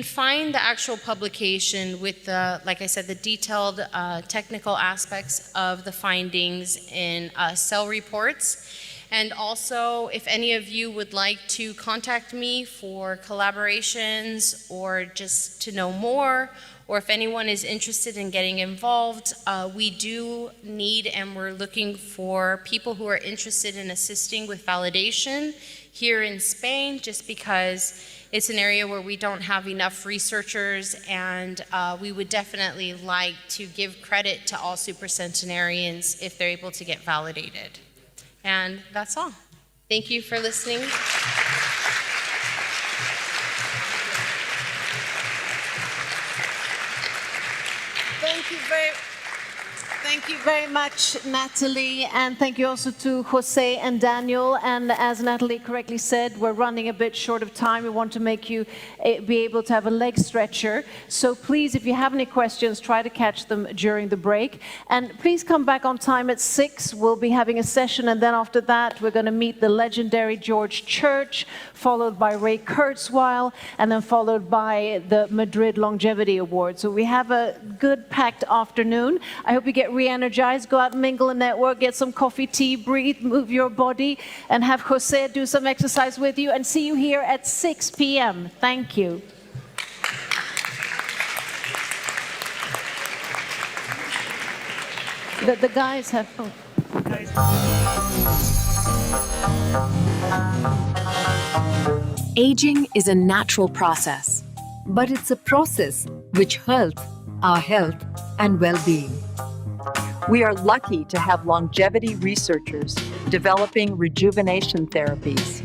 find the actual publication with the, like I said, the detailed technical aspects of the findings in Cell reports. And also, if any of you would like to contact me for collaborations or just to know more, or if anyone is interested in getting involved, we do need and we're looking for people who are interested in assisting with validation here in Spain, just because it's an area where we don't have enough researchers, and we would definitely like to give credit to all supercentenarians if they're able to get validated. And that's all. Thank you for listening. Thank you very much, Natalie, and thank you also to Jose and Daniel. And as Natalie correctly said, we're running a bit short of time. We want to make you be able to have a leg stretcher. So please, if you have any questions, try to catch them during the break. And please come back on time at 6. We'll be having a session, and then after that, we're going to meet the legendary George Church, followed by Ray Kurzweil, and then followed by the Madrid Longevity Award. So we have a good packed afternoon. I hope you get re-energized, go out and mingle and network, get some coffee, tea, breathe, move your body, and have Jose do some exercise with you, and see you here at 6 p.m. Thank you. The guys have... Aging is a natural process, but it's a process which hurts our health and well-being. We are lucky to have longevity researchers developing rejuvenation therapies.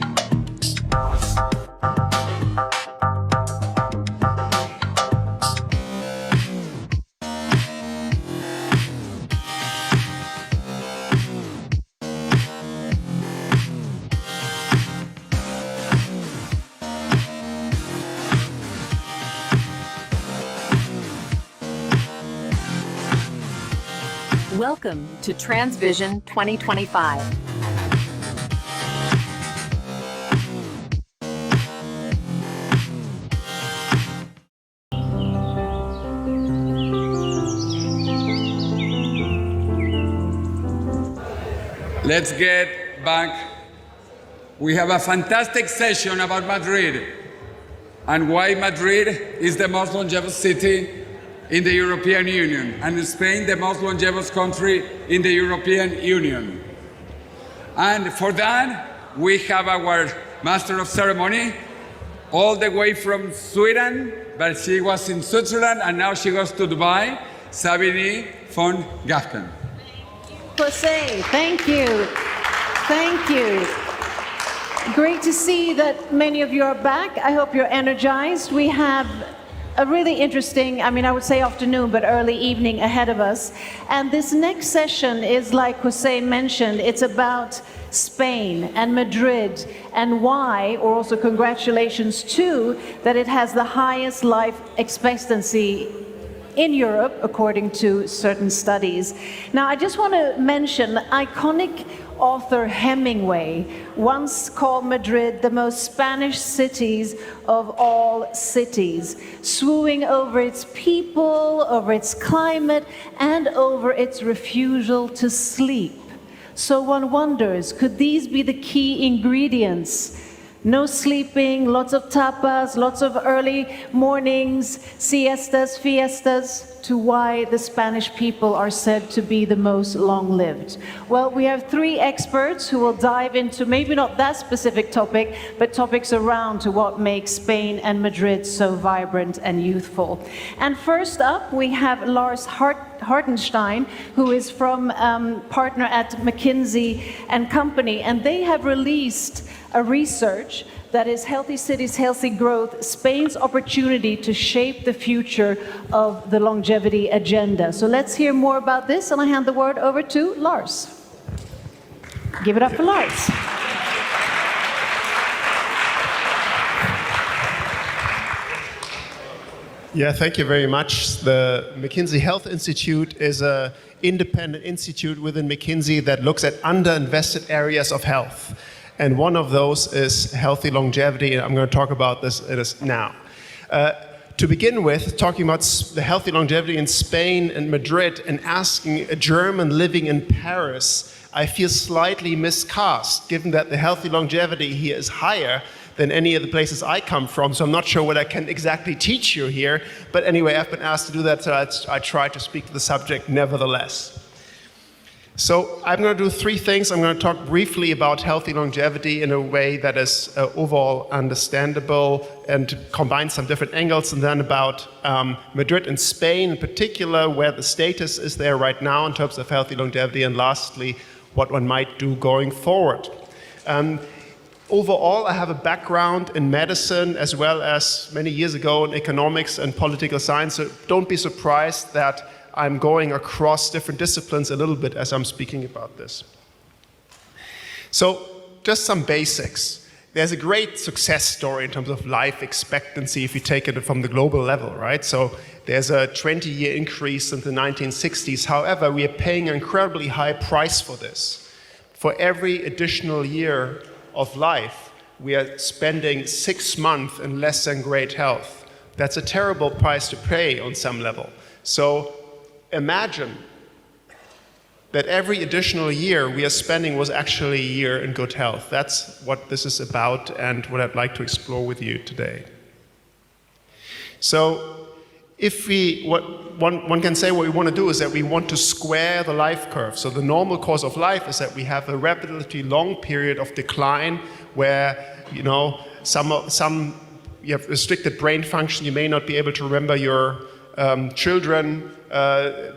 Welcome to TransVision 2025. Let's get back. We have a fantastic session about Madrid and why Madrid is the most longevous city in the European Union, and Spain the most longevous country in the European Union. And for that, we have our Master of Ceremony, all the way from Sweden, but she was in Switzerland and now she goes to Dubai, Sabine von Gaspen. Jose, thank you. Thank you. Great to see that many of you are back. I hope you're energized. We have a really interesting, I would say afternoon, but early evening ahead of us. And this next session is, like Jose mentioned, it's about Spain and Madrid and why, or also congratulations to, that it has the highest life expectancy in Europe, according to certain studies. Now, I just want to mention iconic author Hemingway once called Madrid the most Spanish cities of all cities, swooning over its people, over its climate, and over its refusal to sleep. So one wonders, could these be the key ingredients? No sleeping, lots of tapas, lots of early mornings, siestas, fiestas, to why the Spanish people are said to be the most long-lived. Well, we have three experts who will dive into maybe not that specific topic, but topics around to what makes Spain and Madrid so vibrant and youthful. And first up, we have Lars Hartenstein, who is from partner at McKinsey & Company, and they have released a research that is Healthy Cities, Healthy Growth, Spain's opportunity to shape the future of the longevity agenda. So let's hear more about this, and I hand the word over to Lars. Give it up for Lars. Yeah, thank you very much. The McKinsey Health Institute is an independent institute within McKinsey that looks at underinvested areas of health. And one of those is healthy longevity, and I'm going to talk about this now. To begin with, talking about the healthy longevity in Spain and Madrid and asking a German living in Paris, I feel slightly miscast, given that the healthy longevity here is higher than any of the places I come from, so I'm not sure what I can exactly teach you here. But anyway, I've been asked to do that, so I try to speak to the subject nevertheless. So I'm going to do three things. I'm going to talk briefly about healthy longevity in a way that is overall understandable and combine some different angles, and then about Madrid and Spain in particular, where the status is there right now in terms of healthy longevity, and lastly, what one might do going forward. Overall, I have a background in medicine as well as many years ago in economics and political science, so don't be surprised that I'm going across different disciplines a little bit as I'm speaking about this. So, just some basics. There's a great success story in terms of life expectancy if you take it from the global level, right? So, there's a 20-year increase since the 1960s. However, we are paying an incredibly high price for this. For every additional year of life, we are spending 6 months in less than great health. That's a terrible price to pay on some level. So, imagine that every additional year we are spending was actually a year in good health. That's what this is about and what I'd like to explore with you today. So if one can say what we want to do is that we want to square the life curve. So the normal course of life is that we have a relatively long period of decline where, you know, you have restricted brain function, you may not be able to remember your children,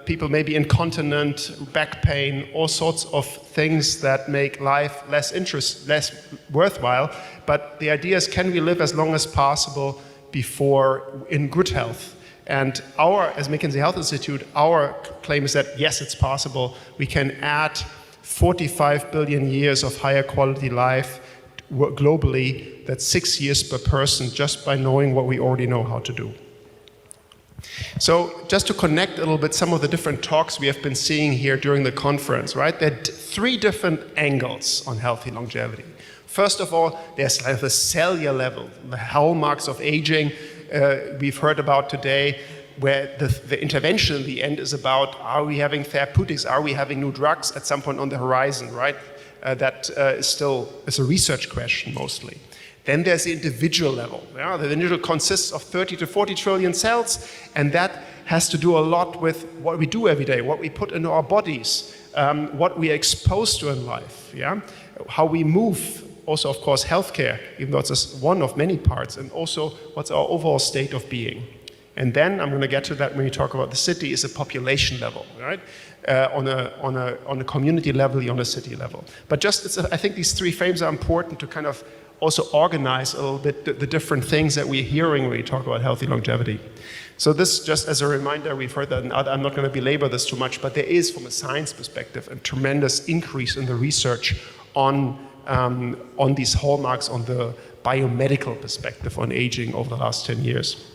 people may be incontinent, back pain, all sorts of things that make life less worthwhile. But the idea is, can we live as long as possible before in good health? And as McKinsey Health Institute, our claim is that yes, it's possible. We can add 45 billion years of higher quality life globally. That's 6 years per person just by knowing what we already know how to do. So just to connect a little bit some of the different talks we have been seeing here during the conference, right? There are three different angles on healthy longevity. First of all, there's the cellular level, the hallmarks of aging we've heard about today, where the intervention in the end is about, are we having therapeutics, are we having new drugs at some point on the horizon, right? That is a research question mostly. Then there's the individual level. Yeah? The individual consists of 30 to 40 trillion cells, and that has to do a lot with what we do every day, what we put into our bodies, what we are exposed to in life, yeah? How we move, also of course healthcare, even though it's just one of many parts, and also what's our overall state of being. And then I'm going to get to that when we talk about the city, is a population level, right? On a community level, on a city level. But I think these three frames are important to kind of also organize a little bit the different things that we're hearing when we talk about healthy longevity. So this, just as a reminder, we've heard that, and I'm not going to belabor this too much, but there is, from a science perspective, a tremendous increase in the research on these hallmarks, on the biomedical perspective on aging over the last 10 years.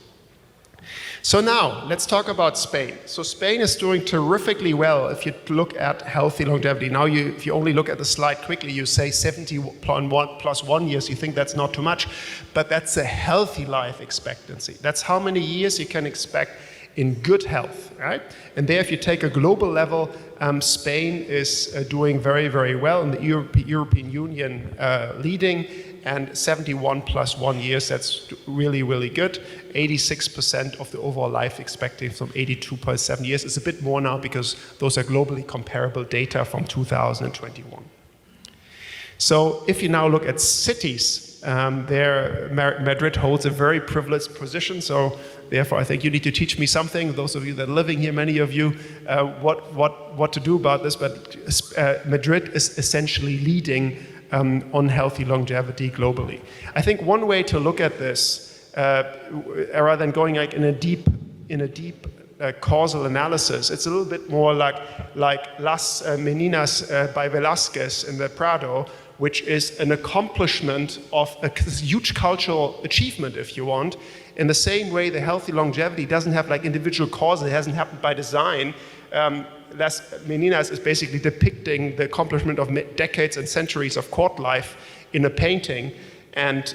So now, let's talk about Spain. So Spain is doing terrifically well if you look at healthy longevity. Now, if you only look at the slide quickly, you say 70 plus 1 years, you think that's not too much, but that's a healthy life expectancy. That's how many years you can expect in good health, right? And there, if you take a global level, Spain is doing very, very well, in the European Union leading, and 71 plus 1 years, that's really, really good. 86% of the overall life expectancy from 82.7 years. It's a bit more now because those are globally comparable data from 2021. So if you now look at cities, Madrid holds a very privileged position, so therefore I think you need to teach me something, those of you that are living here, many of you, what to do about this, but Madrid is essentially leading on healthy longevity globally. I think one way to look at this, rather than going like in a deep causal analysis, it's a little bit more like Las Meninas by Velázquez in the Prado, which is an accomplishment of a huge cultural achievement, if you want. In the same way, the healthy longevity doesn't have like individual causes, it hasn't happened by design. Las Meninas is basically depicting the accomplishment of decades and centuries of court life in a painting. And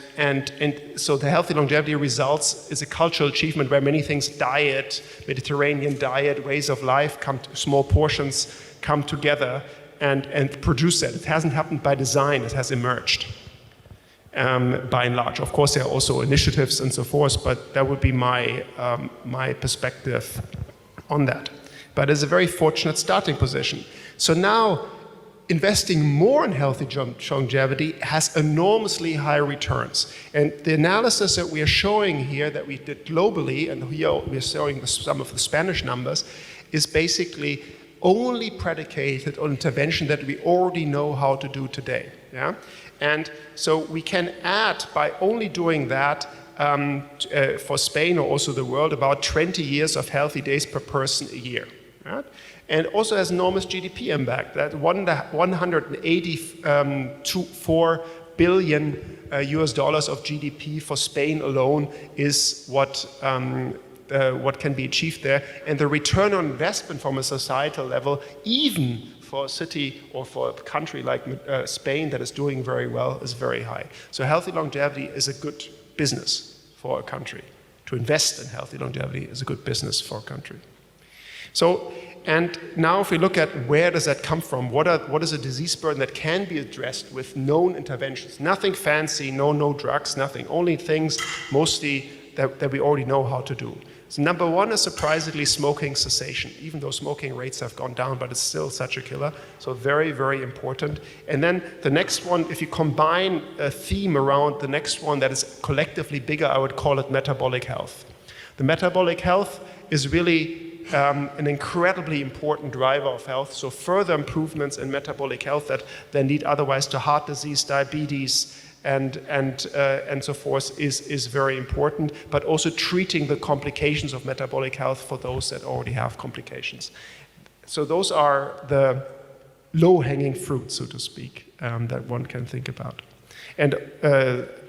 so the healthy longevity results is a cultural achievement where many things, diet, Mediterranean diet, ways of life, small portions come together and produce that. It hasn't happened by design, it has emerged by and large. Of course, there are also initiatives and so forth, but that would be my perspective on that. But it's a very fortunate starting position. So now, investing more in healthy longevity has enormously high returns. And the analysis that we are showing here that we did globally, and here we're showing some of the Spanish numbers, is basically only predicated on intervention that we already know how to do today. Yeah? And so we can add, by only doing that, for Spain or also the world, about 20 years of healthy days per person a year. Right? And also has enormous GDP impact. That 184 billion US dollars of GDP for Spain alone is what can be achieved there. And the return on investment from a societal level, even for a city or for a country like Spain that is doing very well, is very high. So healthy longevity is a good business for a country. To invest in healthy longevity is a good business for a country. So, and now if we look at where does that come from, what is a disease burden that can be addressed with known interventions? Nothing fancy, no drugs, nothing, only things mostly that we already know how to do. So number one is surprisingly smoking cessation, even though smoking rates have gone down, but it's still such a killer. So very, very important. And then the next one, if you combine a theme around the next one that is collectively bigger, I would call it metabolic health. The metabolic health is really an incredibly important driver of health. So further improvements in metabolic health that lead otherwise to heart disease, diabetes, and so forth is very important, but also treating the complications of metabolic health for those that already have complications. So those are the low-hanging fruit, so to speak, that one can think about. And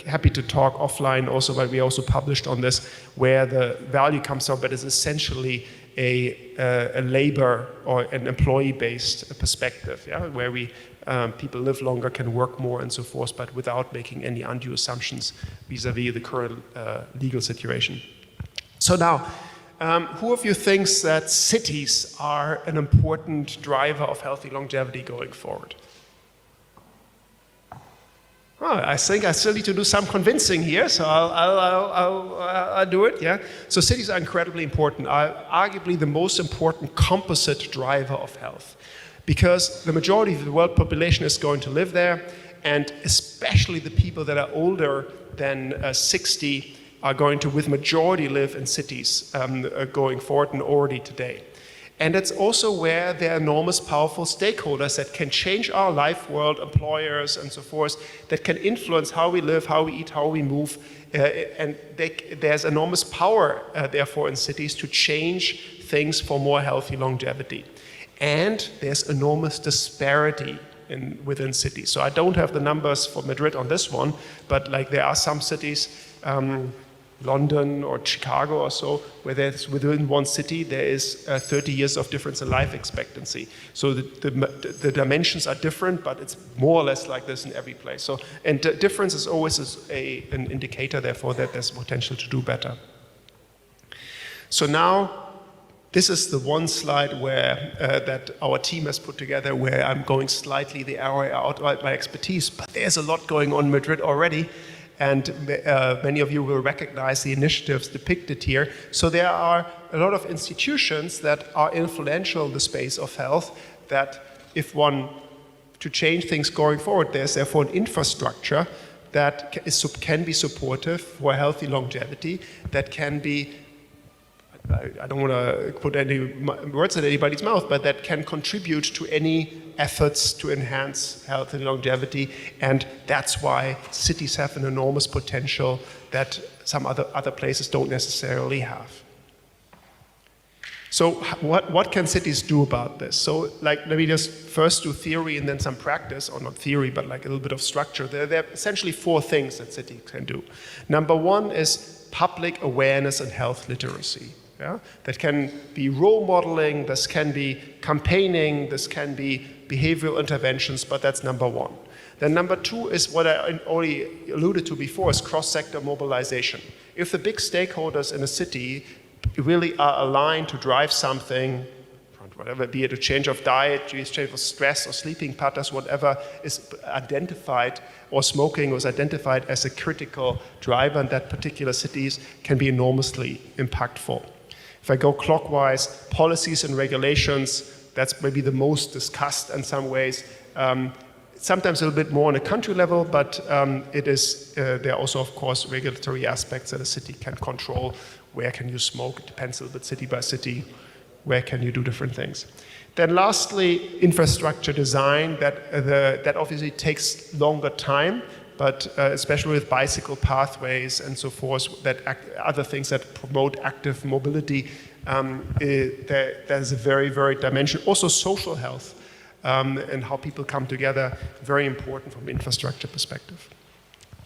happy to talk offline also, but we also published on this where the value comes from, but it's essentially a labor or an employee-based perspective, yeah, where people live longer, can work more and so forth, but without making any undue assumptions vis-a-vis the current legal situation. So now, who of you thinks that cities are an important driver of healthy longevity going forward? Oh, I think I still need to do some convincing here, so I'll do it, yeah? So cities are incredibly important, are arguably the most important composite driver of health, because the majority of the world population is going to live there, and especially the people that are older than 60 are going to, with majority, live in cities going forward and already today. And it's also where there are enormous powerful stakeholders that can change our life world, employers and so forth, that can influence how we live, how we eat, how we move. And there's enormous power, therefore, in cities to change things for more healthy longevity. And there's enormous disparity within cities. So I don't have the numbers for Madrid on this one, but like there are some cities London or Chicago or so, where there's within one city there is 30 years of difference in life expectancy. So the dimensions are different, but it's more or less like this in every place. So, and difference is always an indicator, therefore, that there's potential to do better. So now, this is the one slide where that our team has put together, where I'm going slightly the area outside my expertise, but there's a lot going on in Madrid already. And many of you will recognize the initiatives depicted here. So there are a lot of institutions that are influential in the space of health, that if one, to change things going forward, there's therefore an infrastructure that can be supportive for healthy longevity, that can be, I don't want to put any words in anybody's mouth, but that can contribute to any efforts to enhance health and longevity. And that's why cities have an enormous potential that some other places don't necessarily have. So what can cities do about this? So let me just first do theory and then some practice, or not theory, but like a little bit of structure. There are essentially 4 things that cities can do. Number 1 is public awareness and health literacy. Yeah? That can be role modeling, this can be campaigning, this can be behavioral interventions, but that's number 1. Then number 2 is what I already alluded to before, is cross-sector mobilization. If the big stakeholders in a city really are aligned to drive something, whatever, be it a change of diet, change of stress or sleeping patterns, whatever is identified, or smoking was identified as a critical driver in that particular cities, can be enormously impactful. If I go clockwise, policies and regulations, that's maybe the most discussed in some ways. Sometimes a little bit more on a country level, but there are also, of course, regulatory aspects that a city can control. Where can you smoke? It depends a little bit city by city. Where can you do different things? Then lastly, infrastructure design, that obviously takes longer time, but especially with bicycle pathways and so forth, other things that promote active mobility, there's a very, very dimension. Also social health and how people come together, very important from an infrastructure perspective.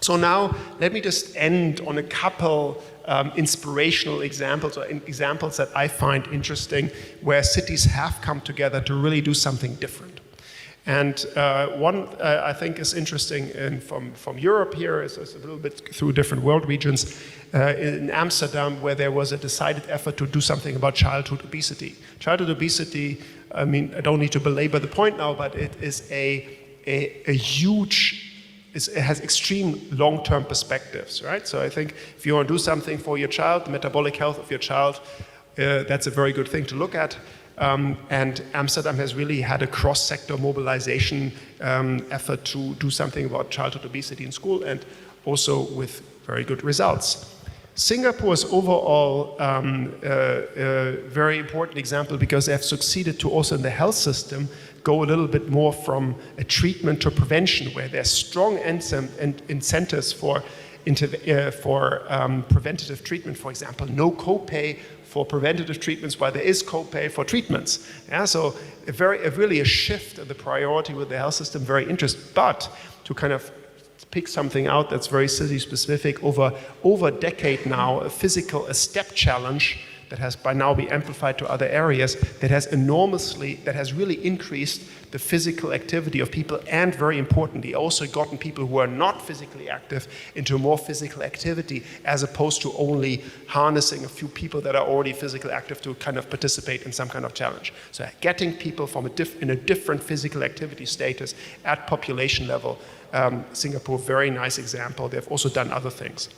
So now, let me just end on a couple inspirational examples, or examples that I find interesting, where cities have come together to really do something different. And one I think is interesting from Europe here, is a little bit through different world regions, in Amsterdam, where there was a decided effort to do something about childhood obesity. Childhood obesity, I mean, I don't need to belabor the point now, but it is a huge, it has extreme long-term perspectives, right? So I think if you want to do something for your child, the metabolic health of your child, that's a very good thing to look at. And Amsterdam has really had a cross-sector mobilization effort to do something about childhood obesity in school, and also with very good results. Singapore is overall a very important example, because they have succeeded to also in the health system go a little bit more from a treatment to prevention, where there's strong incentives for preventative treatment, for example, no copay for preventative treatments, while there is copay for treatments. Yeah, so really a shift in the priority with the health system, very interesting. But to kind of pick something out that's very city specific, over a decade now, a step challenge that has by now been amplified to other areas, that has really increased the physical activity of people, and very importantly, also gotten people who are not physically active into more physical activity, as opposed to only harnessing a few people that are already physically active to kind of participate in some kind of challenge. So getting people from in a different physical activity status at population level. Singapore, very nice example. They've also done other things.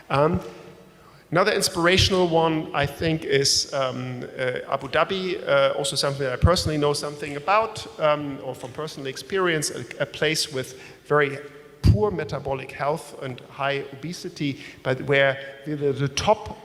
Another inspirational one, I think, is Abu Dhabi, also something that I personally know something about, or from personal experience, a place with very poor metabolic health and high obesity, but where the top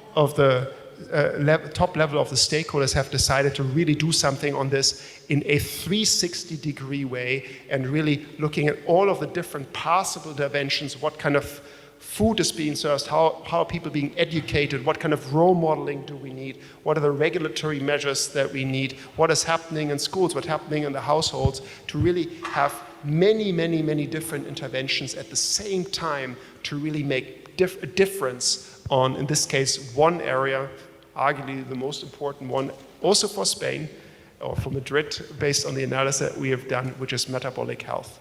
level of the stakeholders have decided to really do something on this in a 360-degree way, and really looking at all of the different possible interventions, what kind of food is being served, how are people being educated, what kind of role modeling do we need, what are the regulatory measures that we need, what is happening in schools, what's happening in the households, to really have many, many, many different interventions at the same time to really make a difference on, in this case, one area, arguably the most important one, also for Spain, or for Madrid, based on the analysis we have done, which is metabolic health.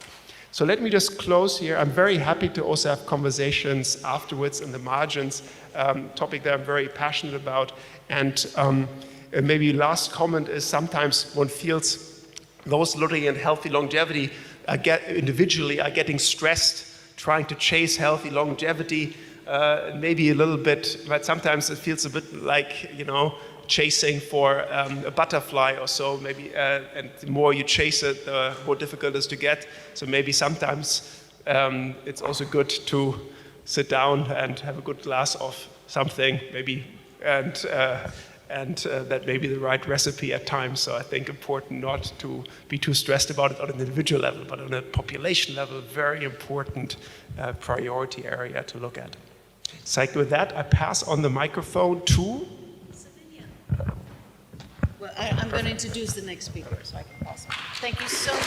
So let me just close here. I'm very happy to also have conversations afterwards in the margins, topic that I'm very passionate about. And maybe last comment is sometimes one feels those looking at healthy longevity individually are getting stressed, trying to chase healthy longevity, maybe a little bit, but sometimes it feels a bit like, chasing for a butterfly or so, maybe, and the more you chase it, the more difficult it is to get. So maybe sometimes it's also good to sit down and have a good glass of something, maybe, and that may be the right recipe at times. So I think important not to be too stressed about it on an individual level, but on a population level, very important priority area to look at. So with that, I pass on the microphone to... Well, I'm going to introduce the next speaker, so I can pass. Thank you so much.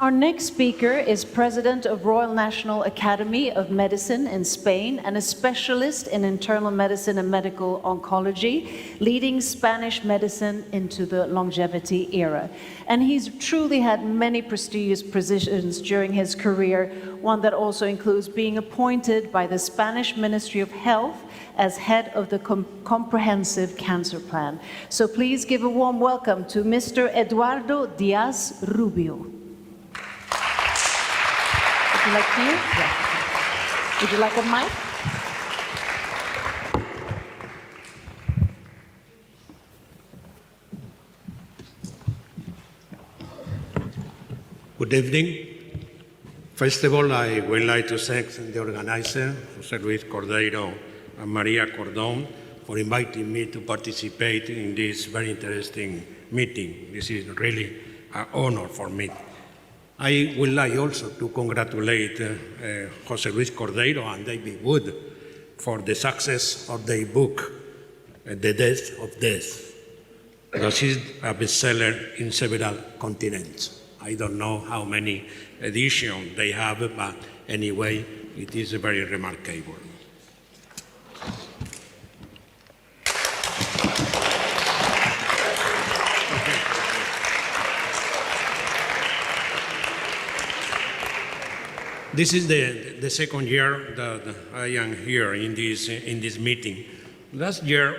Our next speaker is President of Royal National Academy of Medicine in Spain and a specialist in internal medicine and medical oncology, leading Spanish medicine into the longevity era. And he's truly had many prestigious positions during his career, one that also includes being appointed by the Spanish Ministry of Health as head of the Comprehensive Cancer Plan. So please give a warm welcome to Mr. Eduardo Díaz-Rubio. Would you like to hear? Yeah. Would you like a mic? Good evening. First of all, I would like to thank the organizer, José Luis Cordeiro and María Cordón, for inviting me to participate in this very interesting meeting. This is really an honor for me. I would like also to congratulate José Luis Cordeiro and David Wood for the success of their book, The Death of Death, because it's a bestseller in several continents. I don't know how many editions they have, but anyway, it is very remarkable. This is the second year that I am here in this meeting. Last year,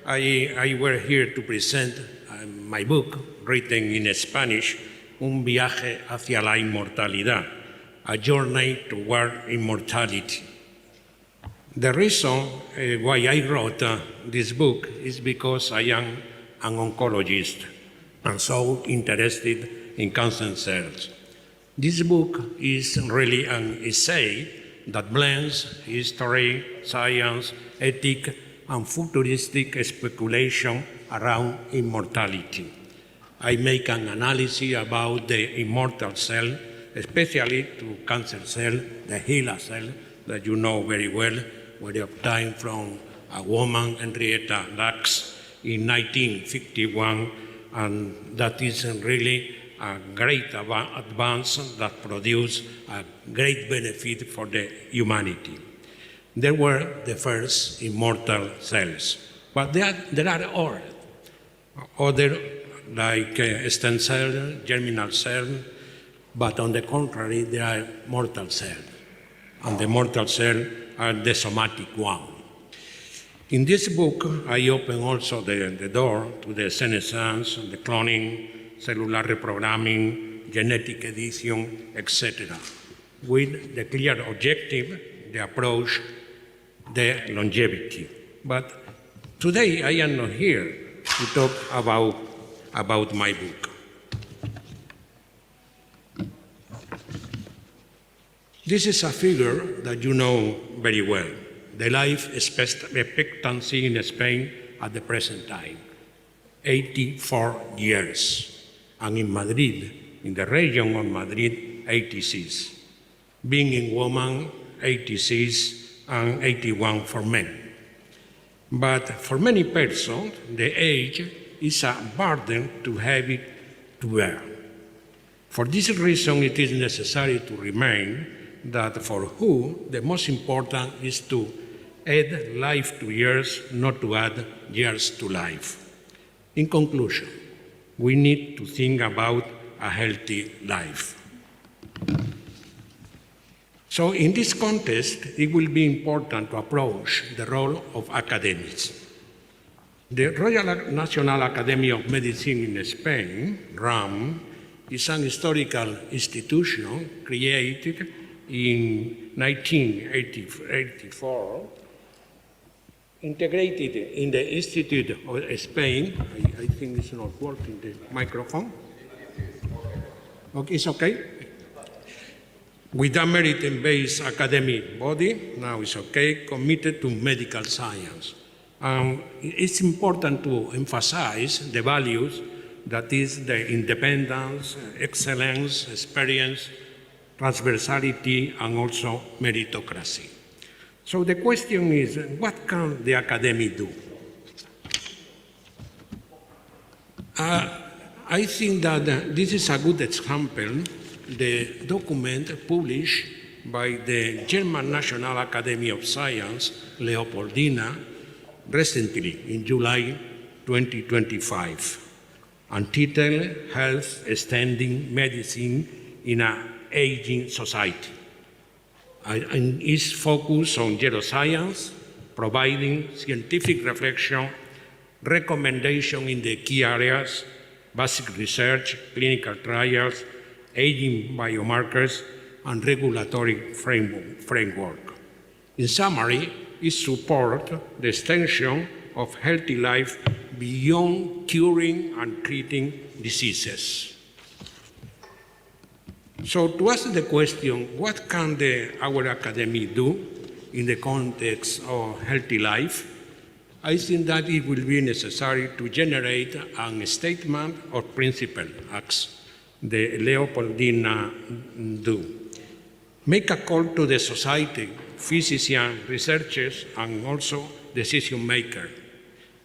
I were here to present my book, written in Spanish, Un viaje hacia la inmortalidad, a journey toward immortality. The reason why I wrote this book is because I am an oncologist and so interested in cancer cells. This book is really an essay that blends history, science, ethics, and futuristic speculation around immortality. I make an analysis about the immortal cell, especially to cancer cell, the HeLa cell, that you know very well, were obtained from a woman, Henrietta Lacks, in 1951, and that is really a great advance that produced a great benefit for the humanity. They were the first immortal cells, but there are other like stem cell, germinal cell, but on the contrary, there are mortal cells, and the mortal cells are the somatic one. In this book, I open also the door to the senescence, the cloning, cellular reprogramming, genetic edition, etc., with the clear objective, the approach, the longevity. But today I am not here to talk about my book. This is a figure that you know very well, the life expectancy in Spain at the present time, 84 years. And in Madrid, in the region of Madrid, 86. Being in women, 86, and 81 for men. But for many persons, the age is a burden too heavy to bear. For this reason, it is necessary to remind that for who the most important is to add life to years, not to add years to life. In conclusion, we need to think about a healthy life. So in this context, it will be important to approach the role of academics. The Royal National Academy of Medicine in Spain, RAM, is an historical institution created in 1984, integrated in the Institute of Spain. I think it's not working, the microphone. Okay, it's okay? With a merit-based academic body, now it's okay, committed to medical science. It's important to emphasize the values, that is the independence, excellence, experience, transversality, and also meritocracy. So the question is, what can the academy do? I think that this is a good example, the document published by the German National Academy of Science, Leopoldina, recently in July 2025, entitled Health Extending Medicine in an Aging Society. And is focused on neuroscience, providing scientific reflection, recommendation in the key areas, basic research, clinical trials, aging biomarkers, and regulatory framework. In summary, it supports the extension of healthy life beyond curing and treating diseases. So to ask the question, what can our academy do in the context of healthy life? I think that it will be necessary to generate a statement of principle, as the Leopoldina do. Make a call to the society, physicians, researchers, and also decision makers.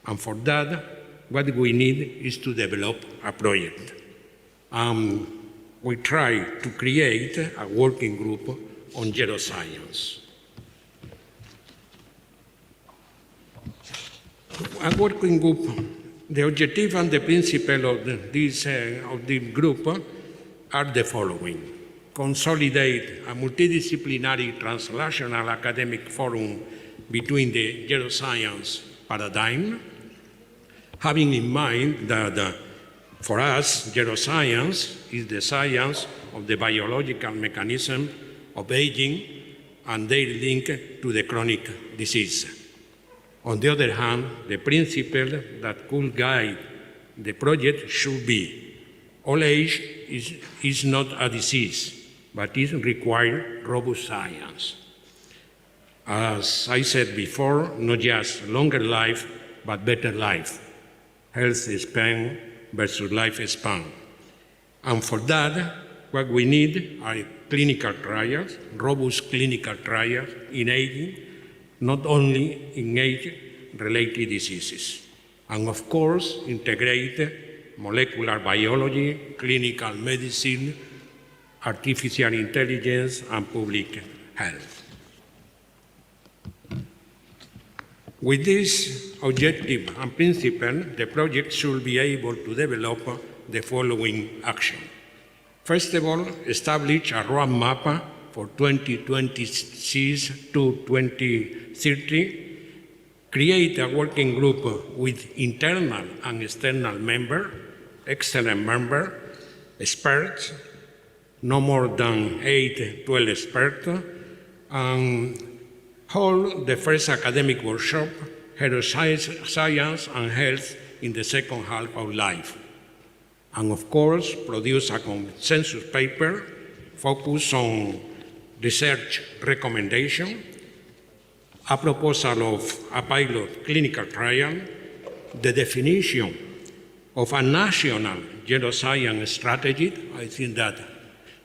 And for that, what we need is to develop a project. We try to create a working group on neuroscience. A working group, the objective and the principle of this group are the following: consolidate a multidisciplinary translational academic forum between the neuroscience paradigm, having in mind that for us, neuroscience is the science of the biological mechanism of aging and their link to the chronic disease. On the other hand, the principle that could guide the project should be: old age is not a disease, but it requires robust science. As I said before, not just longer life, but better life, health span versus lifespan. And for that, what we need are clinical trials, robust clinical trials in aging, not only in age-related diseases. And of course, integrate molecular biology, clinical medicine, artificial intelligence, and public health. With this objective and principle, the project should be able to develop the following action. First of all, establish a roadmap for 2026 to 2030, create a working group with internal and external members, excellent members, experts, no more than 8-12 experts, and hold the first academic workshop, Science and Health in the second half of life. And of course, produce a consensus paper focused on research recommendation, a proposal of a pilot clinical trial, the definition of a national neuroscience strategy. I think that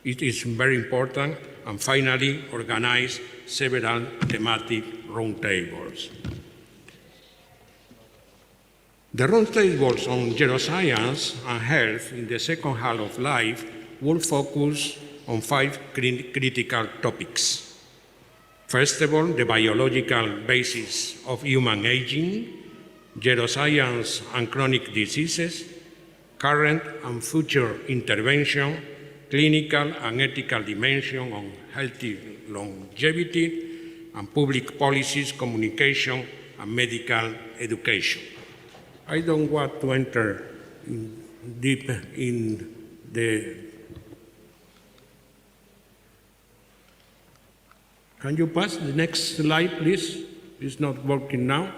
it is very important. And finally, organize several thematic roundtables. The roundtables on neuroscience and health in the second half of life will focus on 5 critical topics. First of all, the biological basis of human aging, geroscience and chronic diseases, current and future intervention, clinical and ethical dimension on healthy longevity, and public policies, communication, and medical education. I don't want to enter deep in the... Can you pass the next slide, please? It's not working now.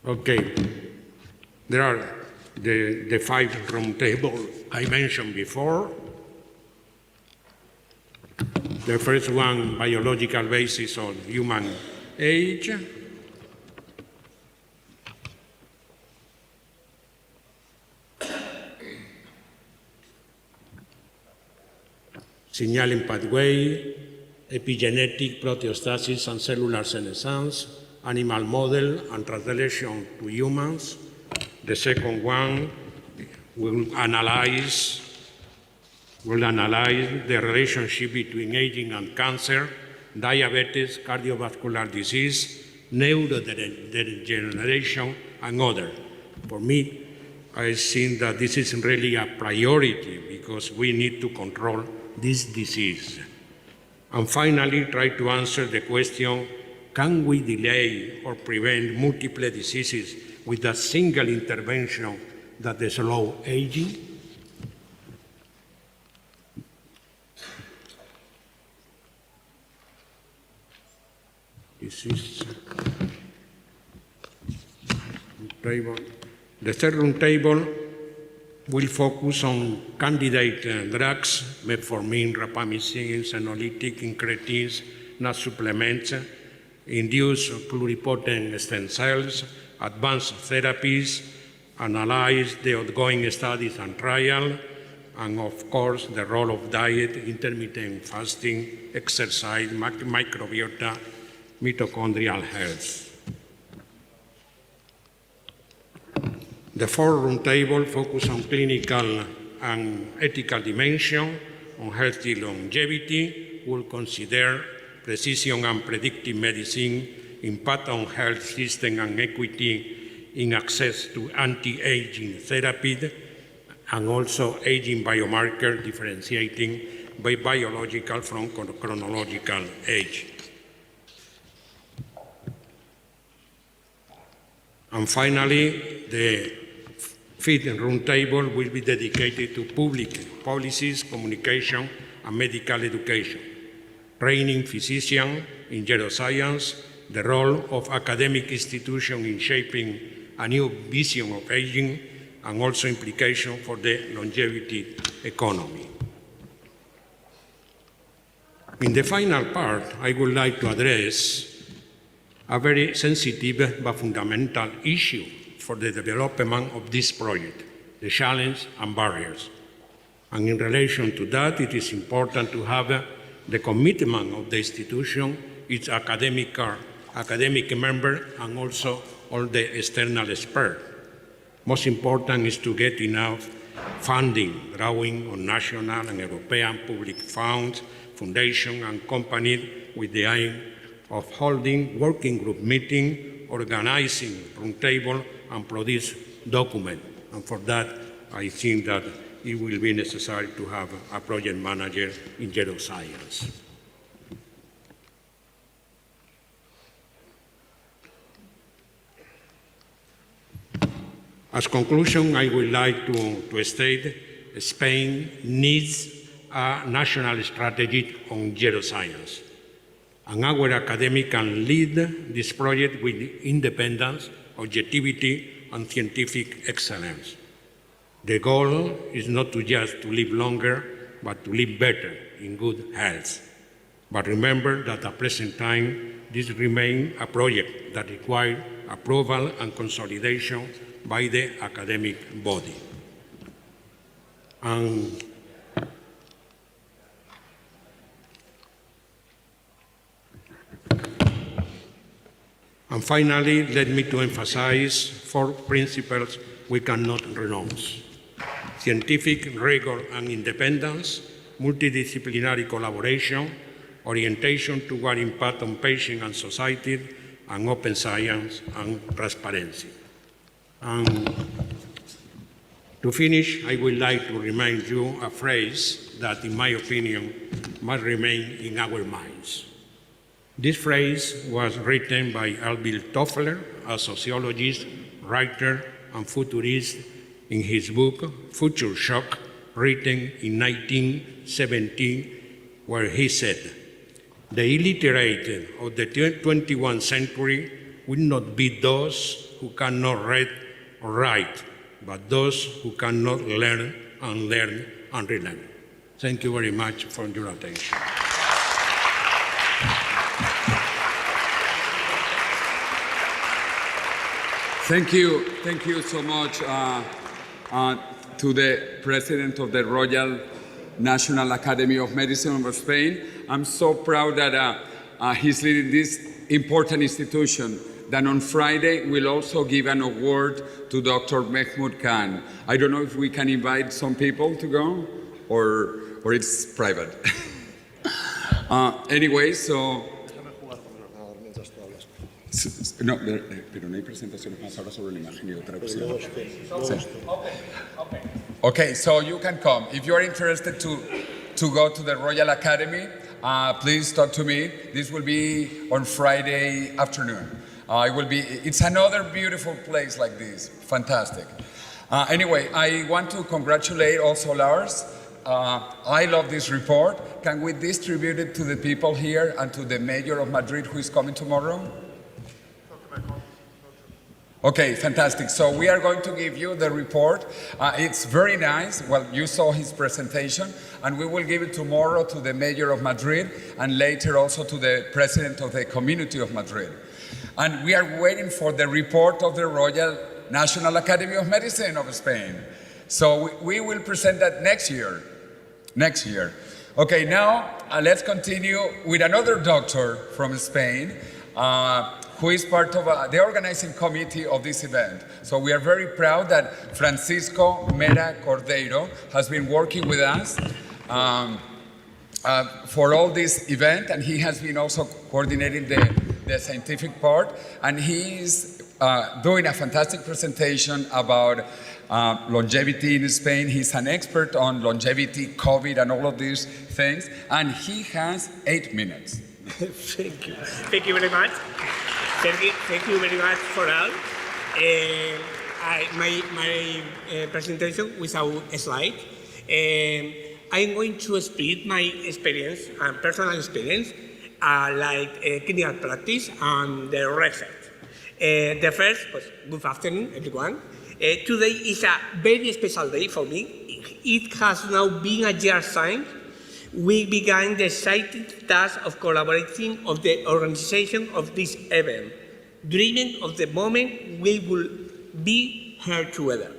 Okay. There are the 5 round tables I mentioned before. The first one, biological basis of human age. Signaling pathway, epigenetic proteostasis and cellular senescence, animal model and translation to humans. The second one will analyze the relationship between aging and cancer, diabetes, cardiovascular disease, neurodegeneration, and other. For me, I think that this is really a priority because we need to control this disease. And finally, try to answer the question, can we delay or prevent multiple diseases with a single intervention that is slow aging? This is table. The third round table will focus on candidate drugs, metformin, rapamycin, senolytic, incretins, NAS supplements, induce pluripotent stem cells, advanced therapies, analyze the ongoing studies and trial, and of course the role of diet, intermittent fasting, exercise, microbiota, mitochondrial health. The fourth round table focuses on clinical and ethical dimension, on healthy longevity, will consider precision and predictive medicine, impact on health system and equity in access to anti-aging therapy, and also aging biomarker differentiating by biological from chronological age. And finally, the fifth round table will be dedicated to public policies, communication, and medical education, training physicians in geroscience, the role of academic institutions in shaping a new vision of aging, and also implications for the longevity economy. In the final part, I would like to address a very sensitive but fundamental issue for the development of this project, the challenge and barriers. And in relation to that, it is important to have the commitment of the institution, its academic member, and also all the external experts. Most important is to get enough funding, drawing on national and European public funds, foundations, and companies with the aim of holding working group meeting, organizing roundtable, and produce document. And for that, I think that it will be necessary to have a project manager in geroscience. As conclusion, I would like to state Spain needs a national strategy on geroscience. And our academic can lead this project with independence, objectivity, and scientific excellence. The goal is not to just to live longer, but to live better in good health. But remember that at present time, this remains a project that requires approval and consolidation by the academic body. And finally, let me to emphasize 4 principles we cannot renounce. scientific rigor and independence, multidisciplinary collaboration, orientation toward impact on patient and society, and open science and transparency. And to finish, I would like to remind you a phrase that, in my opinion, must remain in our minds. This phrase was written by Alvin Toffler, a sociologist, writer, and futurist, in his book, Future Shock, written in 1917, where he said, "The illiterate of the 21st century will not be those who cannot read or write, but those who cannot learn and relearn." Thank you very much for your attention. Thank you so much to the President of the Royal National Academy of Medicine of Spain. I'm so proud that he's leading this important institution that on Friday will also give an award to Dr. Mehmood Khan. I don't know if we can invite some people to go or it's private. Anyway, so... No, pero no hay presentaciones más ahora sobre la imagen y otra opción. Okay, so you can come. If you're interested to go to the Royal Academy, please talk to me. This will be on Friday afternoon. It's another beautiful place like this. Fantastic. Anyway, I want to congratulate also Lars. I love this report. Can we distribute it to the people here and to the mayor of Madrid who is coming tomorrow? Okay, fantastic. So we are going to give you the report. It's very nice. Well, you saw his presentation, and we will give it tomorrow to the mayor of Madrid and later also to the president of the community of Madrid. And we are waiting for the report of the Royal National Academy of Medicine of Spain. So we will present that next year. Okay, now let's continue with another doctor from Spain, who is part of the organizing committee of this event. So we are very proud that Francisco Mera Cordeiro has been working with us for all this event, and he has been also coordinating the scientific part, and he is doing a fantastic presentation about longevity in Spain. He's an expert on longevity, COVID, and all of these things, and he has 8 minutes. Thank you. Thank you very much. Thank you very much for all. My presentation without a slide. I'm going to speak my experience and personal experience, like clinical practice and the research. The first, good afternoon, everyone. Today is a very special day for me. It has now been a year since we began the exciting task of collaborating of the organization of this event, dreaming of the moment we will be here together.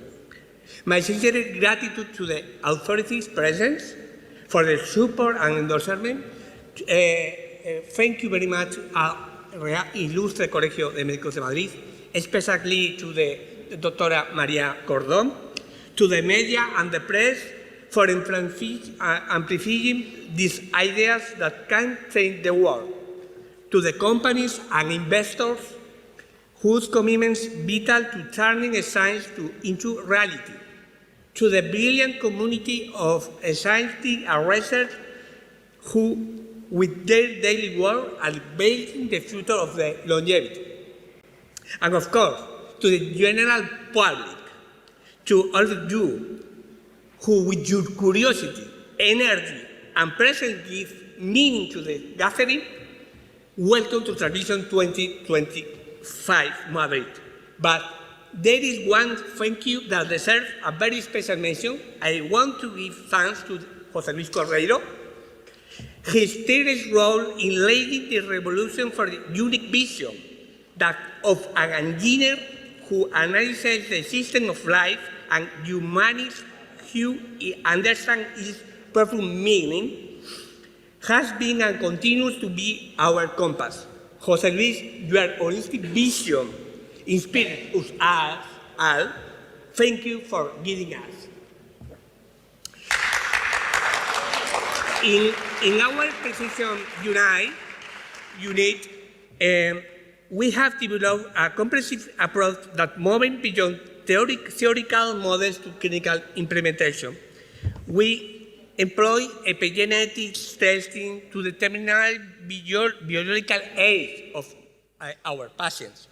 My sincere gratitude to the authorities present for the support and endorsement. Thank you very much Ilustre Colegio de Médicos de Madrid, especially to the Doctora María Cordón, to the media and the press for amplifying these ideas that can change the world, to the companies and investors whose commitments vital to turning science into reality, to the brilliant community of scientists and researchers who, with their daily work, are building the future of the longevity. And of course, to the general public, to all of you who, with your curiosity, energy, and presence give meaning to the gathering, welcome to TransVision 2025 Madrid. But there is one thank you that deserves a very special mention. I want to give thanks to José Luis Cordeiro. His tireless role in leading the revolution for the unique vision that of an engineer who analyzes the system of life and humanity's who understands its profound meaning, has been and continues to be our compass. José Luis, your holistic vision inspired us all. Thank you for giving us. In our Precision unit, we have developed a comprehensive approach that moves beyond theoretical models to clinical implementation. We employ epigenetics testing to determine biological age of our patients.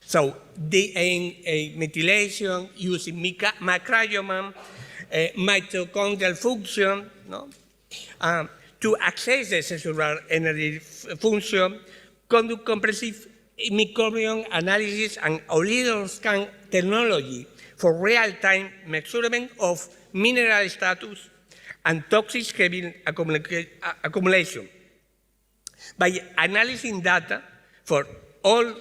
So DNA methylation using microbiome, mitochondrial function, no? To access the cellular energy function, conduct comprehensive microbiome analysis and scan technology for real-time measurement of mineral status and toxic heavy accumulation. By analyzing data for all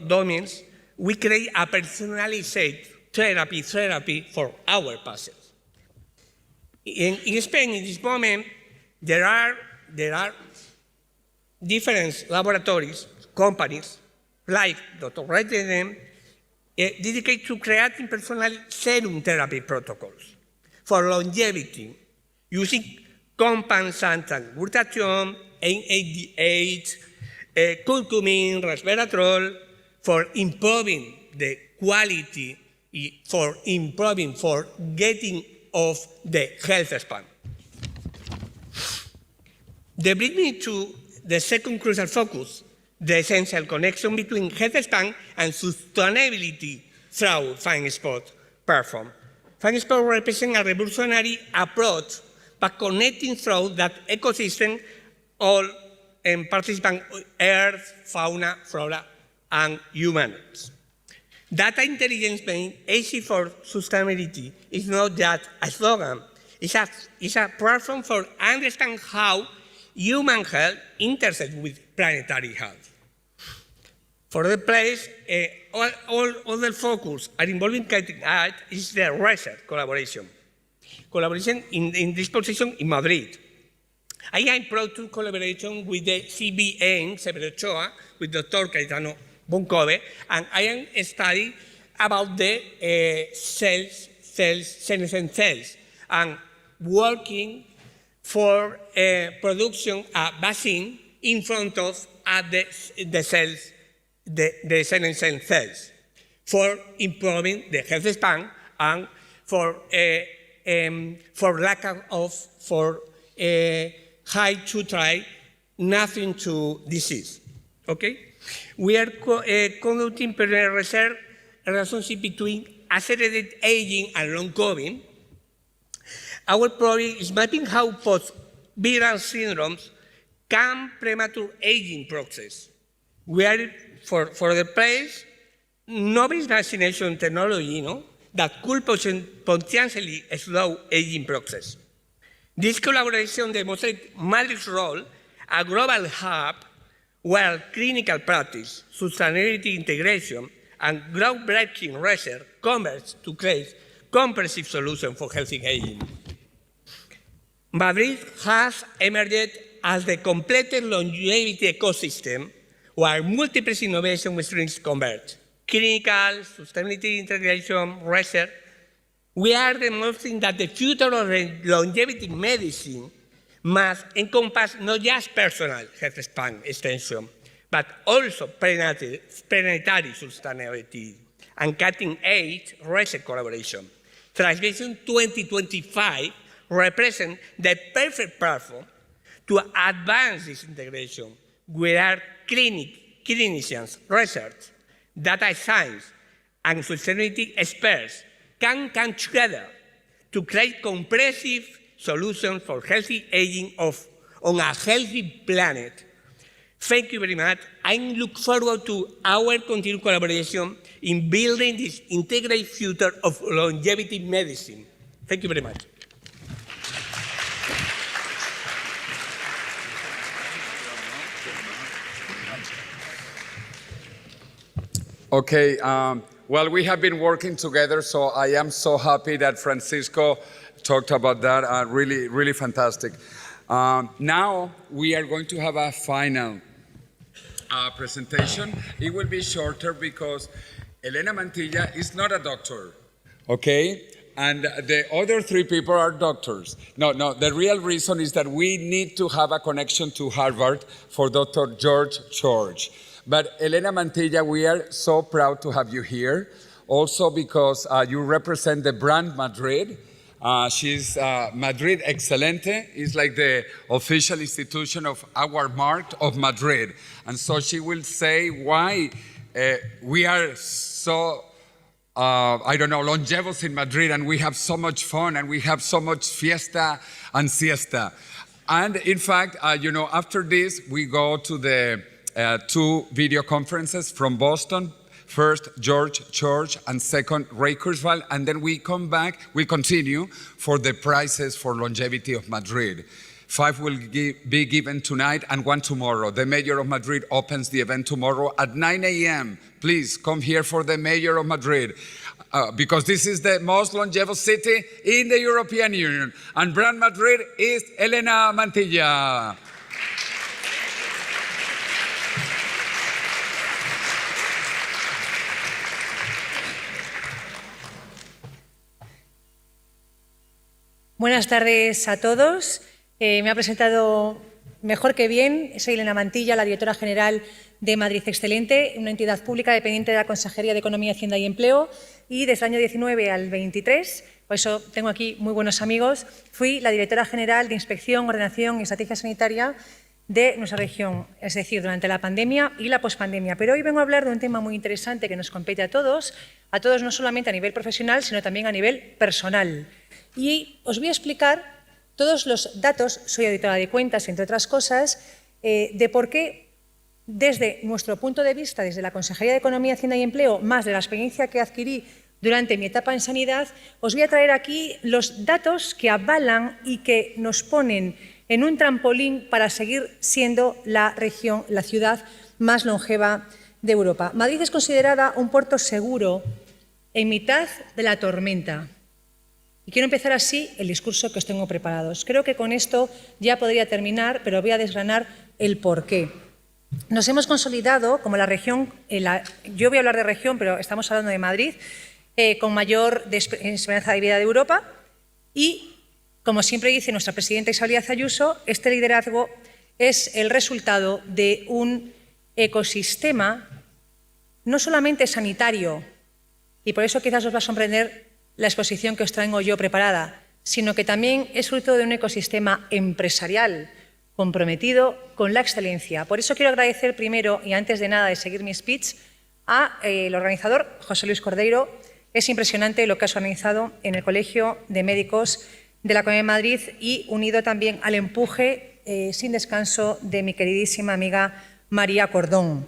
domains, we create a personalized therapy for our patients. In Spain, in this moment, there are different laboratories, companies, like Dr. Reitenen, dedicated to creating personalized serum therapy protocols for longevity, using compounds such as glutathione, NADH, curcumin, resveratrol, for improving the quality, for getting of the health span. That brings me to the second crucial focus, the essential connection between health span and sustainability through fine sport performance. Fine sport represents a revolutionary approach by connecting through that ecosystem all participants, earth, fauna, flora, and humans. Data intelligence-based AC for sustainability is not just a slogan. It's a platform for understanding how human health intersects with planetary health. For the place, all the focus are involving cutting edge is the research collaboration. Collaboration in this position in Madrid. I am proud to collaboration with the CBN, Severochoa, with Dr. Caetano Boncove, and I am studying about the senescent cells, and working for production a vaccine in front of the cells, the senescent cells, for improving the health span and for high to try nothing to disease. Okay? We are conducting research relationship between accelerated aging and long COVID. Our project is mapping how post-viral syndromes can premature aging process. We are for the place novel vaccination technology, that could potentially slow aging process. This collaboration demonstrates Madrid's role, a global hub where clinical practice, sustainability integration, and groundbreaking research converge to create comprehensive solutions for healthy aging. Madrid has emerged as the completed longevity ecosystem where multiple innovation streams converge. Clinical, sustainability integration, research. We are demonstrating that the future of longevity medicine must encompass not just personal health span extension, but also planetary sustainability and cutting-edge research collaboration. TransVision 2025 represents the perfect platform to advance this integration, where clinicians, research, data science, and sustainability experts can come together to create comprehensive solutions for healthy aging on a healthy planet. Thank you very much. I look forward to our continued collaboration in building this integrated future of longevity medicine. Thank you very much. Okay, well, we have been working together, so I am so happy that Francisco talked about that. Really, really fantastic. Now we are going to have a final presentation. It will be shorter because Elena Mantilla is not a doctor, okay? And the other 3 people are doctors. No, the real reason is that we need to have a connection to Harvard for Dr. George. But Elena Mantilla, we are so proud to have you here. Also because you represent the brand Madrid. She's Madrid Excelente, is like the official institution of our mark of Madrid. And so she will say why we are so longevous in Madrid, and we have so much fun, and we have so much fiesta and siesta. And in fact, after this, we go to the 2 video conferences from Boston. First, George, and second, Ray Kurzweil, and then we come back, we continue for the prizes for longevity of Madrid. 5 will be given tonight and 1 tomorrow. The Mayor of Madrid opens the event tomorrow at 9 a.m. Please come here for the Mayor of Madrid because this is the most longevous city in the European Union. And Brand Madrid is Elena Mantilla. Buenas tardes a todos. Me ha presentado mejor que bien. Soy Elena Mantilla, la directora general de Madrid Excelente, una entidad pública dependiente de la Consejería de Economía, Hacienda y Empleo. Y desde el año 19 al 23, por eso tengo aquí muy buenos amigos, fui la directora general de Inspección, Ordenación y Estrategia Sanitaria de nuestra región, es decir, durante la pandemia y la pospandemia. Pero hoy vengo a hablar de un tema muy interesante que nos compete a todos no solamente a nivel profesional, sino también a nivel personal. Y os voy a explicar todos los datos, soy auditora de cuentas, entre otras cosas, de por qué, desde nuestro punto de vista, desde la Consejería de Economía, Hacienda y Empleo, más de la experiencia que adquirí durante mi etapa en sanidad, os voy a traer aquí los datos que avalan y que nos ponen en un trampolín para seguir siendo la región, la ciudad más longeva de Europa. Madrid es considerada un puerto seguro en mitad de la tormenta. Y quiero empezar así el discurso que os tengo preparados. Creo que con esto ya podría terminar, pero voy a desgranar el porqué. Nos hemos consolidado como la región, yo voy a hablar de región, pero estamos hablando de Madrid, con mayor esperanza de vida de Europa y, como siempre dice nuestra presidenta Isabel Díaz Ayuso, este liderazgo es el resultado de un ecosistema no solamente sanitario, y por eso quizás os va a sorprender la exposición que os traigo yo preparada, sino que también es fruto de un ecosistema empresarial comprometido con la excelencia. Por eso quiero agradecer primero, y antes de nada de seguir mi speech, al organizador, José Luis Cordeiro. Es impresionante lo que has organizado en el Colegio de Médicos de la Comunidad de Madrid y unido también al empuje sin descanso de mi queridísima amiga María Cordón.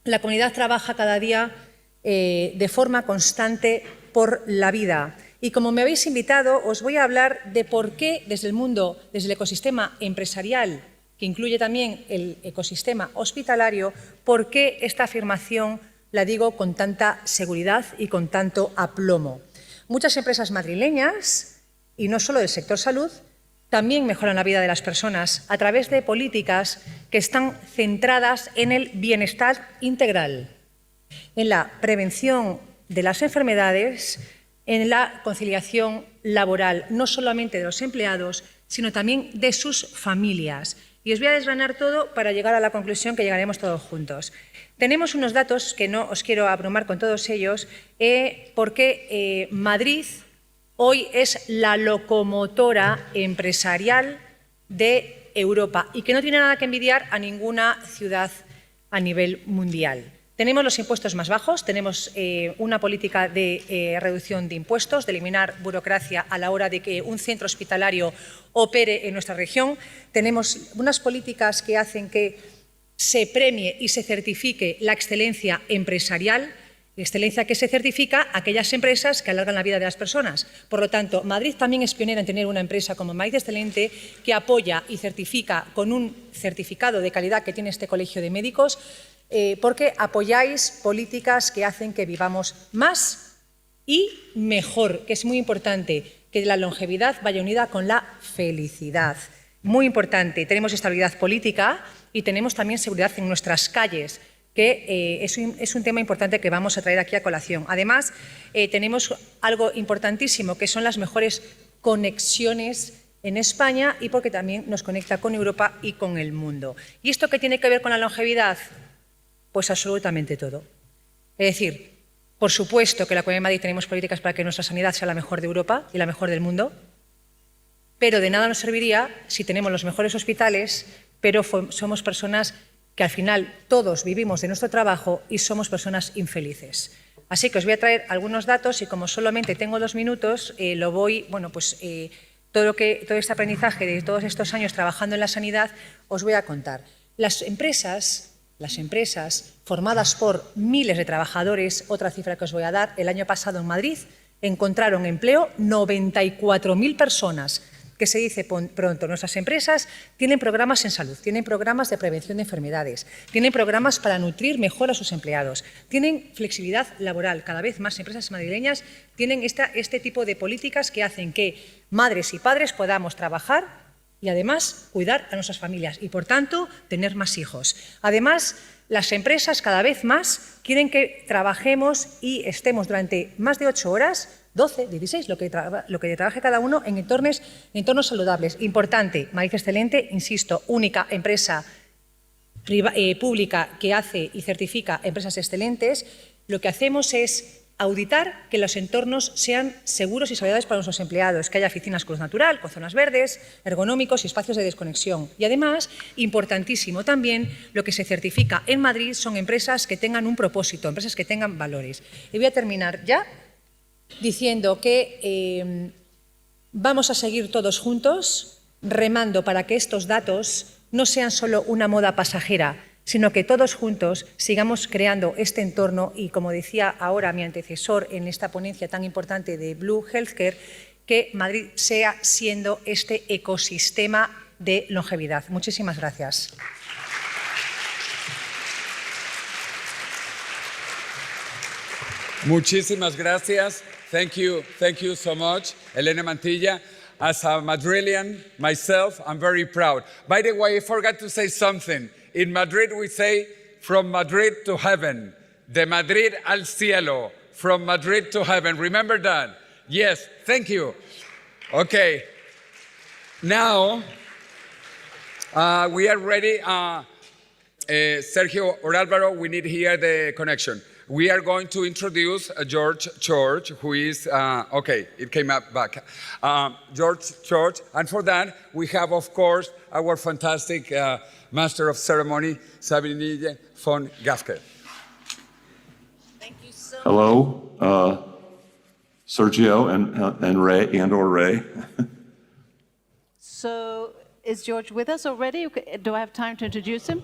La comunidad trabaja cada día de forma constante por la vida. Y como me habéis invitado, os voy a hablar de por qué desde el mundo, desde el ecosistema empresarial, que incluye también el ecosistema hospitalario, por qué esta afirmación la digo con tanta seguridad y con tanto aplomo. Muchas empresas madrileñas, y no solo del sector salud, también mejoran la vida de las personas a través de políticas que están centradas en el bienestar integral, en la prevención de las enfermedades, en la conciliación laboral, no solamente de los empleados, sino también de sus familias. Y os voy a desgranar todo para llegar a la conclusión que llegaremos todos juntos. Tenemos unos datos que no os quiero abrumar con todos ellos, porque Madrid hoy es la locomotora empresarial de Europa y que no tiene nada que envidiar a ninguna ciudad a nivel mundial. Tenemos los impuestos más bajos, tenemos una política de reducción de impuestos, de eliminar burocracia a la hora de que un centro hospitalario opere en nuestra región. Tenemos unas políticas que hacen que se premie y se certifique la excelencia empresarial, excelencia que se certifica a aquellas empresas que alargan la vida de las personas. Por lo tanto, Madrid también es pionera en tener una empresa como Madrid Excelente que apoya y certifica con un certificado de calidad que tiene este Colegio de Médicos, porque apoyáis políticas que hacen que vivamos más y mejor, que es muy importante, que la longevidad vaya unida con la felicidad. Muy importante, tenemos estabilidad política y tenemos también seguridad en nuestras calles. que es un tema importante que vamos a traer aquí a colación. Además, tenemos algo importantísimo, que son las mejores conexiones en España y porque también nos conecta con Europa y con el mundo. ¿Y esto qué tiene que ver con la longevidad? Pues absolutamente todo. Es decir, por supuesto que en la Comunidad de Madrid tenemos políticas para que nuestra sanidad sea la mejor de Europa y la mejor del mundo, pero de nada nos serviría si tenemos los mejores hospitales, pero somos personas que al final todos vivimos de nuestro trabajo y somos personas infelices. Así que os voy a traer algunos datos y como solamente tengo 2 minutos, todo este aprendizaje de todos estos años trabajando en la sanidad os voy a contar. Las empresas formadas por miles de trabajadores, otra cifra que os voy a dar, el año pasado en Madrid encontraron empleo 94.000 personas, que se dice pronto. Nuestras empresas tienen programas en salud, tienen programas de prevención de enfermedades, tienen programas para nutrir mejor a sus empleados, tienen flexibilidad laboral. Cada vez más empresas madrileñas tienen este tipo de políticas que hacen que madres y padres podamos trabajar y además cuidar a nuestras familias y, por tanto, tener más hijos. Además, las empresas cada vez más quieren que trabajemos y estemos durante más de 8 horas, 12, 16, lo que trabaje cada uno en entornos saludables. Importante, Madrid Excelente, insisto, única empresa pública que hace y certifica empresas excelentes. Lo que hacemos es auditar que los entornos sean seguros y saludables para nuestros empleados, que haya oficinas con luz natural, con zonas verdes, ergonómicos y espacios de desconexión. Y además, importantísimo también, lo que se certifica en Madrid son empresas que tengan un propósito, empresas que tengan valores. Y voy a terminar ya diciendo que vamos a seguir todos juntos remando para que estos datos no sean solo una moda pasajera, sino que todos juntos sigamos creando este entorno y, como decía ahora mi antecesor en esta ponencia tan importante de Blue Healthcare, que Madrid sea siendo este ecosistema de longevidad. Muchísimas gracias. Muchísimas gracias. Thank you so much, Elena Mantilla. As a Madrilean myself, I'm very proud. By the way, I forgot to say something. In Madrid, we say, from Madrid to heaven. De Madrid al cielo. From Madrid to heaven. Remember that? Yes, thank you. Okay. Now, we are ready. Sergio or Álvaro, we need here the connection. We are going to introduce George, who is, okay, it came up back. George, and for that, we have, of course, our fantastic Master of Ceremony, Sabine von Gafke. Thank you so much. Hello, Sergio and Ray. So, is George with us already? Do I have time to introduce him?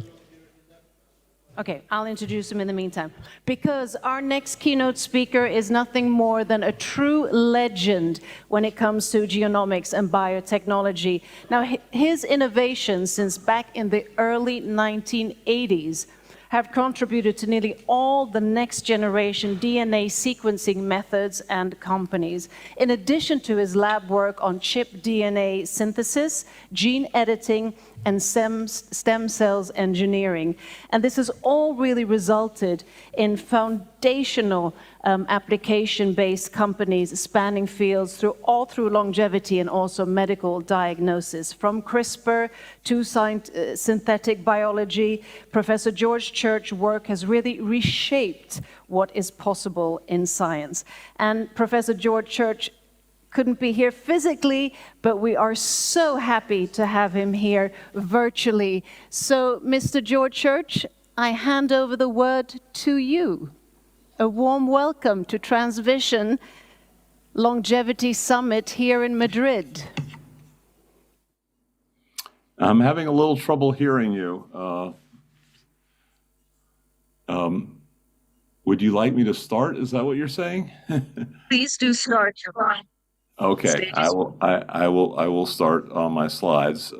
Okay, I'll introduce him in the meantime. Because our next keynote speaker is nothing more than a true legend when it comes to genomics and biotechnology. Now, his innovations since back in the early 1980s have contributed to nearly all the next generation DNA sequencing methods and companies. In addition to his lab work on chip DNA synthesis, gene editing, and stem cells engineering. And this has all really resulted in foundational application-based companies spanning fields all through longevity and also medical diagnosis. From CRISPR to synthetic biology, Professor George Church's work has really reshaped what is possible in science. And Professor George Church couldn't be here physically, but we are so happy to have him here virtually. So, Mr. George Church, I hand over the word to you. A warm welcome to TransVision Longevity Summit here in Madrid. I'm having a little trouble hearing you. Would you like me to start? Is that what you're saying? Please do start your line. Okay, I will start on my slides.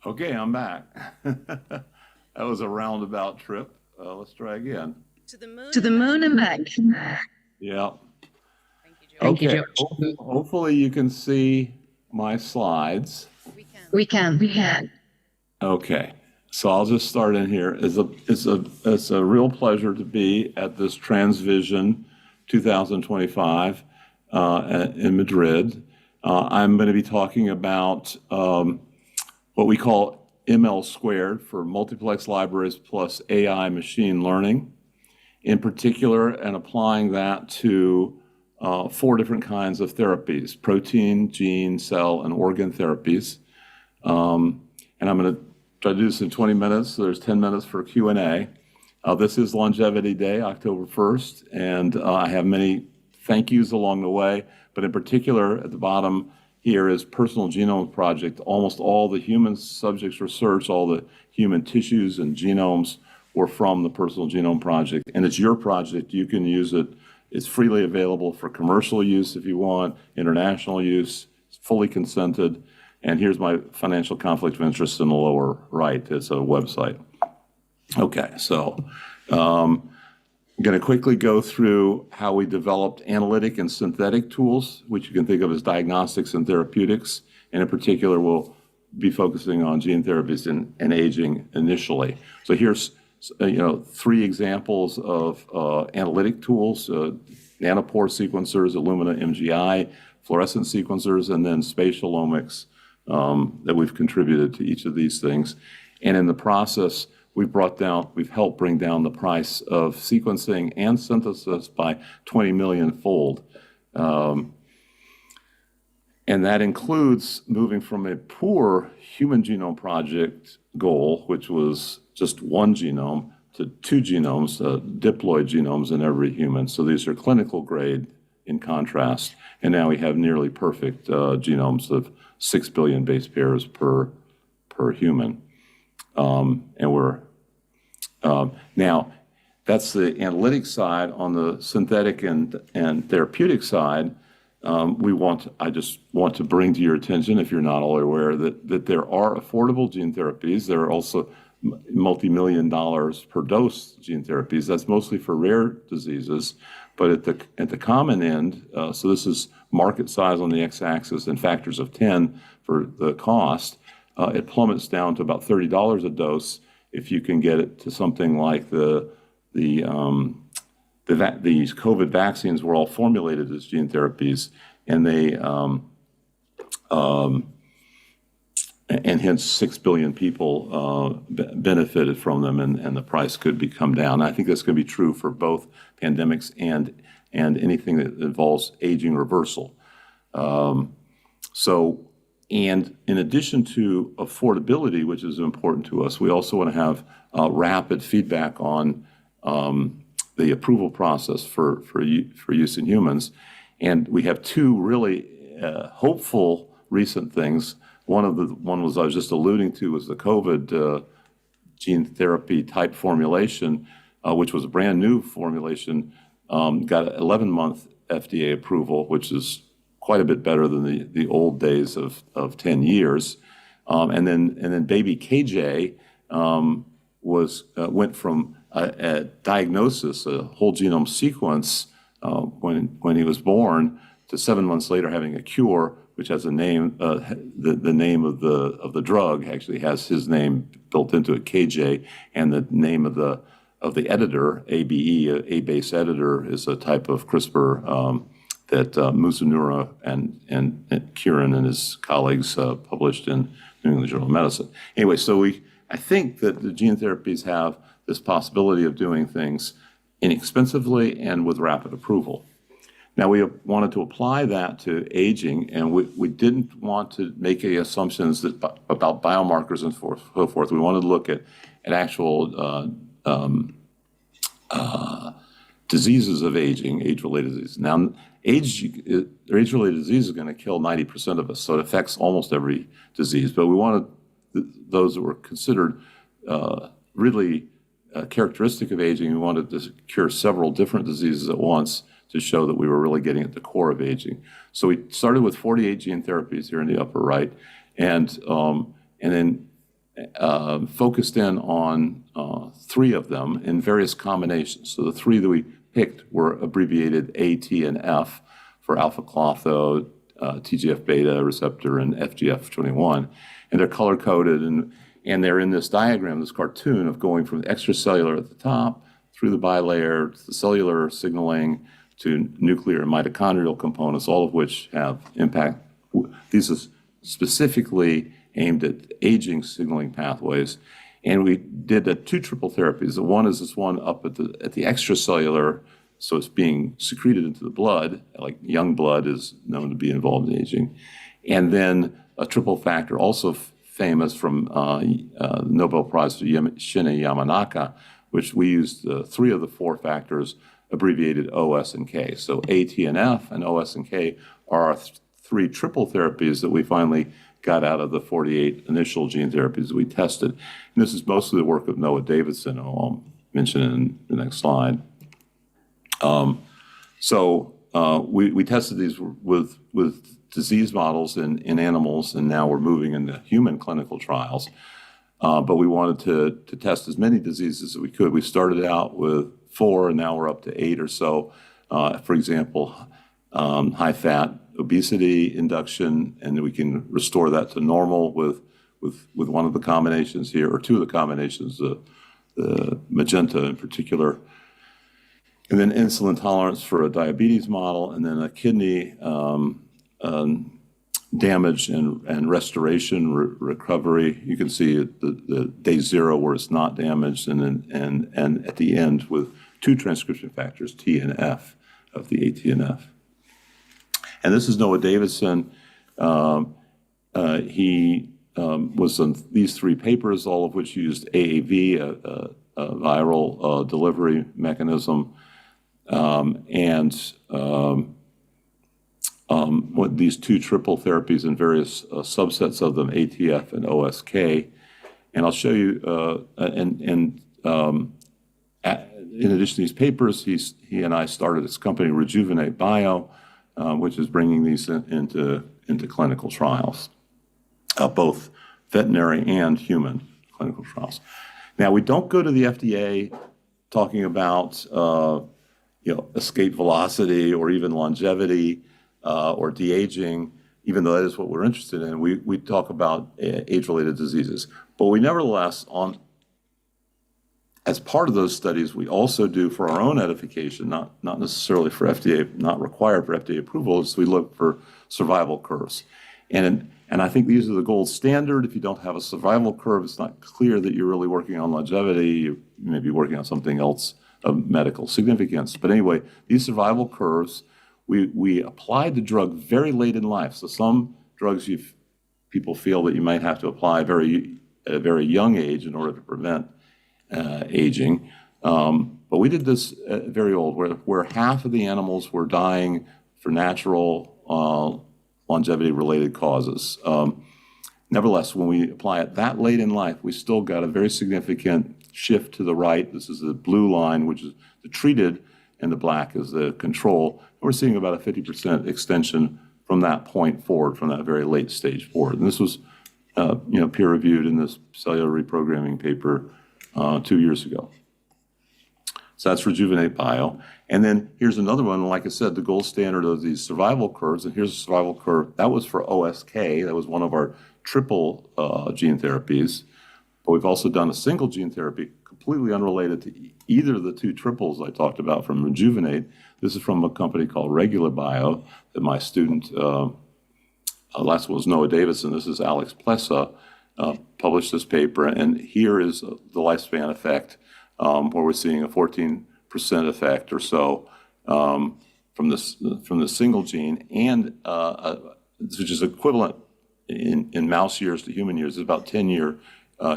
Okay, I'm back. That was a roundabout trip. Let's try again. To the moon and back. Yeah. Thank you, Okay. Joe. Hopefully you can see my slides. We can. Okay. So I'll just start in here. It's a real pleasure to be at this TransVision 2025 in Madrid. I'm going to be talking about what we call ML squared for multiplex libraries plus AI machine learning, in particular, and applying that to 4 different kinds of therapies: protein, gene, cell, and organ therapies. And I'm going to try to do this in 20 minutes. So there's 10 minutes for Q&A. This is Longevity Day, October 1st, and I have many thank yous along the way, but in particular at the bottom here is Personal Genome Project. Almost all the human subjects research, all the human tissues and genomes were from the Personal Genome Project, and it's your project. You can use it. It's freely available for commercial use if you want, international use, it's fully consented. And here's my financial conflict of interest in the lower right. It's a website. Okay, so I'm going to quickly go through how we developed analytic and synthetic tools, which you can think of as diagnostics and therapeutics. And in particular, we'll be focusing on gene therapies and aging initially. So here's 3 examples of analytic tools: nanopore sequencers, Illumina MGI, fluorescent sequencers, and then spatial omics that we've contributed to each of these things. And in the process, we've helped bring down the price of sequencing and synthesis by 20 million fold. And that includes moving from a poor Human Genome Project goal, which was just 1 genome, to 2 genomes, diploid genomes in every human. So these are clinical grade in contrast. And now we have nearly perfect genomes of 6 billion base pairs per human. And we're now, that's the analytic side. On the synthetic and therapeutic side, I just want to bring to your attention, if you're not already aware, that there are affordable gene therapies. There are also multi-million dollars per dose gene therapies. That's mostly for rare diseases. But at the common end, so this is market size on the x-axis and factors of 10 for the cost, it plummets down to about $30 a dose if you can get it to something like these COVID vaccines were all formulated as gene therapies, and they and hence 6 billion people benefited from them, and the price could come down. I think that's going to be true for both pandemics and anything that involves aging reversal. And in addition to affordability, which is important to us, we also want to have rapid feedback on the approval process for use in humans. And we have 2 really hopeful recent things. One was I was just alluding to was the COVID gene therapy type formulation, which was a brand new formulation, got an 11-month FDA approval, which is quite a bit better than the old days of 10 years. And then baby KJ went from a diagnosis, a whole genome sequence when he was born, to 7 months later having a cure, which has a name. The name of the drug actually has his name built into it, KJ, and the name of the editor, ABE, a base editor, is a type of CRISPR that Musunura and Kieran and his colleagues published in New England Journal of Medicine. Anyway, so I think that the gene therapies have this possibility of doing things inexpensively and with rapid approval. Now, we wanted to apply that to aging, and we didn't want to make any assumptions about biomarkers and so forth. We wanted to look at actual diseases of aging, age-related diseases. Now, age-related disease is going to kill 90% of us, so it affects almost every disease. But we wanted those that were considered really characteristic of aging. We wanted to cure several different diseases at once to show that we were really getting at the core of aging. So we started with 48 gene therapies here in the upper right, and then focused in on 3 of them in various combinations. So the 3 that we picked were abbreviated A, T, and F for alpha-klotho, TGF-beta receptor, and FGF21. And they're color-coded, and they're in this diagram, this cartoon of going from extracellular at the top through the bilayer to the cellular signaling to nuclear and mitochondrial components, all of which have impact. These are specifically aimed at aging signaling pathways. And we did two triple therapies. The one is this one up at the extracellular, so it's being secreted into the blood, like young blood is known to be involved in aging. And then a triple factor, also famous from the Nobel Prize for Shinya Yamanaka, which we used 3 of the 4 factors, abbreviated OS and K. So A, T, and F, and OS and K are our 3 triple therapies that we finally got out of the 48 initial gene therapies that we tested. And this is mostly the work of Noah Davidson, who I'll mention in the next slide. We tested these with disease models in animals, and now we're moving into human clinical trials. But we wanted to test as many diseases as we could. We started out with 4, and now we're up to 8 or so. For example, high-fat obesity induction, and we can restore that to normal with one of the combinations here, or 2 of the combinations, the magenta in particular. And then insulin tolerance for a diabetes model, and then a kidney damage and restoration, recovery. You can see the day 0 where it's not damaged, and at the end with 2 transcription factors, T and F, of the ATNF. And this is Noah Davidson. He was on these 3 papers, all of which used AAV, a viral delivery mechanism, what these 2 triple therapies and various subsets of them, ATF and OSK. And I'll show you, in addition to these papers, he and I started this company, Rejuvenate Bio, which is bringing these into clinical trials, both veterinary and human clinical trials. Now, we don't go to the FDA talking about escape velocity or even longevity or de-aging, even though that is what we're interested in. We talk about age-related diseases. But we nevertheless, as part of those studies, we also do for our own edification, not necessarily for FDA, not required for FDA approval, is we look for survival curves. And I think these are the gold standard. If you don't have a survival curve, it's not clear that you're really working on longevity. You may be working on something else of medical significance. But anyway, these survival curves, we applied the drug very late in life. So some drugs people feel that you might have to apply at a very young age in order to prevent aging. But we did this very old, where half of the animals were dying for natural longevity-related causes. Nevertheless, when we apply it that late in life, we still got a very significant shift to the right. This is the blue line, which is the treated, and the black is the control. And we're seeing about a 50% extension from that point forward, from that very late stage forward. And this was peer-reviewed in this cellular reprogramming paper 2 years ago. So that's Rejuvenate Bio. And then here's another one, like I said, the gold standard of these survival curves. And here's a survival curve. That was for OSK. That was one of our triple gene therapies. But we've also done a single gene therapy completely unrelated to either of the 2 triples I talked about from Rejuvenate. This is from a company called Regular Bio that my student, last one was Noah Davidson. This is Alex Plessa, published this paper. And here is the lifespan effect, where we're seeing a 14% effect or so from the single gene, and which is equivalent in mouse years to human years. It's about 10-year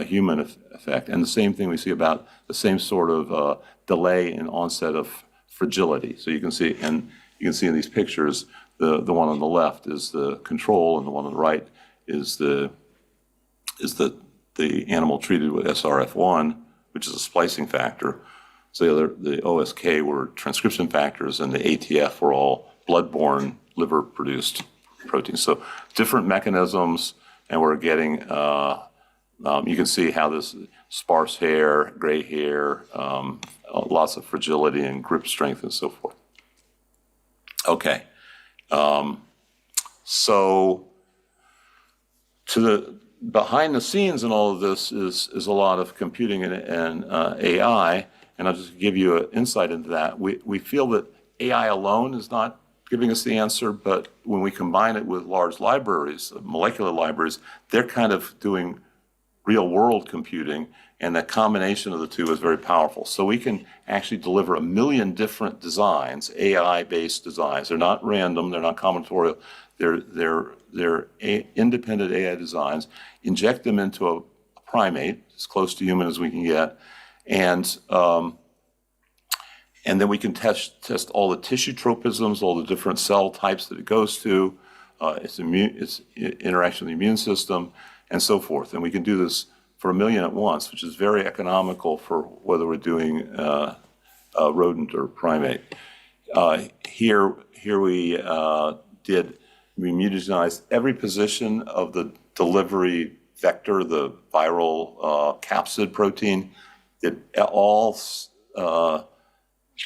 human effect. And the same thing we see about the same sort of delay in onset of fragility. So you can see, in these pictures, the one on the left is the control, and the one on the right is the animal treated with SRF1, which is a splicing factor. So the OSK were transcription factors, and the ATF were all blood-borne, liver-produced proteins. So different mechanisms, and we're getting, you can see how this sparse hair, gray hair, lots of fragility and grip strength and so forth. Okay, So behind the scenes in all of this is a lot of computing and AI, and I'll just give you an insight into that. We feel that AI alone is not giving us the answer, but when we combine it with large libraries, molecular libraries, they're kind of doing real-world computing, and that combination of the two is very powerful. So we can actually deliver 1 million different designs, AI-based designs. They're not random, they're not combinatorial, they're independent AI designs, inject them into a primate, as close to human as we can get, and then we can test all the tissue tropisms, all the different cell types that it goes to, its interaction with the immune system, and so forth. And we can do this for 1 million at once, which is very economical for whether we're doing rodent or primate. Here we mutagenized every position of the delivery vector, the viral capsid protein, did all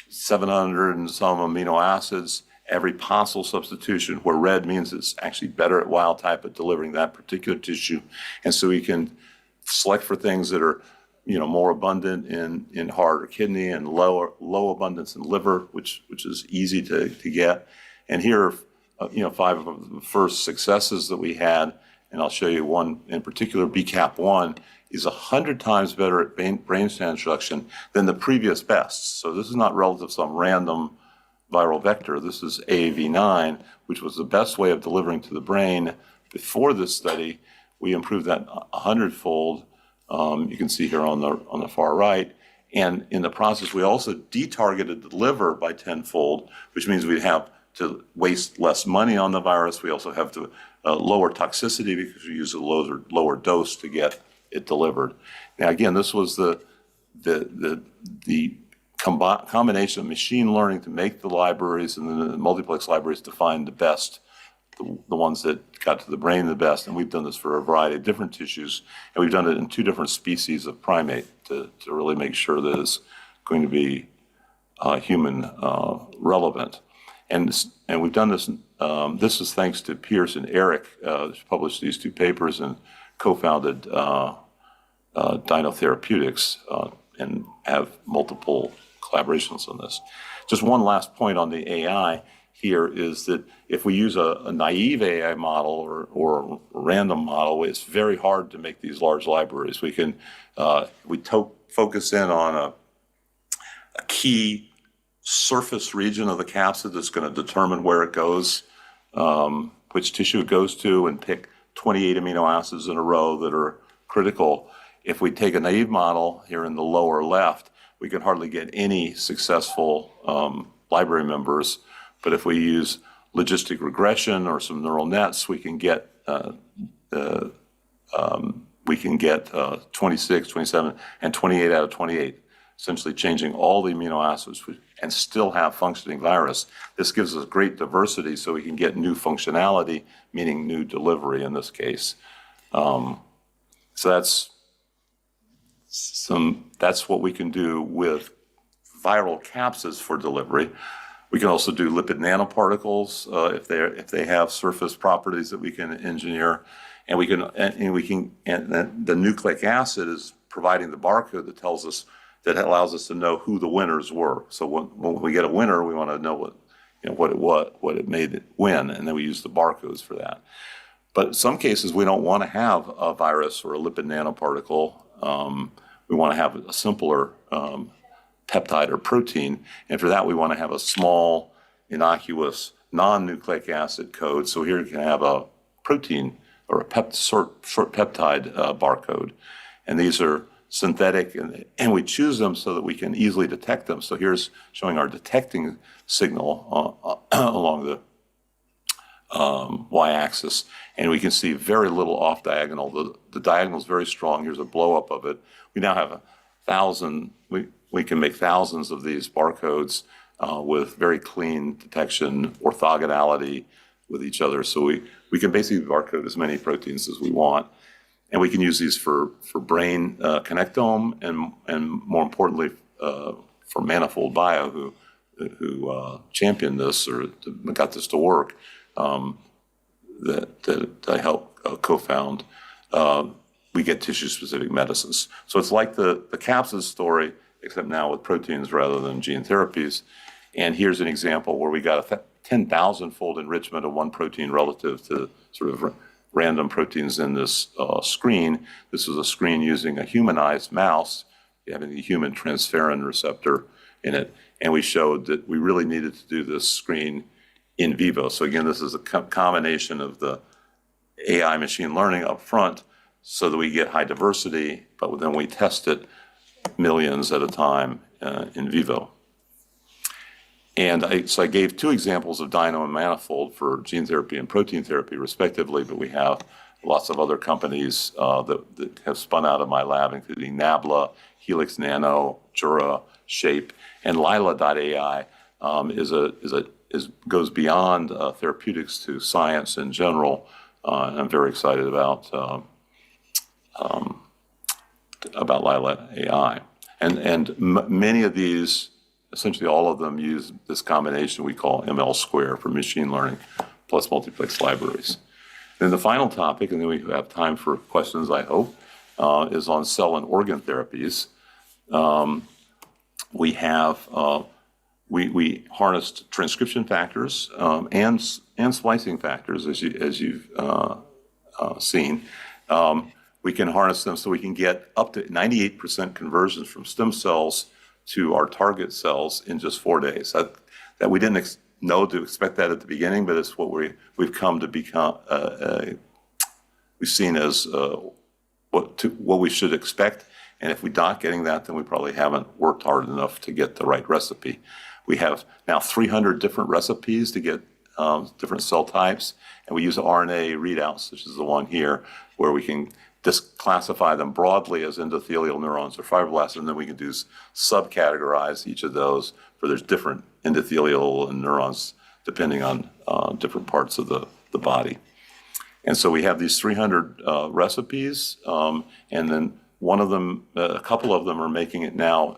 700 and some amino acids, every possible substitution, where red means it's actually better at wild type at delivering that particular tissue. And so we can select for things that are, more abundant in heart or kidney and low abundance in liver, which is easy to get. And here, 5 of the first successes that we had, and I'll show you one in particular, BCAP1, is 100 times better at brainstem transduction than the previous best. So this is not relative to some random viral vector. This is AAV9, which was the best way of delivering to the brain. Before this study, we improved that 100-fold. You can see here on the far right. And in the process, we also detargeted the liver by 10-fold, which means we have to waste less money on the virus. We also have to lower toxicity because we use a lower dose to get it delivered. Now, again, this was the combination of machine learning to make the libraries and then the multiplex libraries to find the best, the ones that got to the brain the best. And we've done this for a variety of different tissues, and we've done it in 2 different species of primate to really make sure that it's going to be human relevant. And we've done this. This is thanks to Pierce and Eric, who published these 2 papers and co-founded Dino Therapeutics and have multiple collaborations on this. Just one last point on the AI here is that if we use a naive AI model or a random model, it's very hard to make these large libraries. We can focus in on a key surface region of the capsid that's going to determine where it goes, which tissue it goes to, and pick 28 amino acids in a row that are critical. If we take a naive model here in the lower left, we can hardly get any successful library members. But if we use logistic regression or some neural nets, we can get 26, 27, and 28 out of 28, essentially changing all the amino acids and still have functioning virus. This gives us great diversity so we can get new functionality, meaning new delivery in this case. So that's what we can do with viral capsids for delivery. We can also do lipid nanoparticles if they have surface properties that we can engineer, and the nucleic acid is providing the barcode that allows us to know who the winners were. So when we get a winner, we want to know what it made it win, and then we use the barcodes for that. But in some cases, we don't want to have a virus or a lipid nanoparticle. We want to have a simpler peptide or protein, and for that we want to have a small, innocuous, non-nucleic acid code. So here you can have a protein or a short peptide barcode, and these are synthetic, and we choose them so that we can easily detect them. So here's showing our detecting signal along the y-axis, and we can see very little off diagonal. The diagonal is very strong. Here's a blow up of it. We now have 1,000. We can make thousands of these barcodes with very clean detection, orthogonality with each other. So we can basically barcode as many proteins as we want. And we can use these for brain connectome and more importantly, for Manifold Bio, who championed this or got this to work, that I helped co-found, we get tissue-specific medicines. So it's like the capsid story, except now with proteins rather than gene therapies. And here's an example where we got a 10,000-fold enrichment of one protein relative to sort of random proteins in this screen. This was a screen using a humanized mouse, having a human transferrin receptor in it. And we showed that we really needed to do this screen in vivo. So again, this is a combination of the AI machine learning up front so that we get high diversity, but then we test it millions at a time in vivo. And so I gave two examples of Dino and Manifold for gene therapy and protein therapy respectively, but we have lots of other companies that have spun out of my lab, including Nabla, Helix Nano, Jura, Shape, and Lila.ai goes beyond therapeutics to science in general. And I'm very excited about Lila.ai. And many of these, essentially all of them, use this combination we call ML square for machine learning plus multiplex libraries. Then the final topic, and then we have time for questions, I hope, is on cell and organ therapies. We harnessed transcription factors and splicing factors, as you've seen. We can harness them so we can get up to 98% conversions from stem cells to our target cells in just 4 days. That we didn't know to expect that at the beginning, but it's what we've come to become. We've seen as what we should expect. And if we're not getting that, then we probably haven't worked hard enough to get the right recipe. We have now 300 different recipes to get different cell types, and we use RNA readouts, such as the one here, where we can just classify them broadly as endothelial neurons or fibroblasts, and then we can do subcategorize each of those for there's different endothelial and neurons depending on different parts of the body. And so we have these 300 recipes, and then one of them, a couple of them are making it now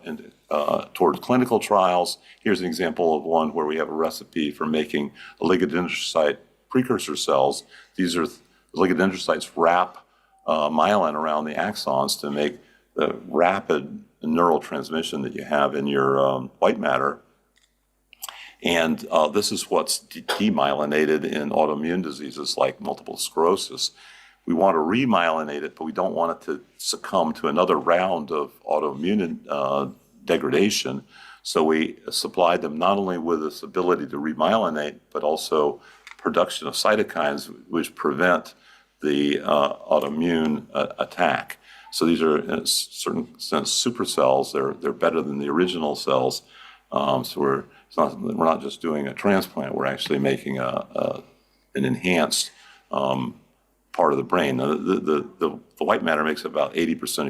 towards clinical trials. Here's an example of one where we have a recipe for making oligodendrocyte precursor cells. These are oligodendrocytes wrap myelin around the axons to make the rapid neural transmission that you have in your white matter. And this is what's demyelinated in autoimmune diseases like multiple sclerosis. We want to remyelinate it, but we don't want it to succumb to another round of autoimmune degradation. So we supplied them not only with this ability to remyelinate, but also production of cytokines which prevent the autoimmune attack. So these are, in a certain sense, super cells. They're better than the original cells. So we're not just doing a transplant. We're actually making an enhanced part of the brain. Now, the white matter makes about 40%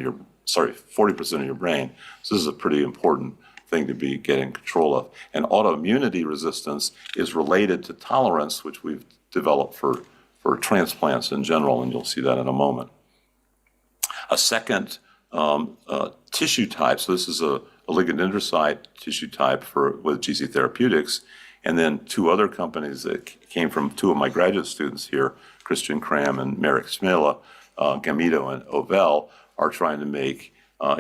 of your brain. So this is a pretty important thing to be getting control of. And autoimmunity resistance is related to tolerance, which we've developed for transplants in general, and you'll see that in a moment. A second tissue type, so this is a oligodendrocyte tissue type with GC Therapeutics, and then two other companies that came from two of my graduate students here, Christian Kram and Marek Smela, Gamito and Ovel, are trying to make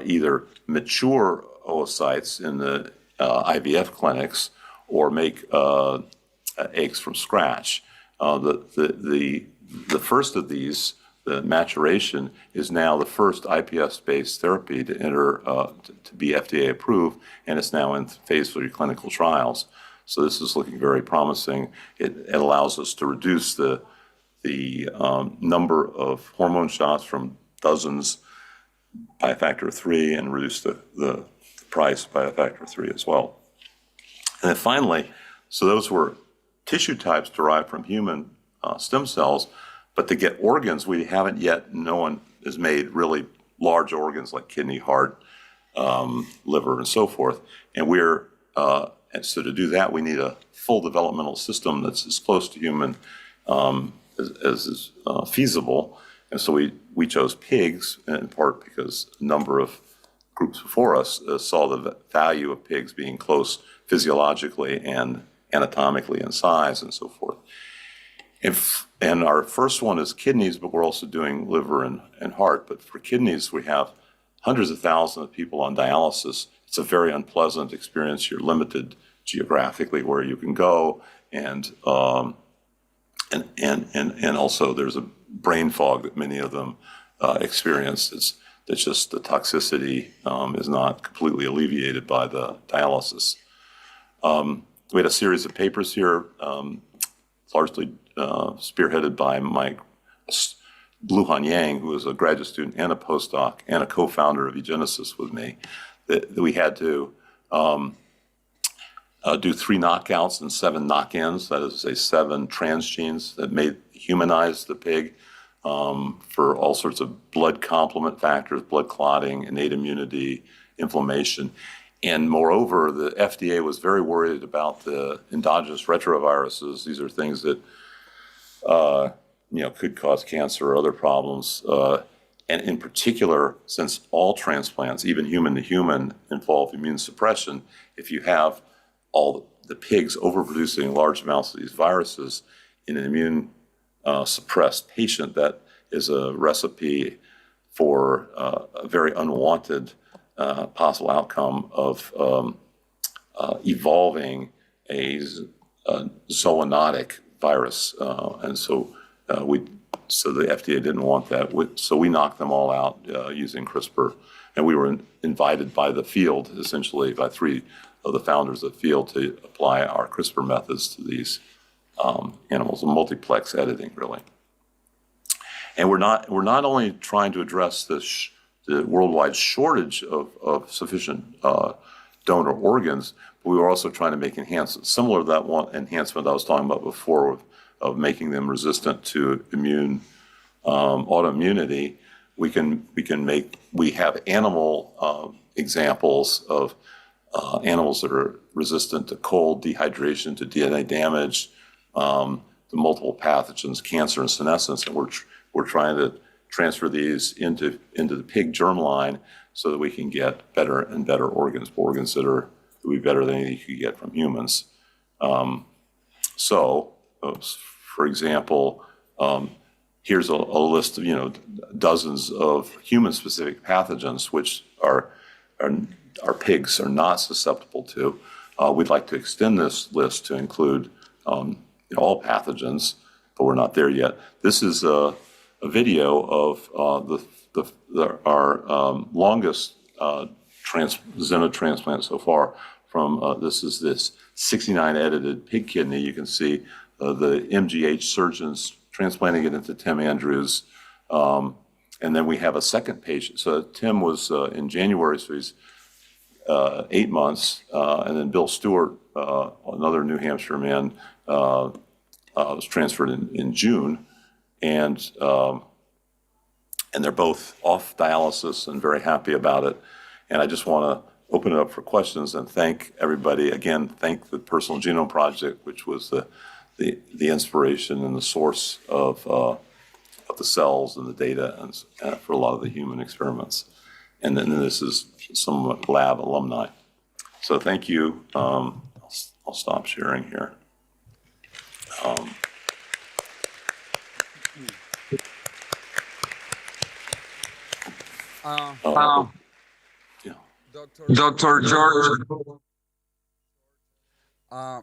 either mature oocytes in the IVF clinics or make eggs from scratch. The first of these, the maturation, is now the first iPS-based therapy to enter to be FDA approved, and it's now in phase 3 clinical trials. So this is looking very promising. It allows us to reduce the number of hormone shots from dozens by a factor of 3 and reduce the price by a factor of 3 as well. And then finally, so those were tissue types derived from human stem cells, but to get organs, we haven't yet, no one has made really large organs like kidney, heart, liver, and so forth. And and so to do that, we need a full developmental system that's as close to human as is feasible. And so we chose pigs, in part because a number of groups before us saw the value of pigs being close physiologically and anatomically in size and so forth. And our first one is kidneys, but we're also doing liver and heart. But for kidneys, we have hundreds of thousands of people on dialysis. It's a very unpleasant experience. You're limited geographically where you can go, and also there's a brain fog that many of them experience. That's just the toxicity is not completely alleviated by the dialysis. We had a series of papers here, largely spearheaded by Mike Luhan Yang, who was a graduate student and a postdoc and a co-founder of Egenesis with me, that we had to do 3 knockouts and 7 knock-ins, that is to say 7 transgenes that humanized the pig for all sorts of blood complement factors, blood clotting, innate immunity, inflammation. And moreover, the FDA was very worried about the endogenous retroviruses. These are things that could cause cancer or other problems. And in particular, since all transplants, even human to human, involve immune suppression, if you have all the pigs overproducing large amounts of these viruses in an immune suppressed patient, that is a recipe for a very unwanted possible outcome of evolving a zoonotic virus. And so the FDA didn't want that. So we knocked them all out using CRISPR. And we were invited by the field, essentially by 3 of the founders of the field, to apply our CRISPR methods to these animals, multiplex editing, really. And we're not only trying to address the worldwide shortage of sufficient donor organs, but we were also trying to make enhancements, similar to that one enhancement I was talking about before of making them resistant to autoimmunity. We have animal examples of animals that are resistant to cold, dehydration, to DNA damage, to multiple pathogens, cancer and senescence, and we're trying to transfer these into the pig germline so that we can get better and better organs that will be better than anything you could get from humans. For example, here's a list of dozens of human-specific pathogens which our pigs are not susceptible to. We'd like to extend this list to include all pathogens, but we're not there yet. This is a video of our longest xenotransplant so far. This is this 69 edited pig kidney. You can see the MGH surgeons transplanting it into Tim Andrews, and then we have a second patient. So Tim was in January, so he's 8 months, and then Bill Stewart, another New Hampshire man, was transferred in June, and they're both off dialysis and very happy about it. And I just want to open it up for questions and thank everybody. Again, thank the Personal Genome Project, which was the inspiration and the source of the cells and the data and for a lot of the human experiments. And then this is some lab alumni. So thank you. I'll stop sharing here. Dr. George,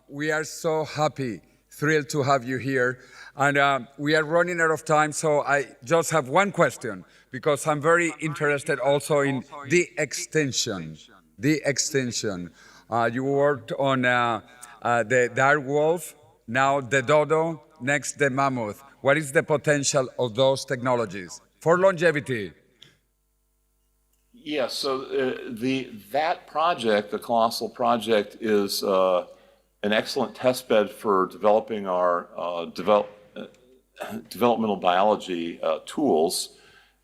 we are so happy, thrilled to have you here. And we are running out of time, so I just have one question, because I'm very interested also in the extension. You worked on the dire wolf, now the dodo, next the mammoth. What is the potential of those technologies for longevity? Yeah, so that project, the Colossal Project, is an excellent testbed for developing our developmental biology tools.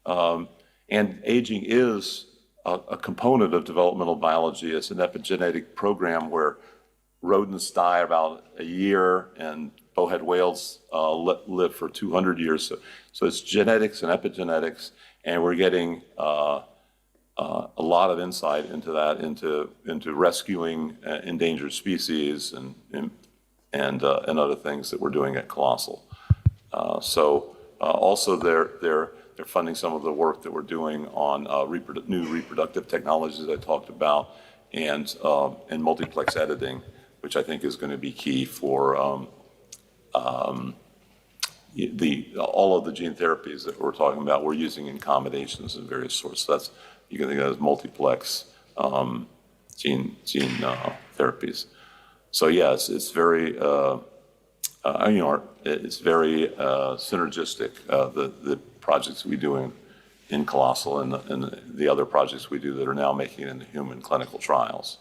And aging is a component of developmental biology. It's an epigenetic program where rodents die about a year and bowhead whales live for 200 years. So it's genetics and epigenetics, and we're getting a lot of insight into that, into rescuing endangered species and other things that we're doing at Colossal. Also they're funding some of the work that we're doing on new reproductive technologies I talked about, and multiplex editing, which I think is going to be key for all of the gene therapies that we're talking about. We're using in combinations of various sorts. So you can think of it as multiplex gene therapies. So yes, it's very it's very synergistic. The projects we do in Colossal and the other projects we do that are now making it into human clinical trials.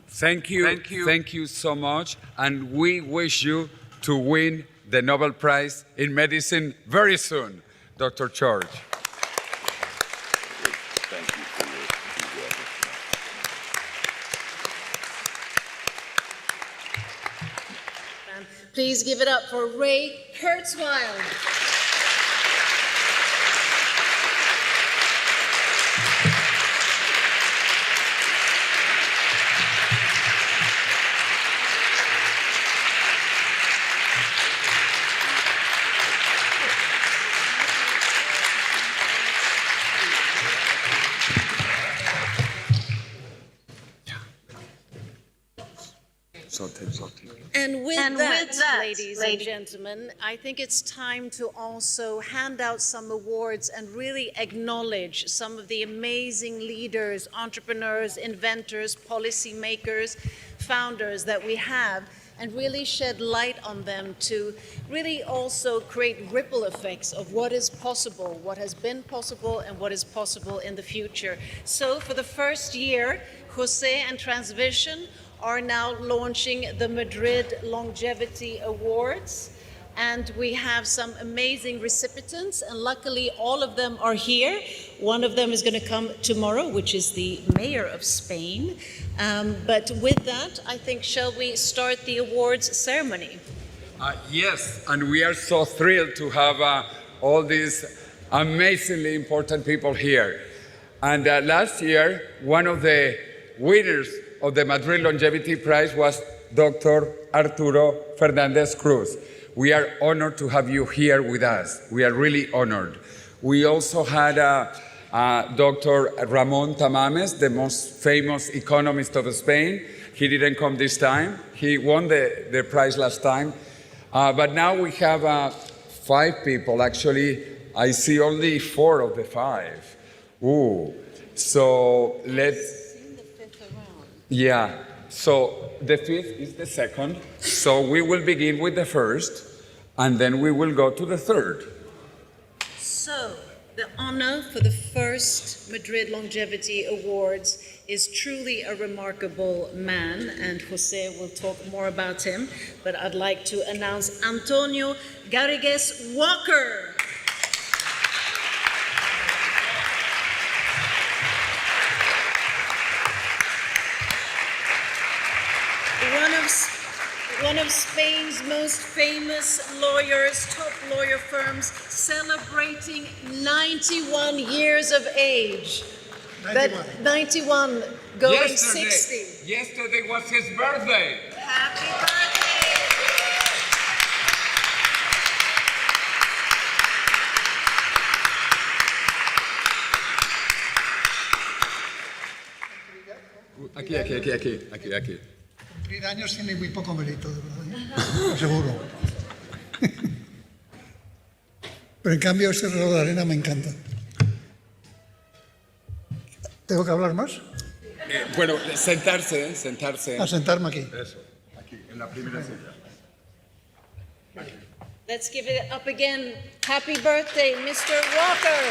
Thank you so much, and we wish you to win the Nobel Prize in Medicine very soon, Dr. George. Thank you for your enthusiasm. Please give it up for Ray Kurzweil. And with that, ladies and gentlemen, I think it's time to also hand out some awards and really acknowledge some of the amazing leaders, entrepreneurs, inventors, policymakers, founders that we have, and really shed light on them to really also create ripple effects of what is possible, what has been possible, and what is possible in the future. So for the first year, José and TransVision are now launching the Madrid Longevity Awards, and we have some amazing recipients, and luckily all of them are here. One of them is going to come tomorrow, which is the mayor of Spain. But with that, I think, shall we start the awards ceremony? Yes, and we are so thrilled to have all these amazingly important people here. And last year, one of the winners of the Madrid Longevity Prize was Dr. Arturo Fernández Cruz. We are honored to have you here with us. We are really honored. We also had Dr. Ramón Tamames, the most famous economist of Spain. He didn't come this time. He won the prize last time. But now we have 5 people. Actually, I see only 4 of the 5. Ooh. So let's... Yeah, so the 5th is the 2nd. So we will begin with the 1st, and then we will go to the 3rd. So the honor for the first Madrid Longevity Awards is truly a remarkable man, and José will talk more about him. But I'd like to announce Antonio Garrigues Walker. One of Spain's most famous lawyers, top lawyer firms, celebrating 91 years of age. 91 going 60. Yesterday was his birthday. Happy birthday! Aquí. Cumplir años tiene muy poco mérito, de verdad, seguro. Pero en cambio ese reloj de arena me encanta. ¿Tengo que hablar más? Bueno, sentarse. A sentarme aquí. Eso, aquí, en la primera silla. Let's give it up again. Happy birthday, Mr. Walker.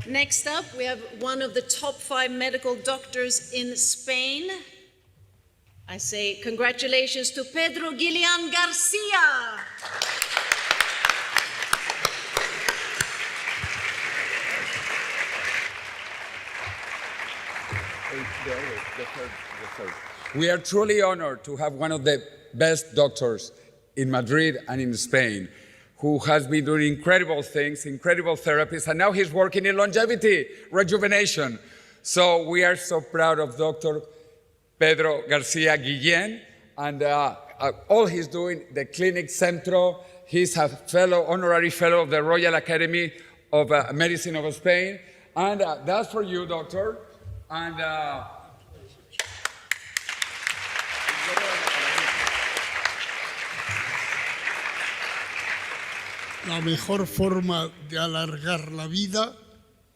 Next up, we have one of the top 5 medical doctors in Spain. I say congratulations to Pedro Guillén Garcia. We are truly honored to have one of the best doctors in Madrid and in Spain. who has been doing incredible things, incredible therapies, and now he's working in longevity, rejuvenation. So we are so proud of Dr. Pedro Garcia Guillén, and all he's doing, the Clinic Centro. He's a fellow, honorary fellow of the Royal Academy of Medicine of Spain. And that's for you, doctor. And la mejor forma de alargar la vida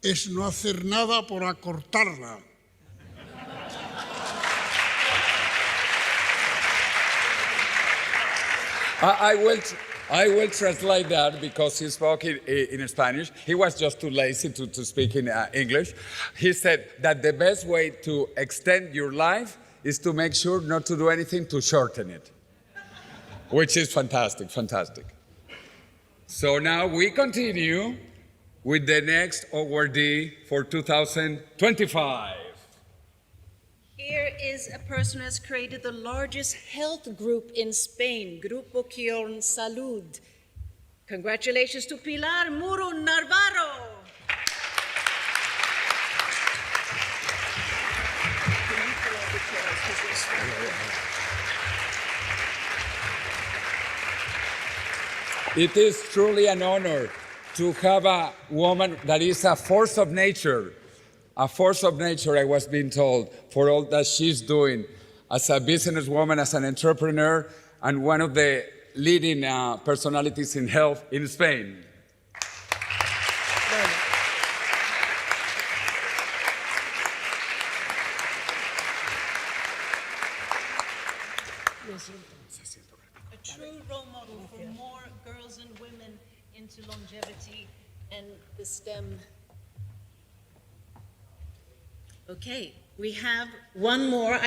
es no hacer nada por acortarla. I will translate that because he spoke in Spanish. He was just too lazy to speak in English. He said that the best way to extend your life is to make sure not to do anything to shorten it, which is fantastic, fantastic. So now we continue with the next awardee for 2025. Here is a person who has created the largest health group in Spain, Grupo Quion Salud. Congratulations to Pilar Muro Navarro. It is truly an honor to have a woman that is a force of nature. A force of nature, I was being told, for all that she's doing as a businesswoman, as an entrepreneur, and one of the leading personalities in health in Spain. A true role model for more girls and women into longevity and the STEM. Okay, we have one more,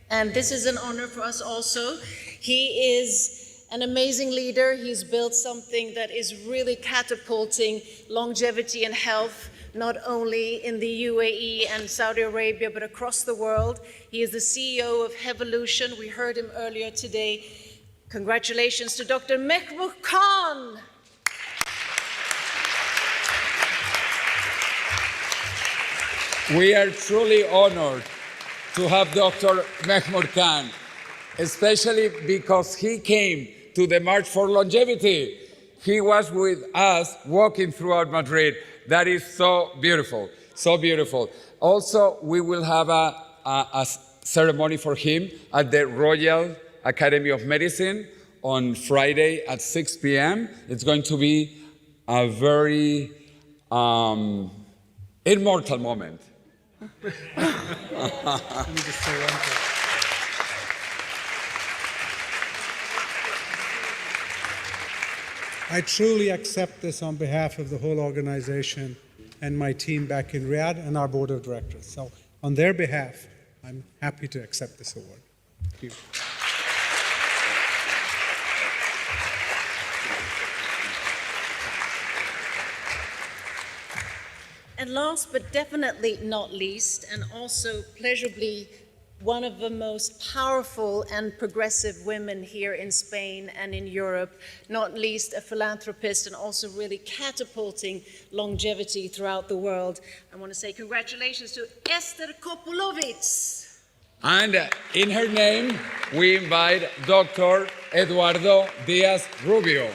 and this is an honor for us also. He is an amazing leader. He's built something that is really catapulting longevity and health, not only in the UAE and Saudi Arabia, but across the world. He is the CEO of Hevolution. We heard him earlier today. Congratulations to Dr. Mehmood Khan. We are truly honored to have Dr. Mehmood Khan, especially because he came to the March for Longevity. He was with us walking throughout Madrid. That is so beautiful, so beautiful. Also, we will have a ceremony for him at the Royal Academy of Medicine on Friday at 6 p.m. It's going to be a very immortal moment. I truly accept this on behalf of the whole organization and my team back in Riyadh and our board of directors. So on their behalf, I'm happy to accept this award. Thank you. And last but definitely not least, and also pleasurably one of the most powerful and progressive women here in Spain and in Europe, not least a philanthropist and also really catapulting longevity throughout the world. I want to say congratulations to Esther Kopulovic. And in her name, we invite Dr. Eduardo Díaz-Rubio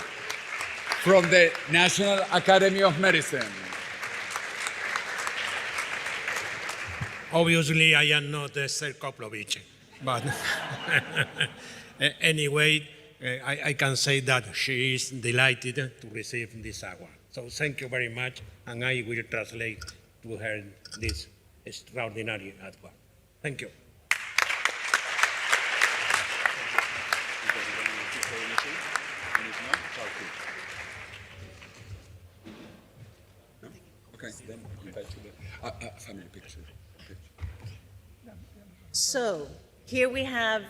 from the National Academy of Medicine. Obviously, I am not Esther Koplovic, but anyway, I can say that she is delighted to receive this award. So thank you very much, and I will translate to her this extraordinary award. Thank you. Okay, then invite to the family picture. So here we have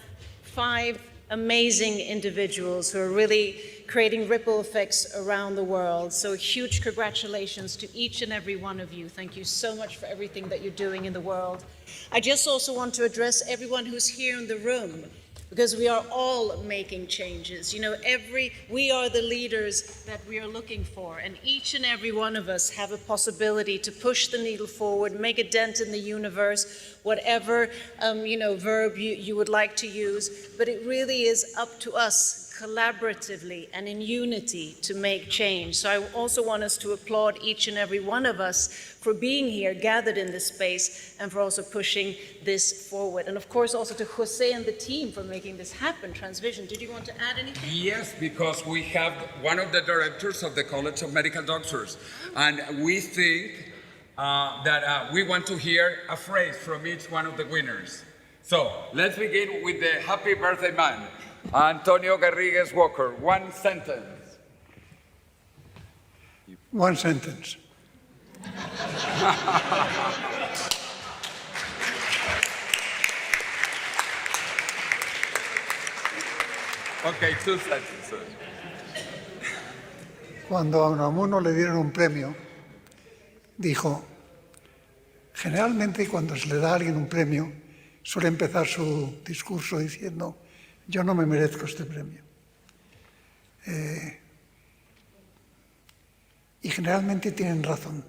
5 amazing individuals who are really creating ripple effects around the world. So huge congratulations to each and every one of you. Thank you so much for everything that you're doing in the world. I just also want to address everyone who's here in the room. because we are all making changes. You know, we are the leaders that we are looking for, and each and every one of us have a possibility to push the needle forward, make a dent in the universe, whatever, verb you would like to use, but it really is up to us collaboratively and in unity to make change. So I also want us to applaud each and every one of us for being here, gathered in this space, and for also pushing this forward. And of course also to José and the team for making this happen. TransVision, did you want to add anything? Yes, because we have one of the directors of the College of Medical Doctors, and we think that we want to hear a phrase from each one of the winners. So let's begin with the happy birthday man. Antonio Garrigues Walker, one sentence. One sentence. Okay, two sentences. Cuando a Unamuno le dieron un premio, dijo, generalmente cuando se le da a alguien un premio, suele empezar su discurso diciendo, yo no me merezco este premio. Y generalmente tienen razón.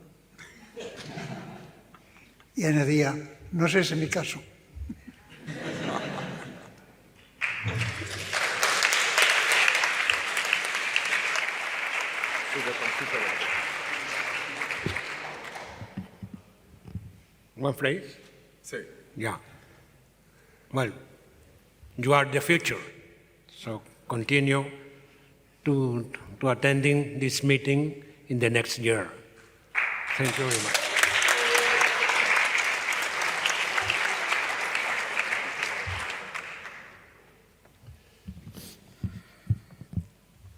Y añadía, no es ese mi caso. One phrase? Sí. Yeah. Well, you are the future, so continue to attending this meeting in the next year. Thank you very much.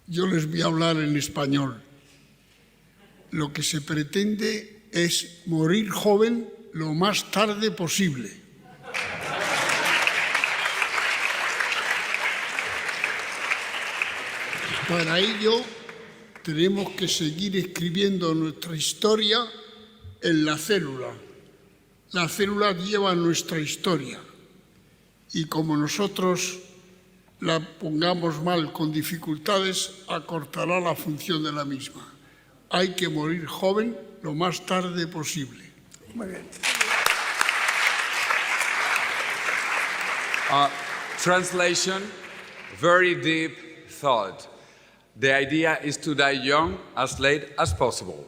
Yo les voy a hablar en español. Lo que se pretende es morir joven lo más tarde posible. Para ello, tenemos que seguir escribiendo nuestra historia en la célula. La célula lleva nuestra historia y como nosotros la pongamos mal con dificultades, acortará la función de la misma. Hay que morir joven lo más tarde posible. Muy bien. Translation, very deep thought. The idea is to die young as late as possible.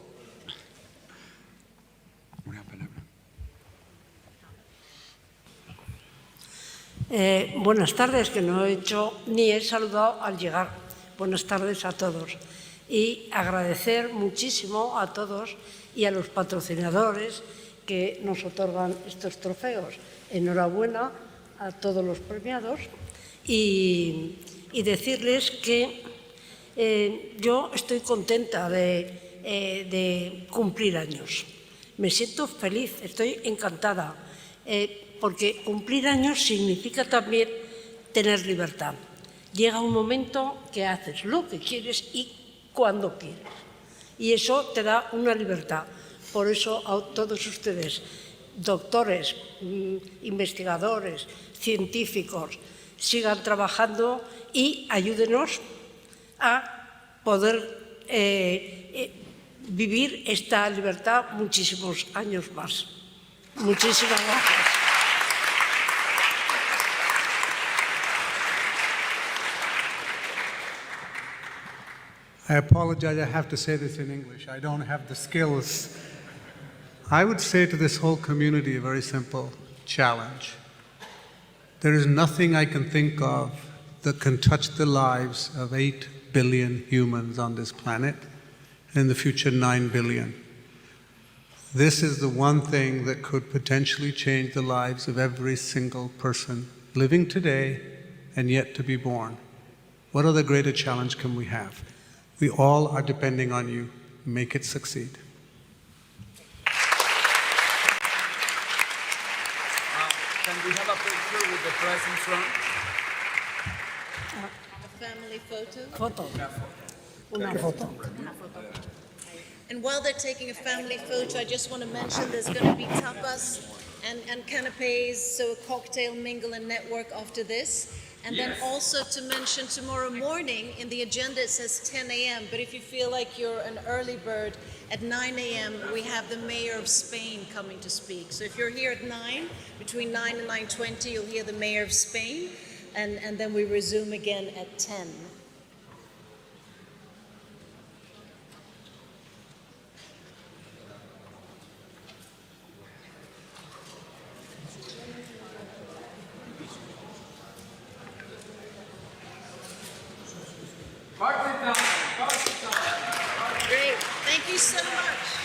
Buenas tardes, que no he hecho ni he saludado al llegar. Buenas tardes a todos. Y agradecer muchísimo a todos y a los patrocinadores que nos otorgan estos trofeos. Enhorabuena a todos los premiados y decirles que yo estoy contenta de cumplir años. Me siento feliz, estoy encantada, porque cumplir años significa también tener libertad. Llega un momento que haces lo que quieres y cuando quieres. Y eso te da una libertad. Por eso a todos ustedes, doctores, investigadores, científicos, sigan trabajando y ayúdenos a poder vivir esta libertad muchísimos años más. Muchísimas gracias. I apologize, I have to say this in English. I don't have the skills. I would say to this whole community a very simple challenge. There is nothing I can think of that can touch the lives of 8 billion humans on this planet, and in the future 9 billion. This is the one thing that could potentially change the lives of every single person living today and yet to be born. What other greater challenge can we have? We all are depending on you. Make it succeed. Can we have a picture with the press in front? A family photo? Foto. Una foto. And while they're taking a family photo, I just want to mention there's going to be tapas and canapes, so a cocktail mingle and network after this. And then also to mention tomorrow morning in the agenda it says 10 a.m. But if you feel like you're an early bird, at 9 a.m. we have the Mayor of Spain coming to speak. So if you're here at 9, between 9 and 9:20, you'll hear the Mayor of Spain, and then we resume again at 10. Great. Thank you so much.